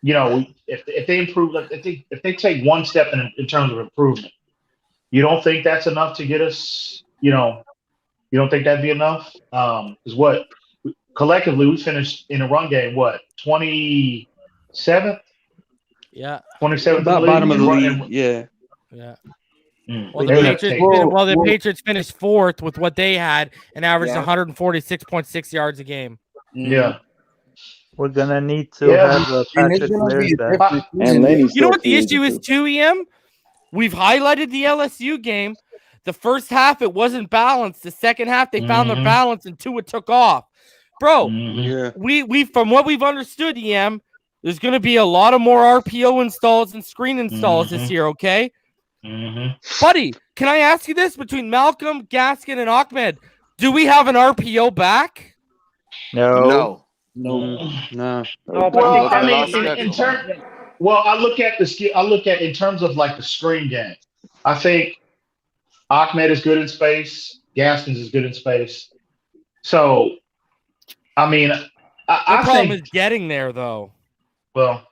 if they improve, if they take one step in terms of improvement, you don't think that's enough to get us, you don't think that'd be enough? Because what collectively we finished in a run game, 27th? Yeah. 27th. About bottom of the league. Yeah. Yeah. Well, the Patriots finished 4th with what they had and averaged 146.6 yards a game. Yeah. We're gonna need to have Patrick Blair's back. And Lenny's you know what the issue is too, EM? We've highlighted the LSU game. The first half it wasn't balanced. The second half they found their balance and Tua took off. Bro, we from what we've understood, EM, there's gonna be a lot of more RPO installs and screen installs this year, okay? Buddy, can I ask you this? Between Malcolm, Gaskin, and Ahmed, do we have an RPO back? No. Well, I mean, in terms, I look at in terms of like the screen game. I think Ahmed is good in space. Gaskins is good in space. So, I mean, I problem think is getting there though. Well,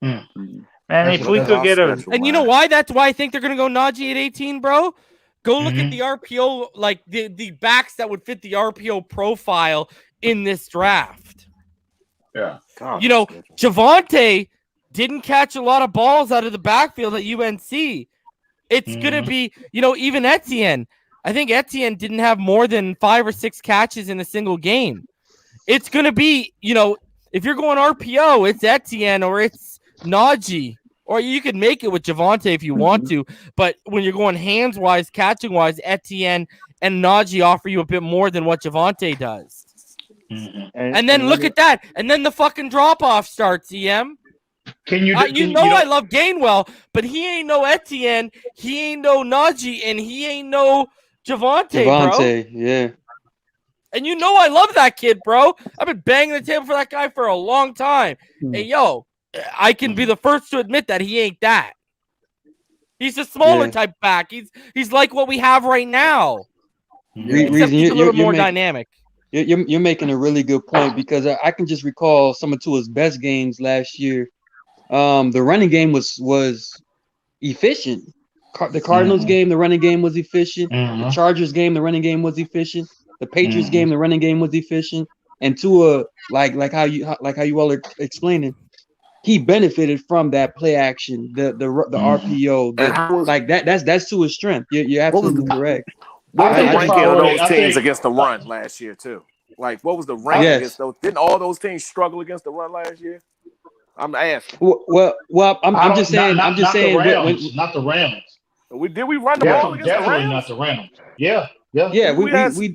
man, if we could get a, and you know why? That's why I think they're gonna go Najee at 18, bro. Go look at the RPO, like the backs that would fit the RPO profile in this draft. Yeah. Javonte didn't catch a lot of balls out of the backfield at UNC. It's gonna be, even Etienne. I think Etienne didn't have more than 5 or 6 catches in a single game. It's gonna be, if you're going RPO, it's Etienne or it's Najee. Or you could make it with Javonte if you want to, but when you're going hands-wise, catching-wise, Etienne and Najee offer you a bit more than what Javonte does. And then look at that, and then the fucking drop-off starts, EM. I love Gainwell, but he ain't no Etienne, he ain't no Najee, and he ain't no Javonte, bro. Yeah. And I love that kid, bro. I've been banging the table for that guy for a long time. Hey, yo. I can be the first to admit that he ain't that. He's a smaller type back. He's like what we have right now. Except he's a little more dynamic. You're making a really good point because I can just recall some of Tua's best games last year. The running game was efficient. The Cardinals game, the running game was efficient. The Chargers game, the running game was efficient. The Patriots game, the running game was efficient. And Tua, like how you all are explaining, he benefited from that play action, the RPO, that's Tua's strength. You're absolutely correct. What was the ranking of those teams against the run last year too? Like, what was the ranking against those? Didn't all those teams struggle against the run last year? I'm asking. Well, I'm just saying. Not the Rams. Not the Rams. Did we run the ball against the Rams? Definitely not the Rams. Yeah.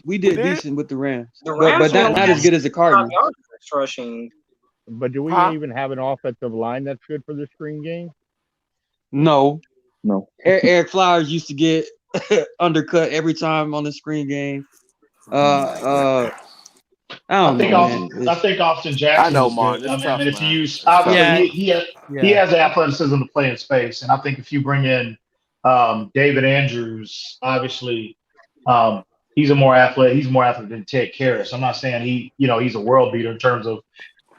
We did decent with the Rams, but not as good as the Cardinals. Rushing. But do we even have an offensive line that's good for the screen game? No. Eric Flowers used to get undercut every time on the screen game. I think Austin Jackson. I know, Martin. If you use, obviously, he has the athleticism to play in space, and I think if you bring in David Andrews, obviously, he's more athletic than Ted Karras. I'm not saying he's a world beater in terms of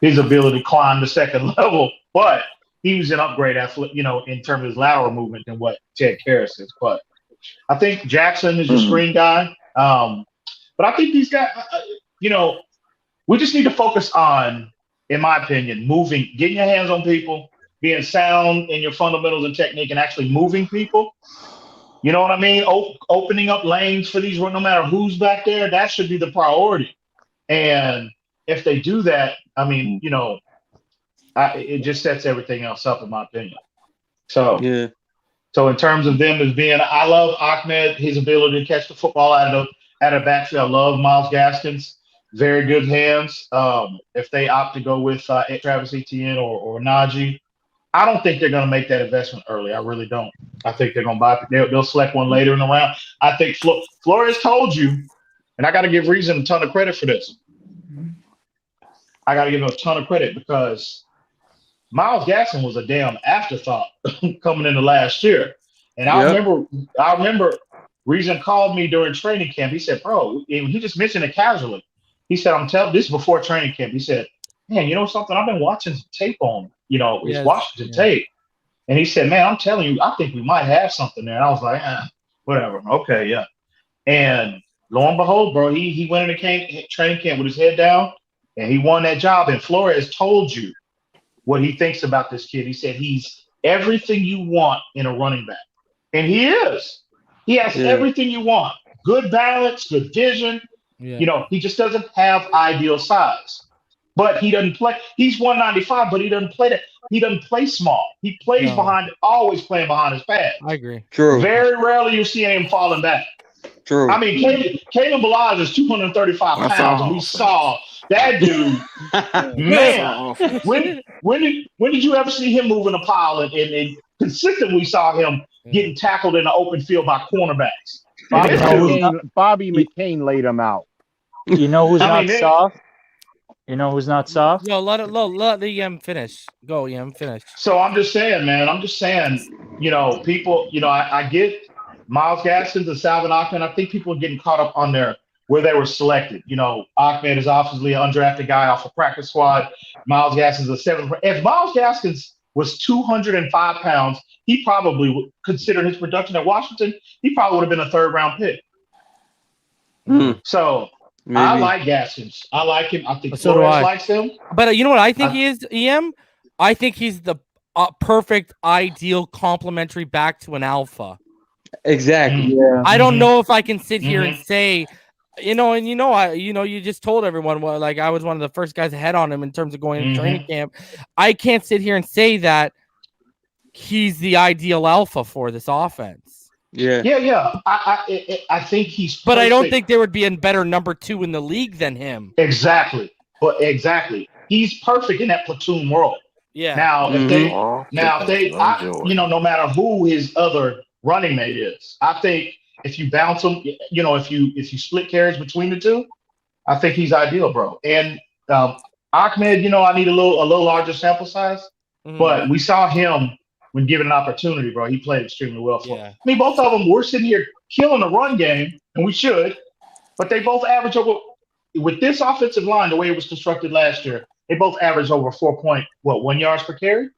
his ability to climb the second level, but he was an upgrade in terms of his lateral movement than what Ted Karras is. But I think Jackson is a screen guy. But I think these guys, we just need to focus on, in my opinion, getting your hands on people, being sound in your fundamentals and technique, and actually moving people. You know what I mean? Opening up lanes for these, no matter who's back there, that should be the priority. And if they do that, I mean, it just sets everything else up, in my opinion. So, So in terms of them as being, I love Ahmed, his ability to catch the football out of backfield. I love Myles Gaskins, very good hands. If they opt to go with Travis Etienne or Najee, I don't think they're going to make that investment early. I really don't. I think they're going to they'll select one later in the round. I think Flores told you, and I got to give Reason a ton of credit for this. I got to give him a ton of credit because Miles Gaskin was a damn afterthought coming into last year. And I remember Reason called me during training camp. He said, bro, he just mentioned it casually. He said, I'm telling this before training camp. He said, man, you know something? I've been watching some tape on, his Washington tape. And he said, man, I'm telling you, I think we might have something there. And I was like, whatever. Okay, yeah. And lo and behold, bro, he went into training camp with his head down, and he won that job. And Flores told you what he thinks about this kid. He said he's everything you want in a running back. And he is. He has everything you want. Good balance, good vision. Yeah. He just doesn't have ideal size. But he doesn't play. He's 195, but he doesn't play that. He doesn't play small. He plays always playing behind his pads. I agree. True. Very rarely you see him falling back. True. I mean, Kalen Ballage is 235 pounds, and we saw that dude. Man, when did you ever see him moving a pile and consistently we saw him getting tackled in the open field by cornerbacks? Bobby McCain laid him out. You know who's not soft? You know who's not soft? Yo, let the EM finish. Go, EM, finish. So I'm just saying, man. People. I get Miles Gaskin and Salvin Ahmed. I think people are getting caught up on where they were selected. Ahmed is obviously an undrafted guy off a practice squad. Miles Gaskin's a 7th. If Miles Gaskin was 205 pounds, he probably would, considering his production at Washington, he probably would have been a 3rd-round pick. So maybe. I like Gaskins. I like him. I think Flores likes him. But you know what I think he is, EM? I think he's the perfect, ideal complementary back to an alpha. Exactly. Yeah. I don't know if I can sit here and say, you just told everyone I was one of the first guys ahead on him in terms of going into training camp. I can't sit here and say that he's the ideal alpha for this offense. Yeah. I think he's perfect. But I don't think there would be a better number 2 in the league than him. Exactly. But exactly. He's perfect in that platoon role. Yeah. Now, if they no matter who his other running mate is, I think if you bounce him, if you split carries between the two, I think he's ideal, bro. And Ahmed, I need a little larger sample size, but we saw him when given an opportunity, bro. He played extremely well for him. I mean, both of them were sitting here killing the run game, and we should, but they both average over with this offensive line the way it was constructed last year. They both average over 1 yards per carry.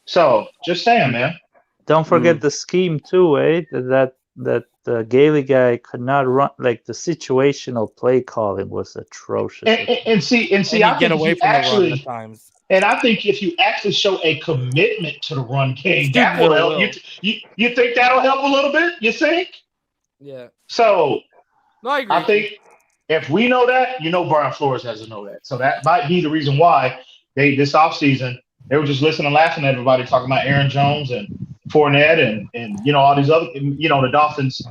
So just saying, man. Don't forget the scheme too, eh? That the Gailey guy could not run. Like the situational play calling was atrocious. And see, I get away from the run at times. And I think if you actually show a commitment to the run game, that will help. You think that'll help a little bit? You think? Yeah. So no, I agree. I think if we know that, Brian Flores has to know that. So that might be the reason why this offseason they were just listening and laughing at everybody talking about Aaron Jones and Fournette and all these other the Dolphins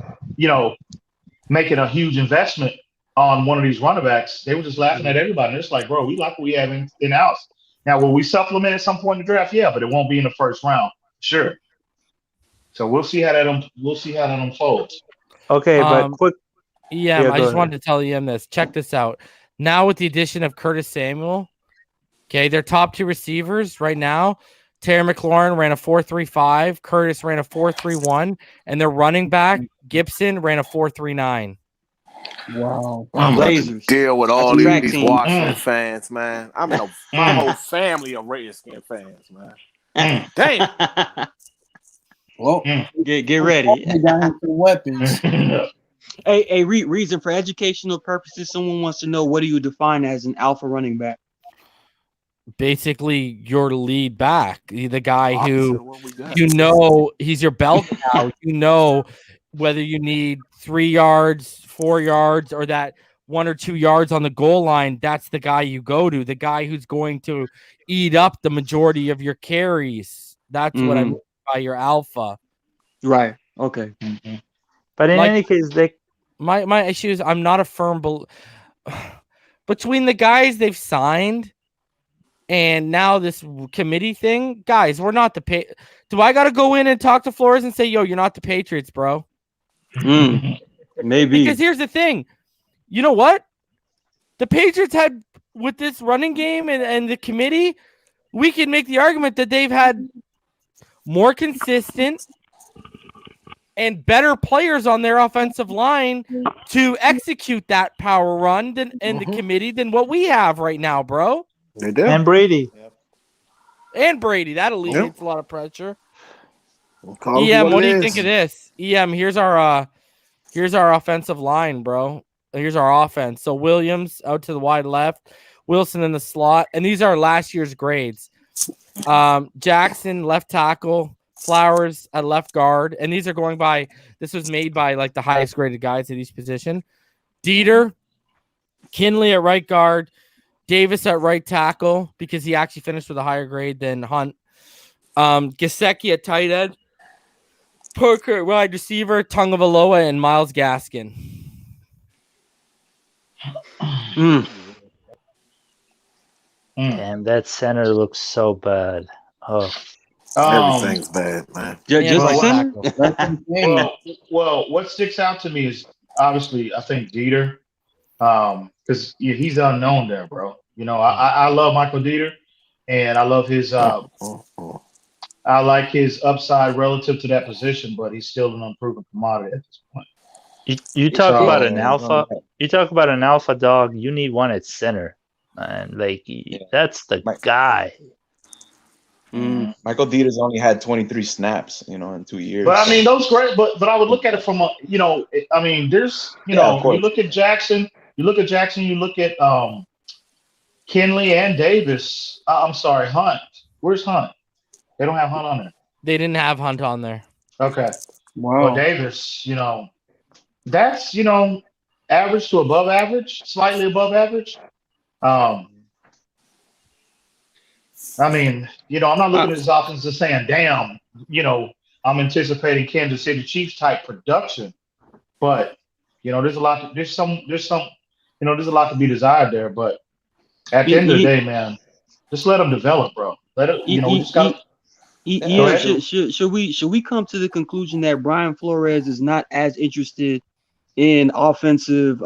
making a huge investment on one of these running backs. They were just laughing at everybody. And it's like, bro, we like what we have in house. Now, will we supplement at some point in the draft? Yeah, but it won't be in the first round. Sure. So we'll see how that unfolds. Okay, but quick. Yeah, I just wanted to tell you this. Check this out. Now with the addition of Curtis Samuel, okay, their top 2 receivers right now, Terry McLaurin ran a 4.35, Curtis ran a 4.31, and their running back, Gibson, ran a 4.39. Wow. I'm about to deal with all these Washington fans, man. My whole family of Redskin fans, man. Damn. Well, get ready. Weapons. Hey, reason for educational purposes, someone wants to know, what do you define as an alpha running back? Basically, your lead back, the guy who he's your bell cow. Whether you need 3 yards, 4 yards, or that 1 or 2 yards on the goal line, that's the guy you go to. The guy who's going to eat up the majority of your carries. That's what I mean by your alpha. Right. Okay. But in any case, my issue is I'm not a firm between the guys they've signed and now this committee thing. Guys, we're not the Do I got to go in and talk to Flores and say, yo, you're not the Patriots, bro? Maybe. Because here's the thing. You know what? The Patriots had, with this running game and the committee, we can make the argument that they've had more consistent and better players on their offensive line to execute that power run in the committee than what we have right now, bro. They do. And Brady. And Brady. That alleviates a lot of pressure. Call EM, what do you is. think of this? EM, here's our offensive line, bro. Here's our offense. So Williams out to the wide left, Wilson in the slot, and these are last year's grades. Jackson left tackle, Flowers at left guard, and these are going by. This was made by like the highest graded guys at each position. Dieter, Kinley at right guard, Davis at right tackle because he actually finished with a higher grade than Hunt. Gesicki at tight end, Parker at wide receiver, Tungavaloa, and Miles Gaskin. Damn, that center looks so bad. Oh, Everything's bad, man. Just the center. Well, what sticks out to me is obviously I think Dieter, because he's unknown there, bro. You know, I love Michael Dieter, and I love his. I like his upside relative to that position, but he's still an unproven commodity at this point. you talk about an alpha. You talk about an alpha dog. You need one at center, and like that's the guy. Michael Dieter's only had 23 snaps, in 2 years. But I mean, those great. But I would look at it from a, I mean, there's, you look at Jackson, you look at Kinley and Davis. I'm sorry, Hunt. Where's Hunt? They don't have Hunt on there. They didn't have Hunt on there. Okay. Wow. Well, Davis, that's average to above average, slightly above average. I mean, I'm not looking at this offense and saying, damn, I'm anticipating Kansas City Chiefs type production. But, there's a lot to be desired there. But at the end of the day, man, just let them develop, bro. Let it, we just got should we come to the conclusion that Brian Flores is not as interested in offensive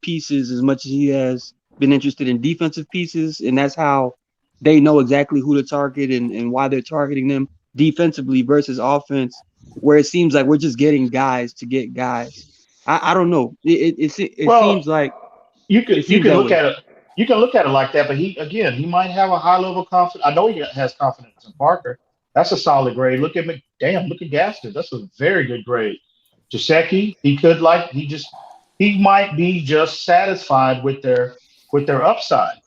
pieces as much as he has been interested in defensive pieces, and that's how they know exactly who to target and why they're targeting them defensively versus offense, where it seems like we're just getting guys to get guys. I don't know. It seems like you can look at it. You can look at it like that, but he might have a high level of confidence. I know he has confidence in Parker. That's a solid grade. Look at Gaston. That's a very good grade. Gesicki, he might be just satisfied with their upside,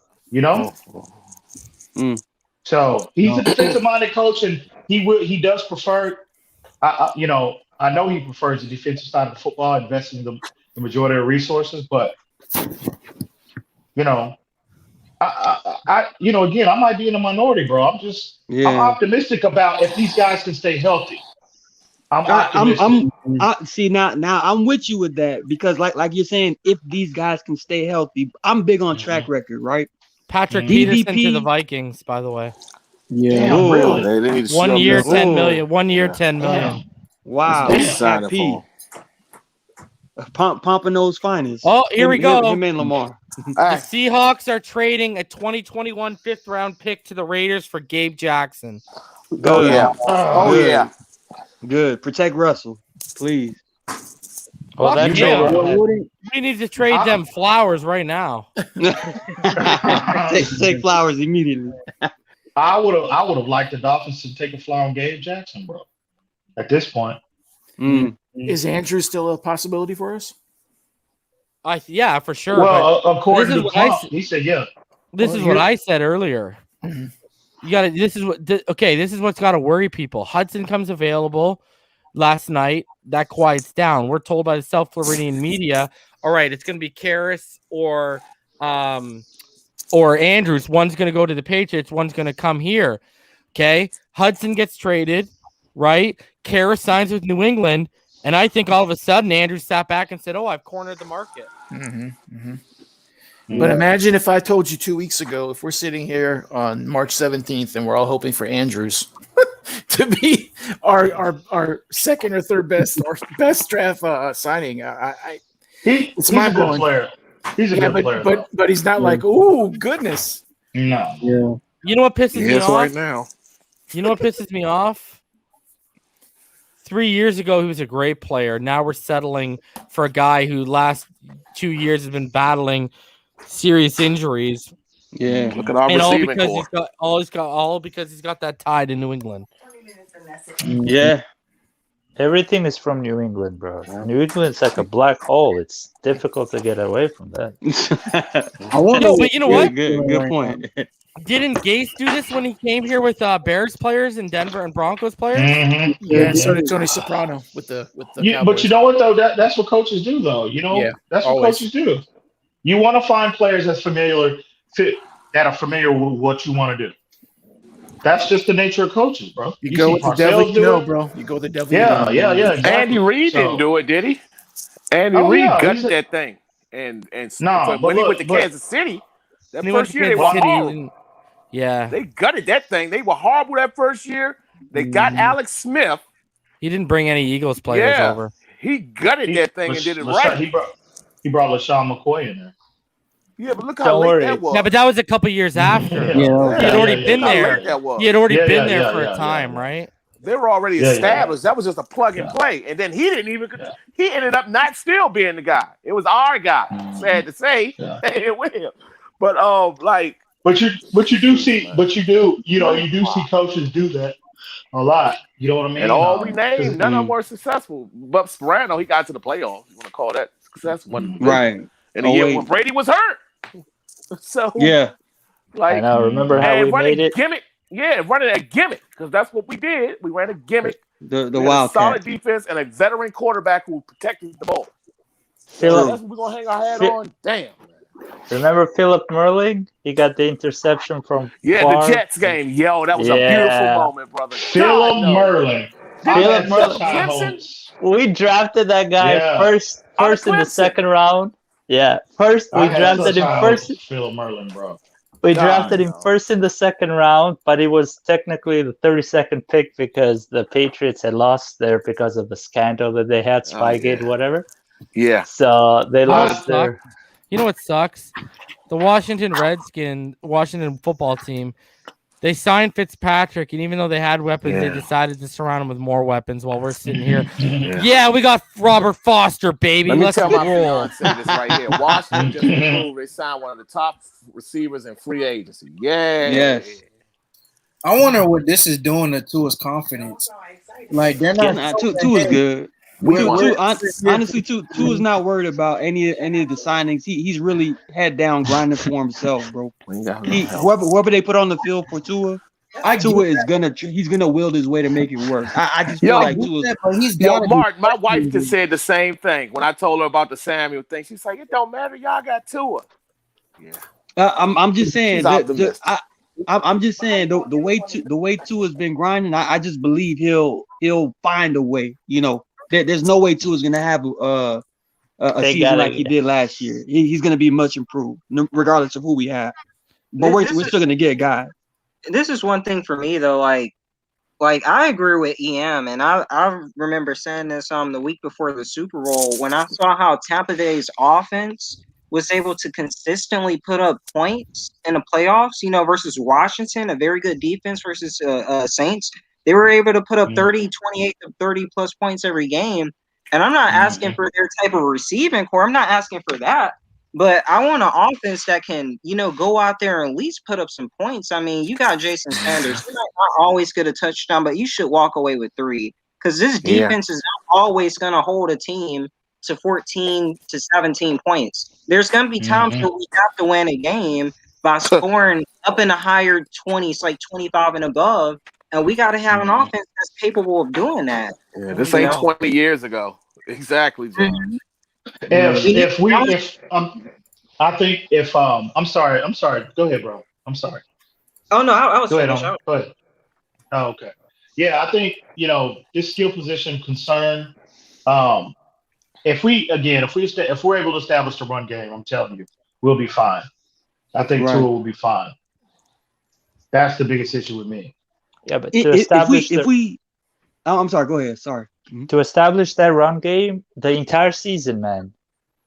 So he's a defensive-minded coach, and he does prefer. I know he prefers the defensive side of the football, investing the majority of resources. But again, I might be in a minority, bro. I'm optimistic about if these guys can stay healthy. I'm optimistic. Now I'm with you with that because like you're saying, if these guys can stay healthy, I'm big on track record, right? Patrick Peterson to the Vikings, by the way. Yeah, really. 1 year, 10 million. 1 year, 10 million. Wow. Pompano's finest. Oh, here we go. Him and Lamar. The Seahawks are trading a 2021 fifth-round pick to the Raiders for Gabe Jackson. Good. Protect Russell, please. Well, we need to trade them Flowers right now. take Flowers immediately. I would have liked the Dolphins to take a flower on Gabe Jackson, bro. At this point, is Andrew still a possibility for us? Yeah, for sure. Well, according to Klump, he said yeah. This is what I said earlier. You got to. This is what's got to worry people. Hudson comes available last night. That quiets down. We're told by the South Floridian media, all right, it's going to be Karras or Andrews. One's going to go to the Patriots. One's going to come here. Okay, Hudson gets traded, right? Karras signs with New England, and I think all of a sudden Andrews sat back and said, "Oh, I've cornered the market." But imagine if I told you 2 weeks ago, if we're sitting here on March 17th and we're all hoping for Andrews to be our second or third best or best draft signing. It's he's a good player. He's a good player. But he's not like, oh goodness. No. Yeah. You know what pisses me off? right now. You know what pisses me off? 3 years ago, he was a great player. Now we're settling for a guy who last 2 years has been battling serious injuries. Yeah. Look at our And all receiving because core. he's got that tie to New England. Yeah. Everything is from New England, bro. New England's like a black hole. It's difficult to get away from that. But you know what? Good point. Didn't Gase do this when he came here with Bears players and Denver and Broncos players? Mm-hmm. Yeah, so did Tony Soprano with the but you know what though? That's what coaches do though. You know, that's what coaches do. You want to find players that are familiar with what you want to do. That's just the nature of coaches, bro. You go with the devil you know, bro. You go the devil you know. Yeah. Exactly. Andy Reid didn't do it, did he? Andy Reid gutted that thing. And when he went to Kansas City, that first year they were horrible. Yeah. They gutted that thing. They were horrible that first year. They got Alex Smith. He didn't bring any Eagles players over. He gutted that thing and did it right. He brought LaShawn McCoy in there. Yeah, but look how late that was. Yeah, but that was a couple years after. He had already been there. He had already been there for a time, right? They were already established. That was just a plug and play. And then he didn't even. He ended up not still being the guy. It was our guy. Sad to say, with him. But But you do see coaches do that a lot. You know what I mean? And all we named, none of them were successful. But Sperano, he got to the playoffs. You want to call that successful? Right. And the year when Brady was hurt. So yeah, I know. Remember how we made it? Gimmick, running a gimmick because that's what we did. We ran a gimmick. The Wildcat, solid defense, and a veteran quarterback who protected the ball. That's what we're gonna hang our hat on. Damn. Remember Philip Merling? He got the interception from the Jets game. Yo, that was a beautiful moment, brother. Philip Merling. We drafted that guy first in the second round. Yeah, first we drafted him first. Philip Merling, bro. We drafted him first in the second round, but it was technically the 32nd pick because the Patriots had lost there because of the scandal that they had, Spygate, whatever. Yeah. So they lost their. You know what sucks? The Washington football team, they signed Fitzpatrick, and even though they had weapons, they decided to surround him with more weapons while we're sitting here. Yeah, we got Robert Foster, baby. Let me Let's tell my roll. fiance this right here. Washington just proved they signed one of the top receivers in free agency. Yes. I wonder what this is doing to Tua's confidence. Like they're not. Tua's good. Honestly, Tua's not worried about any of the signings. He's really head down grinding for himself, bro. Whoever they put on the field for Tua is gonna wield his way to make it work. I just feel like Tua. Mark, my wife just said the same thing when I told her about the Samuel thing. She's like, "It don't matter, y'all got Tua." Yeah, I'm just saying. I'm just saying the way Tua's been grinding. I just believe he'll find a way. You know. There's no way Tua's gonna have a season like he did last year. He's gonna be much improved, regardless of who we have. But we're still gonna get guys. This is one thing for me though. Like I agree with EM, and I remember saying this the week before the Super Bowl when I saw how Tampa Bay's offense was able to consistently put up points in the playoffs. You know, versus Washington, a very good defense versus Saints. They were able to put up 30, 28 to 30 plus points every game. And I'm not asking for their type of receiving core. I'm not asking for that. But I want an offense that can, go out there and at least put up some points. I mean, you got Jason Sanders. He might not always get a touchdown, but you should walk away with 3. Because this defense is not always going to hold a team to 14 to 17 points. There's going to be times where we have to win a game by scoring up in the higher 20s, like 25 and above. And we got to have an offense that's capable of doing that. Yeah, this ain't 20 years ago. Exactly, George. I'm sorry. Go ahead, bro. I'm sorry. Oh no, I was. Go ahead. Go ahead. Oh, okay. Yeah, I think this skill position concern. If we're able to establish the run game, I'm telling you, we'll be fine. I think Tua will be fine. That's the biggest issue with me. Yeah, but to establish I'm sorry. Go ahead. Sorry. To establish that run game, the entire season, man.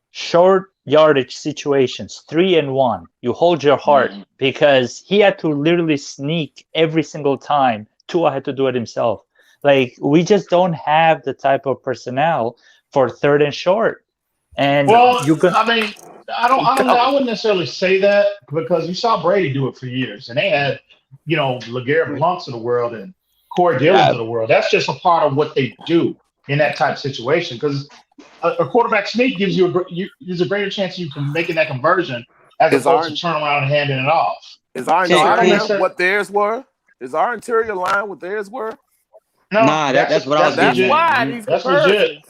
Short yardage situations, 3-1. You hold your heart because he had to literally sneak every single time. Tua had to do it himself. Like, we just don't have the type of personnel for 3rd and short. And I mean, I wouldn't necessarily say that because you saw Brady do it for years, and they had, LeGarrette Blunts of the world and Corey Dillons of the world. That's just a part of what they do in that type of situation because a quarterback sneak gives you there's a greater chance you can making that conversion as opposed to turn around and handing it off. Is our interior what theirs were? Is our interior line what theirs were? No, that's what I was saying. That's why these comparisons.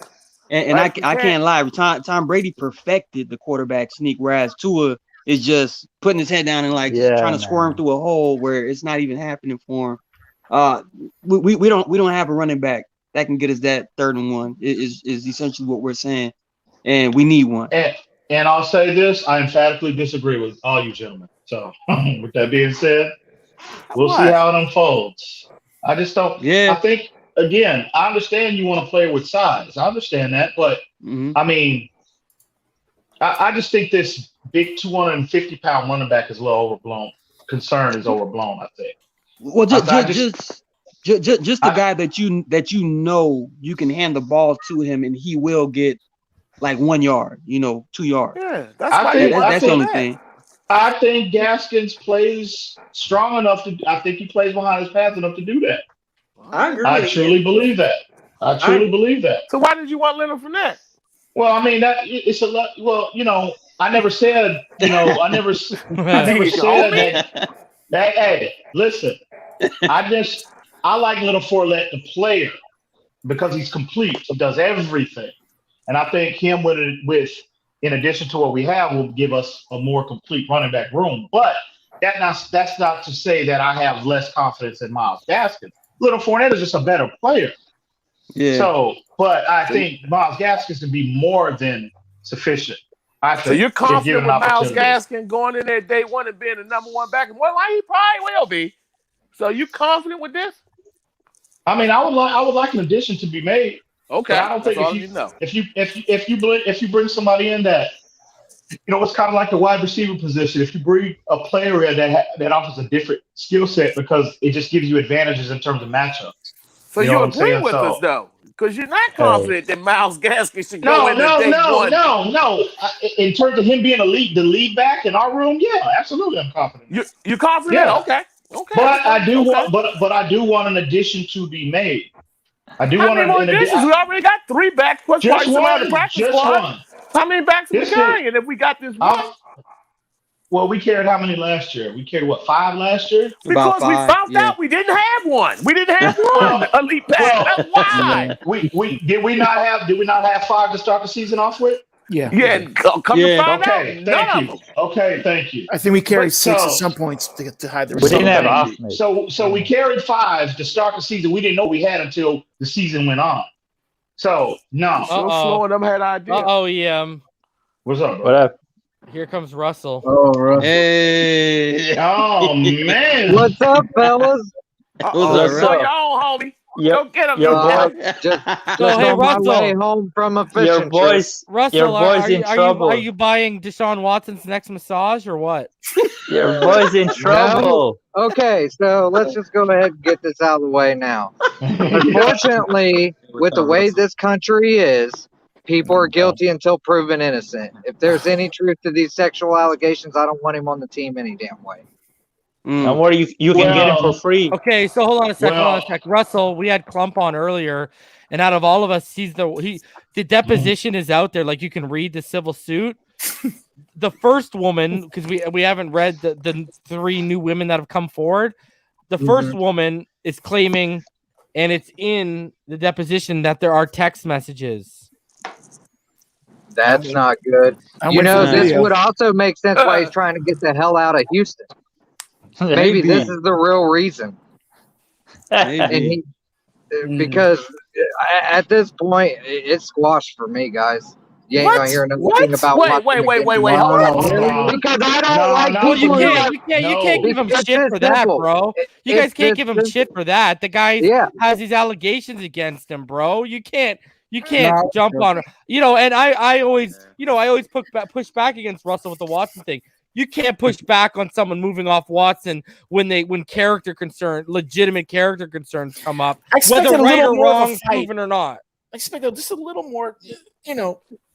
And I can't lie. Tom Brady perfected the quarterback sneak, whereas Tua is just putting his head down and trying to squirm through a hole where it's not even happening for him. We don't have a running back that can get us that 3rd and 1 is essentially what we're saying, and we need one. And I'll say this: I emphatically disagree with all you gentlemen. So, with that being said, we'll see how it unfolds. I just don't. Yeah. I think again, I understand you want to play with size. I understand that, but I mean, I just think this big 250-pound running back is a little overblown. Concern is overblown. I think. Well, just the guy that you can hand the ball to him and he will get like 1 yard, 2 yards. Yeah, that's the only thing. I think Gaskins plays strong enough I think he plays behind his path enough to do that. I agree. I truly believe that. Believe that. So why did you want Leonard Fournette? Well, I mean it's a lot. Well, I never said. I never said that. Hey, listen. I like Leonard Fournette, the player, because he's complete. He does everything, and I think him with in addition to what we have will give us a more complete running back room. But that's not to say that I have less confidence in Myles Gaskins. Leonard Fournette is just a better player. Yeah. So, but I think Myles Gaskins can be more than sufficient. So you're confident with Myles Gaskin going in there day 1 and being the number 1 back? Well, he probably will be. So you confident with this? I mean, I would like an addition to be made. Okay, I don't think if you bring somebody in that, it's kind of like the wide receiver position. If you bring a player in that offers a different skill set because it just gives you advantages in terms of matchups. So you agree with us though, because you're not confident that Myles Gaskin should go in day 1. No. In terms of him being the lead back in our room, yeah, absolutely, I'm confident. You're confident? Yeah. Okay. But I do want an addition to be made. I do want more additions. We already got 3 backs plus the practice squad. How many backs are we carrying if we got this one? Well, we carried how many last year? We carried 5 last year? Because we found out we didn't have one. We didn't have one elite back. That's why. Did we not have 5 to start the season off with? Yeah. Come to find out. Okay, thank you. I think we carried 6 at some points to hide the results. We didn't have So we carried 5 to start the season. We didn't know we had until the season went on. So no. So slow them had idea. What's up, bro? What up? Here comes Russell. Oh, Russell. Hey. Oh man. What's up, fellas? What's up, y'all, homie? Go get him. Hey, Russell. Home from a fishing your boys in trouble. Are you buying Deshaun Watson's next massage or what? Your boy's in trouble. No. Okay, so let's just go ahead and get this out of the way now. Unfortunately, with the way this country is, people are guilty until proven innocent. If there's any truth to these sexual allegations, I don't want him on the team any damn way. Don't worry, you can get him for free. Okay, so hold on a second. Russell, we had Klump on earlier, and out of all of us, the deposition is out there. Like, you can read the civil suit. The first woman, because we haven't read the 3 new women that have come forward. The first woman is claiming, and it's in the deposition, that there are text messages. That's not good. This would also make sense why he's trying to get the hell out of Houston. Maybe this is the real reason. And because at this point, it's squashed for me, guys. You ain't gonna hear nothing about. Wait. Hold on. Because I don't like people. You can't give him shit for that, bro. You guys can't give him shit for that. The guy has these allegations against him, bro. You can't You can't jump on her. And I always push back against Russell with the Watson thing. You can't push back on someone moving off Watson when legitimate character concerns come up, whether right or wrong, proven or not. I expect just a little more,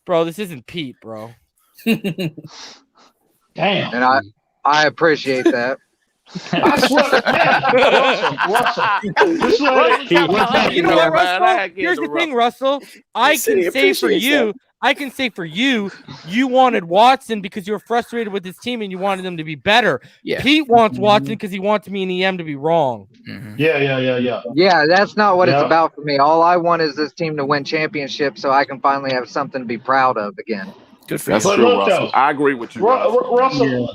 Bro, this isn't Pete, bro. Damn. And I appreciate that. I swear, Russell? Here's the thing, Russell. I can say for you, you wanted Watson because you were frustrated with his team and you wanted them to be better. Yeah. Pete wants Watson because he wants me and EM to be wrong. Yeah, that's not what it's about for me. All I want is this team to win championships so I can finally have something to be proud of again. Good for That's you. true, Russell. I agree with you. Russell,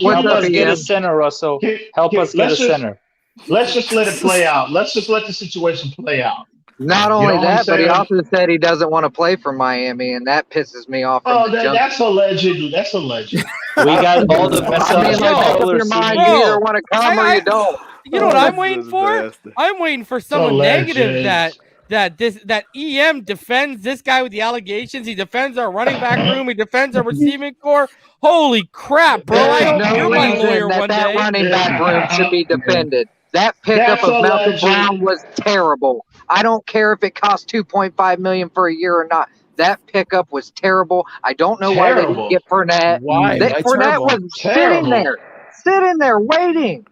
Help us get a center, Russell. Help us get a center. Let's just let it play out. Let's just let the situation play out. Not only that, but he also said he doesn't want to play for Miami, and that pisses me off. That's alleged. That's alleged. We got all the make up your mind. You either want to come or you don't. You know what I'm waiting for? I'm waiting for someone negative that EM defends this guy with the allegations. He defends our running back room. He defends our receiving core. Holy crap, bro! No reason that running back room should be defended. That pickup of Malcolm Brown was terrible. I don't care if it cost $2.5 million for a year or not. That pickup was terrible. I don't know why they didn't get Fournette. Fournette was sitting there waiting.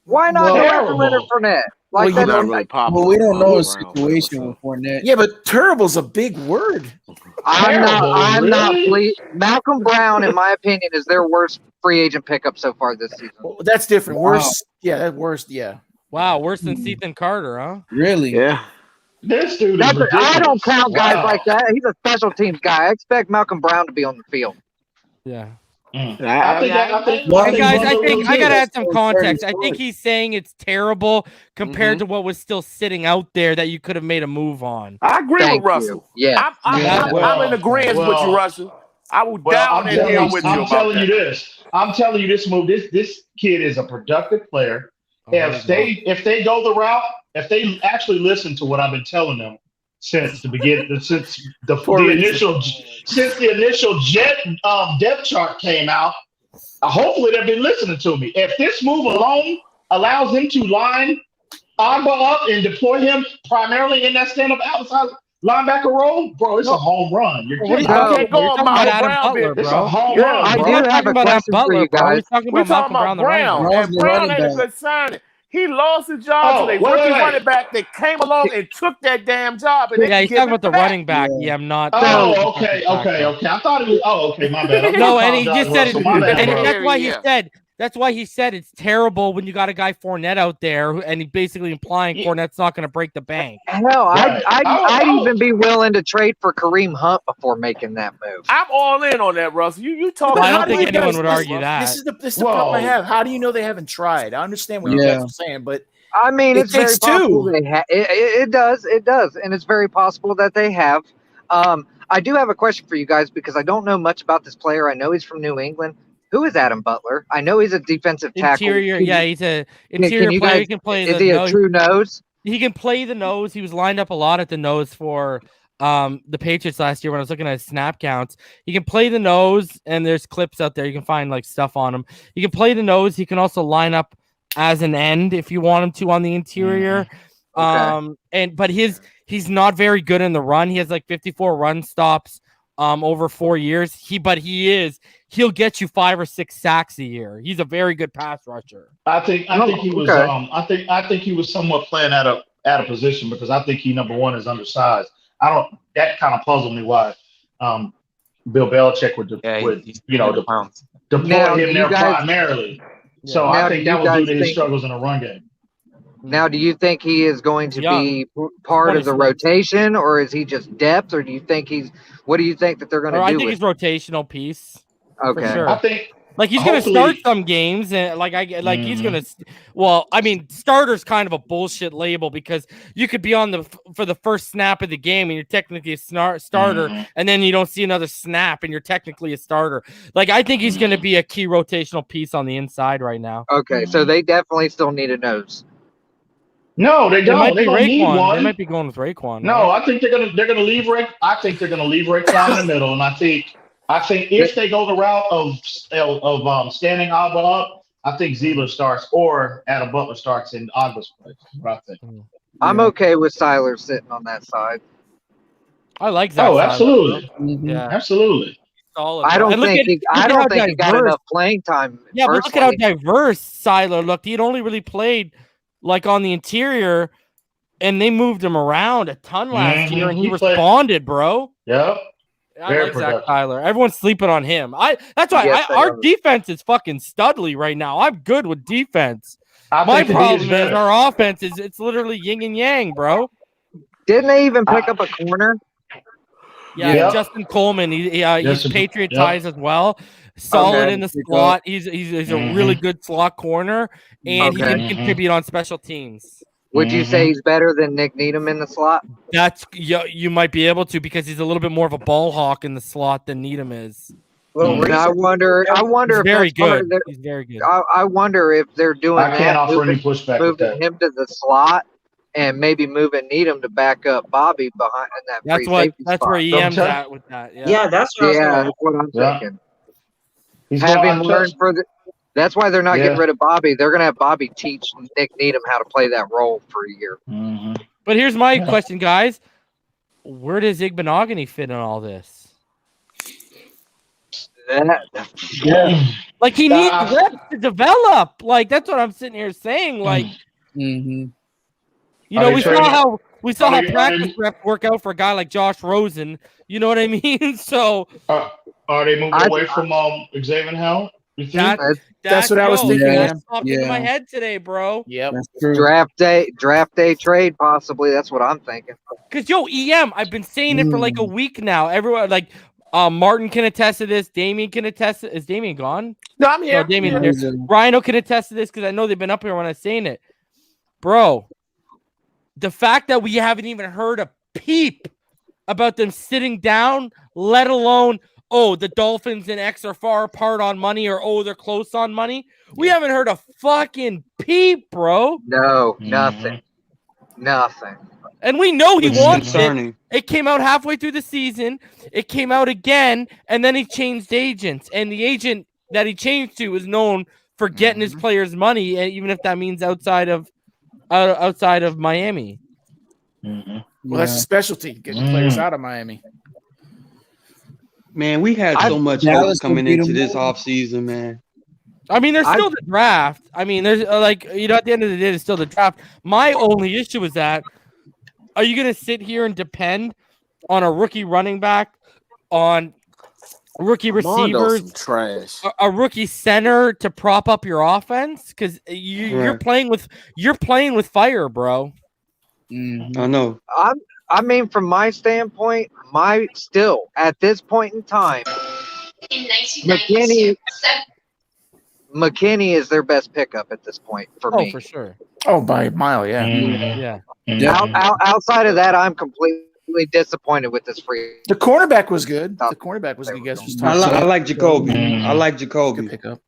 Why not go after Leonard Fournette? We don't know his situation with Fournette. Yeah, but terrible's a big word. I'm not Malcolm Brown, in my opinion, is their worst free agent pickup so far this season. Well, that's different. Wow. Worst. Yeah. Wow, worse than Ethan Carter, huh? Really? Yeah. This dude I don't count guys like that. He's a special teams guy. I expect Malcolm Brown to be on the field. Yeah. I gotta add some context. I think he's saying it's terrible compared to what was still sitting out there that you could have made a move on. I agree with Russell. Yeah, I'm in agreement with you, Russell. I will down in here with you. I'm telling you this move. This kid is a productive player. If they go the route, if they actually listen to what I've been telling them since the beginning, since the initial jet depth chart came out, hopefully they've been listening to me. If this move alone allows them to line Agba up and deploy him primarily in that stand-up outside linebacker role, bro, it's a home run. It's a home run. I do have a question for you guys. We're talking about Brown. And Brown ain't a good signing. He lost his job to the rookie running back that came along and took that damn job. And he's talking about the running back. Yeah, I'm not. Oh, okay. I thought it was. Oh, okay, my bad. No, and he just said it. And that's why he said. That's why he said it's terrible when you got a guy Fournette out there, and he basically implying Fournette's not going to break the bank. Hell, I'd even be willing to trade for Kareem Hunt before making that move. I'm all in on that, Russell. You talking? I don't think anyone would argue that. This is the problem I have. How do you know they haven't tried? I understand what you guys are saying, but I mean, it's very possible they have. It does, and it's very possible that they have. I do have a question for you guys because I don't know much about this player. I know he's from New England. Who is Adam Butler? I know he's a defensive tackle. Yeah, he's a interior player. He can play is he a true nose? He can play the nose. He was lined up a lot at the nose for the Patriots last year when I was looking at his snap counts. He can play the nose, and there's clips out there. You can find like stuff on him. He can play the nose. He can also line up as an end if you want him to on the interior. But he's not very good in the run. He has like 54 run stops over 4 years. He'll get you 5 or 6 sacks a year. He's a very good pass rusher. I think he was. I think he was somewhat playing out of position because I think he number one is undersized. That kind of puzzled me why Bill Belichick would deploy him there primarily. Yeah. So I think that was due to his struggles in the run game. Now, do you think he is going to be part of the rotation, or is he just depth, or do you think what do you think that they're going to do? I think he's rotational piece. Okay. For sure. I think he's going to start some games, and he's going to. Well, I mean, starter's kind of a bullshit label because you could be on for the first snap of the game, and you're technically a starter, and then you don't see another snap, and you're technically a starter. I think he's going to be a key rotational piece on the inside right now. Okay, so they definitely still need a nose. No, they don't. They don't need one. They might be going with Raekwon. No, right? I think they're gonna leave I think they're gonna leave Raekwon in the middle, and I think if they go the route of standing Agba up, I think Zeller starts or Adam Butler starts in Agba's place. What I think. I'm okay with Siler sitting on that side. I like that. Oh, absolutely. Yeah, absolutely. Solid. I don't think he got diverse. enough playing time. Yeah, but look at how diverse Siler looked. He'd only really played like on the interior, and they moved him around a ton last year, and he responded, bro. Yep. I like Zach Tyler. Everyone's sleeping on him. That's why our defense is fucking studly right now. I'm good with defense. My problem is our offense is it's literally yin and yang, bro. Didn't they even pick up a corner? Yeah, Justin Coleman. He's Patriot ties as well. Solid in the slot. He's a really good slot corner, and he can contribute on special teams. Would you say he's better than Nick Needham in the slot? You might be able to because he's a little bit more of a ball hawk in the slot than Needham is. Well, I wonder he's if very that's part good. of He's very good. I wonder if they're doing I can't offer any pushback with moving that. him to the slot and maybe moving Needham to back up Bobby behind in that free safety That's spot. where EM's at with that. Yeah, that's what I'm thinking. Have him learn further. That's why they're not getting rid of Bobby. They're going to have Bobby teach Nick Needham how to play that role for a year. But here's my question, guys. Where does Igbenogany fit in all this? Like he needs reps to develop. Like that's what I'm sitting here saying. Like, you know, we saw how practice reps work out for a guy like Josh Rosen. You know what I mean? So are they moving away from Xavier Howard? That's what I was thinking. That's popped into my head today, bro. Yep. Draft day trade, possibly. That's what I'm thinking. Because EM, I've been saying it for like a week now. Everyone like Martin can attest to this. Damien can attest to. Is Damien gone? No, I'm here. No, Damien here. Rhino can attest to this because I know they've been up here when I'm saying it. Bro, the fact that we haven't even heard a peep about them sitting down, let alone the Dolphins and X are far apart on money, or they're close on money. We haven't heard a fucking peep, bro. No, nothing. And we know he wants it. It came out halfway through the season. It came out again, and then he changed agents. And the agent that he changed to is known for getting his players money, even if that means outside of Miami. Well, that's a specialty, getting players out of Miami. Man, we had so much hope coming into this offseason, man. I mean, there's still the draft. I mean, there's at the end of the day, there's still the draft. My only issue is that, are you going to sit here and depend on a rookie running back, on rookie receivers, trash, a rookie center to prop up your offense? Because you're playing with fire, bro. I know. I mean, from my standpoint, at this point in time, McKinney is their best pickup at this point for me. Oh, for sure. Oh, by a mile, yeah. Outside of that, I'm completely disappointed with this free. The cornerback was good. The cornerback was you guys just talking about. I like Jacoby. I like Jacoby. Good pickup.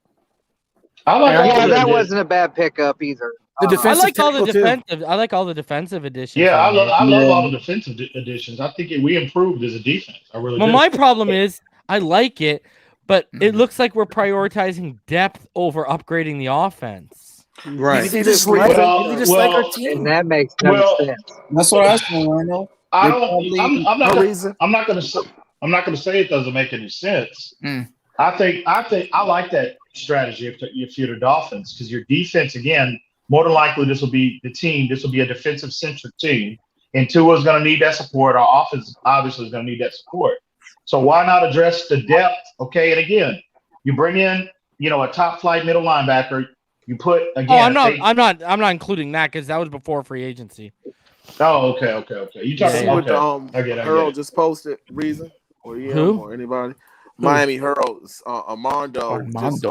That wasn't a bad pickup either. I like all the defensive. I like all the defensive additions. Yeah, I love all the defensive additions. I think we improved as a defense. I really do. My problem is I like it, but it looks like we're prioritizing depth over upgrading the offense. Right. They just like our team. And that makes no sense. That's what I said, Rhino. I'm not going to say it doesn't make any sense. I think I like that strategy if you're the Dolphins, because your defense, again, more than likely this will be the team. This will be a defensive centric team, and Tua's going to need that support. Our offense obviously is going to need that support. So why not address the depth? Okay, and again, you bring in a top flight middle linebacker. You put again. I'm not including that because that was before free agency. Oh, okay. You talking about Harold just posted reason or Who? Or anybody? Miami Herald's Armando just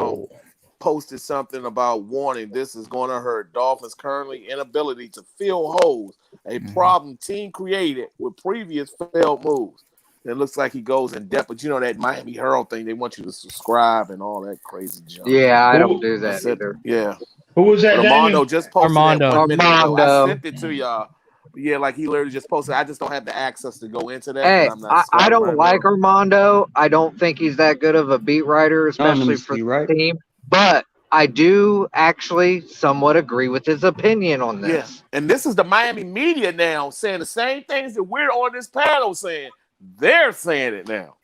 posted something about warning this is going to hurt Dolphins' currently inability to fill holes, a problem team created with previous failed moves. It looks like he goes in depth, but that Miami Herald thing, they want you to subscribe and all that crazy junk. Yeah, I don't do that either. Yeah. Who was that? Armando just posted Armando. that 1 minute ago. I sent it to y'all. Yeah, like he literally just posted. I just don't have the access to go into that. Hey, I'm not I don't right like now. Armando. I don't think he's that good of a beat writer, especially for the team. But I do actually somewhat agree with his opinion on this. Yeah, and this is the Miami media now saying the same things that we're on this panel saying. They're saying it now.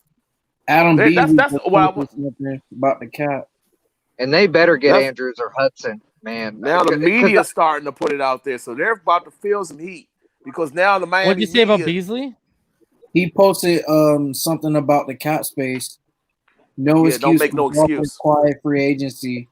Adam B. That's why about the cap. And they better get Andrews or Hudson, man. Now the media's starting to put it out there, so they're about to feel some heat because now the Miami. What'd you say about Beasley? He posted something about the cap space. No excuse. Don't make no excuse. Quiet free agency.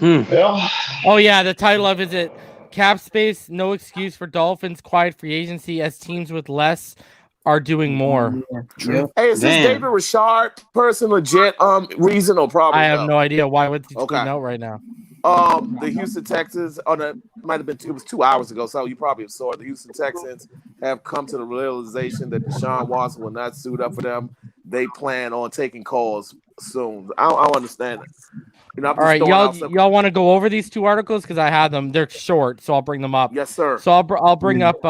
Well, oh yeah, the title of it cap space, no excuse for Dolphins, quiet free agency as teams with less are doing more. True. Hey, is this David Richard person legit reason or problem? I have no idea. Why would he tweet out right now? The Houston Texans, might have been it was 2 hours ago, so you probably saw it. The Houston Texans have come to the realization that Deshaun Watson will not suit up for them. They plan on taking calls soon. I don't understand it. You know, all right, y'all want to go over these two articles because I have them. They're short, so I'll bring them up. Yes, sir. So I'll bring up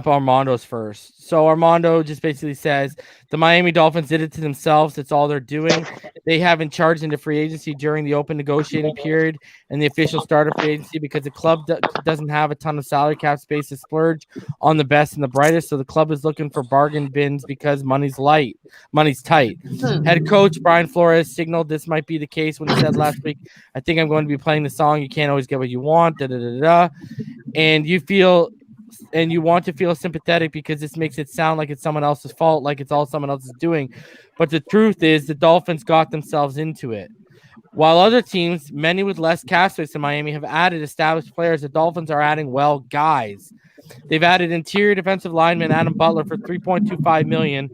Armando's first. So Armando just basically says the Miami Dolphins did it to themselves. That's all they're doing. They haven't charged into free agency during the open negotiating period and the official start of free agency because the club doesn't have a ton of salary cap space to splurge on the best and the brightest. So the club is looking for bargain bins because money's tight. Head coach Brian Flores signaled this might be the case when he said last week, I think I'm going to be playing the song You Can't Always Get What You Want, and you want to feel sympathetic because this makes it sound like it's someone else's fault, like it's all someone else is doing. But the truth is the Dolphins got themselves into it. While other teams, many with less cap space in Miami, have added established players, the Dolphins are adding, guys. They've added interior defensive lineman Adam Butler for $3.25 million,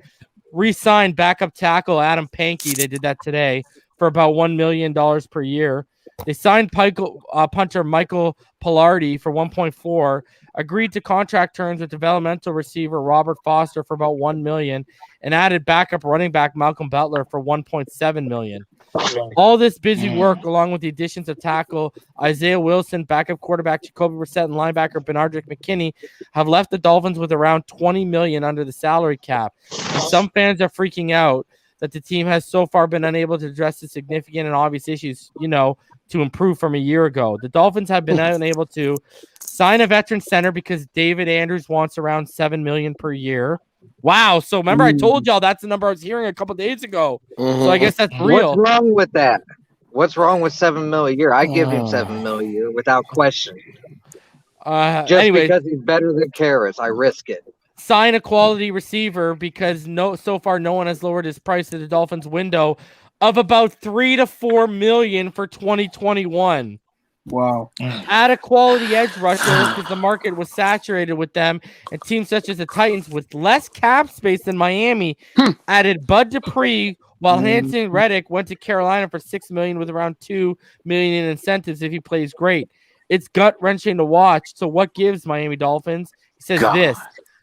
re-signed backup tackle Adam Pankey, they did that today, for about $1 million per year. They signed punter Michael Pilardi for 1.4, agreed to contract terms with developmental receiver Robert Foster for about $1 million, and added backup running back Malcolm Butler for $1.7 million. All this busy work, along with the additions of tackle Isaiah Wilson, backup quarterback Jacoby Brissett, and linebacker Benardrick McKinney, have left the Dolphins with around $20 million under the salary cap. And some fans are freaking out that the team has so far been unable to address the significant and obvious issues, to improve from a year ago. The Dolphins have been unable to sign a veteran center because David Andrews wants around $7 million per year. Wow. So remember, I told y'all that's the number I was hearing a couple days ago. So I guess that's real. What's wrong with that? What's wrong with $7 million a year? I give him $7 million a year without question. Because he's better than Karras, I risk it. Sign a quality receiver because so far no one has lowered his price at the Dolphins window of about $3 to $4 million for 2021. Wow. Add a quality edge rusher because the market was saturated with them, and teams such as the Titans with less cap space than Miami added Bud Dupree, while Hanson Reddick went to Carolina for $6 million with around $2 million in incentives if he plays great. It's gut-wrenching to watch. So what gives Miami Dolphins? He says this.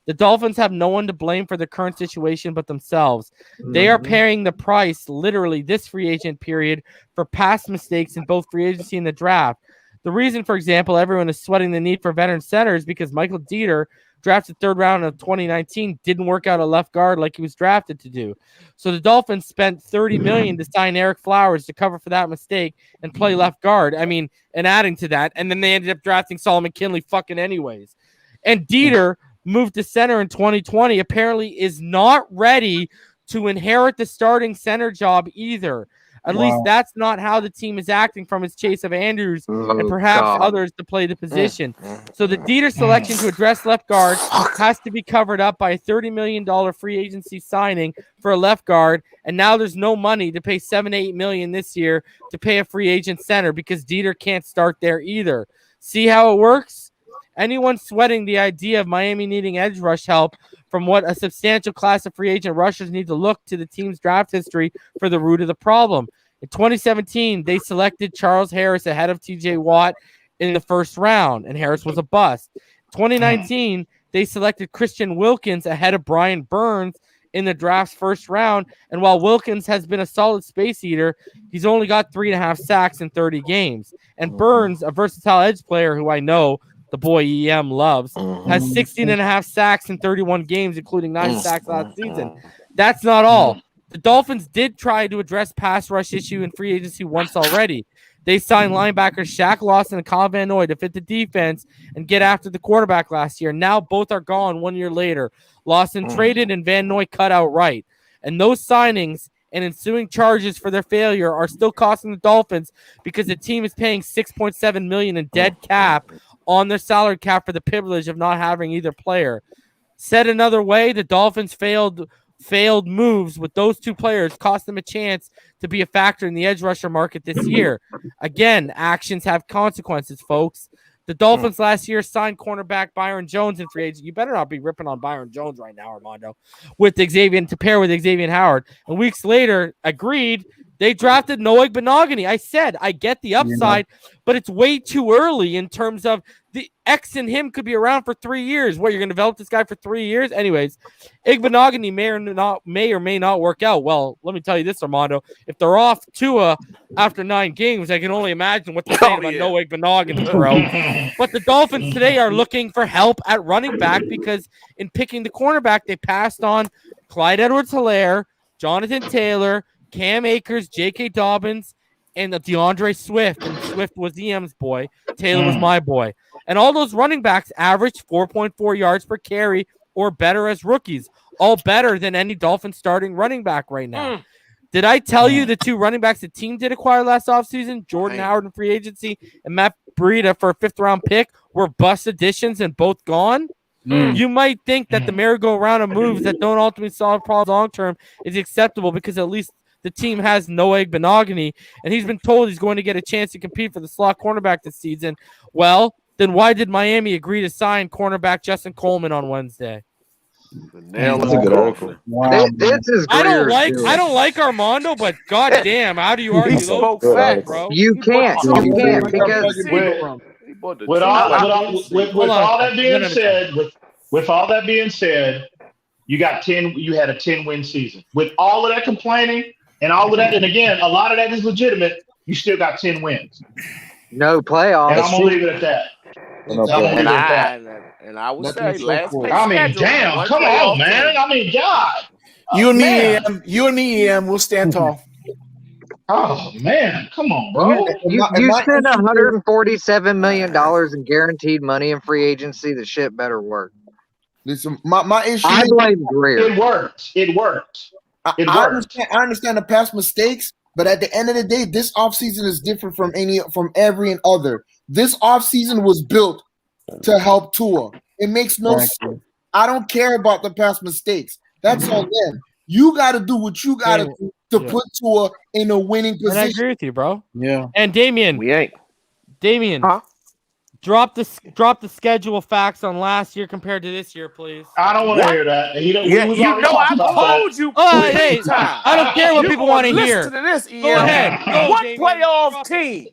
The Dolphins have no one to blame for the current situation but themselves. They are paying the price, literally, this free agent period for past mistakes in both free agency and the draft. The reason, for example, everyone is sweating the need for veteran center is because Michael Dieter, drafted third round of 2019, didn't work out at left guard like he was drafted to do. So the Dolphins spent $30 million to sign Eric Flowers to cover for that mistake and play left guard. And adding to that, and then they ended up drafting Solomon Kinley fucking anyways. And Dieter moved to center in 2020, apparently is not ready to inherit the starting center job either. At least that's not how the team is acting from its chase of Andrews and perhaps others to play the position. So the Dieter selection to address left guard has to be covered up by a $30 million free agency signing for a left guard. And now there's no money to pay $7-8 million this year to pay a free agent center because Dieter can't start there either. See how it works? Anyone sweating the idea of Miami needing edge rush help from what a substantial class of free agent rushers need to look to the team's draft history for the root of the problem. In 2017, they selected Charles Harris ahead of TJ Watt in the first round, and Harris was a bust. 2019, they selected Christian Wilkins ahead of Brian Burns in the draft's first round. And while Wilkins has been a solid space eater, he's only got 3.5 sacks in 30 games. And Burns, a versatile edge player who I know the boy EM loves, has 16.5 sacks in 31 games, including 9 sacks last season. That's not all. The Dolphins did try to address pass rush issue in free agency once already. They signed linebackers Shaq Lawson and Kyle Van Noy to fit the defense and get after the quarterback last year. Now both are gone 1 year later. Lawson traded and Van Noy cut outright. And those signings and ensuing charges for their failure are still costing the Dolphins because the team is paying $6.7 million in dead cap on their salary cap for the privilege of not having either player. Said another way, the Dolphins failed moves with those two players cost them a chance to be a factor in the edge rusher market this year. Again, actions have consequences, folks. The Dolphins last year signed cornerback Byron Jones in free agency. You better not be ripping on Byron Jones right now, Armando, with Xavier to pair with Xavier Howard. And weeks later, agreed, they drafted Noah Benogany. I said, I get the upside, but it's way too early in terms of the X and him could be around for 3 years. What, you're going to develop this guy for 3 years? Anyways, Benogany may or may not work out. Well, let me tell you this, Armando. If they're off Tua after 9 games, I can only imagine what they're saying about Noah Benogany, bro. But the Dolphins today are looking for help at running back because in picking the cornerback, they passed on Clyde Edwards-Helaire, Jonathan Taylor, Cam Akers, J.K. Dobbins, and DeAndre Swift. And Swift was EM's boy. Taylor was my boy. And all those running backs averaged 4.4 yards per carry or better as rookies. All better than any Dolphins starting running back right now. Did I tell you the 2 running backs the team did acquire last offseason, Jordan Howard in free agency and Matt Breida for a 5th-round pick, were bust additions and both gone? You might think that the merry-go-round of moves that don't ultimately solve problems long-term is acceptable because at least the team has Noah Benogany, and he's been told he's going to get a chance to compete for the slot cornerback this season. Well, then why did Miami agree to sign cornerback Justin Coleman on Wednesday? That's a good article. Wow, this is I don't like Armando, but goddamn, how do you argue those facts, bro? You can't because with all that being said, you got 10. You had a 10-win season. With all of that complaining and all of that, and again, a lot of that is legitimate. You still got 10 wins. No playoffs. And I'm gonna leave it at that. And I would say last place. I mean, damn, come on, man. I mean, God. You and me, EM, we'll stand tall. Oh man, come on, bro. You spent $147 million in guaranteed money in free agency. The shit better work. Listen, my issue. I blame Greer. It works. I understand the past mistakes, but at the end of the day, this offseason is different from every and other. This offseason was built to help Tua. It makes no sense. I don't care about the past mistakes. That's on them. You got to do what you got to do to put Tua in a winning position. And I agree with you, bro. Yeah. And Damien, drop the schedule facts on last year compared to this year, please. I don't want to hear that. I told you. Hey, I don't care what people want to hear. Listen to this, Ian. Go ahead. What playoff team?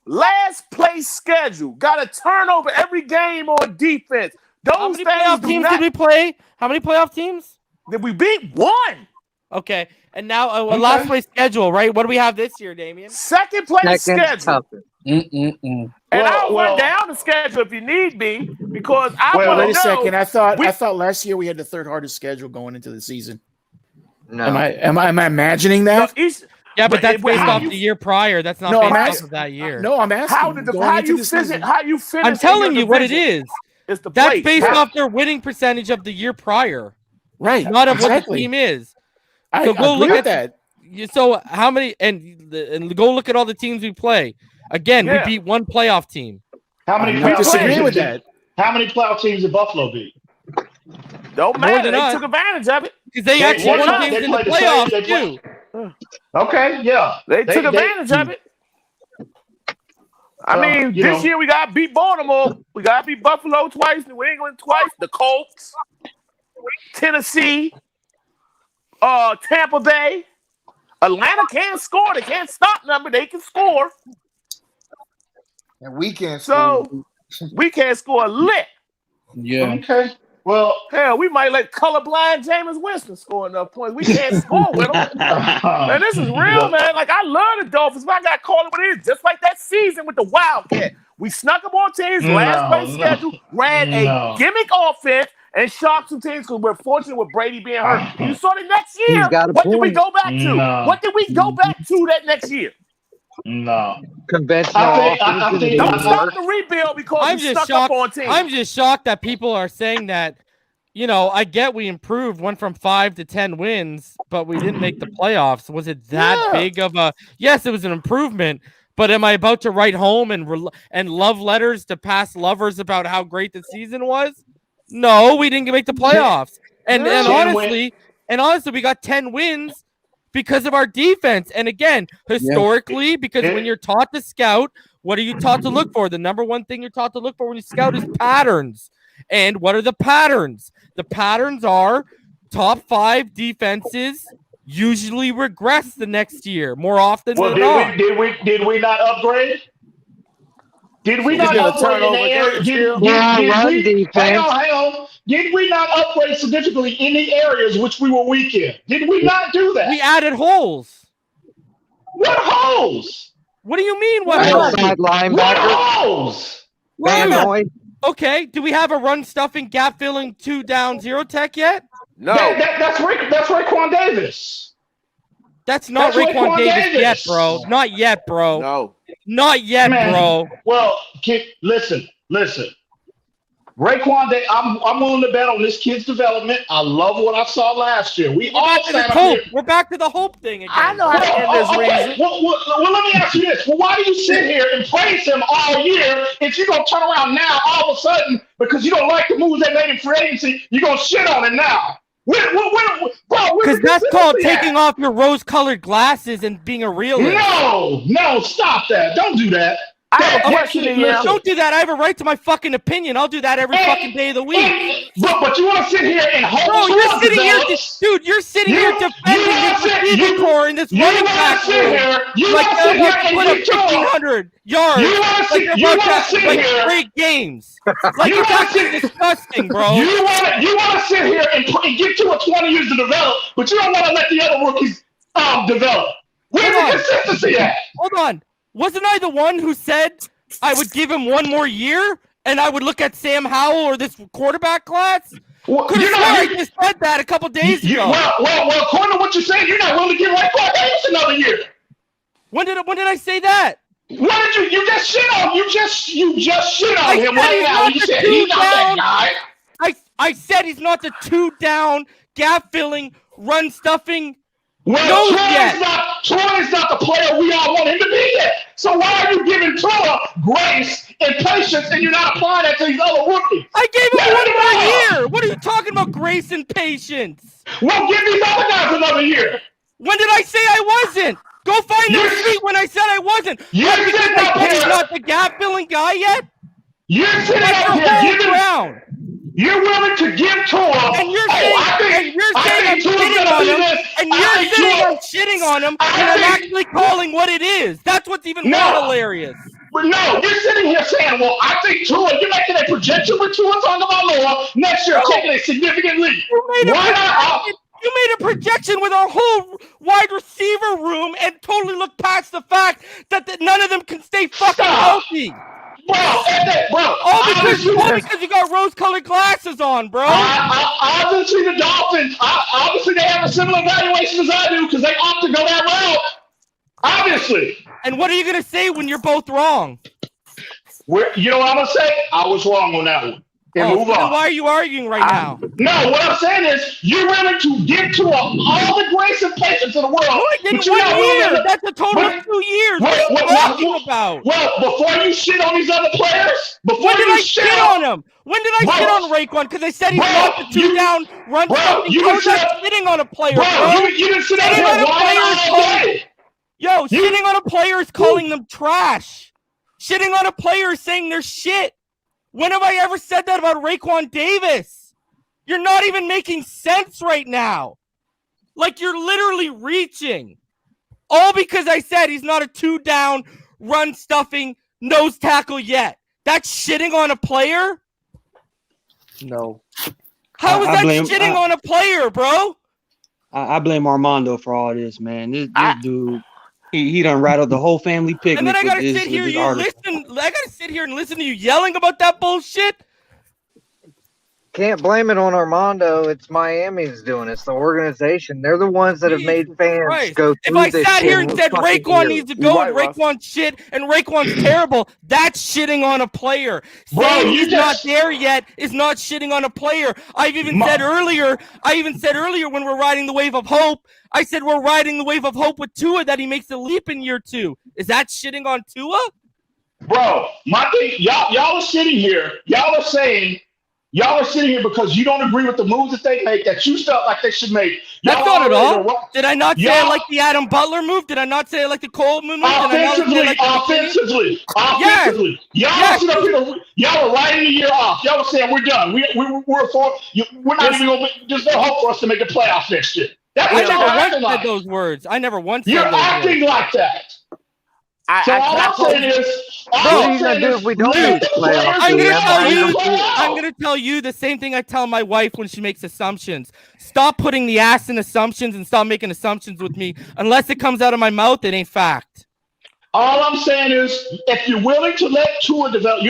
Last place schedule. Got a turnover every game on defense. How many playoff teams did we play? How many playoff teams? Did we beat? 1. Okay. And now last place schedule, right? What do we have this year, Damien? Second place schedule. And I'll run down the schedule if you need me because I want to know. Wait a second. I thought last year we had the 3rd hardest schedule going into the season. No. Am I imagining that? Yeah, but that's based off the year prior. That's not based off of that year. No, I'm asking. How you finish? I'm telling you what it is. It's the that's place. based off their winning percentage of the year prior, right? Not of what the team is. I go look at that. So how many and go look at all the teams we play. Again, we beat 1 playoff team. How many playoff teams did Buffalo beat? Don't matter. They took advantage of it because they actually won games in the playoffs too. Okay, yeah, they took advantage of it. I mean, this year we got to beat Baltimore. We got to beat Buffalo twice, New England twice, the Colts, Tennessee, Tampa Bay. Atlanta can't score. They can't stop them, but they can score. And we can't score. So we can't score a lick. Yeah. Okay. Well, hell, we might let colorblind Jameis Winston score enough points. We can't score with him. Man, this is real, man. Like, I love the Dolphins, but I got to call it what it is. Just like that season with the Wildcat. We snuck up on teams, last place schedule, ran a gimmick offense, and shocked some teams because we're fortunate with Brady being hurt. You saw the next year. What did we go back to? What did we go back to that next year? No. Conventional. Don't stop the rebuild because we stuck up on teams. I'm just shocked that people are saying that. You know, I get we improved, went from 5 to 10 wins, but we didn't make the playoffs. Was it that big of a? Yes, it was an improvement. But am I about to write home and love letters to past lovers about how great the season was? No, we didn't make the playoffs. And honestly, we got 10 wins because of our defense. And again, historically, because when you're taught to scout, what are you taught to look for? The number one thing you're taught to look for when you scout is patterns. And what are the patterns? The patterns are top 5 defenses usually regress the next year more often than not. Did we not upgrade? Did we not upgrade in the area? Hang on. Did we not upgrade significantly in the areas which we were weak in? Did we not do that? We added holes. What holes? What do you mean? What outside linebacker? What holes? Okay. Do we have a run stuffing, gap filling, 2 down, 0 tech yet? No. That's Raekwon Davis. That's not Raekwon Davis yet, bro. Not yet, bro. No. Not yet, bro. Well, listen. Raekwon Davis, I'm willing to bet on this kid's development. I love what I saw last year. We're back to the hope thing again. I know how to end this reason. Well, let me ask you this. Well, why do you sit here and praise him all year if you're going to turn around now all of a sudden because you don't like the moves they made in free agency, you're going to shit on him now? Because that's called taking off your rose-colored glasses and being a realist. No, stop that. Don't do that. I have a question. Don't do that. I have a right to my fucking opinion. I'll do that every fucking day of the week. But you want to sit here and hope. Bro, you're sitting here, dude. You're sitting here defending this receiver core in this running back room. Like they're about to put up 1,500 yards. Like they're about to play great games. Like it's actually disgusting, bro. You want to sit here and give Tua 20 years to develop, but you don't want to let the other rookies develop. Where's the consistency at? Hold on. Wasn't I the one who said I would give him 1 more year and I would look at Sam Howell or this quarterback class? I just said that a couple days ago. Well, according to what you're saying, you're not willing to give Raekwon Davis another year. When did I say that? What did you just shit on? You just shit on him right now. You said he's not that guy. I said he's not the 2 down, gap filling, run stuffing. Well, Tua is not the player we all want him to be yet. So why are you giving Tua grace and patience and you're not applying that to these other rookies? I gave him 1 more year. What are you talking about, grace and patience? Well, give these other guys another year. When did I say I wasn't? Go find the receipt when I said I wasn't. He's not the gap filling guy yet. You're sitting up here giving. You're willing to give Tua, and you're saying I'm shitting on him, and you're saying I'm shitting on him, and I'm actually calling what it is. That's what's even more hilarious. But no, you're sitting here saying, well, I think Tua, you're making a projection with Tua Tagovailoa next year, taking a significant leap. You made a projection with our whole wide receiver room and totally looked past the fact that none of them can stay fucking healthy. Bro, all because you got rose-colored glasses on, bro. Obviously, the Dolphins, obviously they have a similar evaluation as I do because they opt to go that route. Obviously. And what are you going to say when you're both wrong? You know what I'm going to say? I was wrong on that one. And move on. Then why are you arguing right now? No, what I'm saying is you're willing to give to all the grace and patience in the world. I did 1 year. That's a total of 2 years. What are you talking about? Well, before you shit on these other players, when did I shit on him? When did I shit on Raekwon? Because they said he's not the 2 down run stuffing. You're not shitting on a player, bro. You didn't sit out here all day. Yo, shitting on a player is calling them trash. Shitting on a player is saying they're shit. When have I ever said that about Raekwon Davis? You're not even making sense right now. Like, you're literally reaching. All because I said he's not a 2 down, run stuffing, nose tackle yet. That's shitting on a player? No. How is that shitting on a player, bro? I blame Armando for all this, man. This dude, he done rattled the whole family picnic. And then I gotta with sit here, this you article. listen. I gotta sit here and listen to you yelling about that bullshit. Can't blame it on Armando. It's Miami's doing it. It's the organization. They're the ones that have made fans go through If I this sat shit here and said fucking Raekwon years. needs to go and Raekwon's shit and Raekwon's terrible, that's shitting on a player. Saying he's not there yet is not shitting on a player. I've even said earlier when we're riding the wave of hope, I said we're riding the wave of hope with Tua that he makes a leap in year 2. Is that shitting on Tua? Bro, my thing, y'all are sitting here. Y'all are sitting here because you don't agree with the moves that they make that you felt like they should make. That's not at all. Did I not say I like the Adam Butler move? Did I not say I like the Cole move? Offensively. Y'all sit up here. Y'all are writing the year off. Y'all are saying we're done. We're not even going. There's no hope for us to make the playoffs next year. I never once said those words. I never once said those words. You're acting like that. So all I'm saying is, I'm gonna tell you the same thing I tell my wife when she makes assumptions. Stop putting the ass in assumptions and stop making assumptions with me. Unless it comes out of my mouth, it ain't fact. All I'm saying is, if you're willing to let Tua develop,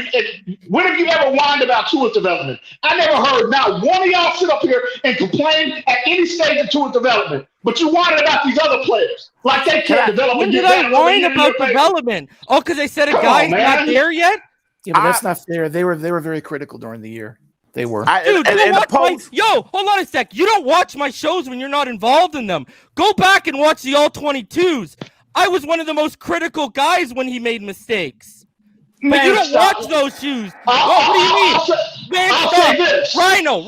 when have you ever whined about Tua's development? I never heard not one of y'all sit up here and complain at any stage of Tua's development. But you whining about these other players like they can't develop. When did I whine about development? Oh, because they said a guy's not there yet. Yeah, but that's not fair. They were very critical during the year. They were. Dude, hold on a sec. You don't watch my shows when you're not involved in them. Go back and watch the All-22s. I was one of the most critical guys when he made mistakes. But you don't watch those shoes. What do you mean? Man, stop. Rhino.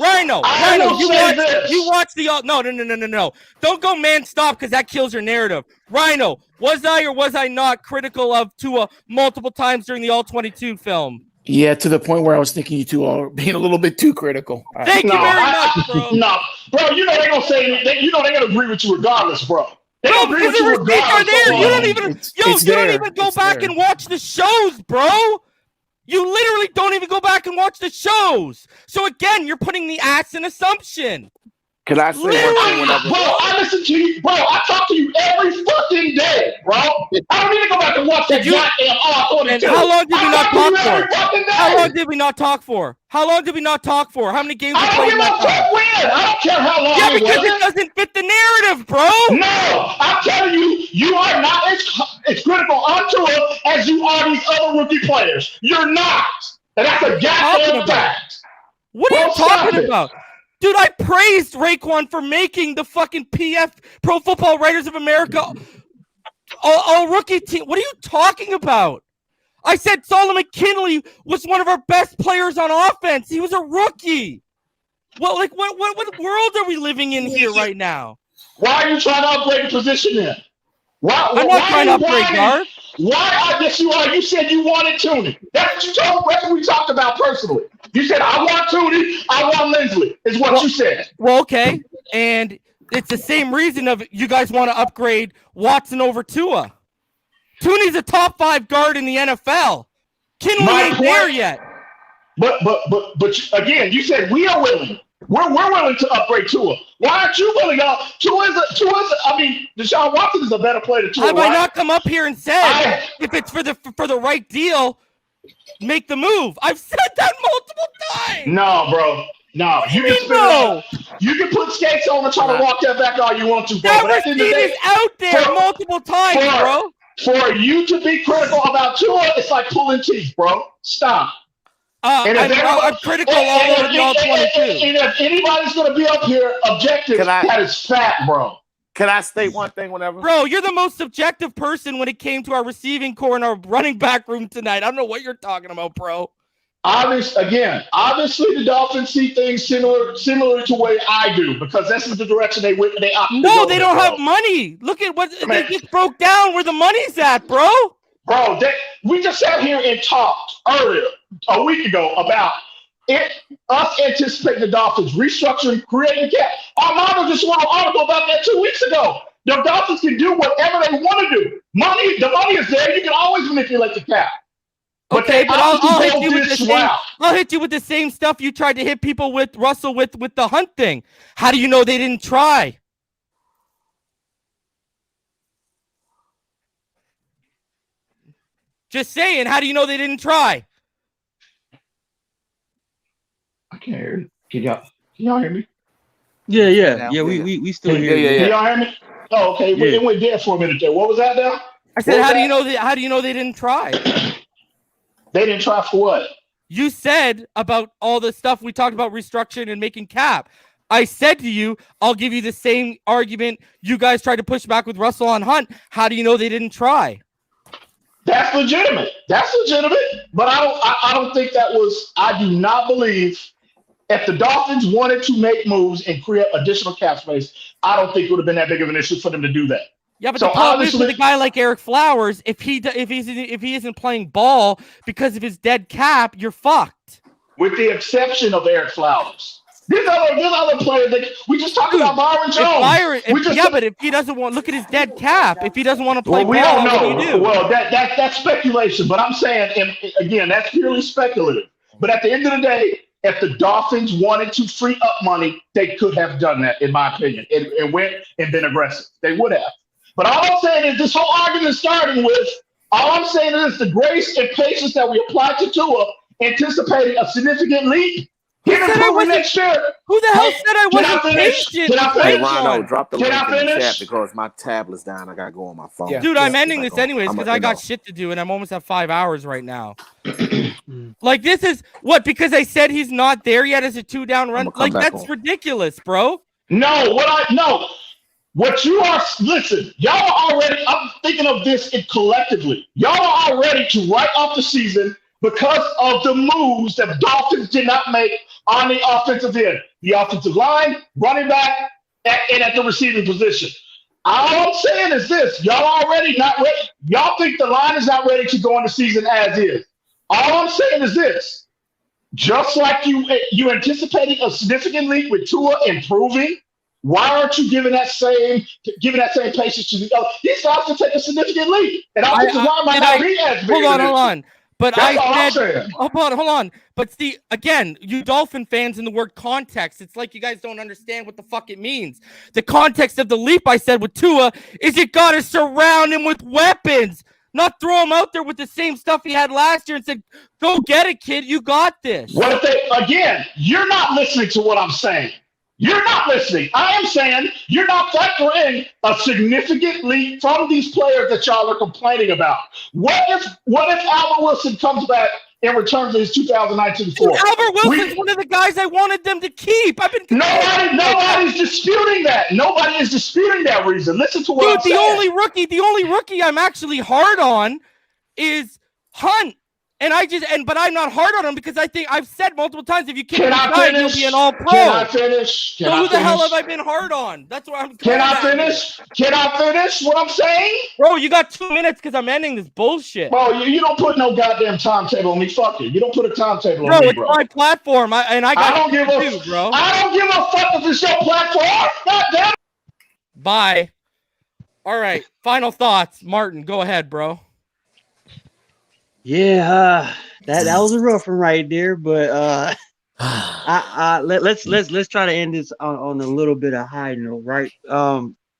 You watch the no. Don't go man stop because that kills your narrative. Rhino, was I or was I not critical of Tua multiple times during the All-22 film? Yeah, to the point where I was thinking you two are being a little bit too critical. Thank you very much, bro. No, bro, you know they gonna say anything. You know they gonna agree with you regardless, bro. No, because the receipts are there. You don't even go back and watch the shows, bro. You literally don't even go back and watch the shows. So again, you're putting the ass in assumption. Can I say one thing whenever? Bro, I listen to you. Bro, I talk to you every fucking day, bro. I don't need to go back and watch that goddamn All-22. And how long did we not talk for? How long did we not talk for? How many games we played? I don't care how long. Yeah, because it doesn't fit the narrative, bro. No, I'm telling you, you are not as critical onto it as you are these other rookie players. You're not. And that's a goddamn fact. What are you talking about? Dude, I praised Raekwon for making the fucking PF, Pro Football Writers of America, all rookie team. What are you talking about? I said Solomon Kinley was one of our best players on offense. He was a rookie. What world are we living in here right now? Why are you trying to upgrade the position then? I'm not trying to upgrade guard. Yes, you are. You said you wanted Tooney. That's what you told. That's what we talked about personally. You said, I want Tooney, I want Lindsley, is what you said. Well, okay. And it's the same reason of you guys want to upgrade Watson over Tua. Tooney's a top 5 guard in the NFL. Kinley ain't there yet. But again, you said we are willing. We're willing to upgrade Tua. Why aren't you willing? Deshaun Watson is a better player than Tua. Have I not come up here and said if it's for the right deal, make the move? I've said that multiple times. No, bro. No. What do you mean no? You can put skates on and try to walk that back all you want to, bro. That receipt is out there multiple times, bro. For you to be critical about Tua, it's like pulling teeth, bro. Stop. I'm critical all over the All-22. And if anybody's going to be up here objective, that is fat, bro. Can I state one thing whenever? Bro, you're the most subjective person when it came to our receiving core and our running back room tonight. I don't know what you're talking about, bro. Obviously, the Dolphins see things similar to the way I do because this is the direction they went. They don't have money. Look at what they just broke down where the money's at, bro. Bro, we just sat here and talked earlier, a week ago, about us anticipating the Dolphins restructuring, creating cap. Armando just wrote an article about that 2 weeks ago. The Dolphins can do whatever they want to do. The money is there. You can always manipulate the cap. Okay, but I'll hit you with the same. I'll hit you with the same stuff you tried to hit people with, Russell, with the Hunt thing. How do you know they didn't try? Just saying. How do you know they didn't try? I can't hear you. Can y'all hear me? Yeah. We still hear you. Can y'all hear me? Oh, okay. It went dead for a minute there. What was that now? I said, how do you know they didn't try? They didn't try for what? You said about all the stuff we talked about, restructuring and making cap. I said to you, I'll give you the same argument you guys tried to push back with Russell on Hunt. How do you know they didn't try? That's legitimate. But I don't think that was. I do not believe if the Dolphins wanted to make moves and create additional cap space, I don't think it would have been that big of an issue for them to do that. Yeah, but the problem is with a guy like Eric Flowers, if he isn't playing ball because of his dead cap, you're fucked. With the exception of Eric Flowers, there's other players that we just talked about. Byron Jones. But if he doesn't want, look at his dead cap. If he doesn't want to play ball, we don't know. What do you do? Well, that's speculation. But I'm saying, and again, that's purely speculative. But at the end of the day, if the Dolphins wanted to free up money, they could have done that, in my opinion, and went and been aggressive. They would have. But all I'm saying is this whole argument starting with, all I'm saying is the grace and patience that we applied to Tua, anticipating a significant leap. Next year. Who the hell said I wasn't patient? Hey, Rhino, drop the link in the chat because my tablet's down. I got to go on my phone. Yeah. Dude, I'm ending this anyways because I got shit to do and I'm almost at 5 hours right now. Like, this is what? Because I said he's not there yet as a 2-down run? Like, that's ridiculous, bro. No, what you are, listen, y'all are already, I'm thinking of this collectively. Y'all are already to write off the season because of the moves that the Dolphins did not make on the offensive end. The offensive line, running back, and at the receiving position. All I'm saying is this, y'all already not ready. Y'all think the line is not ready to go in the season as is. All I'm saying is this, just like you anticipating a significant leap with Tua improving, why aren't you giving that same patience to the other? These guys can take a significant leap. And I think the line might not be as big. Hold on. But that's I said, hold on. But see, again, you Dolphin fans in the word context, it's like you guys don't understand what the fuck it means. The context of the leap, I said, with Tua, is you got to surround him with weapons, not throw him out there with the same stuff he had last year and said, go get it, kid. You got this. What if you're not listening to what I'm saying. You're not listening. I am saying you're not factoring a significant leap from these players that y'all are complaining about. What if Albert Wilson comes back and returns to his 2019 form? Albert Wilson's one of the guys I wanted them to keep. Nobody's disputing that. Nobody is disputing that reason. Listen to what I'm saying. The only rookie I'm actually hard on is Hunt. But I'm not hard on him because I think I've said multiple times if you keep him inside, he'll be an all-pro. Can I finish? So who the hell have I been hard on? That's what I'm. Can I finish? Can I finish what I'm saying? Bro, you got 2 minutes because I'm ending this bullshit. Bro, you don't put no goddamn timetable on me. Fuck you. You don't put a timetable on me, bro. It's my platform, I don't give a fuck, bro. I don't give a fuck if it's your platform. Goddamn. Bye. All right. Final thoughts, Martin. Go ahead, bro. Yeah, that was a rough one right there, but let's try to end this on a little bit of high note, right?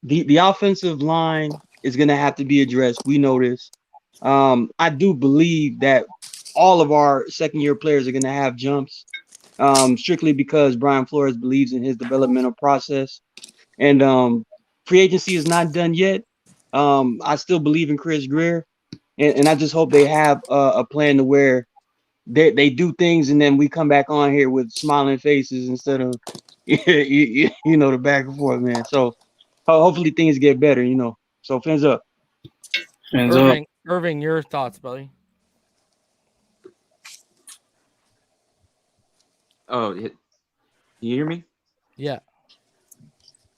The offensive line is gonna have to be addressed. We know this. I do believe that all of our second-year players are gonna have jumps, strictly because Brian Flores believes in his developmental process, and free agency is not done yet. I still believe in Chris Greer. And I just hope they have a plan to where they do things and then we come back on here with smiling faces instead of, the back and forth, man. So hopefully things get better, So fins up. Irving, your thoughts, buddy? Oh, you hear me? Yeah.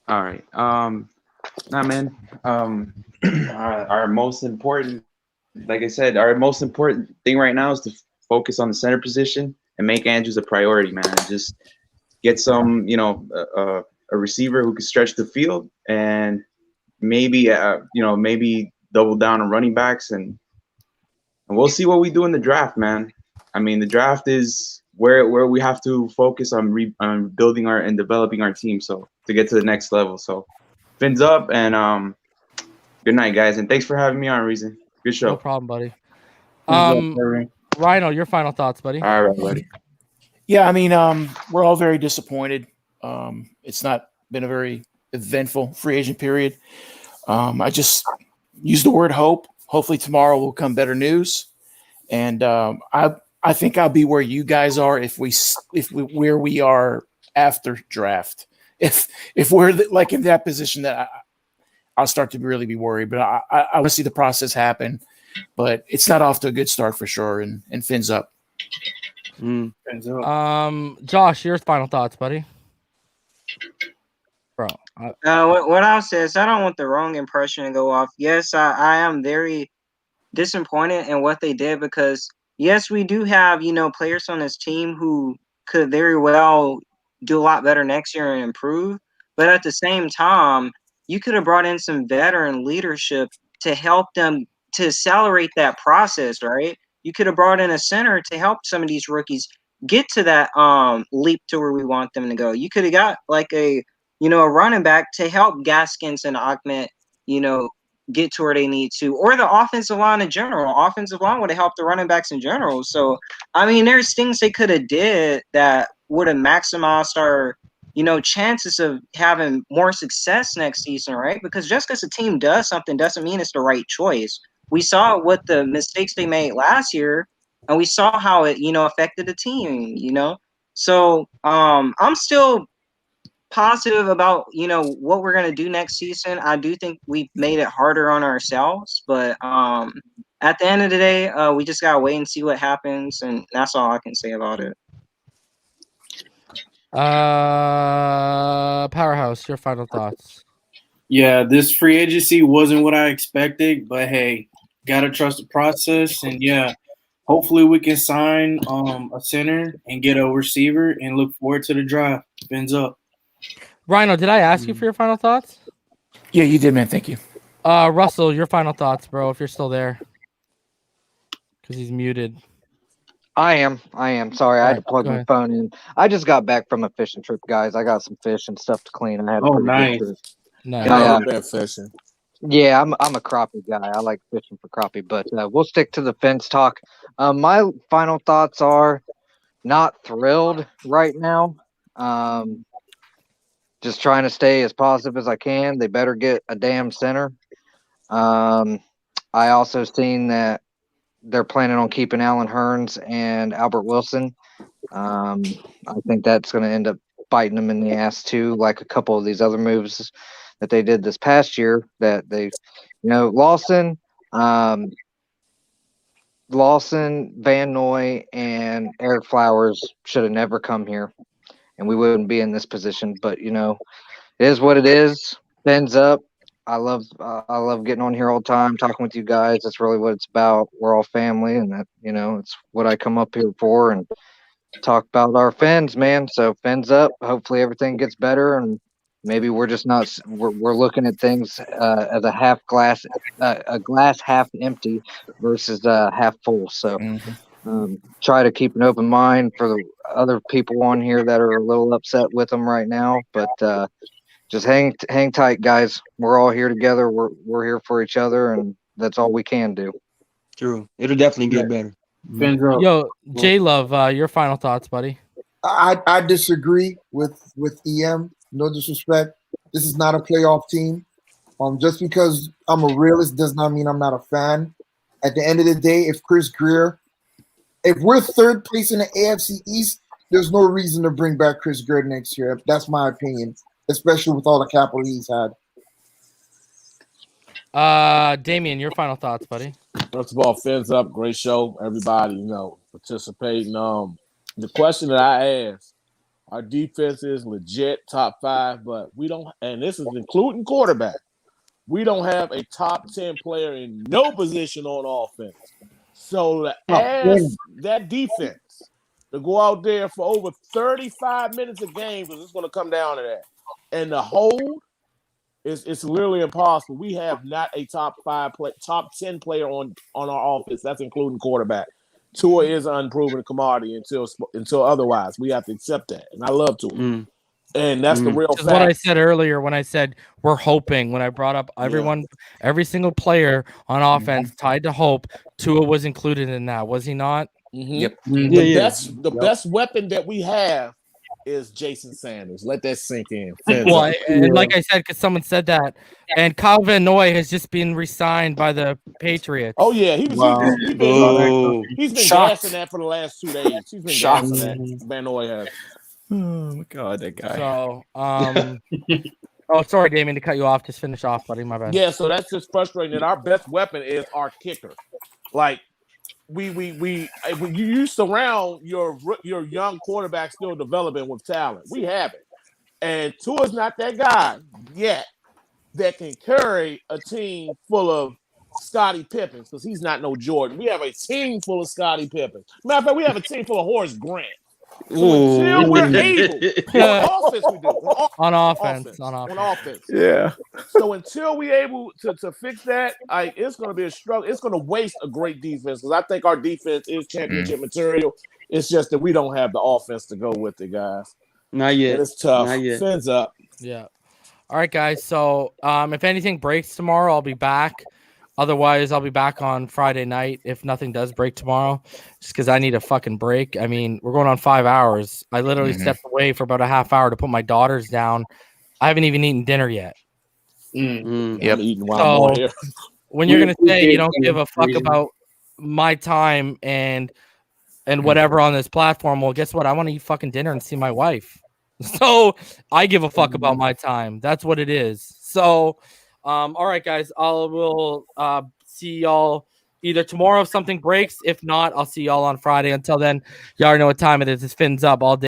All right. Nah, man. Our most important, like I said, our most important thing right now is to focus on the center position and make Andrews a priority, man. Just get some, a receiver who can stretch the field and maybe, maybe double down on running backs and and we'll see what we do in the draft, man. I mean, the draft is where we have to focus on building and developing our team, so to get to the next level. So, fins up, and good night, guys, and thanks for having me on, Reason. Good show. No problem, buddy. Rhino, your final thoughts, buddy. All right, buddy. Yeah, I mean, we're all very disappointed. It's not been a very eventful free agent period. I just use the word hope. Hopefully tomorrow will come better news, and I think I'll be where you guys are if where we are after draft. If we're like in that position, that I'll start to really be worried. But I want to see the process happen. But it's not off to a good start for sure. And fins up. Fins up. Josh, your final thoughts, buddy. Bro, what I'll say is I don't want the wrong impression to go off. Yes, I am very disappointed in what they did because yes, we do have players on this team who could very well do a lot better next year and improve. But at the same time, you could have brought in some veteran leadership to help them to accelerate that process, right? You could have brought in a center to help some of these rookies get to that leap to where we want them to go. You could have got like a running back to help Gaskins and Ahmed, get to where they need to, or the offensive line in general. Offensive line would have helped the running backs in general. So, I mean, there's things they could have did that would have maximized our, chances of having more success next season, right? Because just because a team does something doesn't mean it's the right choice. We saw what the mistakes they made last year, and we saw how it, affected the team, So, I'm still positive about what we're going to do next season. I do think we've made it harder on ourselves, but at the end of the day, we just gotta wait and see what happens, and that's all I can say about it. Powerhouse, your final thoughts. Yeah, this free agency wasn't what I expected, but hey, gotta trust the process, and yeah, hopefully we can sign a center and get a receiver and look forward to the draft. Fins up. Rhino, did I ask you for your final thoughts? Yeah, you did, man. Thank you. Russell, your final thoughts, bro, if you're still there. Because he's muted. I am. Sorry, I had to plug my phone in. I just got back from a fishing trip, guys. I got some fish and stuff to clean. I had a pretty good trip. Nice. I've been fishing. Yeah, I'm a crappie guy. I like fishing for crappie, but we'll stick to the fence talk. My final thoughts are not thrilled right now. Just trying to stay as positive as I can. They better get a damn center. I also seen that they're planning on keeping Allen Hurns and Albert Wilson. I think that's going to end up biting them in the ass too, like a couple of these other moves that they did this past year. That they, Lawson, Van Noy, and Eric Flowers should have never come here, and we wouldn't be in this position. But it is what it is. Fins up. I love getting on here all the time, talking with you guys. That's really what it's about. We're all family, and that it's what I come up here for and talk about our Fins, man. So fins up. Hopefully everything gets better, and maybe we're just not. We're looking at things as a glass half empty versus half full. So try to keep an open mind for the other people on here that are a little upset with them right now, but. Just hang tight, guys. We're all here together. We're here for each other, and that's all we can do. True. It'll definitely get better. Yo, J Love, your final thoughts, buddy. I disagree with EM. No disrespect. This is not a playoff team. Just because I'm a realist does not mean I'm not a fan. At the end of the day, if we're third place in the AFC East, there's no reason to bring back Chris Greer next year. That's my opinion. Especially with all the capital he's had. Damian, your final thoughts, buddy. First of all, fins up, great show. Everybody, participating. The question that I asked, our defense is legit top 5, but we don't, and this is including quarterback. We don't have a top 10 player in no position on offense. So to ask that defense to go out there for over 35 minutes a game, because it's going to come down to that. And the hold, It's literally impossible. We have not a top 10 player on our offense. That's including quarterback. Tua is an unproven commodity until otherwise. We have to accept that, and I love Tua. And that's the real Which is fact. what I said earlier when I said we're hoping. When I brought up every single player on offense tied to hope, Tua was included in that, was he not? Yep. The best weapon that we have is Jason Sanders. Let that sink in. Well, and like I said, because someone said that, and Kyle Van Noy has just been re-signed by the Patriots. Oh yeah, he's been gassing that for the last 2 days. He's been gassing that. Van Noy has. Oh my God, that guy. So, oh, sorry, Damien, to cut you off. Just finish off, buddy. My bad. Yeah, so that's just frustrating. That our best weapon is our kicker. Like you surround your young quarterback still developing with talent. We have it, and Tua's not that guy yet that can carry a team full of Scottie Pippins because he's not no Jordan. We have a team full of Scottie Pippins. Matter of fact, we have a team full of Horace Grant. So until we're able, on offense we do. On offense. Yeah. So until we're able to fix that, it's going to be a struggle. It's going to waste a great defense because I think our defense is championship material. It's just that we don't have the offense to go with it, guys. Not yet. And it's tough. Not yet. Fins up. Yeah. All right, guys. So if anything breaks tomorrow, I'll be back. Otherwise, I'll be back on Friday night if nothing does break tomorrow, just because I need a fucking break. I mean, we're going on 5 hours. I literally stepped away for about a half hour to put my daughters down. I haven't even eaten dinner yet. Yep. So when you're going to say you don't give a fuck about my time and whatever on this platform, well, guess what? I want to eat fucking dinner and see my wife. So I give a fuck about my time. That's what it is. So all right, guys, we'll see y'all either tomorrow if something breaks. If not, I'll see y'all on Friday. Until then, y'all already know what time it is. It's Fins Up all day.